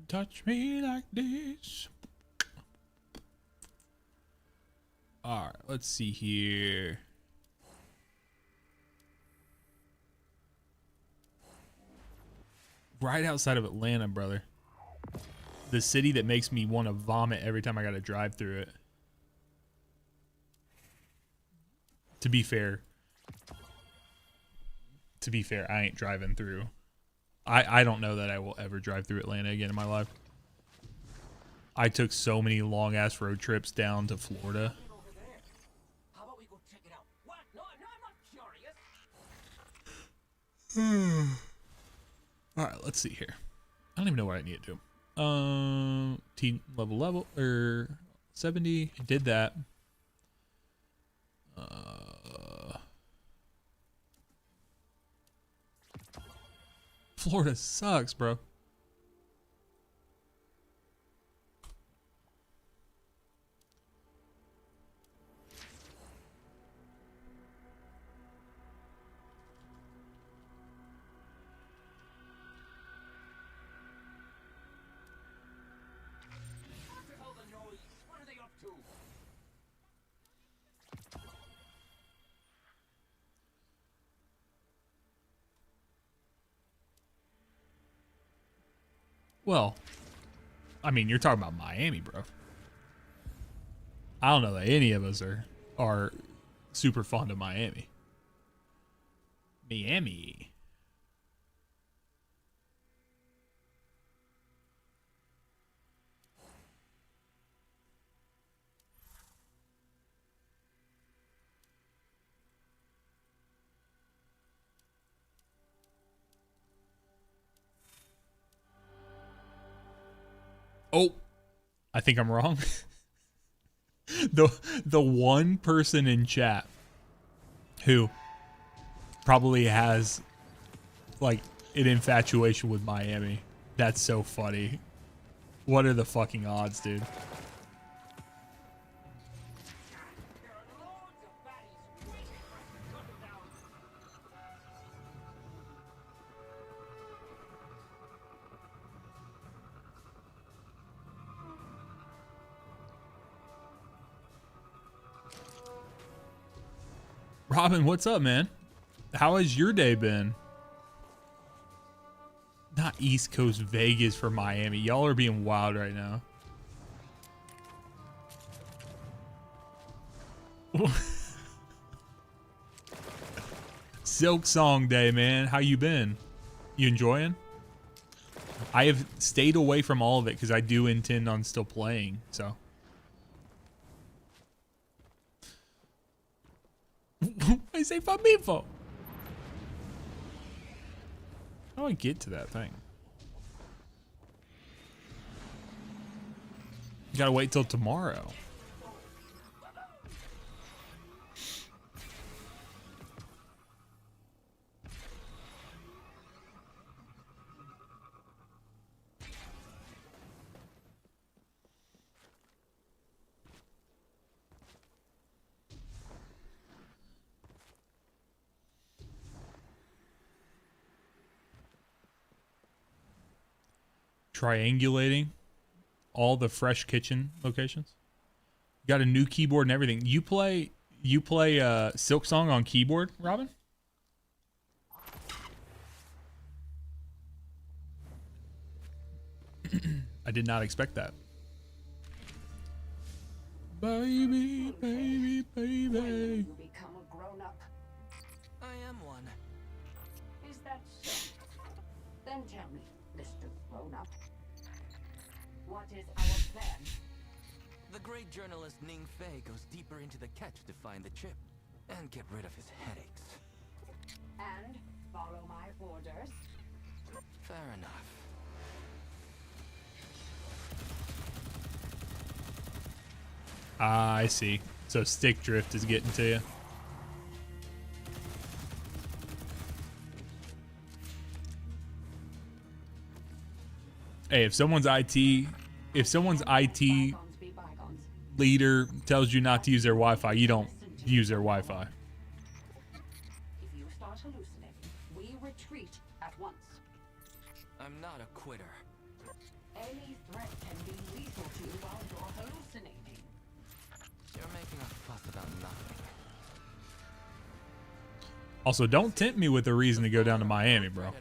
Touch me like this. All right, let's see here. Right outside of Atlanta, brother. The city that makes me want to vomit every time I got to drive through it. To be fair, I ain't driving through. I don't know that I will ever drive through Atlanta again in my life. I took so many long ass road trips down to Florida. How about we go check it out? What? No, I'm not curious. All right, let's see here. I don't even know what I need to do. T level or 70. Did that. Florida sucks, bro. What are they up to? Well, I mean, you're talking about Miami, bro. I don't know that any of us are super fond of Miami. Miami. Oh, I think I'm wrong. The one person in chat who probably has like an infatuation with Miami. That's so funny. What are the fucking odds, dude? Robin, what's up, man? How has your day been? Not East Coast Vegas for Miami. Y'all are being wild right now. Silk Song Day, man. How you been? You enjoying? I have stayed away from all of it because I do intend on still playing, so. I say Fabifo. How do I get to that thing? You gotta wait till tomorrow. Triangulating all the fresh kitchen locations. Got a new keyboard and everything. You play Silk Song on keyboard, Robin? I did not expect that. Baby, baby, baby. You become a grown-up. I am one. Is that so? Then tell me, Mr. Grown-up. What is our plan? The great journalist Ning Fei goes deeper into the catch to find the chip and get rid of his headaches. And follow my orders? Fair enough. Ah, I see. So stick drift is getting to you. Hey, if someone's IT leader tells you not to use their Wi-Fi, you don't use their Wi-Fi. quitter. Any threat can be lethal to you while you're hallucinating. You're making a fuss about nothing. Also, don't tempt me with a reason to go down to Miami, bro.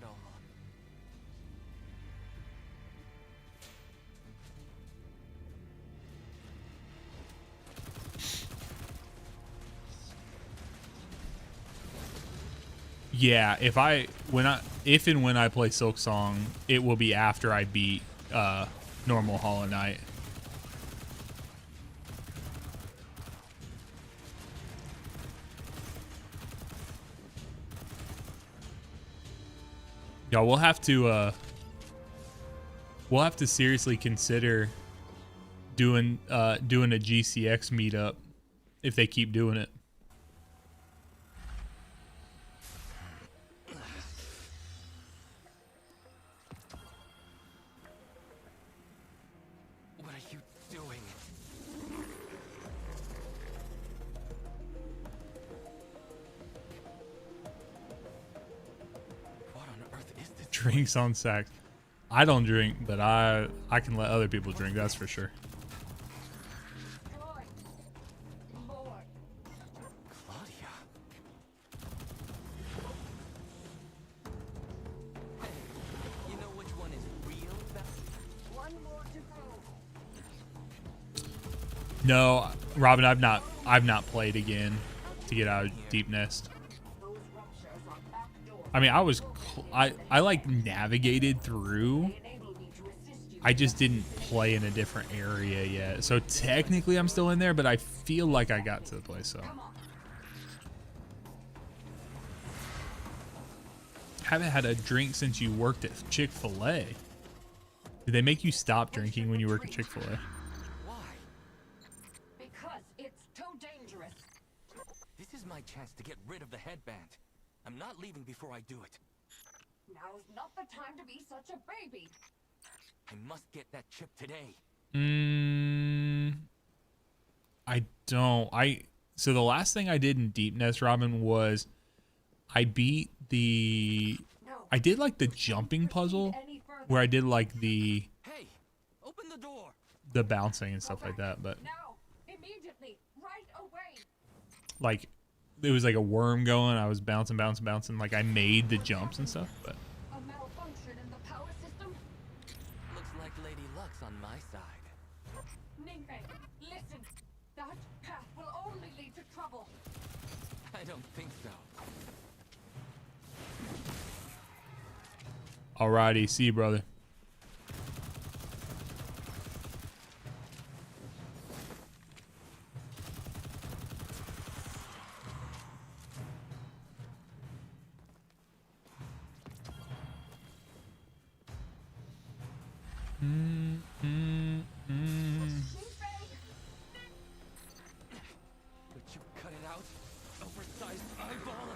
Yeah, if and when I play Silk Song, it will be after I beat normal Hollow Knight. Yeah, we'll have to seriously consider doing a GCX meetup if they keep doing it. What are you doing? What on earth is this? Drinks on sax. I don't drink, but I can let other people drink, that's for sure. Claudia. You know which one is real? One more to go. No, Robin, I've not played again to get out of Deep Nest. I mean, I like navigated through. I just didn't play in a different area yet. So technically I'm still in there, but I feel like I got to the place, so. Haven't had a drink since you worked at Chick-fil-A. Did they make you stop drinking when you work at Chick-fil-A? Because it's too dangerous. This is my chance to get rid of the headband. I'm not leaving before I do it. Now's not the time to be such a baby. I must get that chip today. I don't. So the last thing I did in Deep Nest, Robin, was I beat I did like the jumping puzzle where I did like the Open the door. The bouncing and stuff like that, but Now, immediately, right away. like it was like a worm going. I was bouncing, like I made the jumps and stuff, but A malfunction in the power system. Looks like Lady Luck's on my side. Ningfei, listen. That path will only lead to trouble. I don't think so. alrighty, see you, brother. Would you cut it out? Oversized eyeball.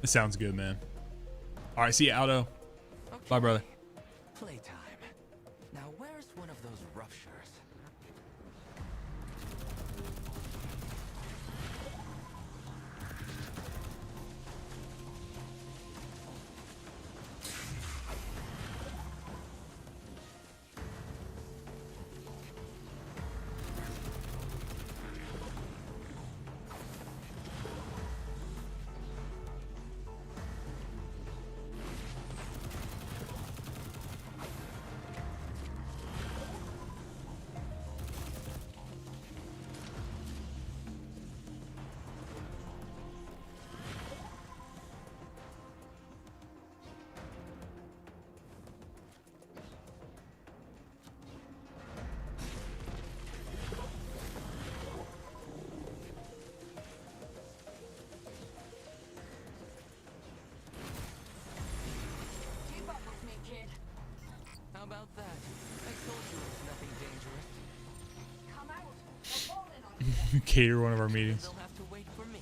This sounds good, man. All right, see you, Aldo. Bye, brother. Playtime. Now where's one of those ruptures? Keep up with me, kid. How about that? I told you it's nothing dangerous. Come out. The ball in on you. Cater one of our meetings. They'll have to wait for me.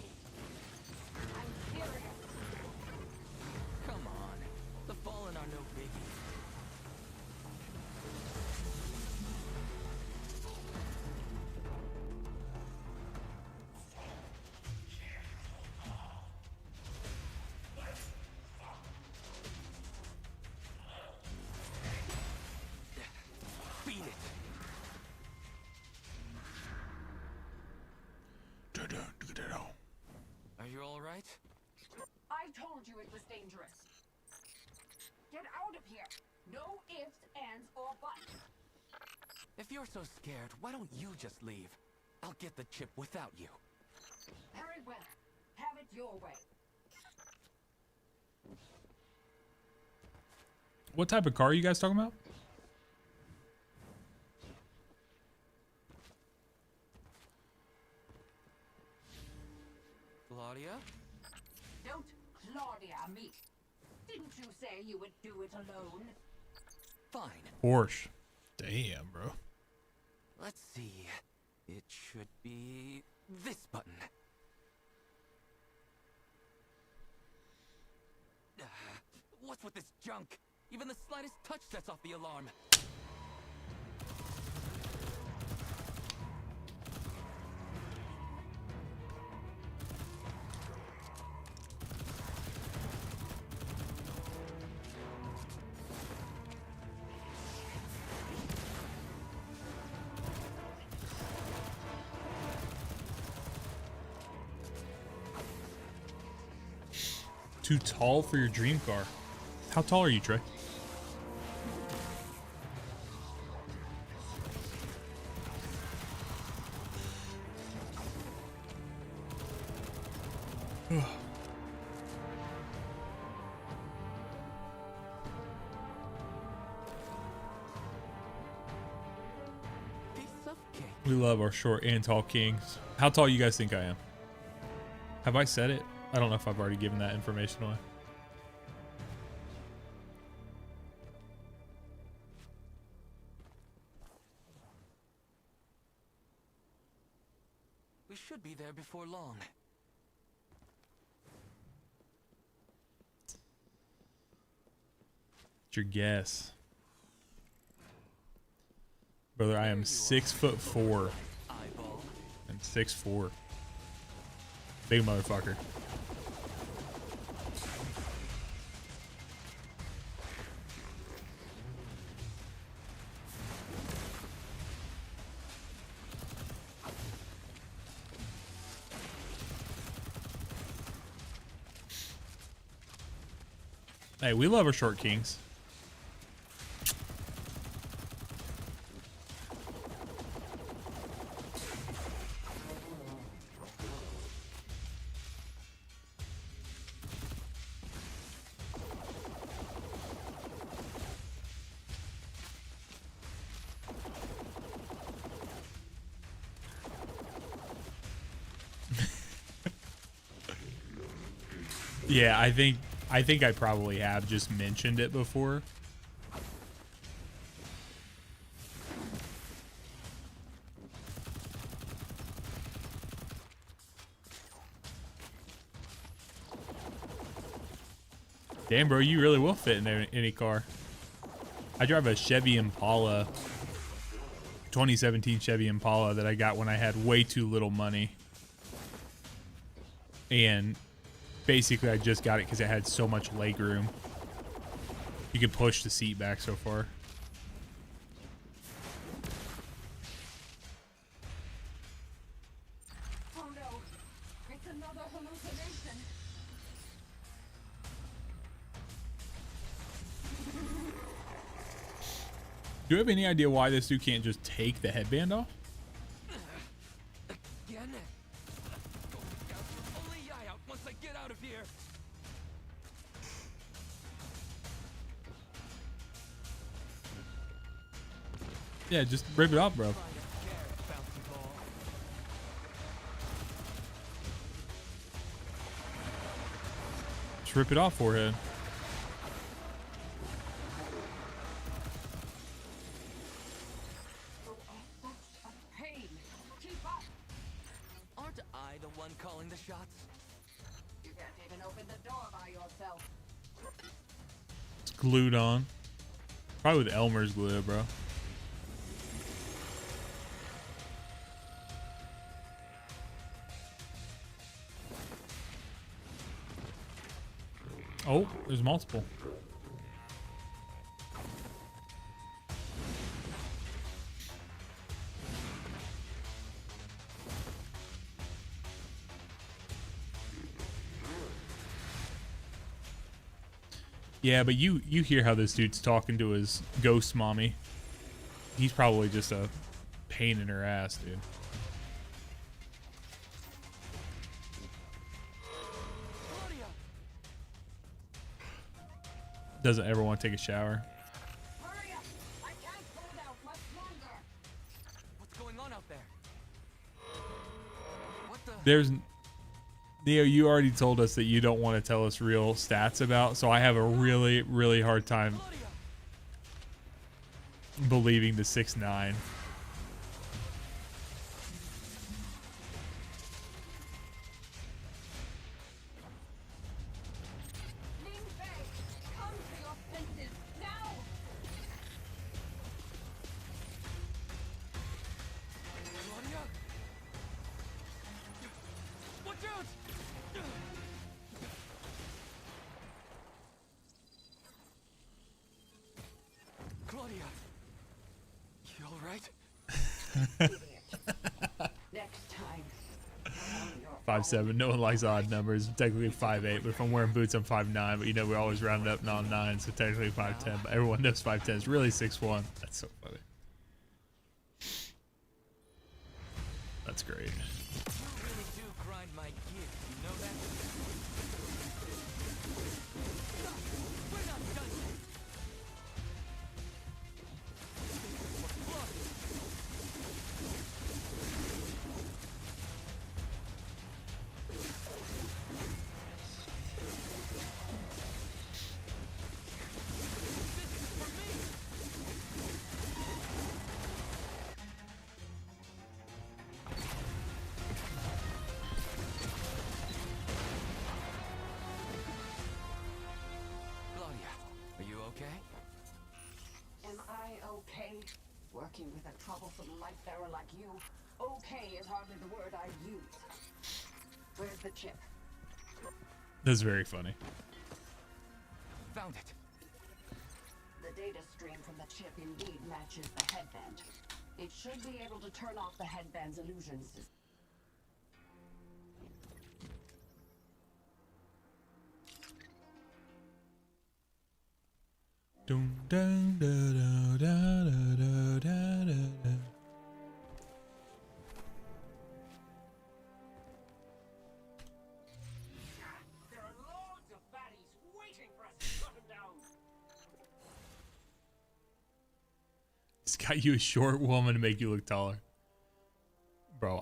I'm serious. Come on. The fallen are no biggie. dangerous. Get out of here. No ifs, ands, or buts. If you're so scared, why don't you just leave? I'll get the chip without you. Very well. Have it your way. What type of car are you guys talking about? Claudia? Don't Claudia me. Didn't you say you would do it alone? Fine. Porsche. Damn, bro. Let's see. It should be this button. What's with this junk? Even the slightest touch sets off the alarm. Too tall for your dream car. How tall are you, Trey? We love our short and tall kings. How tall you guys think I am? Have I said it? I don't know if I've already given that information away. We should be there before long. What's your guess? Brother, I am 6'4". I'm 6'4". Big motherfucker. Hey, we love our short kings. Yeah, I think I probably have just mentioned it before. Damn, bro, you really will fit in any car. I drive a Chevy Impala, 2017 Chevy Impala that I got when I had way too little money. And basically, I just got it because it had so much leg room. You could push the seat back so far. Oh no, it's another hallucination. Do you have any idea why this dude can't just take the headband off? Again? Only eye out once I get out of here. Yeah, just rip it off, bro. Just rip it off, forehead. Pain. Keep up. Aren't I the one calling the shots? You can't even open the door by yourself. It's glued on. Probably with Elmer's glue, bro. Oh, there's multiple. Yeah, but you hear how this dude's talking to his ghost mommy. He's probably just a pain in her ass, dude. Doesn't ever want to take a shower. Hurry up! I can't hold out much longer. What's going on out there? What the? There's Neo, you already told us that you don't want to tell us real stats about, so I have a really, really hard time believing the 6'9". Come to your senses now! Claudia? Watch out! Claudia, you all right? Next time. 5'7". No one likes odd numbers. I'm technically 5'8", but if I'm wearing boots, I'm 5'9". But you know, we always round it up non 9, so technically 5'10". But everyone knows 5'10 is really 6'1". That's so funny. That's great. You really do grind my gears, you know that? We're not done yet. Claudia, are you okay? Am I okay? Working with a troublesome light bearer like you, okay is hardly the word I'd use. Where's the chip? That's very funny. Found it. The data stream from the chip indeed matches the headband. It should be able to turn off the headband's illusions. Dun, dun, da, da, da, da, da, da, da. There are loads of baddies waiting for us to shut them down. It's got you a short woman to make you look taller. Bro,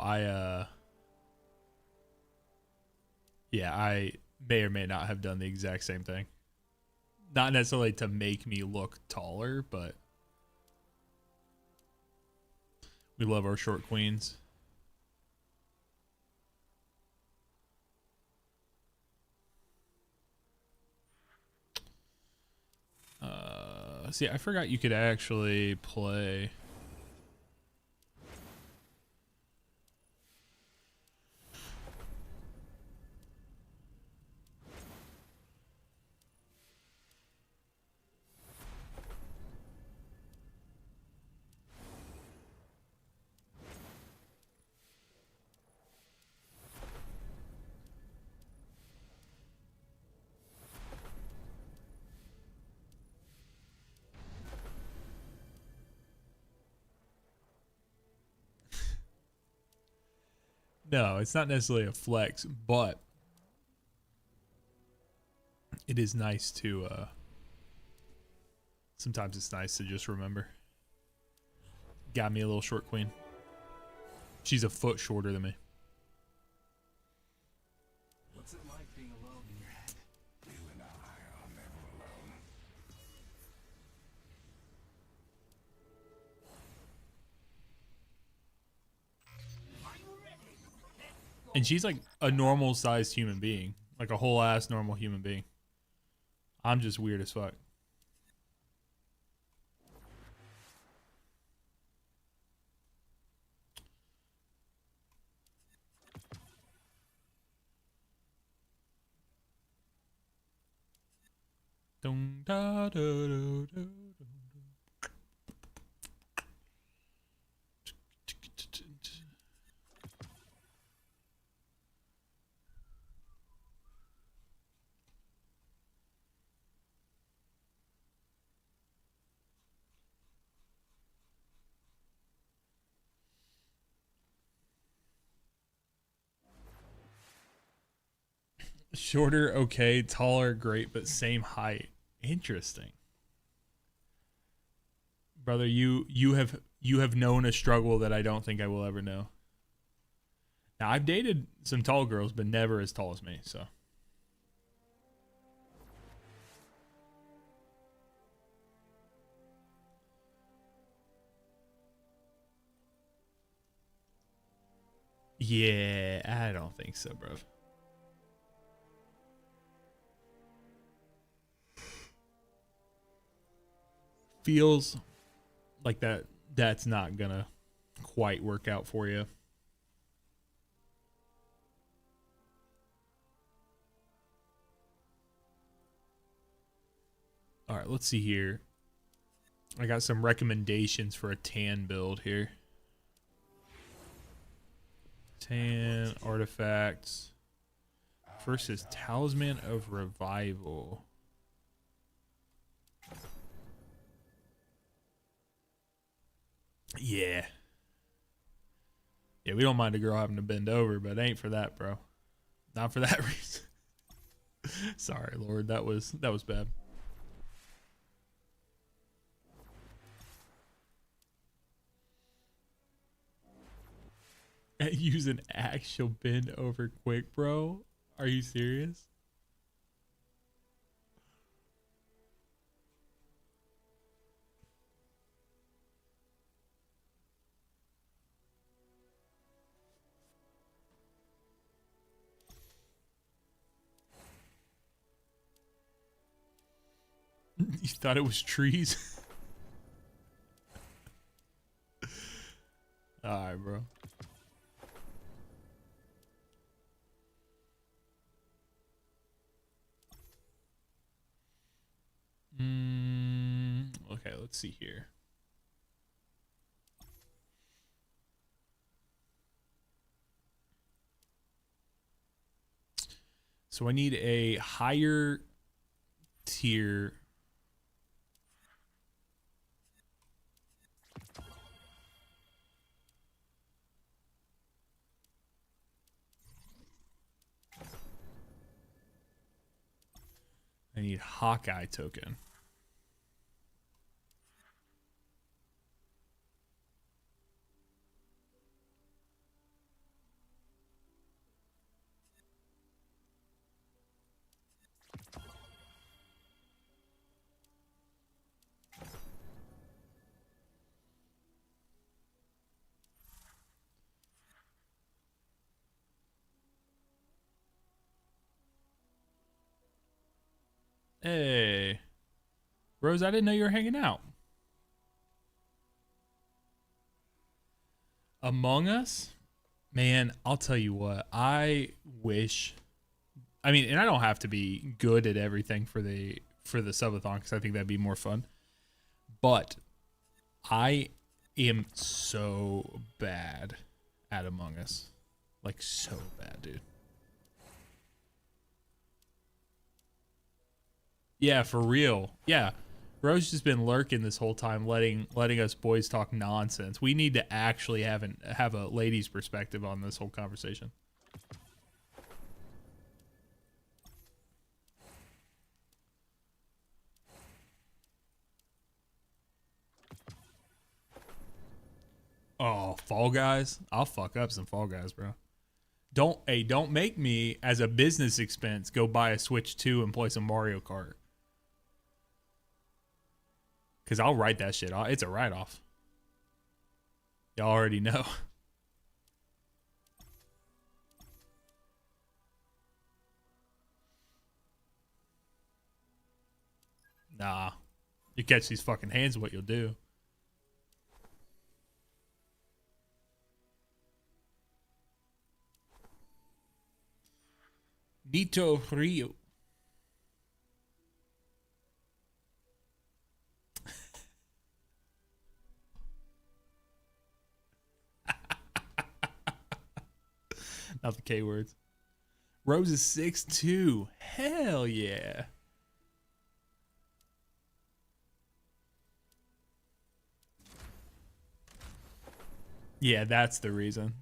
yeah, I may or may not have done the exact same thing. Not necessarily to make me look taller, but we love our short queens. See, I forgot you could actually play. No, it's not necessarily a flex, but it is nice to, sometimes it's nice to just remember. Got me a little short queen. She's a foot shorter than me. What's it like being alone in your head? You and I are never alone. And she's like a normal sized human being, like a whole ass normal human being. I'm just weird as fuck. Dun, da, da, da, da, da. Shorter, okay. Taller, great, but same height. Interesting. Brother, you have known a struggle that I don't think I will ever know. Now, I've dated some tall girls, but never as tall as me, so. Yeah, I don't think so, bro. Feels like that's not gonna quite work out for you. All right, let's see here. I got some recommendations for a tan build here. Tan artifacts. First is Talisman of Revival. Yeah. Yeah, we don't mind a girl having to bend over, but it ain't for that, bro. Not for that reason. Sorry, Lord. That was bad. Use an actual bend over quick, bro. Are you serious? You thought it was trees? Alright, bro. Okay, let's see here. So I need a higher tier. I need Hawkeye token. Hey. Rose, I didn't know you were hanging out. Among Us? Man, I'll tell you what. I wish. I mean, and I don't have to be good at everything for the subathon because I think that'd be more fun. But I am so bad at Among Us. Like, so bad, dude. Yeah, for real. Yeah. Rose just been lurking this whole time, letting us boys talk nonsense. We need to actually have a lady's perspective on this whole conversation. Oh, Fall Guys? I'll fuck up some Fall Guys, bro. Don't make me, as a business expense, go buy a Switch 2 and play some Mario Kart. Because I'll write that shit off. It's a write-off. Y'all already know. Nah. You catch these fucking hands, what you'll do. Nito Rio. Not the K words. Rose is 6'2". Hell yeah. Yeah, that's the reason.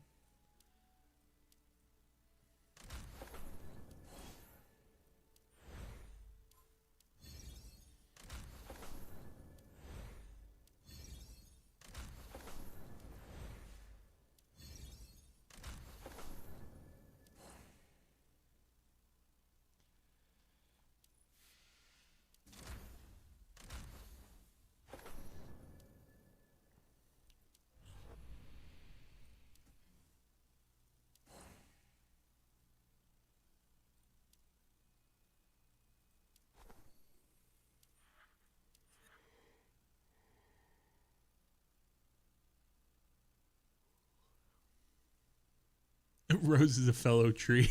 Rose is a fellow tree.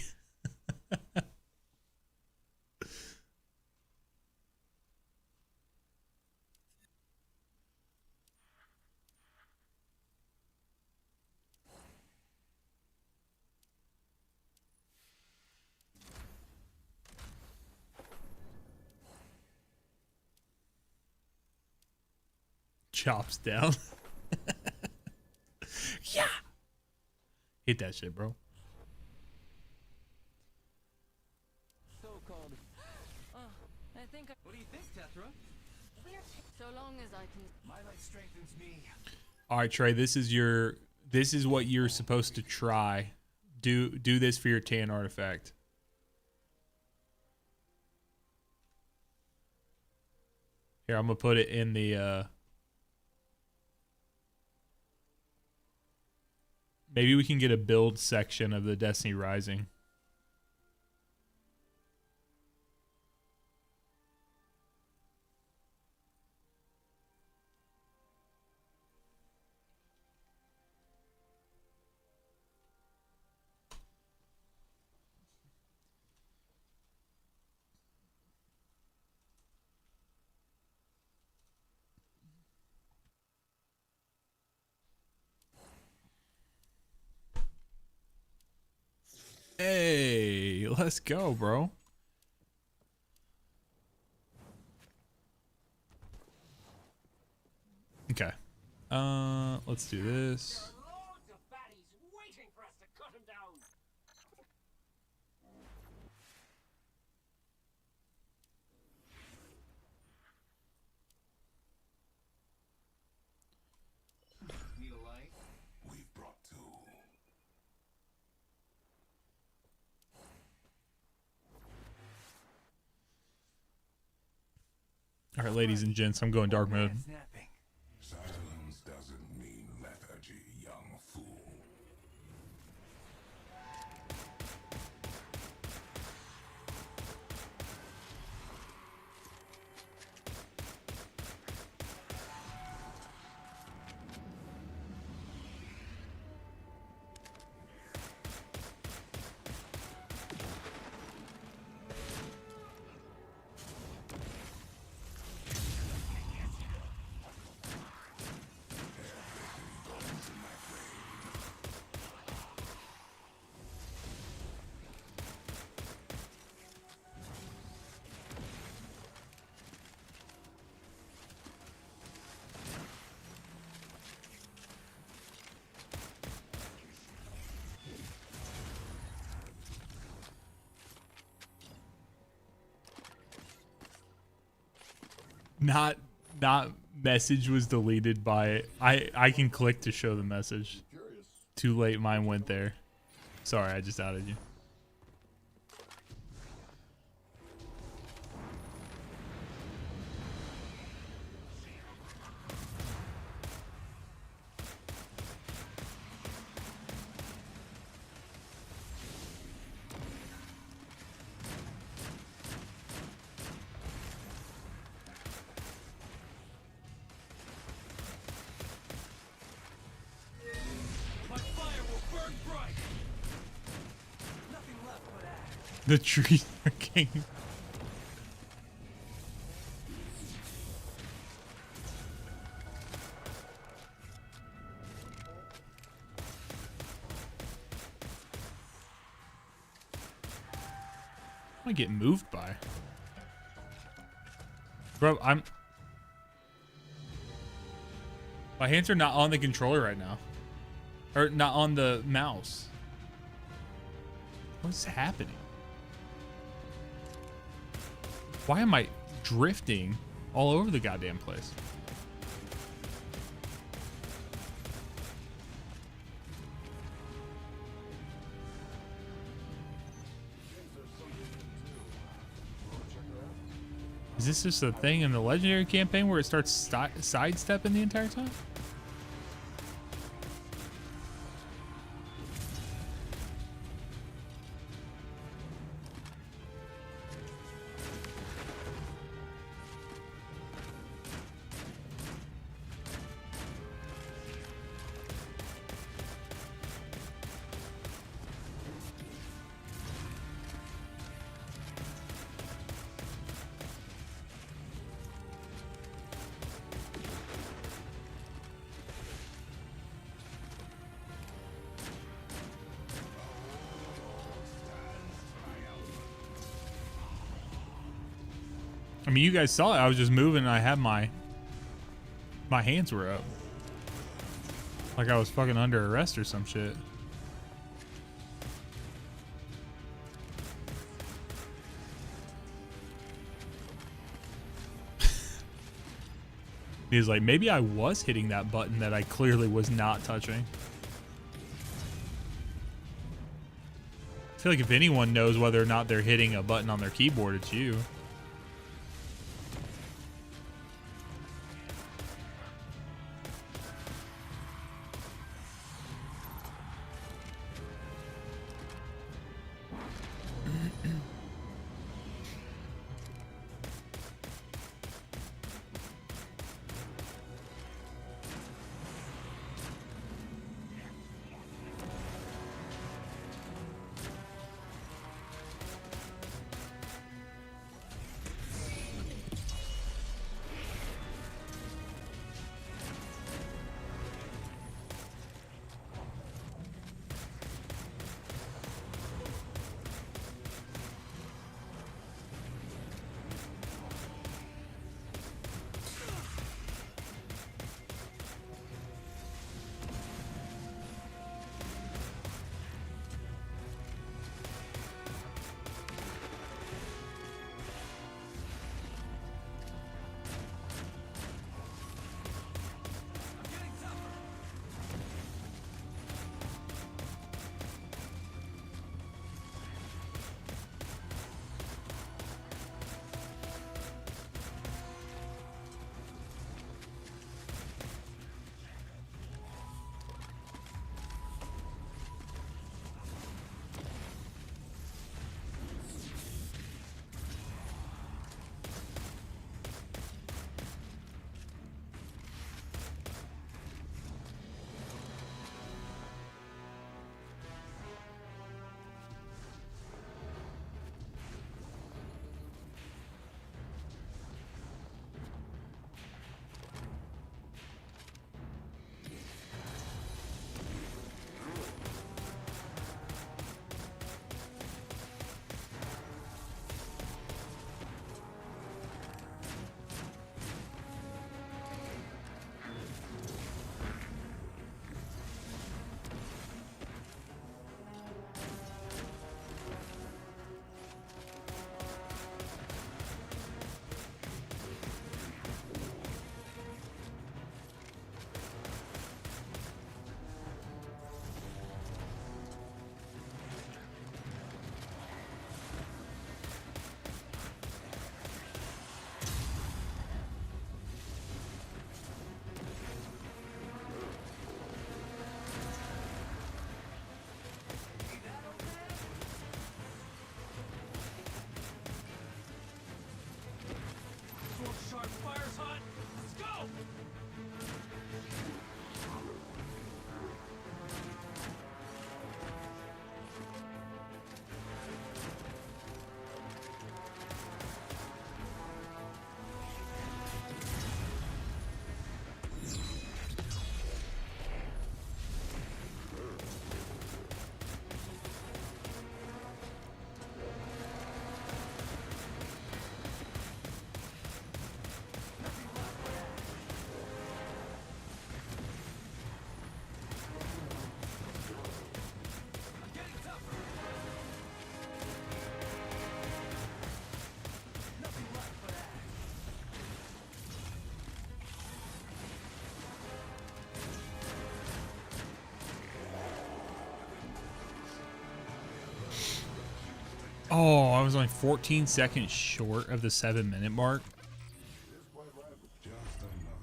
Chops down. Yeah. Hit that shit, bro. So-called. I think. What do you think, Tetra? So long as I can. My light strengthens me. All right, Trey. This is what you're supposed to try. Do this for your tan artifact. Here, I'm gonna put it in the. Maybe we can get a build section of the Destiny Rising. Hey, let's go, bro. Okay. Let's do this. Loads of baddies waiting for us to cut him down. Need a light? We've brought two. All right, ladies and gents, I'm going dark mode. Silence doesn't mean lethargy, young fool. Not message was deleted by I can click to show the message. Too late, mine went there. Sorry, I just outed you. My fire will burn bright. Nothing left but ash. The trees are king. I get moved by. Bro, my hands are not on the controller right now. Or not on the mouse. What's happening? Why am I drifting all over the goddamn place? Is this just a thing in the legendary campaign where it starts sidestepping the entire time? I mean, you guys saw it. I was just moving and I had my hands were up. Like I was fucking under arrest or some shit. He's like, maybe I was hitting that button that I clearly was not touching. I feel like if anyone knows whether or not they're hitting a button on their keyboard, it's you. Oh, I was only 14 seconds short of the 7-minute mark.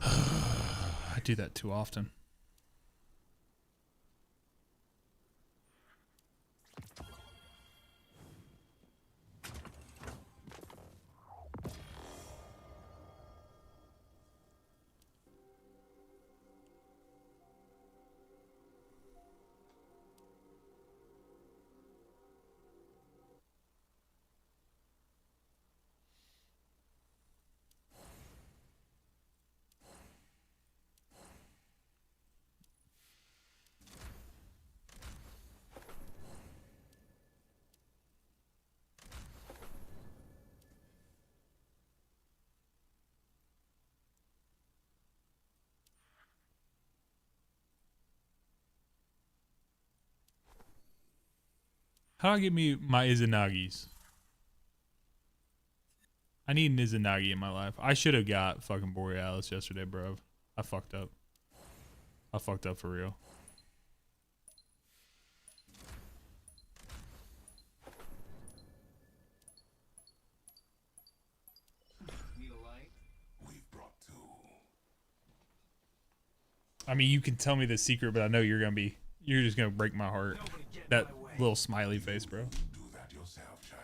I do that too often. How do I get me my Izanagi's? I need an Izanagi in my life. I should have got fucking Borealis yesterday, bro. I fucked up. I fucked up for real. I mean, you can tell me the secret, but I know you're just gonna break my heart. That little smiley face, bro. Do that yourself, child.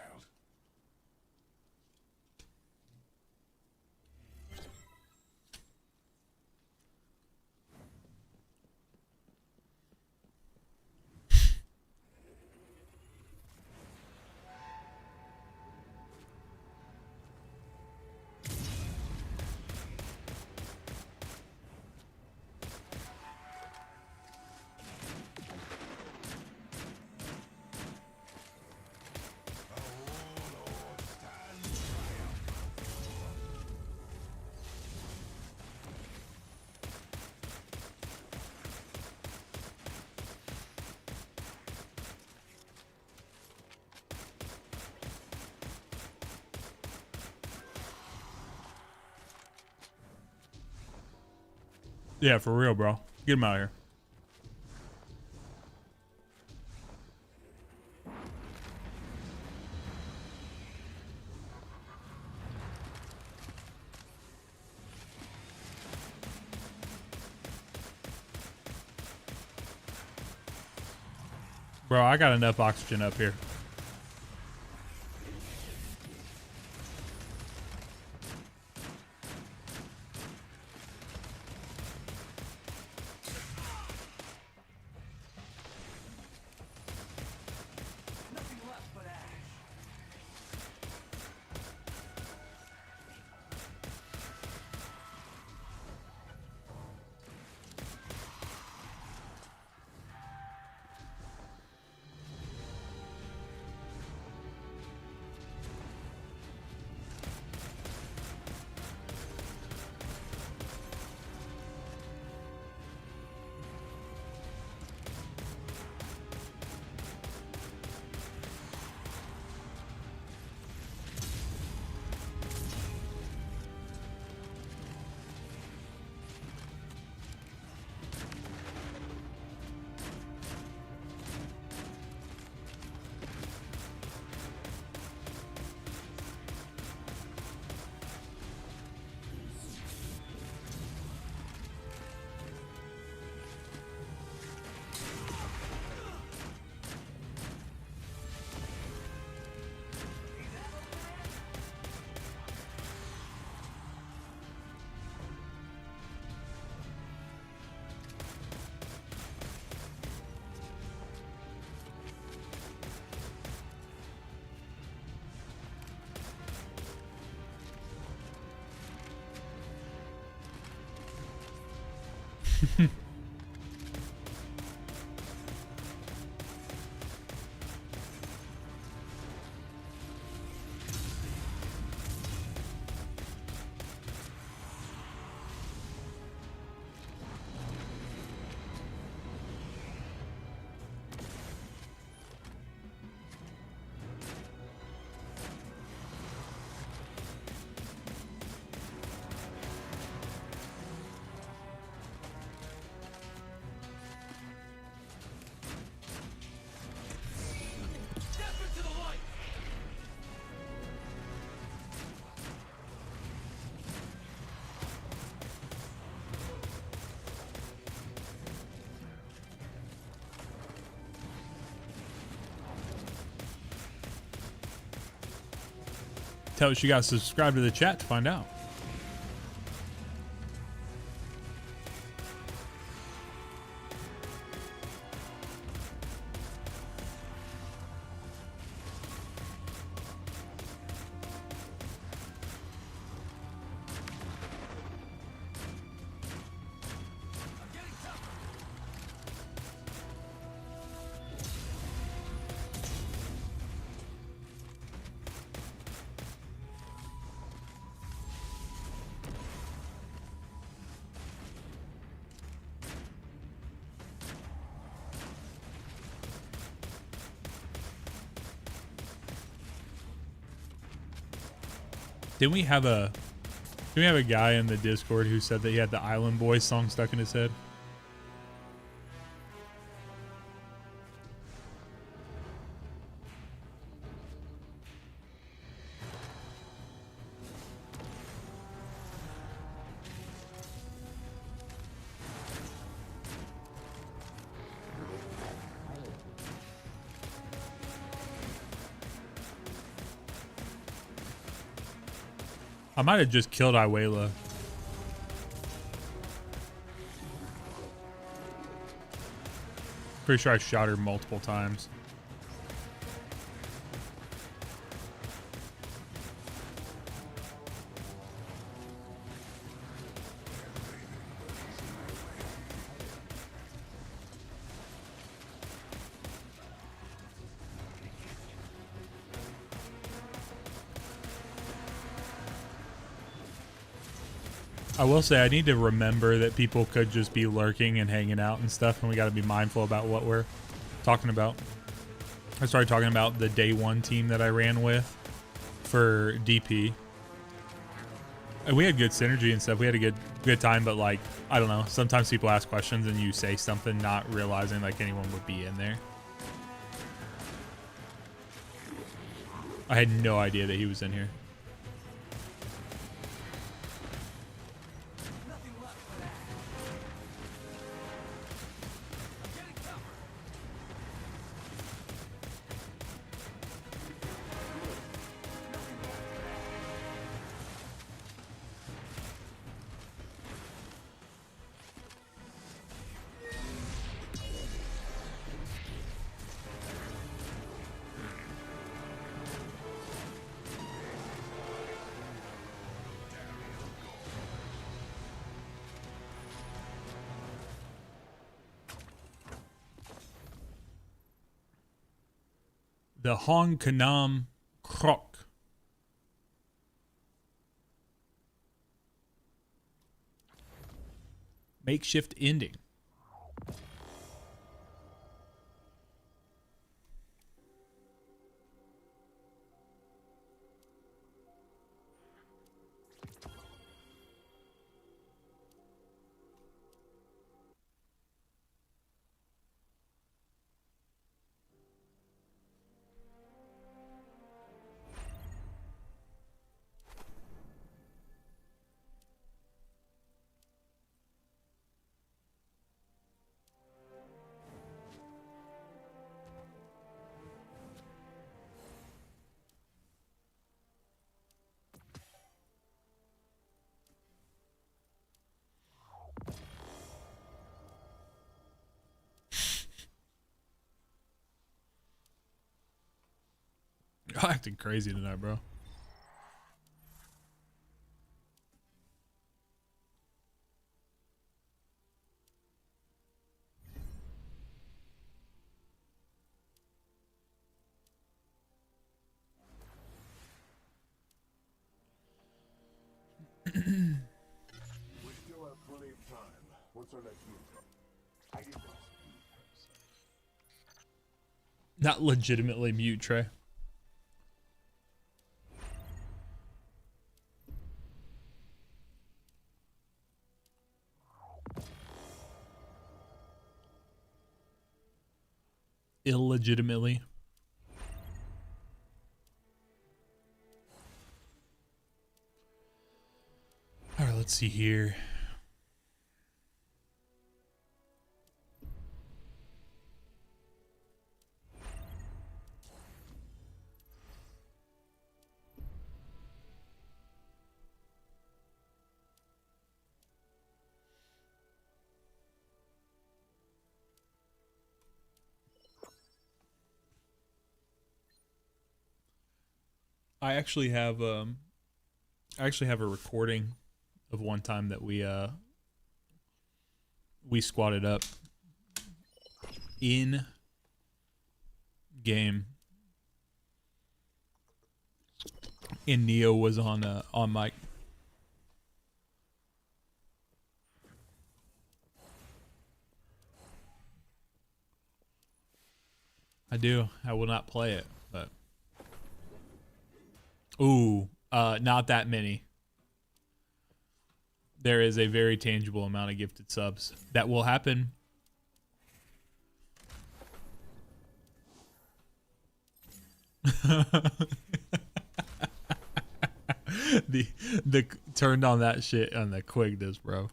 Yeah, for real, bro. Get him out of here. Bro, I got enough oxygen up here. Tell us you guys subscribe to the chat to find out. Didn't we have a guy in the Discord who said that he had the Island Boys song stuck in his head? I might have just killed Iwela. Pretty sure I shot her multiple times. I will say I need to remember that people could just be lurking and hanging out and stuff, and we got to be mindful about what we're talking about. I started talking about the day one team that I ran with for DP, and we had good synergy and stuff. We had a good time, but like, I don't know, sometimes people ask questions and you say something not realizing like anyone would be in there. I had no idea that he was in here. The Hong Kanam Krok. Makeshift ending. You're acting crazy tonight, bro. We still have plenty of time. What's our next move? I can prosecute heresy. Not legitimately mute, Trey. Illegitimately. All right, let's see here. I actually have a recording of one time that we squatted up in game, and Neo was on mic. I do. I will not play it, but ooh, Not that many. There is a very tangible amount of gifted subs that will happen. the turned on that shit on the quickness, bro.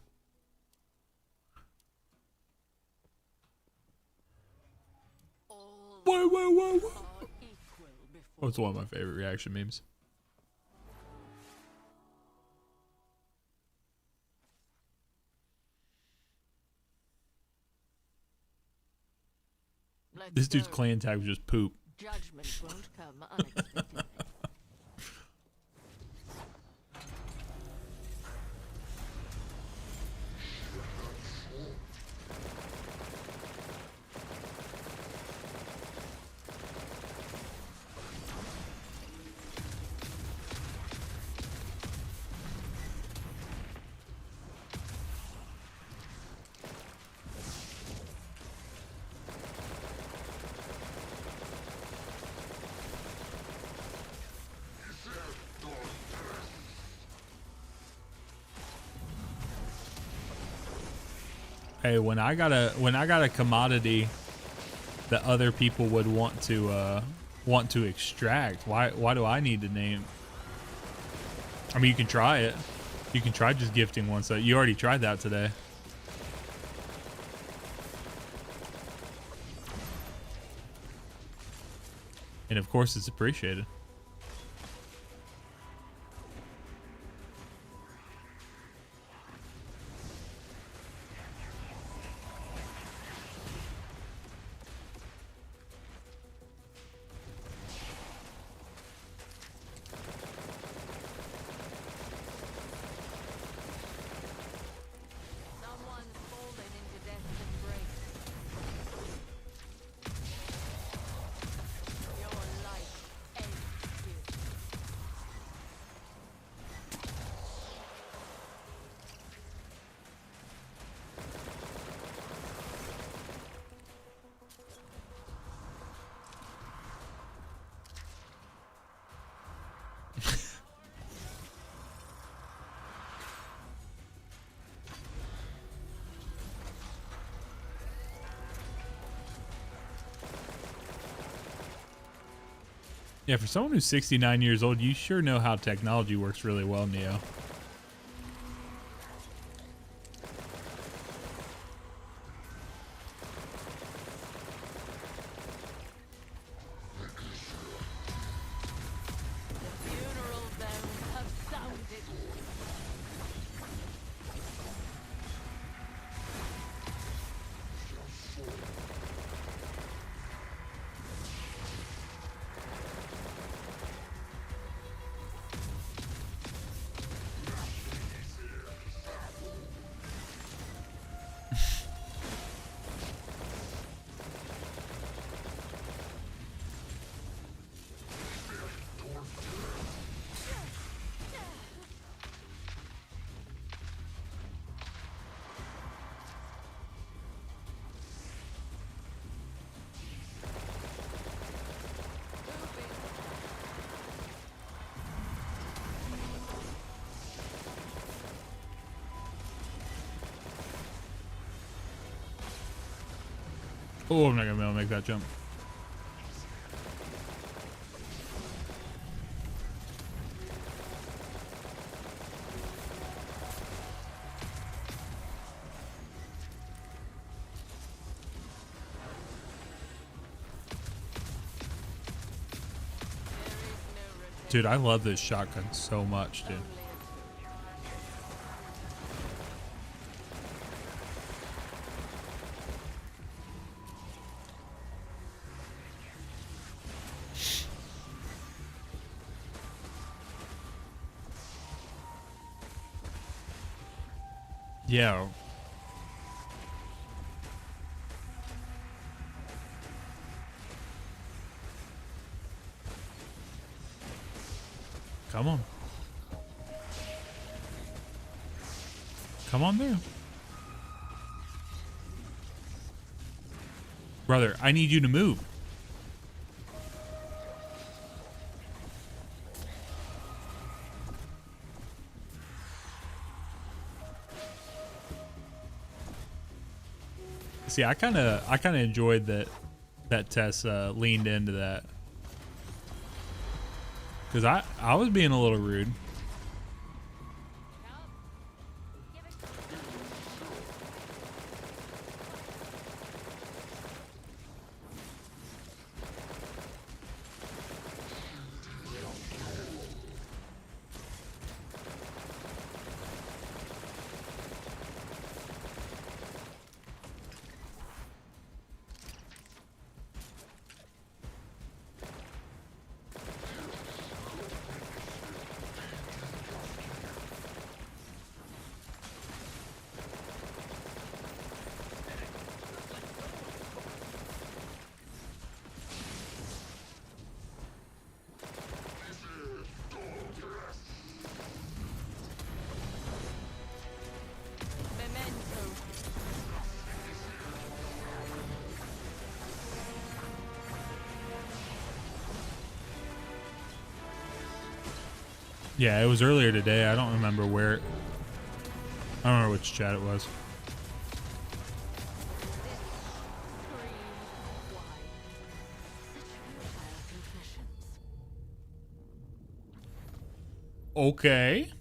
Whoa. That's one of my favorite reaction memes. This dude's clan tag was just poop. Judgment won't come unexpectedly. Hey, when I got a commodity that other people would want to extract, why do I need to name? I mean, you can try it. You can try just gifting one. So you already tried that today. And of course, it's appreciated. Yeah, for someone who's 69 years old, you sure know how technology works really well, Neo. Oh, I'm not gonna be able to make that jump. Dude, I love this shotgun so much, dude. Yeah. Come on. Come on there. Brother, I need you to move. See, I kind of enjoyed that Tess leaned into that, because I was being a little rude. Yeah, it was earlier today. I don't remember where. I don't remember which chat it was. Okay.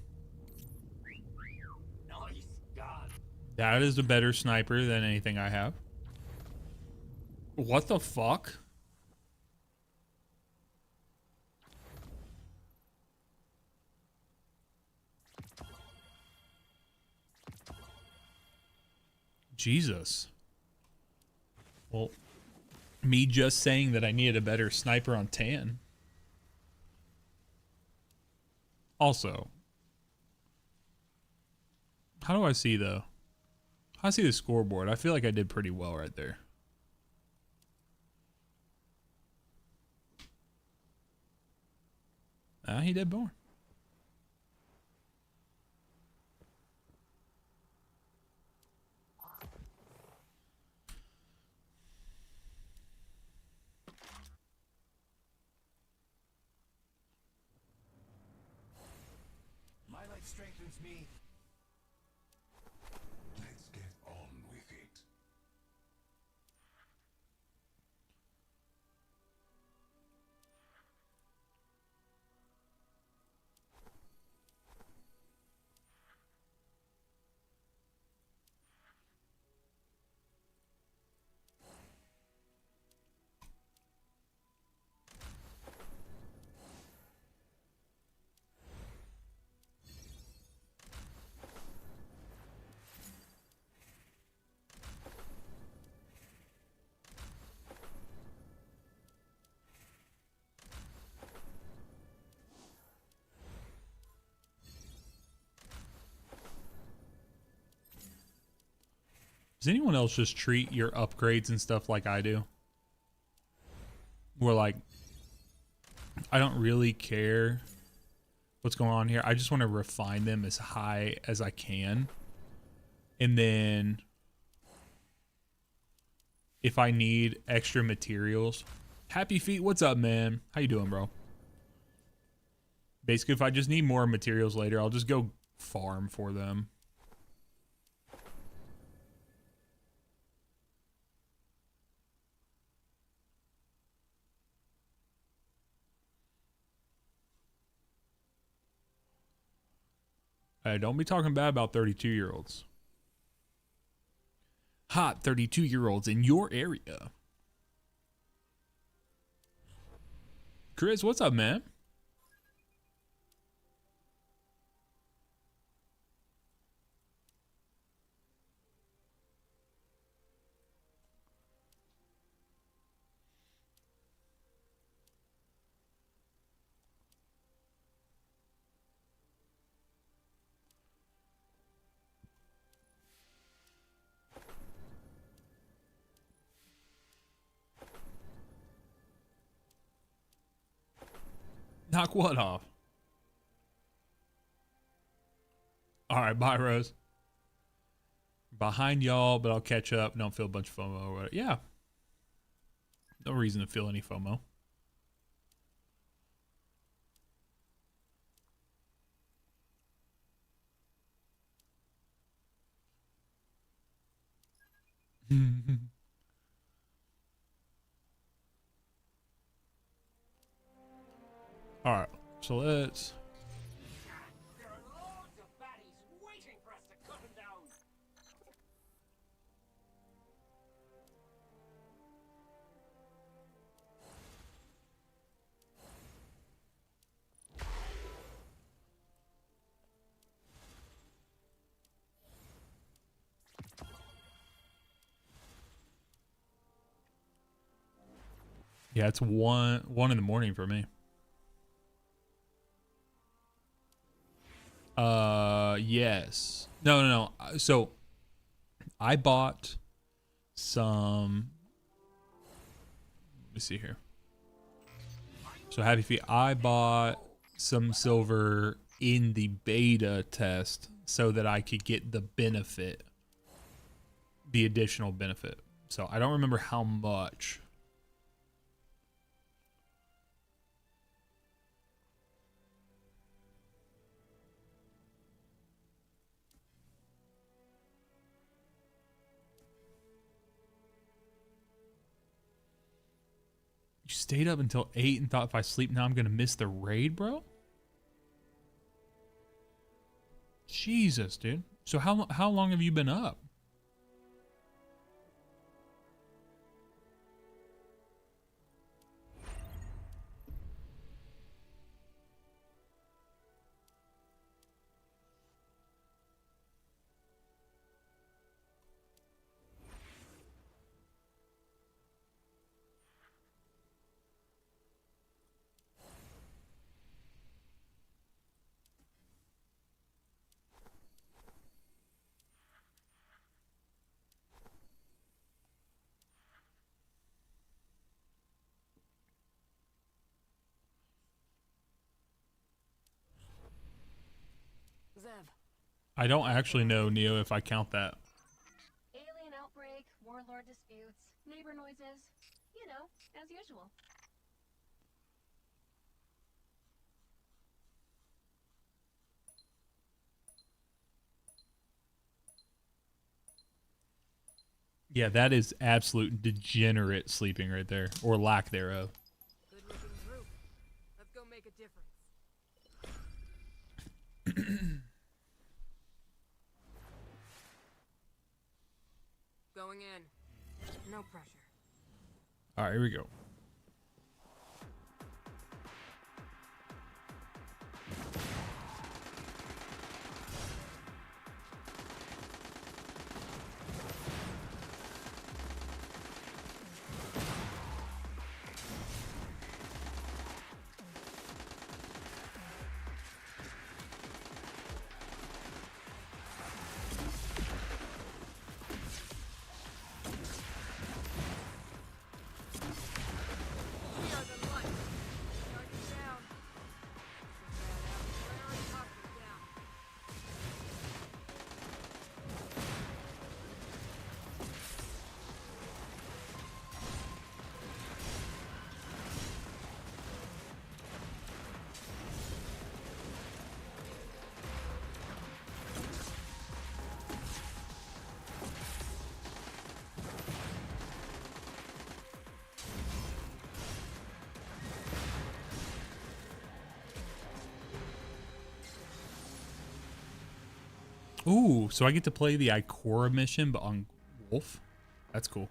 That is a better sniper than anything I have. What the fuck? Jesus. Well, me just saying that I needed a better sniper on tan. Also, how do I see though? How do I see the scoreboard? I feel like I did pretty well right there. He did more. My light strengthens me. Let's get on with it. Does anyone else just treat your upgrades and stuff like I do? Where like, I don't really care what's going on here. I just want to refine them as high as I can. And then if I need extra materials, Happy Feet, what's up, man? How you doing, bro? Basically, if I just need more materials later, I'll just go farm for them. Hey, don't be talking bad about 32-year-olds. Hot 32-year-olds in your area. Chris, what's up, man? Knock what off? All right, bye, Rose. Behind y'all, but I'll catch up. Don't feel a bunch of FOMO or whatever. Yeah. No reason to feel any FOMO. All right, so let's. There are loads of baddies waiting for us to cut them down. Yeah, it's one in the morning for me. Yes. No. So I bought some. Let me see here. So Happy Feet, I bought some silver in the beta test so that I could get the benefit, the additional benefit. So I don't remember how much. You stayed up until 8 and thought if I sleep now I'm going to miss the raid, bro? Jesus, dude. So how long have you been up? Zev. I don't actually know, Neo, if I count that. Alien outbreak, warlord disputes, neighbor noises. You know, as usual. Yeah, that is absolute degenerate sleeping right there, or lack thereof. Good looking group. Let's go make a difference. Going in. No pressure. All right, here we go. We are the light. Charge it down. Where are you talking down? Ooh, so I get to play the Ikora mission, but on Wolf? That's cool.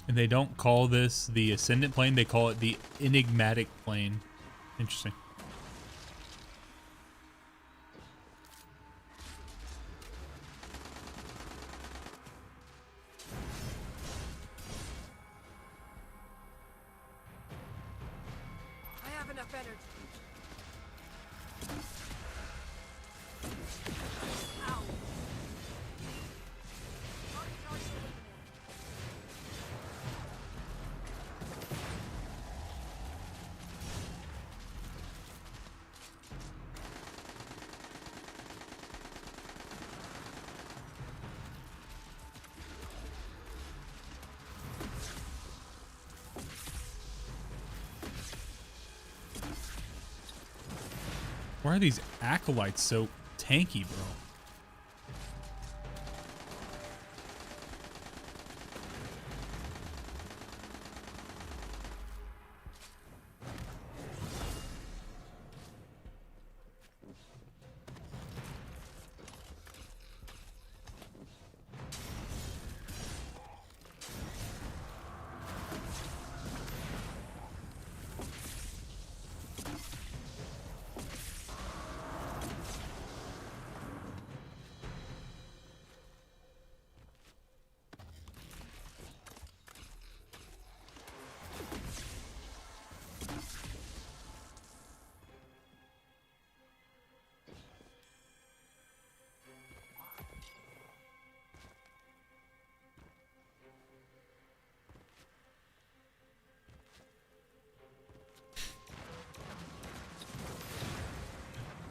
And they don't call this the Ascendant Plane, they call it the Enigmatic Plane. Interesting. I have enough energy. Ow. Target eliminated. Why are these acolytes so tanky, bro?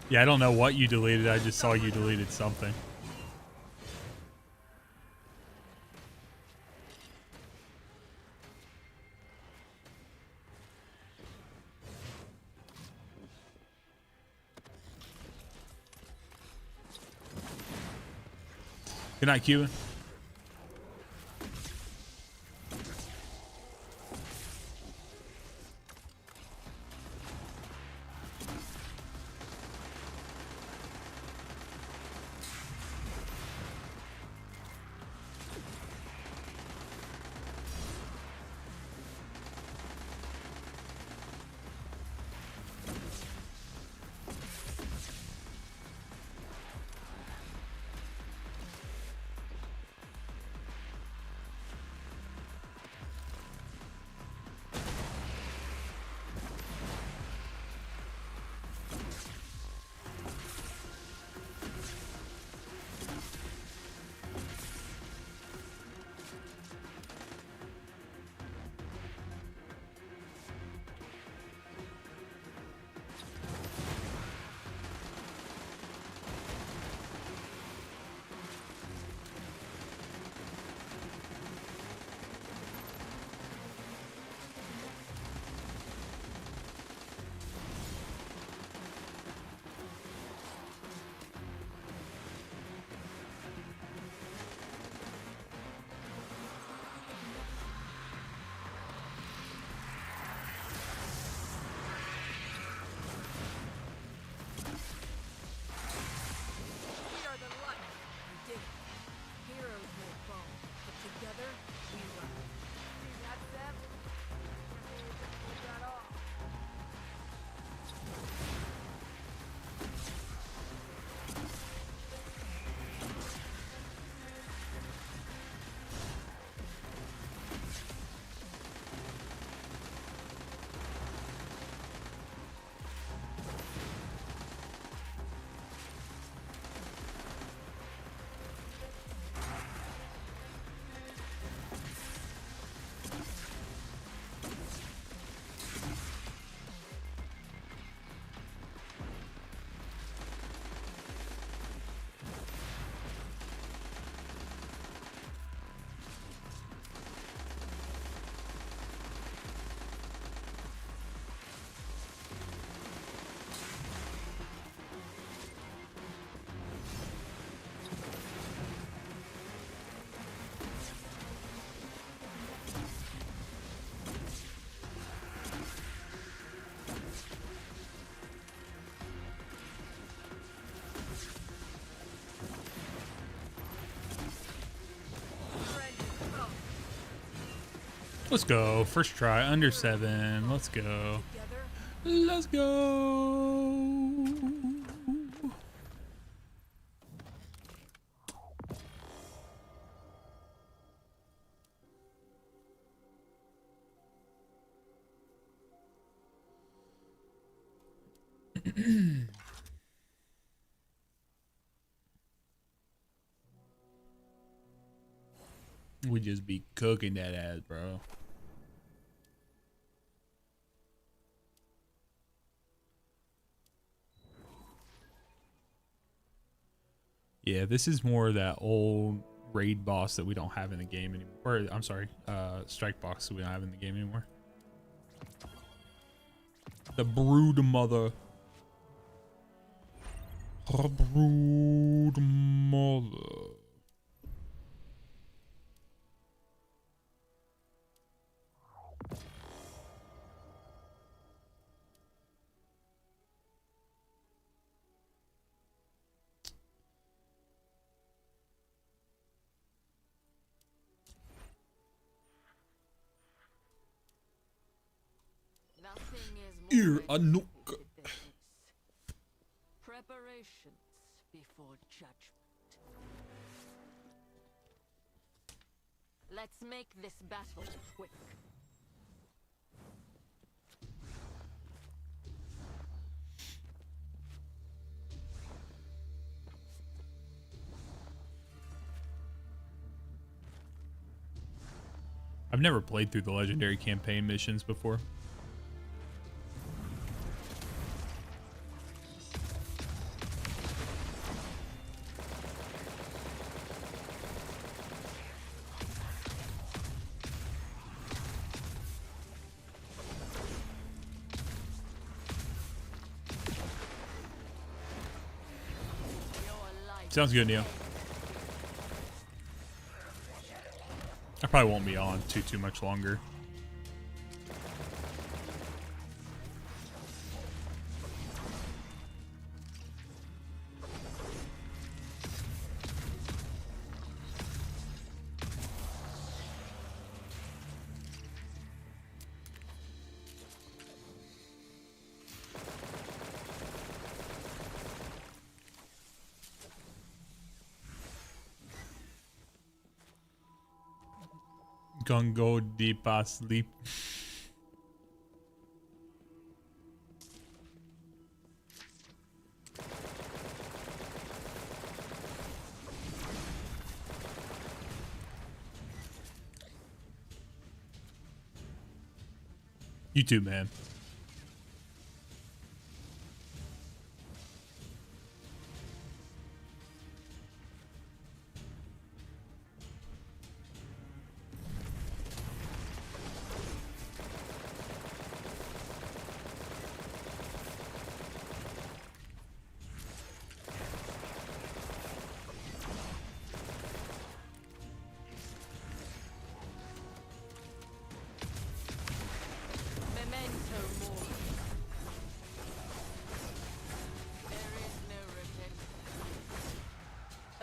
Yeah, I don't know what you deleted. I just saw you deleted something. Good night, Cuban. We are the light. We did it. Heroes may fall, but together we rise. See that, Sam? We got off. Let's go. First try, under 7. Let's go. Let's go. We just be cooking that ass, bro. Yeah, this is more of that old raid boss that we don't have in the game anymore. Or, I'm sorry, strike box that we don't have in the game anymore. The brood mother. Brood mother. Nothing is Ear more a nook. preparations before judgment. Let's make this battle quick. I've never played through the legendary campaign missions before. Sounds good, Neil. I probably won't be on too much longer. Gonna go deep asleep. You too, man. Memento mori. There is no repentance,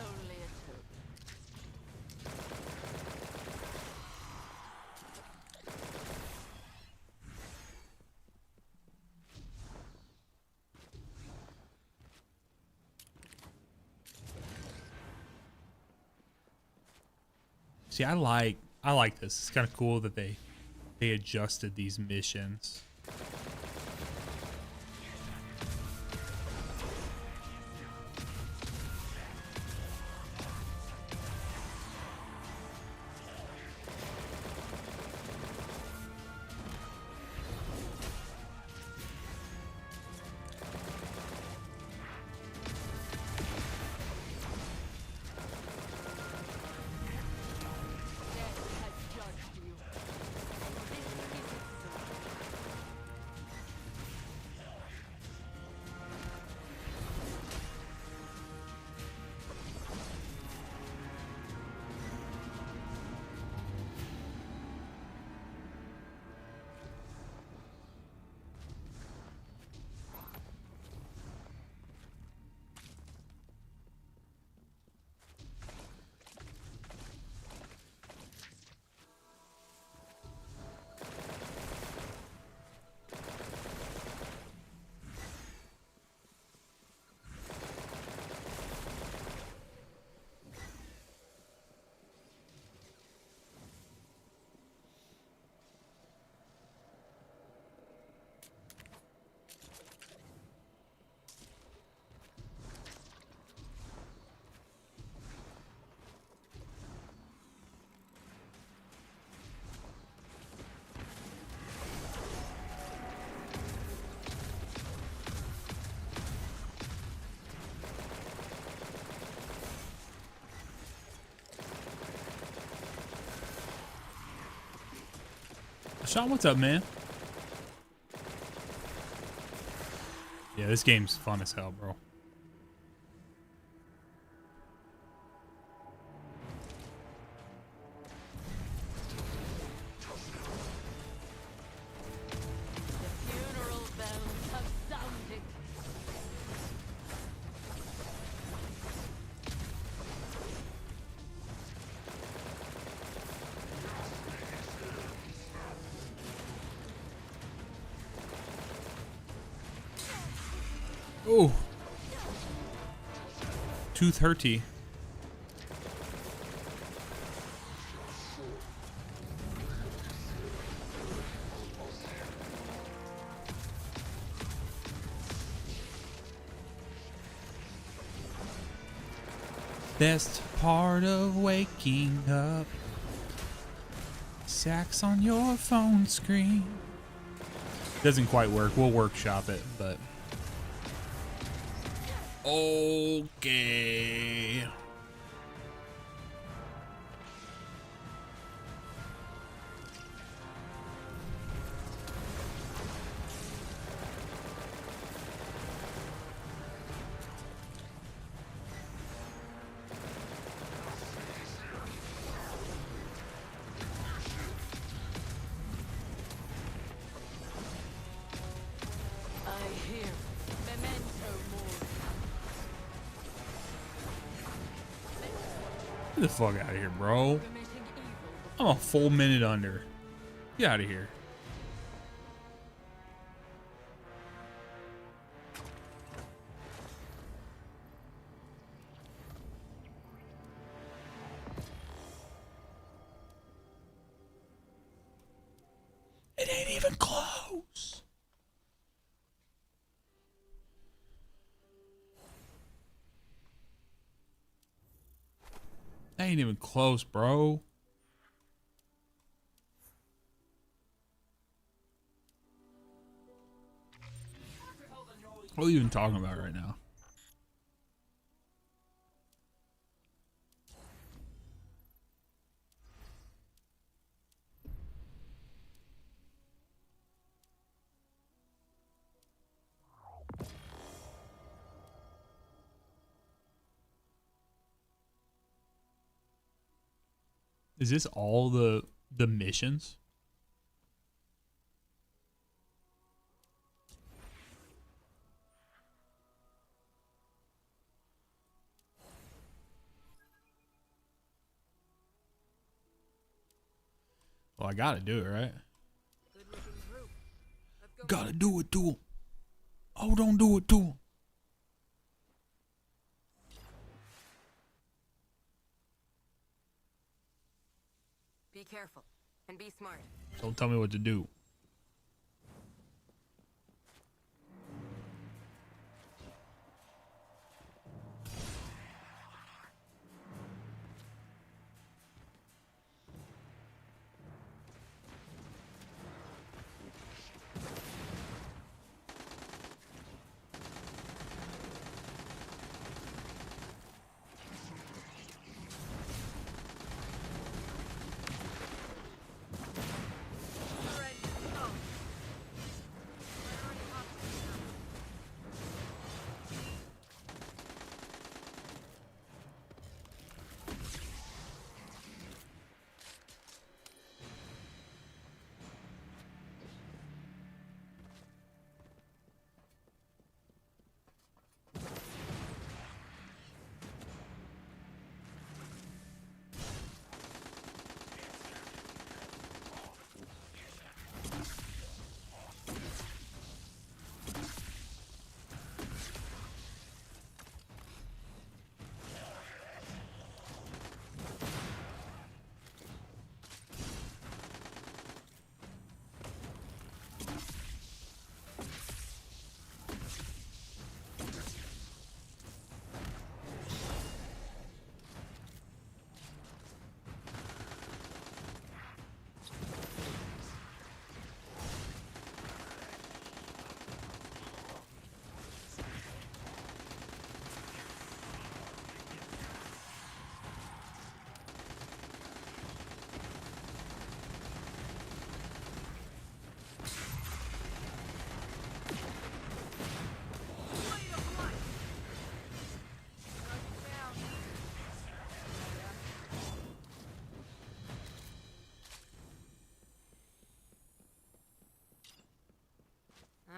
only atonement. See, I like this. It's kind of cool that they adjusted these missions. Death has judged you. This is its sword. Sean, what's up, man? Yeah, this game's fun as hell, bro. Oh. 230. Best part of waking up. Sacks on your phone screen. Doesn't quite work. We'll workshop it, but okay. Get the fuck out of here, bro. I'm a full minute under. Get out of here. It ain't even close. That ain't even close, bro. What are you even talking about right now? Is this all the missions? Well, I gotta do it, right? Gotta do it to him. Oh, don't do it to him. Be careful and be smart. Don't tell me what to do.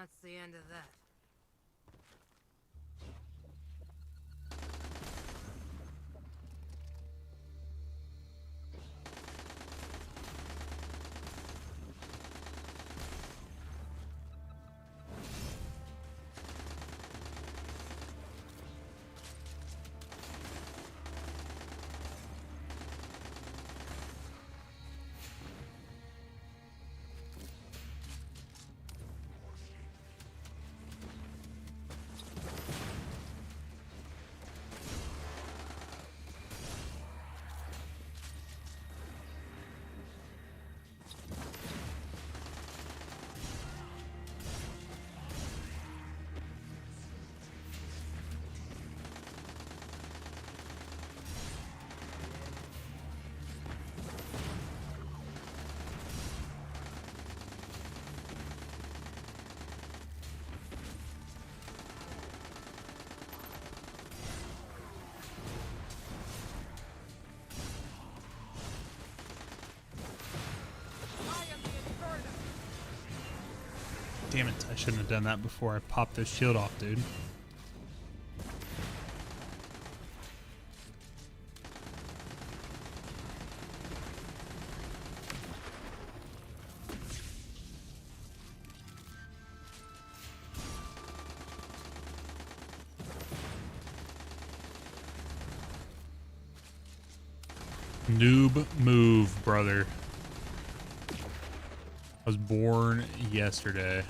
That's the end of that. Damn it, I shouldn't have done that before I popped this shield off, dude. Noob move, brother. I was born yesterday.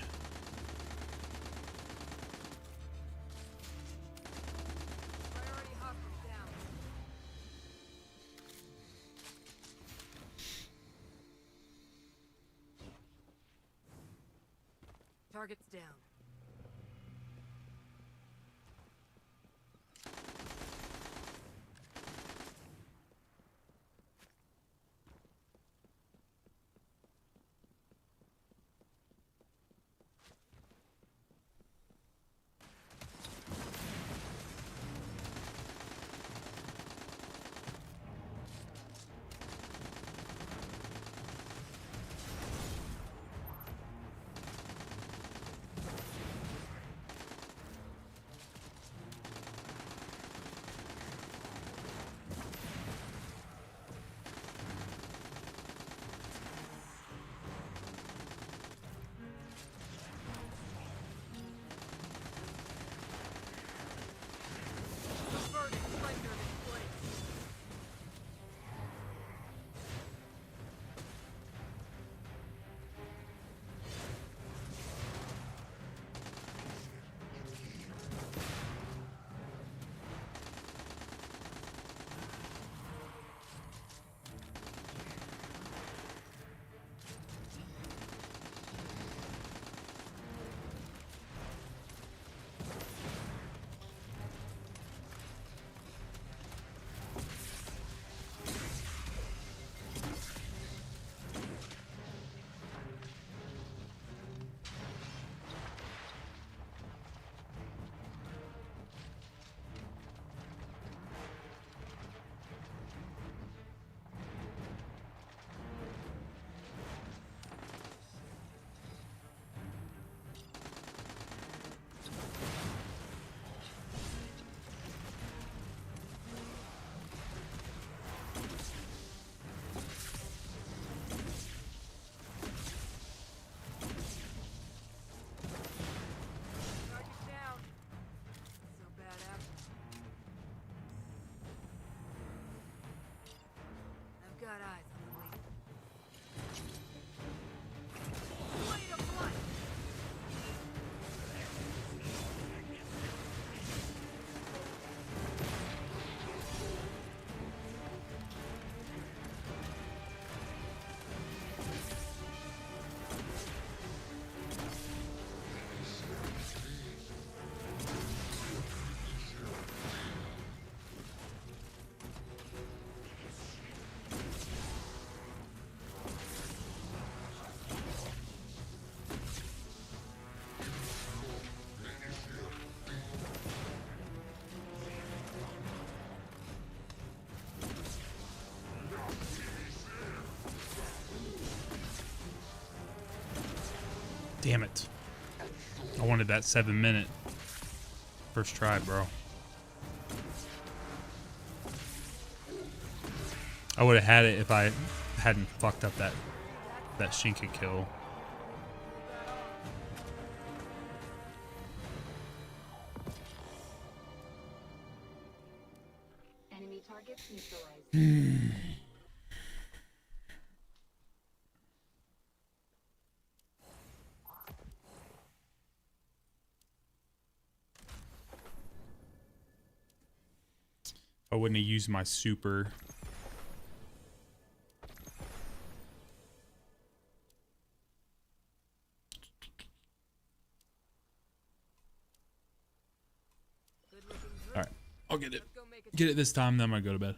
Target's down. Got eyes on the way. Blade of light. Damn it. I wanted that 7-minute first try, bro. I would have had it if I hadn't fucked up that Shinka kill. Enemy targets neutralized. I wouldn't have used my super. All right, I'll get it. Get it this time, then I'm gonna go to bed.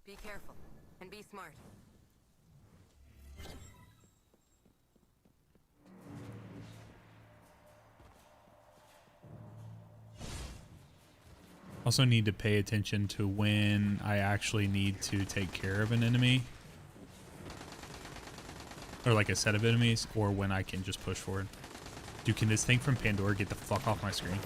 Be careful and be smart. Also need to pay attention to when I actually need to take care of an enemy. or like a set of enemies, or when I can just push forward. Dude, can this thing from Pandora get the fuck off my screen?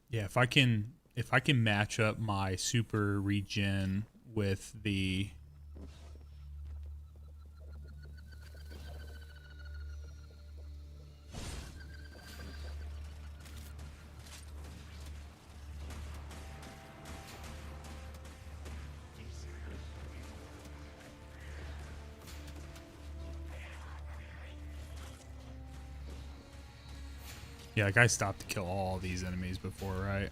Yeah, if I can match up my super regen with the Yeah, like I stopped to kill all these enemies before, right?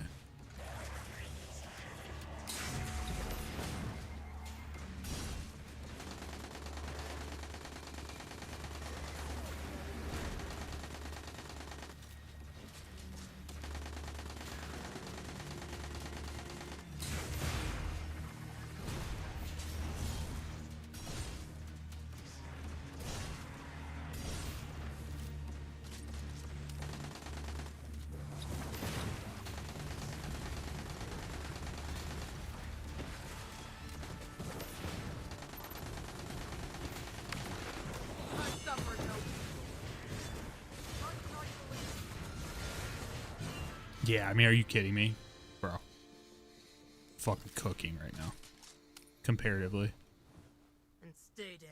Yeah, I mean, are you kidding me? Bro. Fucking cooking right now. Comparatively. And stay down.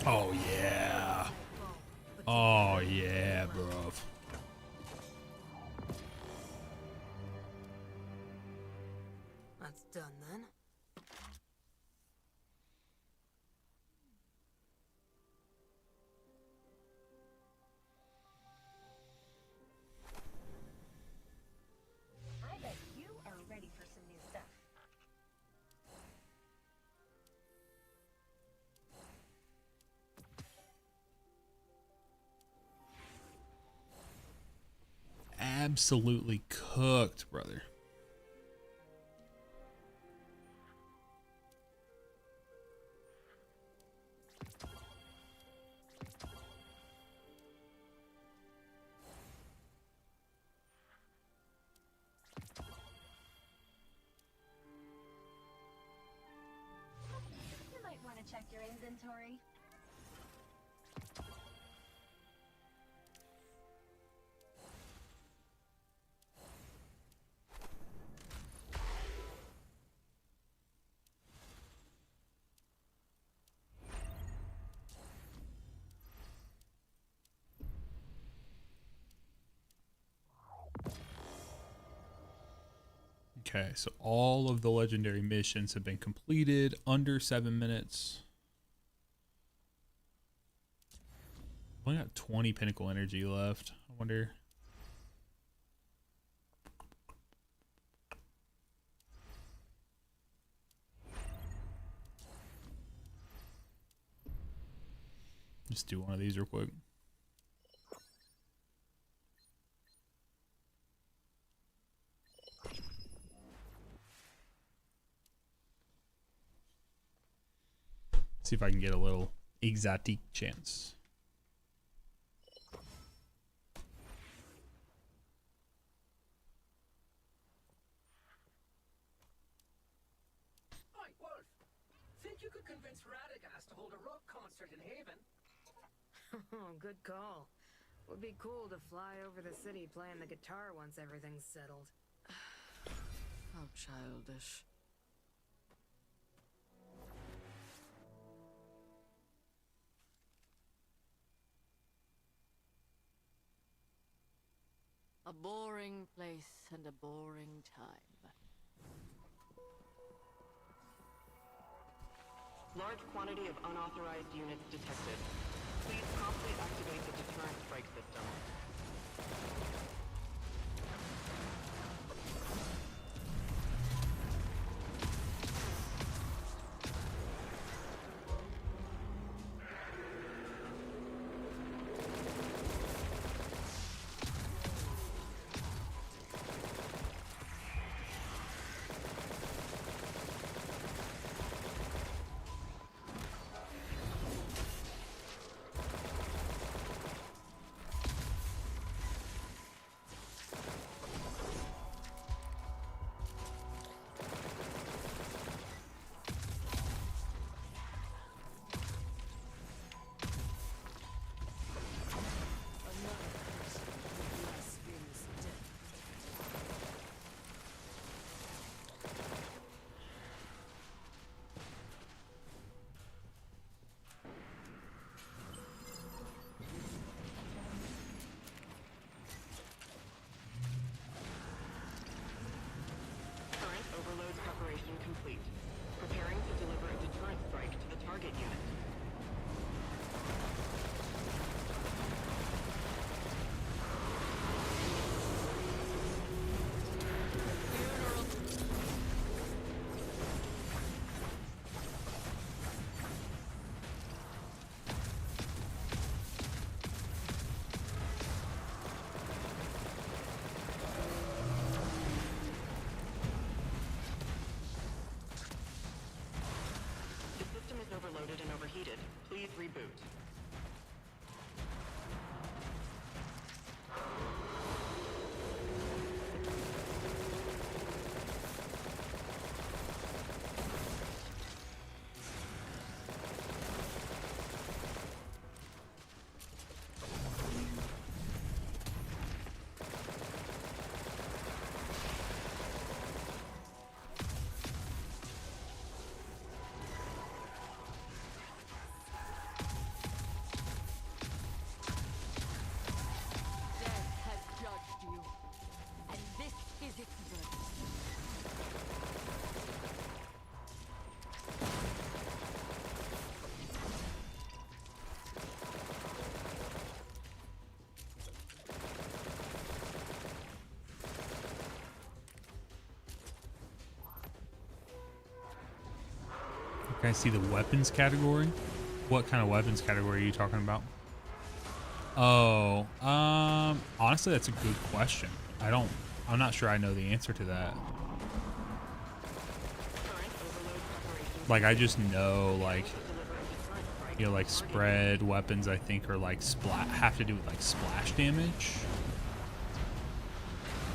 Oh yeah. Oh yeah, bruv. That's done then. I bet you are ready for some new stuff. Absolutely cooked, brother. You might want to check your inventory. Okay, so all of the legendary missions have been completed under 7 minutes. I've only got 20 pinnacle energy left. I wonder. Just do one of these real quick. See if I can get a little exotic chance. Hi, Wolf. Think you could convince Radagast to hold a rock concert in Haven? Oh, good call. Would be cool to fly over the city playing the guitar once everything's settled. How childish. A boring place and a boring time. Large quantity of unauthorized units detected. Please promptly activate the deterrent strike system. Can I see the weapons category? What kind of weapons category are you talking about? Oh, honestly, that's a good question. I'm not sure I know the answer to that. Like, I just know, like, you know, like spread weapons, I think, are like have to do with like splash damage.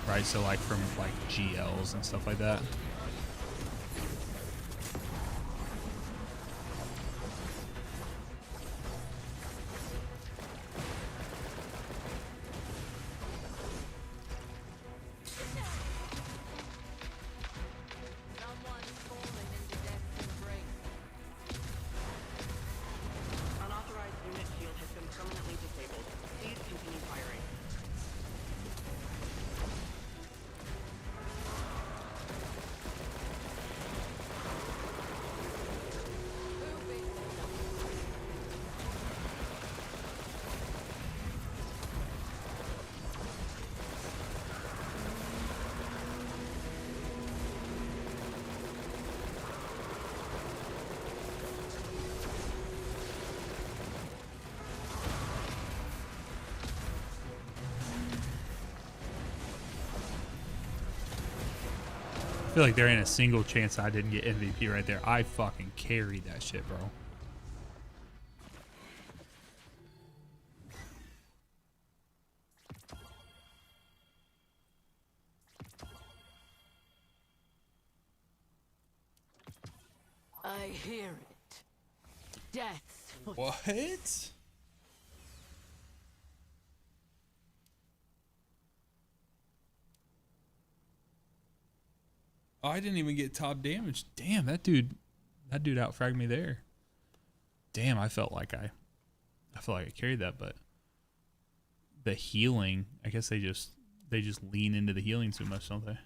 Right, so like from like GLs and stuff like that. Unauthorized unit shield has been permanently disabled. Please continue firing. I feel like there ain't a single chance I didn't get MVP right there. I fucking carried that shit, bro. I hear it. Death's foot. What? Oh, I didn't even get top damage. Damn, that dude outfragged me there. Damn, I felt like I carried that, but the healing, I guess they just lean into the healing too much, don't they?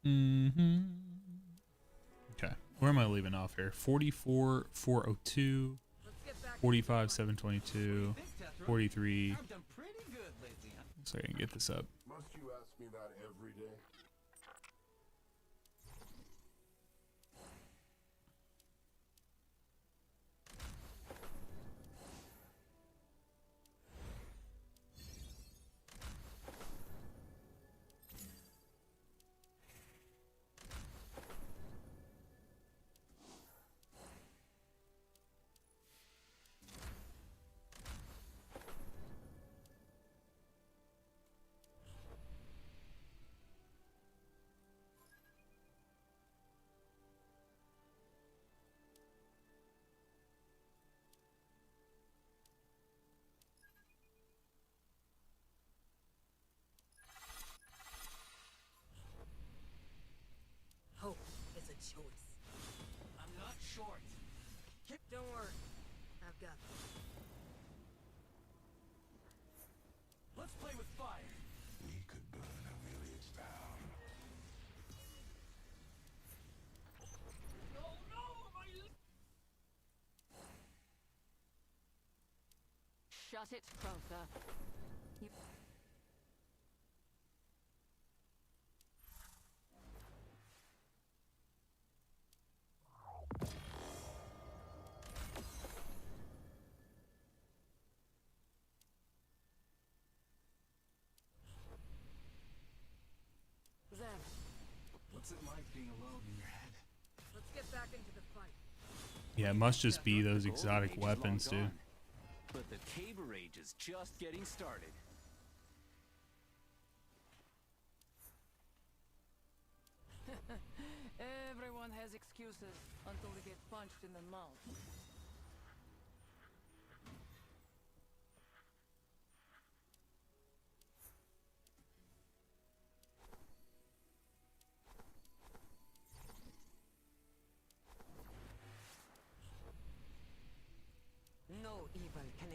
Mm-hmm. Okay, where am I leaving off here? 44, 402, 45, 722, 43. So I can get this up. Must you ask me that every day? Hope is a choice. I'm not short. Don't worry. I've got this. Let's play with fire. We could burn a village down. No, no, my... Shut it, Crowther. You... Zem, What's it like being alone in your head? let's get back into the fight. Yeah, it must just be those exotic weapons, dude. But the Caber Age is just getting started. Everyone has excuses until they get punched in the mouth.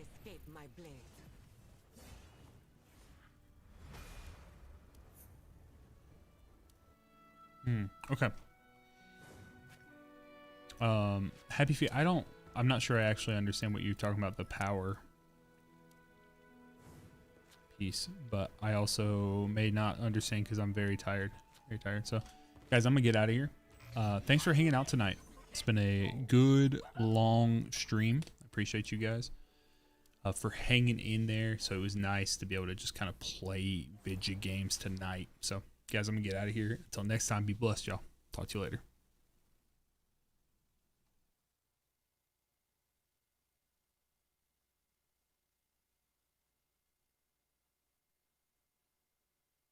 escape my blade. Okay. Happy Feet. I'm not sure I actually understand what you're talking about, the power piece, but I also may not understand because I'm very tired. Very tired. So, guys, I'm gonna get out of here. Thanks for hanging out tonight. It's been a good long stream. I appreciate you guys for hanging in there. So it was nice to be able to just kind of play video games tonight. So, guys, I'm gonna get out of here. Until next time, be blessed, y'all. Talk to you later.